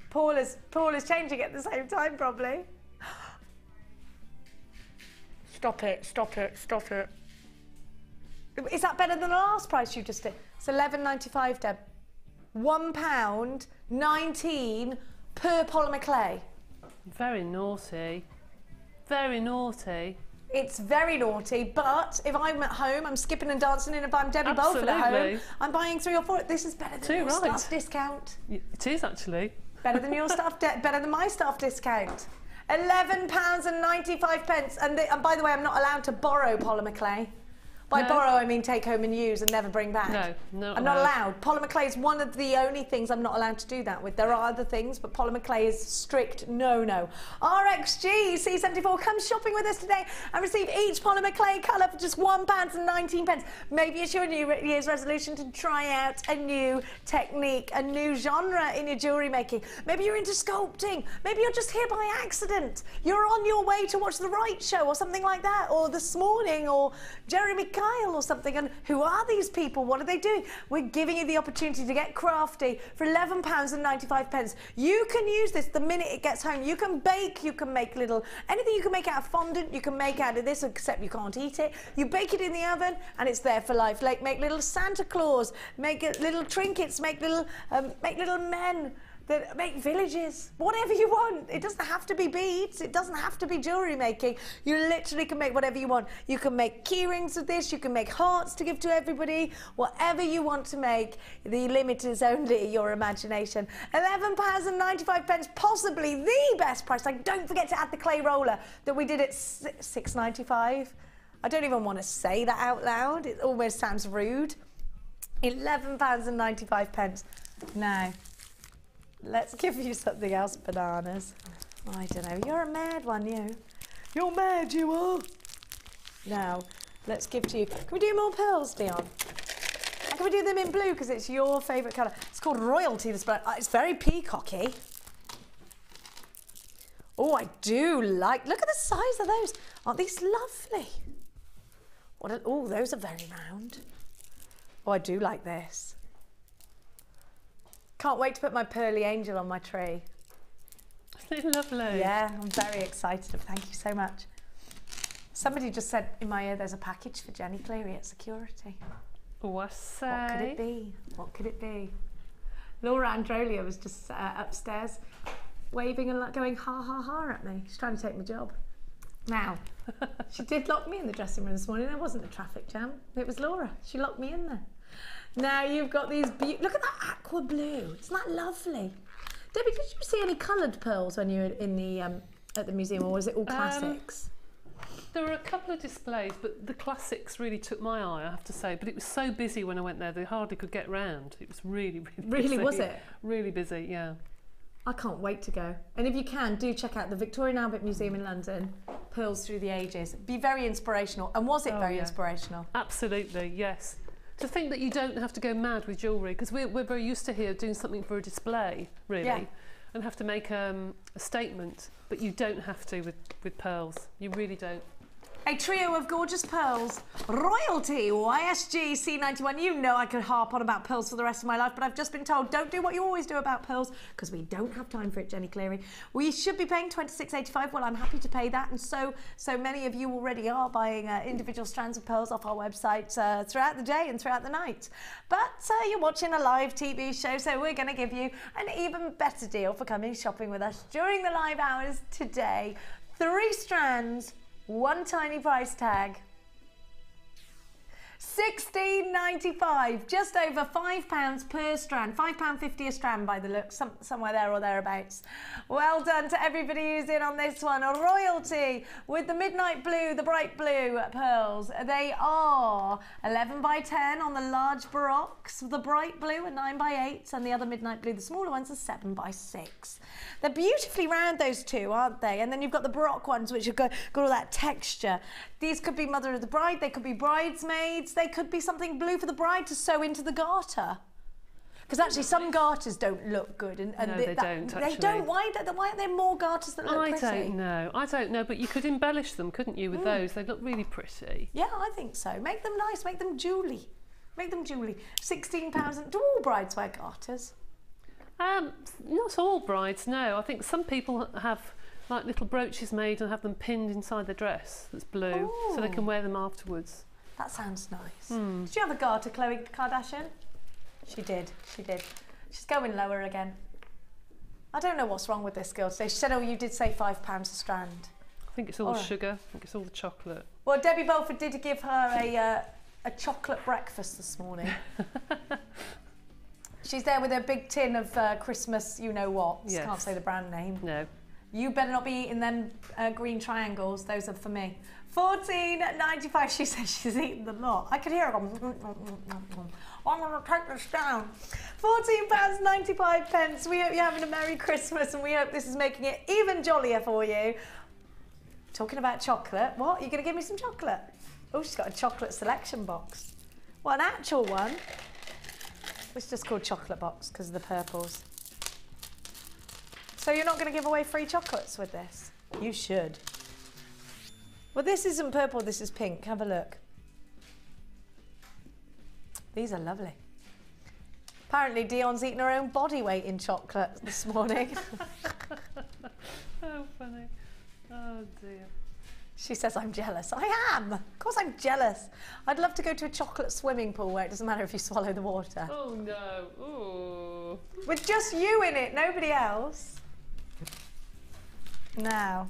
Speaker 2: Paul is changing at the same time, probably. Stop it. Is that better than the last price you just did? It's £11.95, Deb. £1.19 per polymer clay.
Speaker 4: Very naughty. Very naughty.
Speaker 2: It's very naughty, but if I'm at home, I'm skipping and dancing, and if I'm Debbie Bolford at home, I'm buying 3 or 4. This is better than your staff discount.
Speaker 4: It is, actually.
Speaker 2: Better than your staff, better than my staff discount. £11.95. And by the way, I'm not allowed to borrow polymer clay. By
Speaker 4: No.
Speaker 2: borrow, I mean take home and use and never bring back.
Speaker 4: No,
Speaker 2: I'm not allowed. Polymer clay is one of the only things I'm not allowed to do that with. There are other things, but polymer clay is strict no-no. RXG C74, come shopping with us today and receive each polymer clay colour for just £1.19. Maybe it's your New Year's resolution to try out a new technique, a new genre in your jewellery making. Maybe you're into sculpting. Maybe you're just here by accident. You're on your way to watch The Right Show or something like that, or This Morning, or JewelleryMaker or something. And who are these people? What are they doing? We're giving you the opportunity to get crafty for £11.95. You can use this the minute it gets home. You can bake, you can make anything you can make out of fondant, you can make out of this, except you can't eat it. You bake it in the oven and it's there for life. Like make little Santa Claus, make little trinkets, make little men, that make villages, whatever you want. It doesn't have to be beads, it doesn't have to be jewellery making. You literally can make whatever you want. You can make key rings of this, you can make hearts to give to everybody, whatever you want to make. The limit is only your imagination. £11.95, possibly the best price. Like, don't forget to add the clay roller that we did at £6.95. I don't even want to say that out loud, it almost sounds rude. £11.95. Now, let's give you something else, bananas. I don't know, you're a mad one, you. You're mad, you are. Now, let's give to you. Can we do more pearls, Dion? And can we do them in blue, because it's your favourite colour? It's called Royalty, this brand. It's very peacocky. Oh, I do like, look at the size of those. Aren't these lovely? Oh, those are very round. Oh, I do like this. Can't wait to put my pearly angel on my tree.
Speaker 4: Isn't it lovely?
Speaker 2: Yeah, I'm very excited. Thank you so much. Somebody just said in my ear, there's a package for Jenny Cleary at security.
Speaker 4: Oh, I say.
Speaker 2: What could it be? What could it be? Laura Androlia was just upstairs waving and going ha ha ha at me. She's trying to take my job. Now, she did lock me in the dressing room this morning. There wasn't a traffic jam. It was Laura. She locked me in there. Now you've got these look at that aqua blue. Isn't that lovely? Debbie, did you see any coloured pearls when you were in the at the museum, or was it all classics?
Speaker 4: There were a couple of displays, but the classics really took my eye, I have to say. But it was so busy when I went there, they hardly could get round. It was really busy.
Speaker 2: Really, was it?
Speaker 4: Really busy, yeah.
Speaker 2: I can't wait to go. And if you can, do check out the Victoria and Albert Museum in London, Pearls Through the Ages. Be very inspirational. And was it very inspirational?
Speaker 4: Absolutely, yes. To think that you don't have to go mad with jewellery, because we're very used to here doing something for a display, really, and have to make a statement, but you don't have to with pearls. You really don't.
Speaker 2: A trio of gorgeous pearls. Royalty, YSG, C91. You know I could harp on about pearls for the rest of my life, but I've just been told, don't do what you always do about pearls, because we don't have time for it, Jenny Cleary. We should be paying $26.85. Well, I'm happy to pay that, and so many of you already are buying individual strands of pearls off our website throughout the day and throughout the night. But you're watching a live TV show, so we're going to give you an even better deal for coming shopping with us during the live hours today. 3 strands, 1 tiny price tag. £16.95, just over £5 per strand, £5.50 a strand by the look, somewhere there or thereabouts. Well done to everybody who's in on this one. A Royalty with the midnight blue, the bright blue pearls. They are 11 by 10 on the large baroques. The bright blue are 9 by 8, and the other midnight blue, the smaller ones, are 7 by 6. They're beautifully round, those two, aren't they? And then you've got the baroque ones, which have got all that texture. These could be mother of the bride, they could be bridesmaids, they could be something blue for the bride to sew into the garter. Because actually some garters don't look good. And
Speaker 4: no, they don't, actually.
Speaker 2: They don't. Why aren't there more garters that look pretty?
Speaker 4: I don't know, but you could embellish them, couldn't you, with those? They look really pretty.
Speaker 2: Yeah, I think so. Make them nice, make them jewelly. Make them jewelly. £16, do all brides wear garters?
Speaker 4: Not all brides, no. I think some people have like little brooches made and have them pinned inside the dress that's blue, so they can wear them afterwards.
Speaker 2: That sounds nice. Did you have a garter, Khloe Kardashian? She did, she did. She's going lower again. I don't know what's wrong with this girl today. She said, oh, you did say £5 a strand.
Speaker 4: I think it's all the sugar, I think it's all the chocolate.
Speaker 2: Well, Debbie Belford did give her a chocolate breakfast this morning. She's there with her big tin of Christmas, you-know-what.
Speaker 4: Yes.
Speaker 2: Can't say the brand name.
Speaker 4: No.
Speaker 2: You better not be eating them green triangles. Those are for me. $14.95. She says she's eaten the lot. I could hear her going, I'm going to take this down. £14.95. We hope you're having a Merry Christmas, and we hope this is making it even jollier for you. Talking about chocolate, what? You're going to give me some chocolate? Oh, she's got a chocolate selection box. Well, an actual one. It's just called chocolate box because of the purples. So you're not going to give away free chocolates with this? You should. Well, this isn't purple, this is pink. Have a look. These are lovely. Apparently, Dion's eaten her own body weight in chocolate this morning.
Speaker 4: How funny. Oh, dear.
Speaker 2: She says, I'm jealous. I am. Of course I'm jealous. I'd love to go to a chocolate swimming pool where it doesn't matter if you swallow the water.
Speaker 4: Oh, no. Ooh.
Speaker 2: With just you in it, nobody else. Now,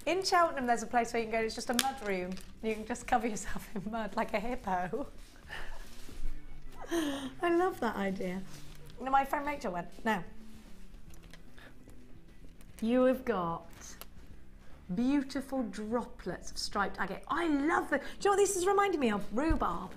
Speaker 2: in Cheltenham there's a place where you can go, it's just a mud room. You can just cover yourself in mud like a hippo. I love that idea. And my friend Rachel went, now, you have got beautiful droplets of striped agate. I love them. Do you know what this is reminding me of? Rhubarb.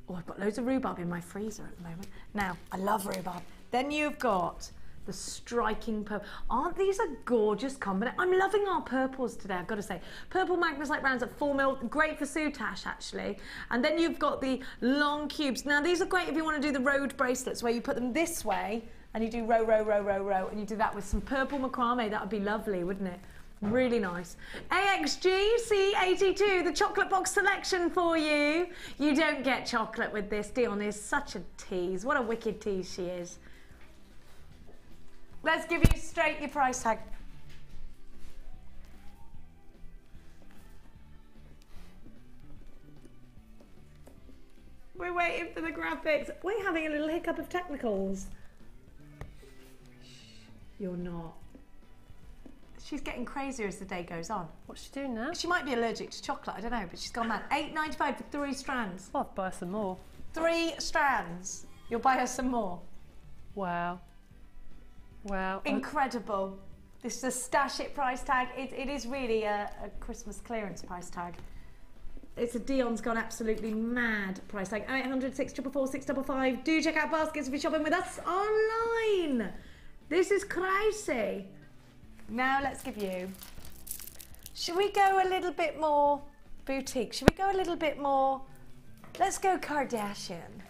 Speaker 2: Oh, I've got loads of rhubarb in my freezer at the moment. Now, I love rhubarb. Then you've got the striking purple. Aren't these a gorgeous combination? I'm loving our purples today, I've got to say. Purple magnesite rounds at 4mm, great for soutache actually. And then you've got the long cubes. Now these are great if you want to do the road bracelets where you put them this way and you do row, row, row, row, row, and you do that with some purple macrame. That would be lovely, wouldn't it? Really nice. AXGC82, the chocolate box selection for you. You don't get chocolate with this. Dion is such a tease. What a wicked tease she is. Let's give you straight your price tag. We're waiting for the graphics. We're having a little hiccup of technicals. You're not. She's getting crazier as the day goes on.
Speaker 4: What's she doing now?
Speaker 2: She might be allergic to chocolate, I don't know, but she's gone mad. $8.95 for 3 strands.
Speaker 4: I'll have to buy some more.
Speaker 2: 3 strands. You'll buy her some more.
Speaker 4: Wow. Wow.
Speaker 2: Incredible. This is a stash it price tag. It is really a Christmas clearance price tag. It's a Dion's gone absolutely mad price tag. 0800 644 655. Do check out baskets if you're shopping with us online. This is crazy. Now let's give you... Should we go a little bit more boutique? Should we go a little bit more... Let's go Kardashian.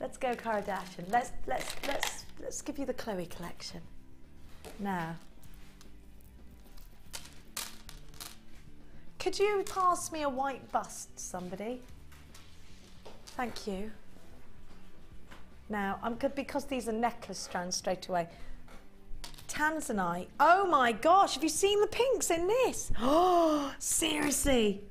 Speaker 2: Let's go Kardashian. Let's give you the Chloe collection. Now. Could you pass me a white bust, somebody? Thank you. Now, I'm good because these are necklace strands straight away. Tanzanite. Oh my gosh, have you seen the pinks in this? Oh, seriously.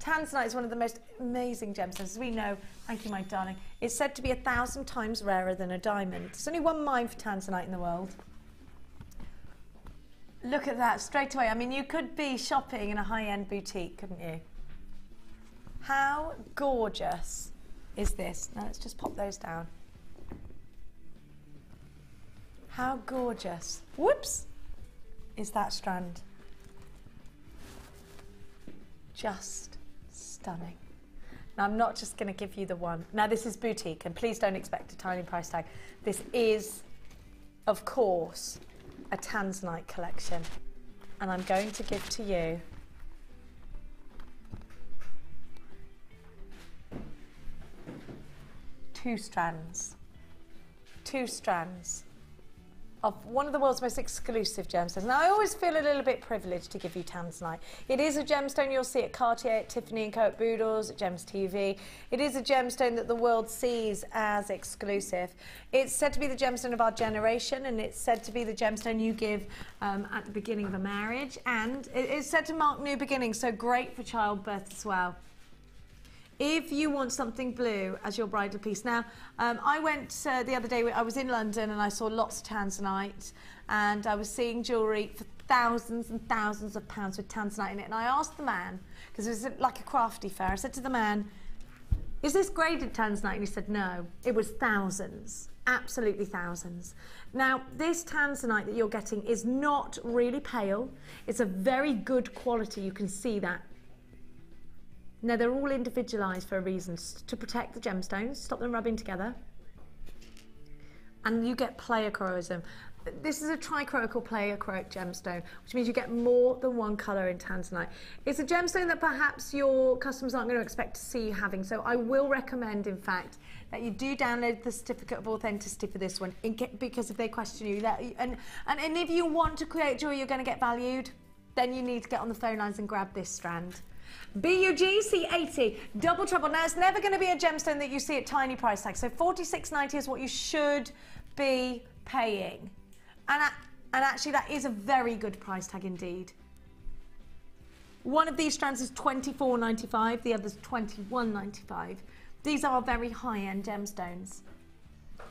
Speaker 2: Tanzanite is one of the most amazing gemstones, as we know. Thank you, my darling. It's said to be 1,000 times rarer than a diamond. There's only one mine for Tanzanite in the world. Look at that, straight away. I mean, you could be shopping in a high-end boutique, couldn't you? How gorgeous is this? Now, let's just pop those down. How gorgeous, whoops, is that strand? Just stunning. Now, I'm not just going to give you the one. Now, this is boutique, and please don't expect a tiny price tag. This is, of course, a Tanzanite collection, and I'm going to give to you two strands of one of the world's most exclusive gemstones. Now, I always feel a little bit privileged to give you Tanzanite. It is a gemstone you'll see at Cartier, at Tiffany & Co, at Boodles, at Gems TV. It is a gemstone that the world sees as exclusive. It's said to be the gemstone of our generation, and it's said to be the gemstone you give at the beginning of a marriage, and it is said to mark new beginnings, so great for childbirth as well. If you want something blue as your bridal piece. Now, I went the other day, I was in London and I saw lots of Tanzanite, and I was seeing jewellery for thousands and thousands of pounds with Tanzanite in it. And I asked the man, because it was like a crafty fair, I said to the man, is this graded Tanzanite? And he said, no, it was thousands, absolutely thousands. Now, this Tanzanite that you're getting is not really pale. It's a very good quality, you can see that. Now, they're all individualised for a reason, to protect the gemstones, stop them rubbing together. And you get pleochroism. This is a trichroic or pleochroic gemstone, which means you get more than one colour in Tanzanite. It's a gemstone that perhaps your customers aren't going to expect to see you having, so I will recommend, in fact, that you do download the certificate of authenticity for this one, because if they question you, and if you want to create jewellery you're going to get valued, then you need to get on the phone lines and grab this strand. BUGC80, double trouble. Now, it's never going to be a gemstone that you see at tiny price tags. So $46.90 is what you should be paying. And actually, that is a very good price tag indeed. One of these strands is $24.95, the other's $21.95. These are very high-end gemstones.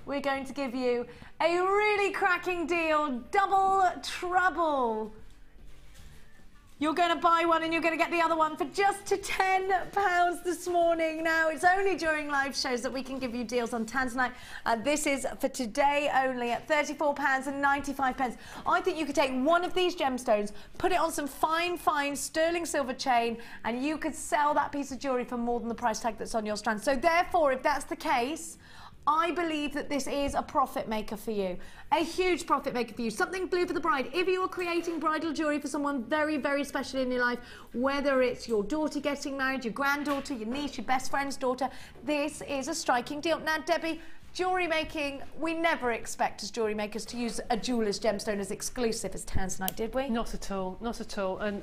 Speaker 2: We're going to give you a really cracking deal, double trouble. You're going to buy one and you're going to get the other one for just £10 this morning. Now, it's only during live shows that we can give you deals on Tanzanite. This is for today only at £34.95. I think you could take one of these gemstones, put it on some fine, fine sterling silver chain, and you could sell that piece of jewellery for more than the price tag that's on your strand. So therefore, if that's the case, I believe that this is a profit maker for you, a huge profit maker for you. Something blue for the bride. If you are creating bridal jewellery for someone very, very special in your life, whether it's your daughter getting married, your granddaughter, your niece, your best friend's daughter, this is a striking deal. Now, Debbie, jewellery making, we never expect as jewellery makers to use a jeweller's gemstone as exclusive as Tanzanite, did we?
Speaker 4: Not at all, not at all. And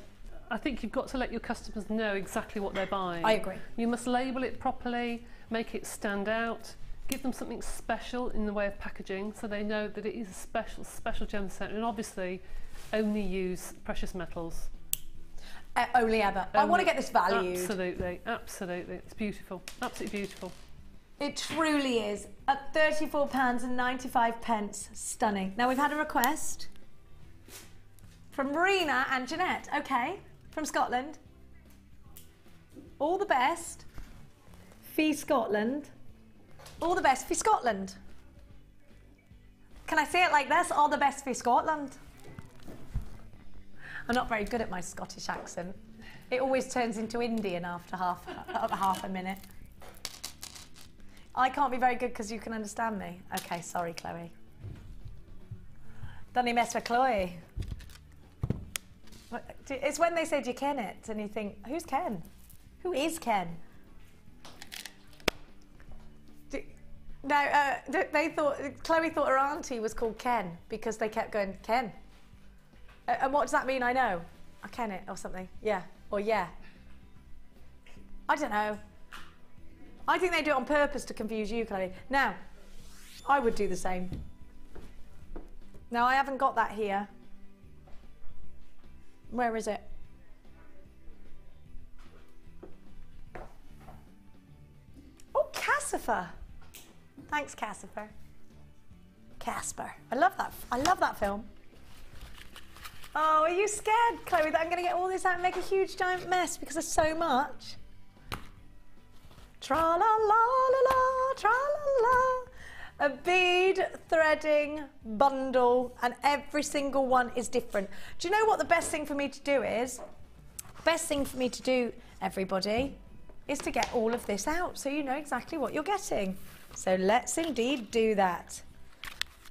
Speaker 4: I think you've got to let your customers know exactly what they're buying.
Speaker 2: I agree.
Speaker 4: You must label it properly, make it stand out. Give them something special in the way of packaging so they know that it is a special, special gemstone, and obviously only use precious metals.
Speaker 2: Only ever. I want to get this valued.
Speaker 4: Absolutely, absolutely. It's beautiful, absolutely beautiful.
Speaker 2: It truly is. At £34.95. Stunning. Now, we've had a request from Marina and Jeanette. Okay, from Scotland. All the best. Fee Scotland. All the best for Scotland. Can I say it like this? All the best for Scotland. I'm not very good at my Scottish accent. It always turns into Indian after half a minute. I can't be very good because you can understand me. Okay, sorry, Chloe. Don't you mess with Chloe. It's when they said you ken it and you think, who's Ken? Who is Ken? No, Chloe thought her auntie was called Ken because they kept going, Ken. And what does that mean? I know. I ken it or something. Yeah. Or yeah. I don't know. I think they do it on purpose to confuse you, Chloe. Now, I would do the same. Now, I haven't got that here. Where is it? Oh, Cassifer. Thanks, Cassifer. Casper. I love that film. Oh, are you scared, Chloe, that I'm going to get all this out and make a huge giant mess because there's so much? Tra-la-la-la-la, tra-la-la. A bead threading bundle, and every single one is different. Do you know what the best thing for me to do is? Best thing for me to do, everybody, is to get all of this out so you know exactly what you're getting. So let's indeed do that.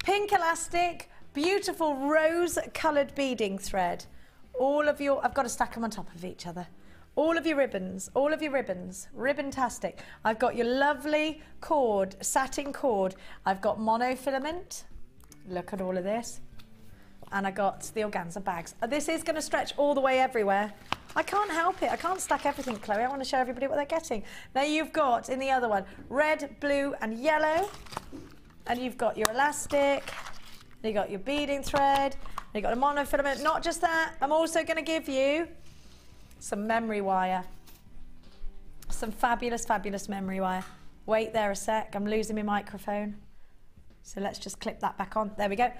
Speaker 2: Pink elastic, beautiful rose-coloured beading thread. All of your, I've got to stack them on top of each other. All of your ribbons, ribbon-tastic. I've got your lovely cord, satin cord. I've got monofilament. Look at all of this. And I got the organza bags. This is going to stretch all the way everywhere. I can't help it. I can't stack everything, Chloe. I want to show everybody what they're getting. Now you've got, in the other one, red, blue and yellow. And you've got your elastic. You've got your beading thread. You've got a monofilament. Not just that, I'm also going to give you some memory wire. Some fabulous, fabulous memory wire. Wait there a sec. I'm losing my microphone. So let's just clip that back on. There we go.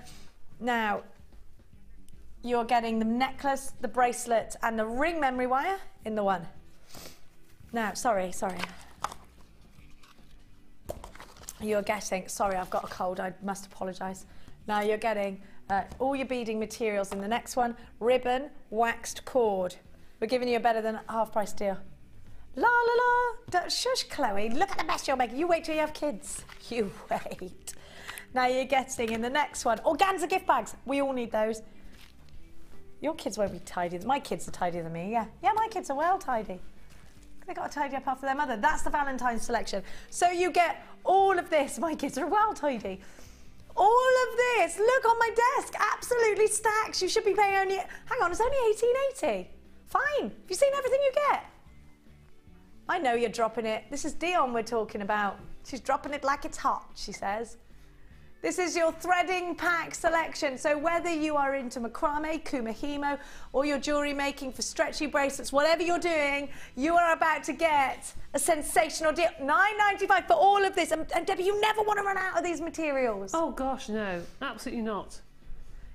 Speaker 2: Now, you're getting the necklace, the bracelet, and the ring memory wire in the one. Now, sorry. you're getting, sorry, I've got a cold, I must apologise. Now you're getting all your beading materials in the next one, ribbon, waxed cord. We're giving you a better than half price deal. La la la, don't, shush Chloe, look at the mess you're making. You wait till you have kids. You wait. Now you're getting in the next one, organza gift bags. We all need those. Your kids won't be tidy. My kids are tidier than me, yeah. Yeah, my kids are well tidy. They've got to tidy up after their mother. That's the Valentine's selection. So you get all of this. My kids are well tidy. All of this, look on my desk, absolutely stacks. You should be paying only, hang on, it's only $18.80. Fine, have you seen everything you get? I know you're dropping it. This is Dion we're talking about. She's dropping it like it's hot, she says. This is your threading pack selection. So whether you are into macrame, kumahimo, or your jewellery making for stretchy bracelets, whatever you're doing, you are about to get a sensational deal. $9.95 for all of this. And Debbie, you never want to run out of these materials.
Speaker 4: Oh gosh, no, absolutely not.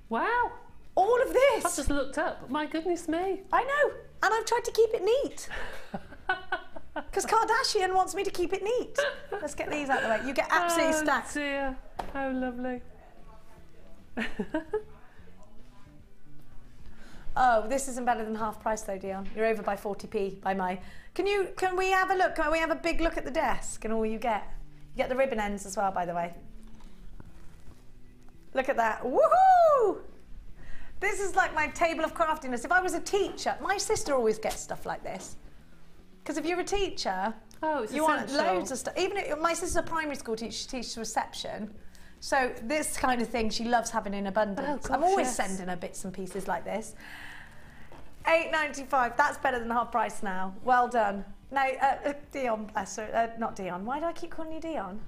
Speaker 4: Wow.
Speaker 2: All of this.
Speaker 4: I've just looked up. My goodness me.
Speaker 2: I know. And I've tried to keep it neat. Because Kardashian wants me to keep it neat. Let's get these out of the way. You get absolutely stacked.
Speaker 4: Oh dear, how lovely.
Speaker 2: Oh, this isn't better than half price though, Dion. You're over by 40p by my... Can we have a look? Can we have a big look at the desk and all you get? You get the ribbon ends as well, by the way. Look at that. Woohoo! This is like my table of craftiness. If I was a teacher, my sister always gets stuff like this. Because if you're a teacher, you want loads of stuff. Even if, my sister's a primary school teacher, she teaches reception. So this kind of thing she loves having in abundance. Oh, gosh, I'm always sending her bits and pieces like this. $8.95, that's better than half price now. Well done. Now, Dion, bless her, not Dion. Why do I keep calling you Dion?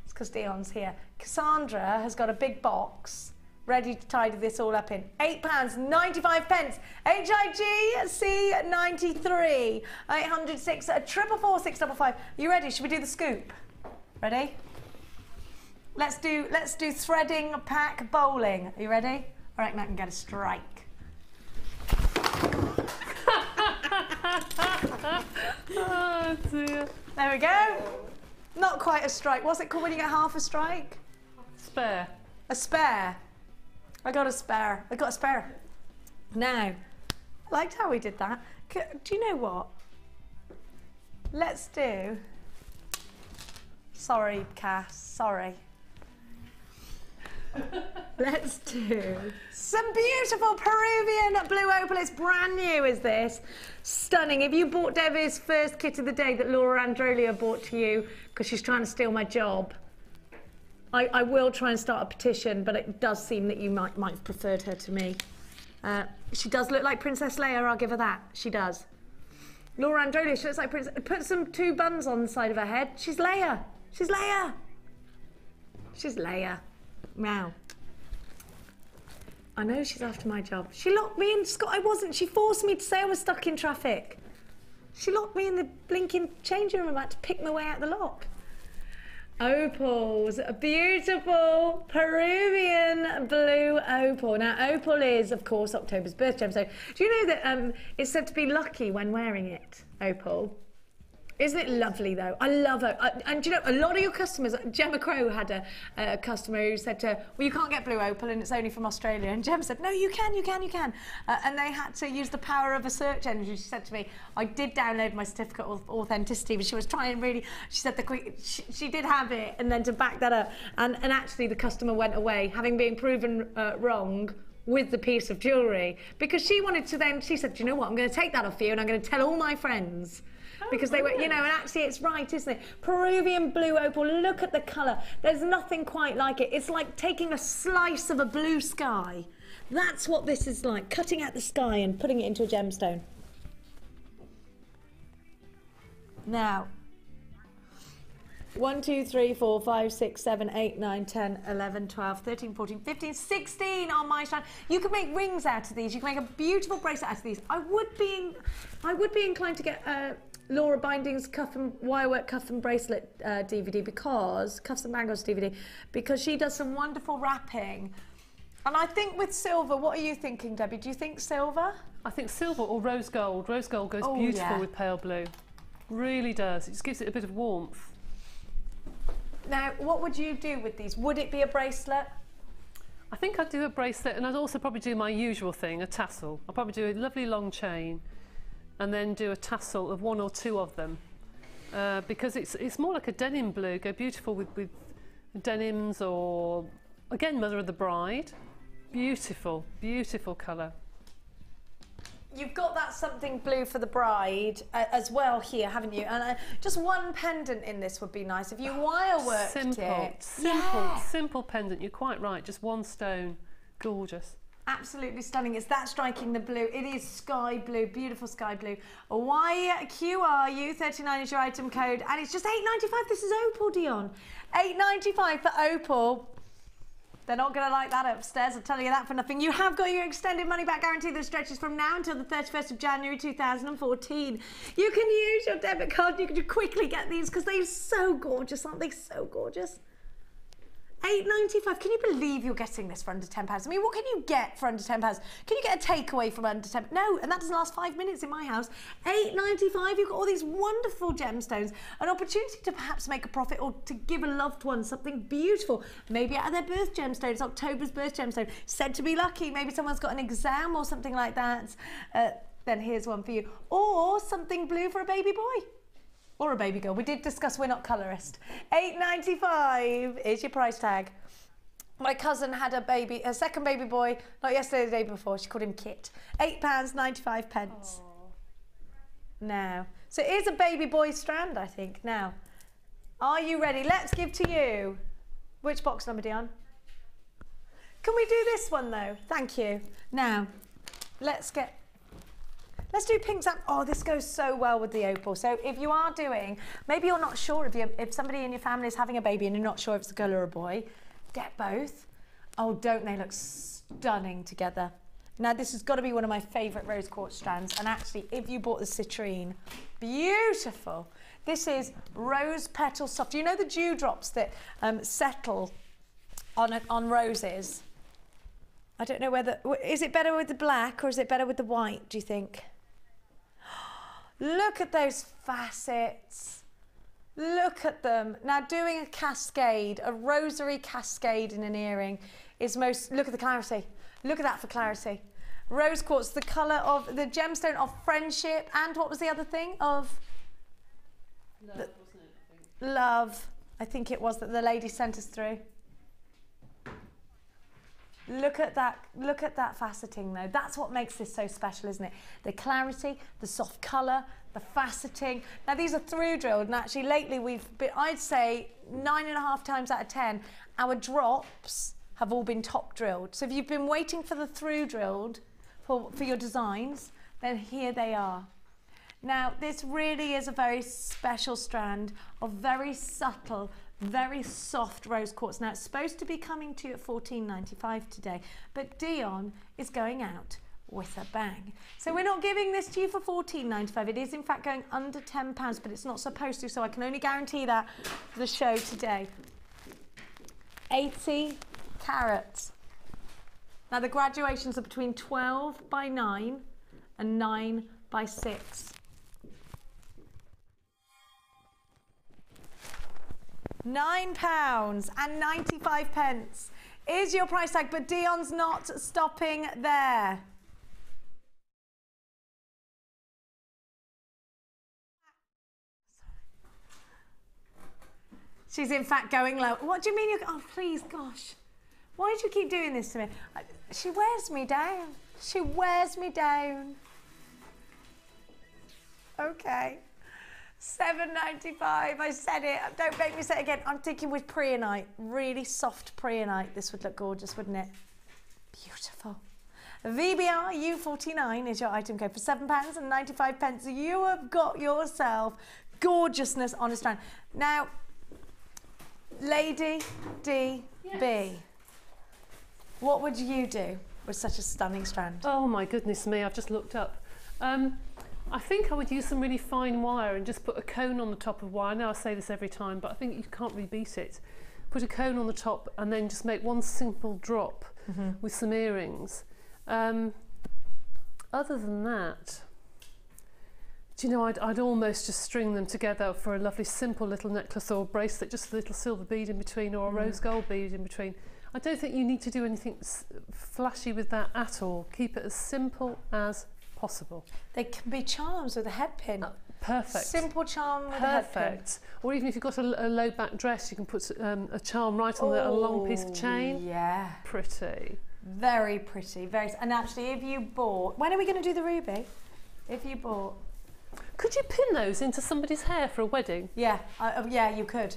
Speaker 2: It's because Dion's here. Cassandra has got a big box ready to tidy this all up in. £8.95. HIG C93 806 444 655. You ready? Should we do the scoop? Ready? Let's do threading pack bowling. Are you ready? I reckon I can get a strike.
Speaker 4: Oh dear.
Speaker 2: There we go. Not quite a strike. What's it called when you get half a strike?
Speaker 4: Spare.
Speaker 2: A spare. I got a spare. I got a spare. Now, I liked how we did that. Do you know what? Let's do... Sorry, Cass. Sorry. Let's do some beautiful Peruvian blue opal. It's brand new, is this? Stunning. If you bought Debbie's first kit of the day that Laura Androlia bought to you because she's trying to steal my job, I will try and start a petition, but it does seem that you might have preferred her to me. She does look like Princess Leia, I'll give her that. She does. Laura Androlia, she looks like Princess... Put some two buns on the side of her head. She's Leia. She's Leia. She's Leia. Meow. I know she's after my job. She locked me in, Scott. I wasn't. She forced me to say I was stuck in traffic. She locked me in the blinking changing room. I had to pick my way out the lock. Opals, a beautiful Peruvian blue opal. Now, opal is, of course, October's birth gem. So, do you know that it's said to be lucky when wearing it, opal? Isn't it lovely, though? I love it. And do you know, a lot of your customers, Gemma Crow had a customer who said to her, well, you can't get blue opal and it's only from Australia. And Gemma said, no, you can. And they had to use the power of a search engine. She said to me, I did download my certificate of authenticity, but she was trying really, she said she did have it, and then to back that up. And actually the customer went away, having been proven wrong with the piece of jewellery, because she wanted to then, she said, do you know what, I'm going to take that off you and I'm going to tell all my friends. Because they were, you know, and actually it's right, isn't it? Peruvian blue opal, look at the colour. There's nothing quite like it. It's like taking a slice of a blue sky. That's what this is like, cutting out the sky and putting it into a gemstone. Now, 1, 2, 3, 4, 5, 6, 7, 8, 9, 10, 11, 12, 13, 14, 15, 16 on my strand. You can make rings out of these. You can make a beautiful bracelet out of these. I would be inclined to get Laura Binding's wirework cuff and bracelet DVD, because cuffs and bangles DVD, because she does some wonderful wrapping. And I think with silver, what are you thinking, Debbie? Do you think silver?
Speaker 4: I think silver or rose gold. Rose gold goes beautiful with pale blue. Really does. It just gives it a bit of warmth.
Speaker 2: Now, what would you do with these? Would it be a bracelet?
Speaker 4: I think I'd do a bracelet, and I'd also probably do my usual thing, a tassel. I'll probably do a lovely long chain and then do a tassel of 1 or 2 of them, because it's more like a denim blue. Go beautiful with denims, or again, Mother of the Bride. Beautiful, beautiful colour.
Speaker 2: You've got that something blue for the bride as well here, haven't you? And just one pendant in this would be nice if you wire worked it.
Speaker 4: Simple pendant. You're quite right. Just 1 stone. Gorgeous.
Speaker 2: Absolutely stunning. It's that striking the blue. It is sky blue, beautiful sky blue. YQRU39 is your item code, and it's just £8.95. This is opal, Dion. £8.95 for opal. They're not going to like that upstairs, I'll tell you that for nothing. You have got your extended money back guarantee that stretches from now until the 31st of January 2014. You can use your debit card, you can quickly get these because they're so gorgeous, aren't they? So gorgeous. £8.95. Can you believe you're getting this for under £10? I mean, what can you get for under £10? Can you get a takeaway from under £10? No, and that doesn't last 5 minutes in my house. £8.95. You've got all these wonderful gemstones, an opportunity to perhaps make a profit or to give a loved one something beautiful. Maybe out of their birth gemstone. It's October's birth gemstone. Said to be lucky. Maybe someone's got an exam or something like that. Then here's one for you. Or something blue for a baby boy. Or a baby girl. We did discuss we're not colorist. £8.95 is your price tag. My cousin had a second baby boy, not yesterday, the day before. She called him Kit. £8.95. Aww. Now, so it is a baby boy strand, I think. Now, are you ready? Let's give to you. Which box number, Dion? Can we do this one though? Thank you. Now, let's do pink sap. Oh, this goes so well with the opal. So if you are doing, maybe you're not sure if somebody in your family is having a baby and you're not sure if it's a girl or a boy, get both. Oh, don't they look stunning together? Now, this has got to be one of my favourite rose quartz strands. And actually, if you bought the citrine, beautiful. This is rose petal soft. You know the dewdrops that settle on roses? I don't know whether, is it better with the black or is it better with the white, do you think? Look at those facets. Look at them. Now, doing a cascade, a rosary cascade in an earring is look at the clarity. Look at that for clarity. Rose quartz, the colour of the gemstone of friendship, and what was the other thing? Of
Speaker 4: love, wasn't it? I think.
Speaker 2: Love. I think it was that the lady sent us through. Look at that faceting though. That's what makes this so special, isn't it? The clarity, the soft colour, the faceting. Now these are through drilled, and actually lately I'd say 9.5 times out of 10, our drops have all been top drilled. So if you've been waiting for the through drilled for your designs, then here they are. Now this really is a very special strand of very subtle, very soft rose quartz. Now it's supposed to be coming to you at $14.95 today, but Dion is going out with a bang. So we're not giving this to you for $14.95. It is in fact going under £10, but it's not supposed to, so I can only guarantee that for the show today. 80 carats. Now the graduations are between 12 by 9 and 9 by 6. £9.95 is your price tag, but Dion's not stopping there. She's in fact going low. What do you mean? Oh, please, gosh. Why do you keep doing this to me? She wears me down. She wears me down. Okay. $7.95. I said it. Don't make me say it again. I'm thinking with preonite, really soft preonite. This would look gorgeous, wouldn't it? Beautiful. VBR U49 is your item code for £7.95. You have got yourself gorgeousness on a strand. Now, Lady DB, yes. What would you do with such a stunning strand?
Speaker 4: Oh my goodness me! I've just looked up. I think I would use some really fine wire and just put a cone on the top of wire. I know I say this every time, but I think you can't really beat it. Put a cone on the top and then just make one simple drop with some earrings. Other than that, Do you know, I'd almost just string them together for a lovely simple little necklace or bracelet, just a little silver bead in between or a rose gold bead in between. I don't think you need to do anything flashy with that at all. Keep it as simple as possible.
Speaker 2: They can be charms with a head pin.
Speaker 4: Perfect.
Speaker 2: Simple charm with a head pin.
Speaker 4: Perfect. Or even if you've got a low back dress, you can put a charm right on a long piece of chain.
Speaker 2: Yeah.
Speaker 4: Pretty.
Speaker 2: Very pretty. Very. And actually, if you bought, when are we going to do the ruby? If you bought.
Speaker 4: Could you pin those into somebody's hair for a wedding?
Speaker 2: Yeah, yeah, you could.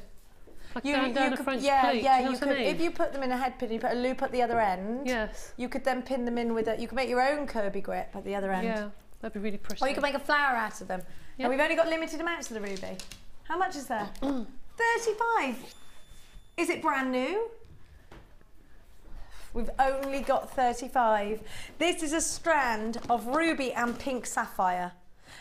Speaker 4: Like down a
Speaker 2: could,
Speaker 4: French
Speaker 2: yeah,
Speaker 4: pleat,
Speaker 2: yeah,
Speaker 4: you know
Speaker 2: you
Speaker 4: what
Speaker 2: could.
Speaker 4: I mean?
Speaker 2: If you put them in a head pin, you put a loop at the other end.
Speaker 4: Yes.
Speaker 2: You could then pin them in with a. You could make your own Kirby grip at the other end.
Speaker 4: Yeah, that'd be really pretty.
Speaker 2: Or you could make a flower out of them.
Speaker 4: Yeah.
Speaker 2: And we've only got limited amounts of the ruby. How much is there? 35. Is it brand new? We've only got 35. This is a strand of ruby and pink sapphire.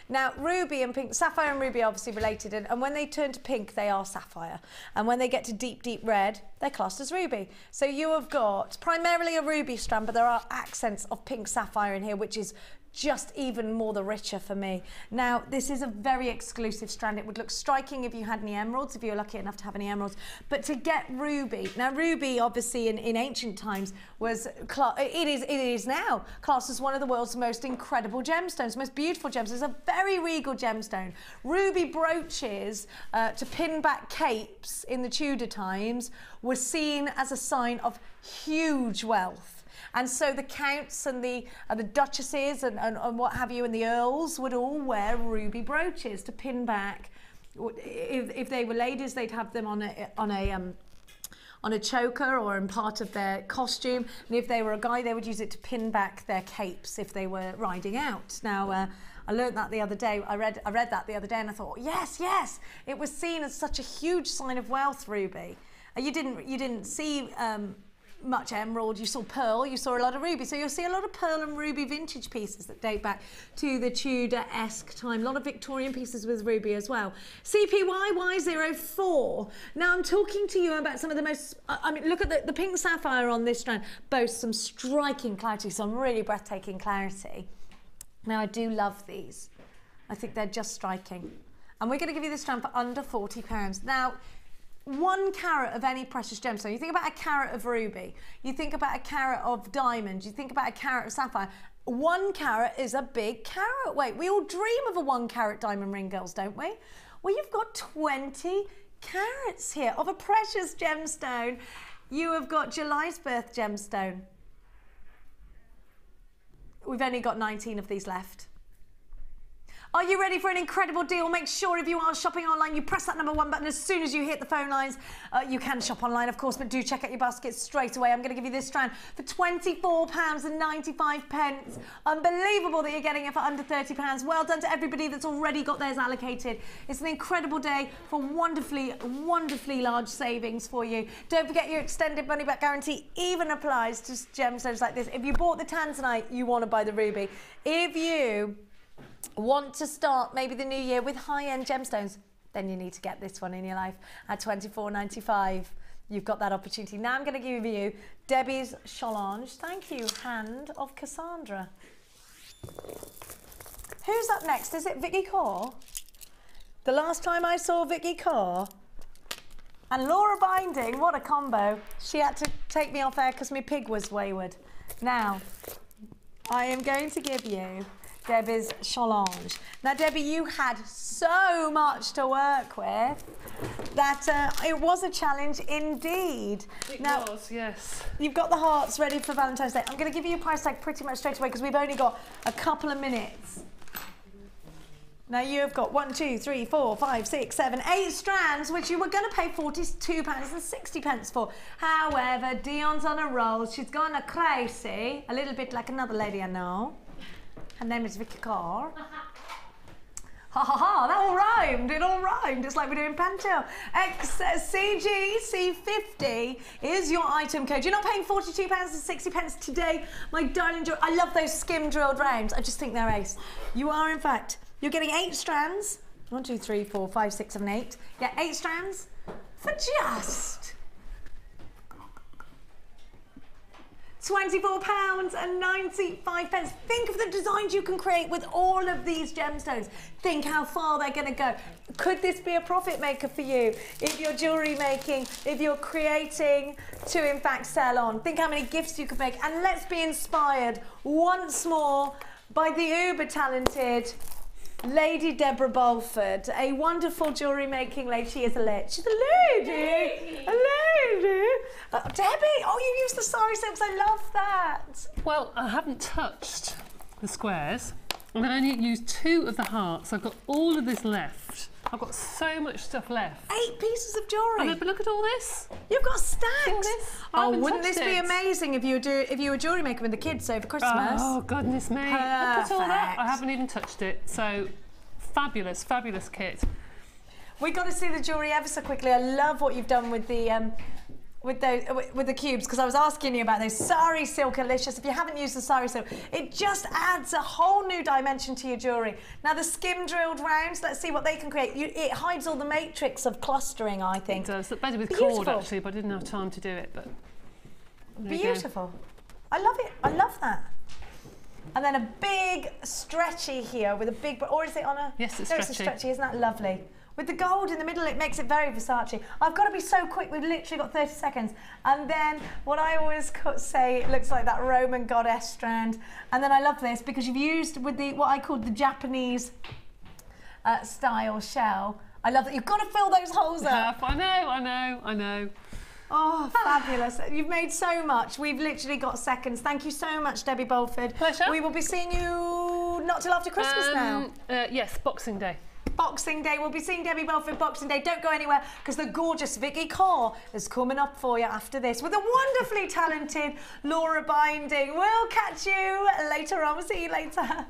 Speaker 2: Now, ruby and pink, sapphire and ruby are obviously related, and when they turn to pink, they are sapphire. And when they get to deep, deep red, they're classed as ruby. So you have got primarily a ruby strand, but there are accents of pink sapphire in here, which is just even more the richer for me. Now, this is a very exclusive strand. It would look striking if you had any emeralds, if you were lucky enough to have any emeralds. But to get ruby, now ruby obviously in ancient times was, it is now classed as one of the world's most incredible gemstones, most beautiful gemstones. It's a very regal gemstone. Ruby brooches to pin back capes in the Tudor times were seen as a sign of huge wealth. And so the counts and the duchesses and what have you and the earls would all wear ruby brooches to pin back. If they were ladies, they'd have them on a choker or in part of their costume. And if they were a guy, they would use it to pin back their capes if they were riding out. Now, I learned that the other day. I read that the other day and I thought, yes, yes. It was seen as such a huge sign of wealth, ruby. You didn't see much emerald, you saw pearl, you saw a lot of ruby. So you'll see a lot of pearl and ruby vintage pieces that date back to the Tudor-esque time. A lot of Victorian pieces with ruby as well. CPYY04. Now I'm talking to you about some of the most, I mean, look at the pink sapphire on this strand, boasts some striking clarity, some really breathtaking clarity. Now I do love these. I think they're just striking. And we're going to give you this strand for under £40. Now, 1 carat of any precious gemstone, you think about a carat of ruby, you think about a carat of diamond, you think about a carat of sapphire. 1 carat is a big carat weight. We all dream of a 1 carat diamond ring, girls, don't we? Well, you've got 20 carats here of a precious gemstone. You have got July's birth gemstone. We've only got 19 of these left. Are you ready for an incredible deal? Make sure if you are shopping online, you press that number 1 button as soon as you hit the phone lines. You can shop online, of course, but do check out your baskets straight away. I'm going to give you this strand for £24.95. Unbelievable that you're getting it for under £30. Well done to everybody that's already got theirs allocated. It's an incredible day for wonderfully, wonderfully large savings for you. Don't forget your extended money back guarantee even applies to gemstones like this. If you bought the Tanzanite, you want to buy the ruby. If you want to start maybe the new year with high-end gemstones, then you need to get this one in your life at £24.95. You've got that opportunity. Now I'm going to give you Debbie's challenge. Thank you, Hand of Cassandra. Who's up next? Is it Vicky Kaur? The last time I saw Vicky Kaur and Laura Binding, what a combo. She had to take me off air because my pig was wayward. Now, I am going to give you Debbie's challenge. Now, Debbie, you had so much to work with that it was a challenge indeed.
Speaker 4: It was, yes.
Speaker 2: You've got the hearts ready for Valentine's Day. I'm going to give you a price tag pretty much straight away because we've only got a couple of minutes. Now, you've got 1, 2, 3, 4, 5, 6, 7, 8 strands, which you were going to pay £42.60 for. However, Dion's on a roll. She's gone crazy, a little bit like another lady I know. Her name is Vicky Kaur. Ha ha ha, that all rhymed, it all rhymed. It's like we're doing panto. CGC50 is your item code. You're not paying £42.60 today, my darling. I love those skim drilled rounds. I just think they're ace. You are, in fact, you're getting 8 strands. 1, 2, 3, 4, 5, 6, 7, 8. Get 8 strands for just £24.95. Think of the designs you can create with all of these gemstones. Think how far they're going to go. Could this be a profit maker for you if you're jewellery making, if you're creating to in fact sell on? Think how many gifts you could make. And let's be inspired once more by the uber talented Lady Deborah Bulford, a wonderful jewellery making lady. She is a lady. She's a lady. A lady. Debbie, oh, you use the sari silks. I love that.
Speaker 4: Well, I haven't touched the squares. I'm going to only use 2 of the hearts. I've got all of this left. I've got so much stuff left.
Speaker 2: 8 pieces of jewellery.
Speaker 4: But look at all this.
Speaker 2: You've got stacks.
Speaker 4: All this.
Speaker 2: Oh, wouldn't this be amazing if you were a jewellery maker with the kids over Christmas?
Speaker 4: Oh, goodness me. Look at all that. I haven't even touched it. So, fabulous, fabulous kit.
Speaker 2: We've got to see the jewellery ever so quickly. I love what you've done with the with the cubes, because I was asking you about those. Sari silk delicious. If you haven't used the sari silk, it just adds a whole new dimension to your jewellery. Now the skim drilled rounds, let's see what they can create. It hides all the matrix of clustering, I think.
Speaker 4: It does. It's better with cord actually, but I didn't have time to do it. But
Speaker 2: beautiful. I love it. I love that. And then a big stretchy here with a big, or is it on a?
Speaker 4: Yes, it's
Speaker 2: no,
Speaker 4: stretchy.
Speaker 2: It's a stretchy. Isn't that lovely? With the gold in the middle, it makes it very Versace. I've got to be so quick. We've literally got 30 seconds. And then what I always say, it looks like that Roman goddess strand. And then I love this because you've used with the what I called the Japanese style shell. I love that. You've got to fill those holes up.
Speaker 4: I know.
Speaker 2: Oh, fabulous. You've made so much. We've literally got seconds. Thank you so much, Debbie Bulford.
Speaker 4: Pleasure.
Speaker 2: We will be seeing you not till after Christmas now.
Speaker 4: Yes, Boxing Day.
Speaker 2: Boxing Day. We'll be seeing Debbie Bulford Boxing Day. Don't go anywhere because the gorgeous Vicky Corr is coming up for you after this with a wonderfully talented Laura Binding. We'll catch you later on. We'll see you later.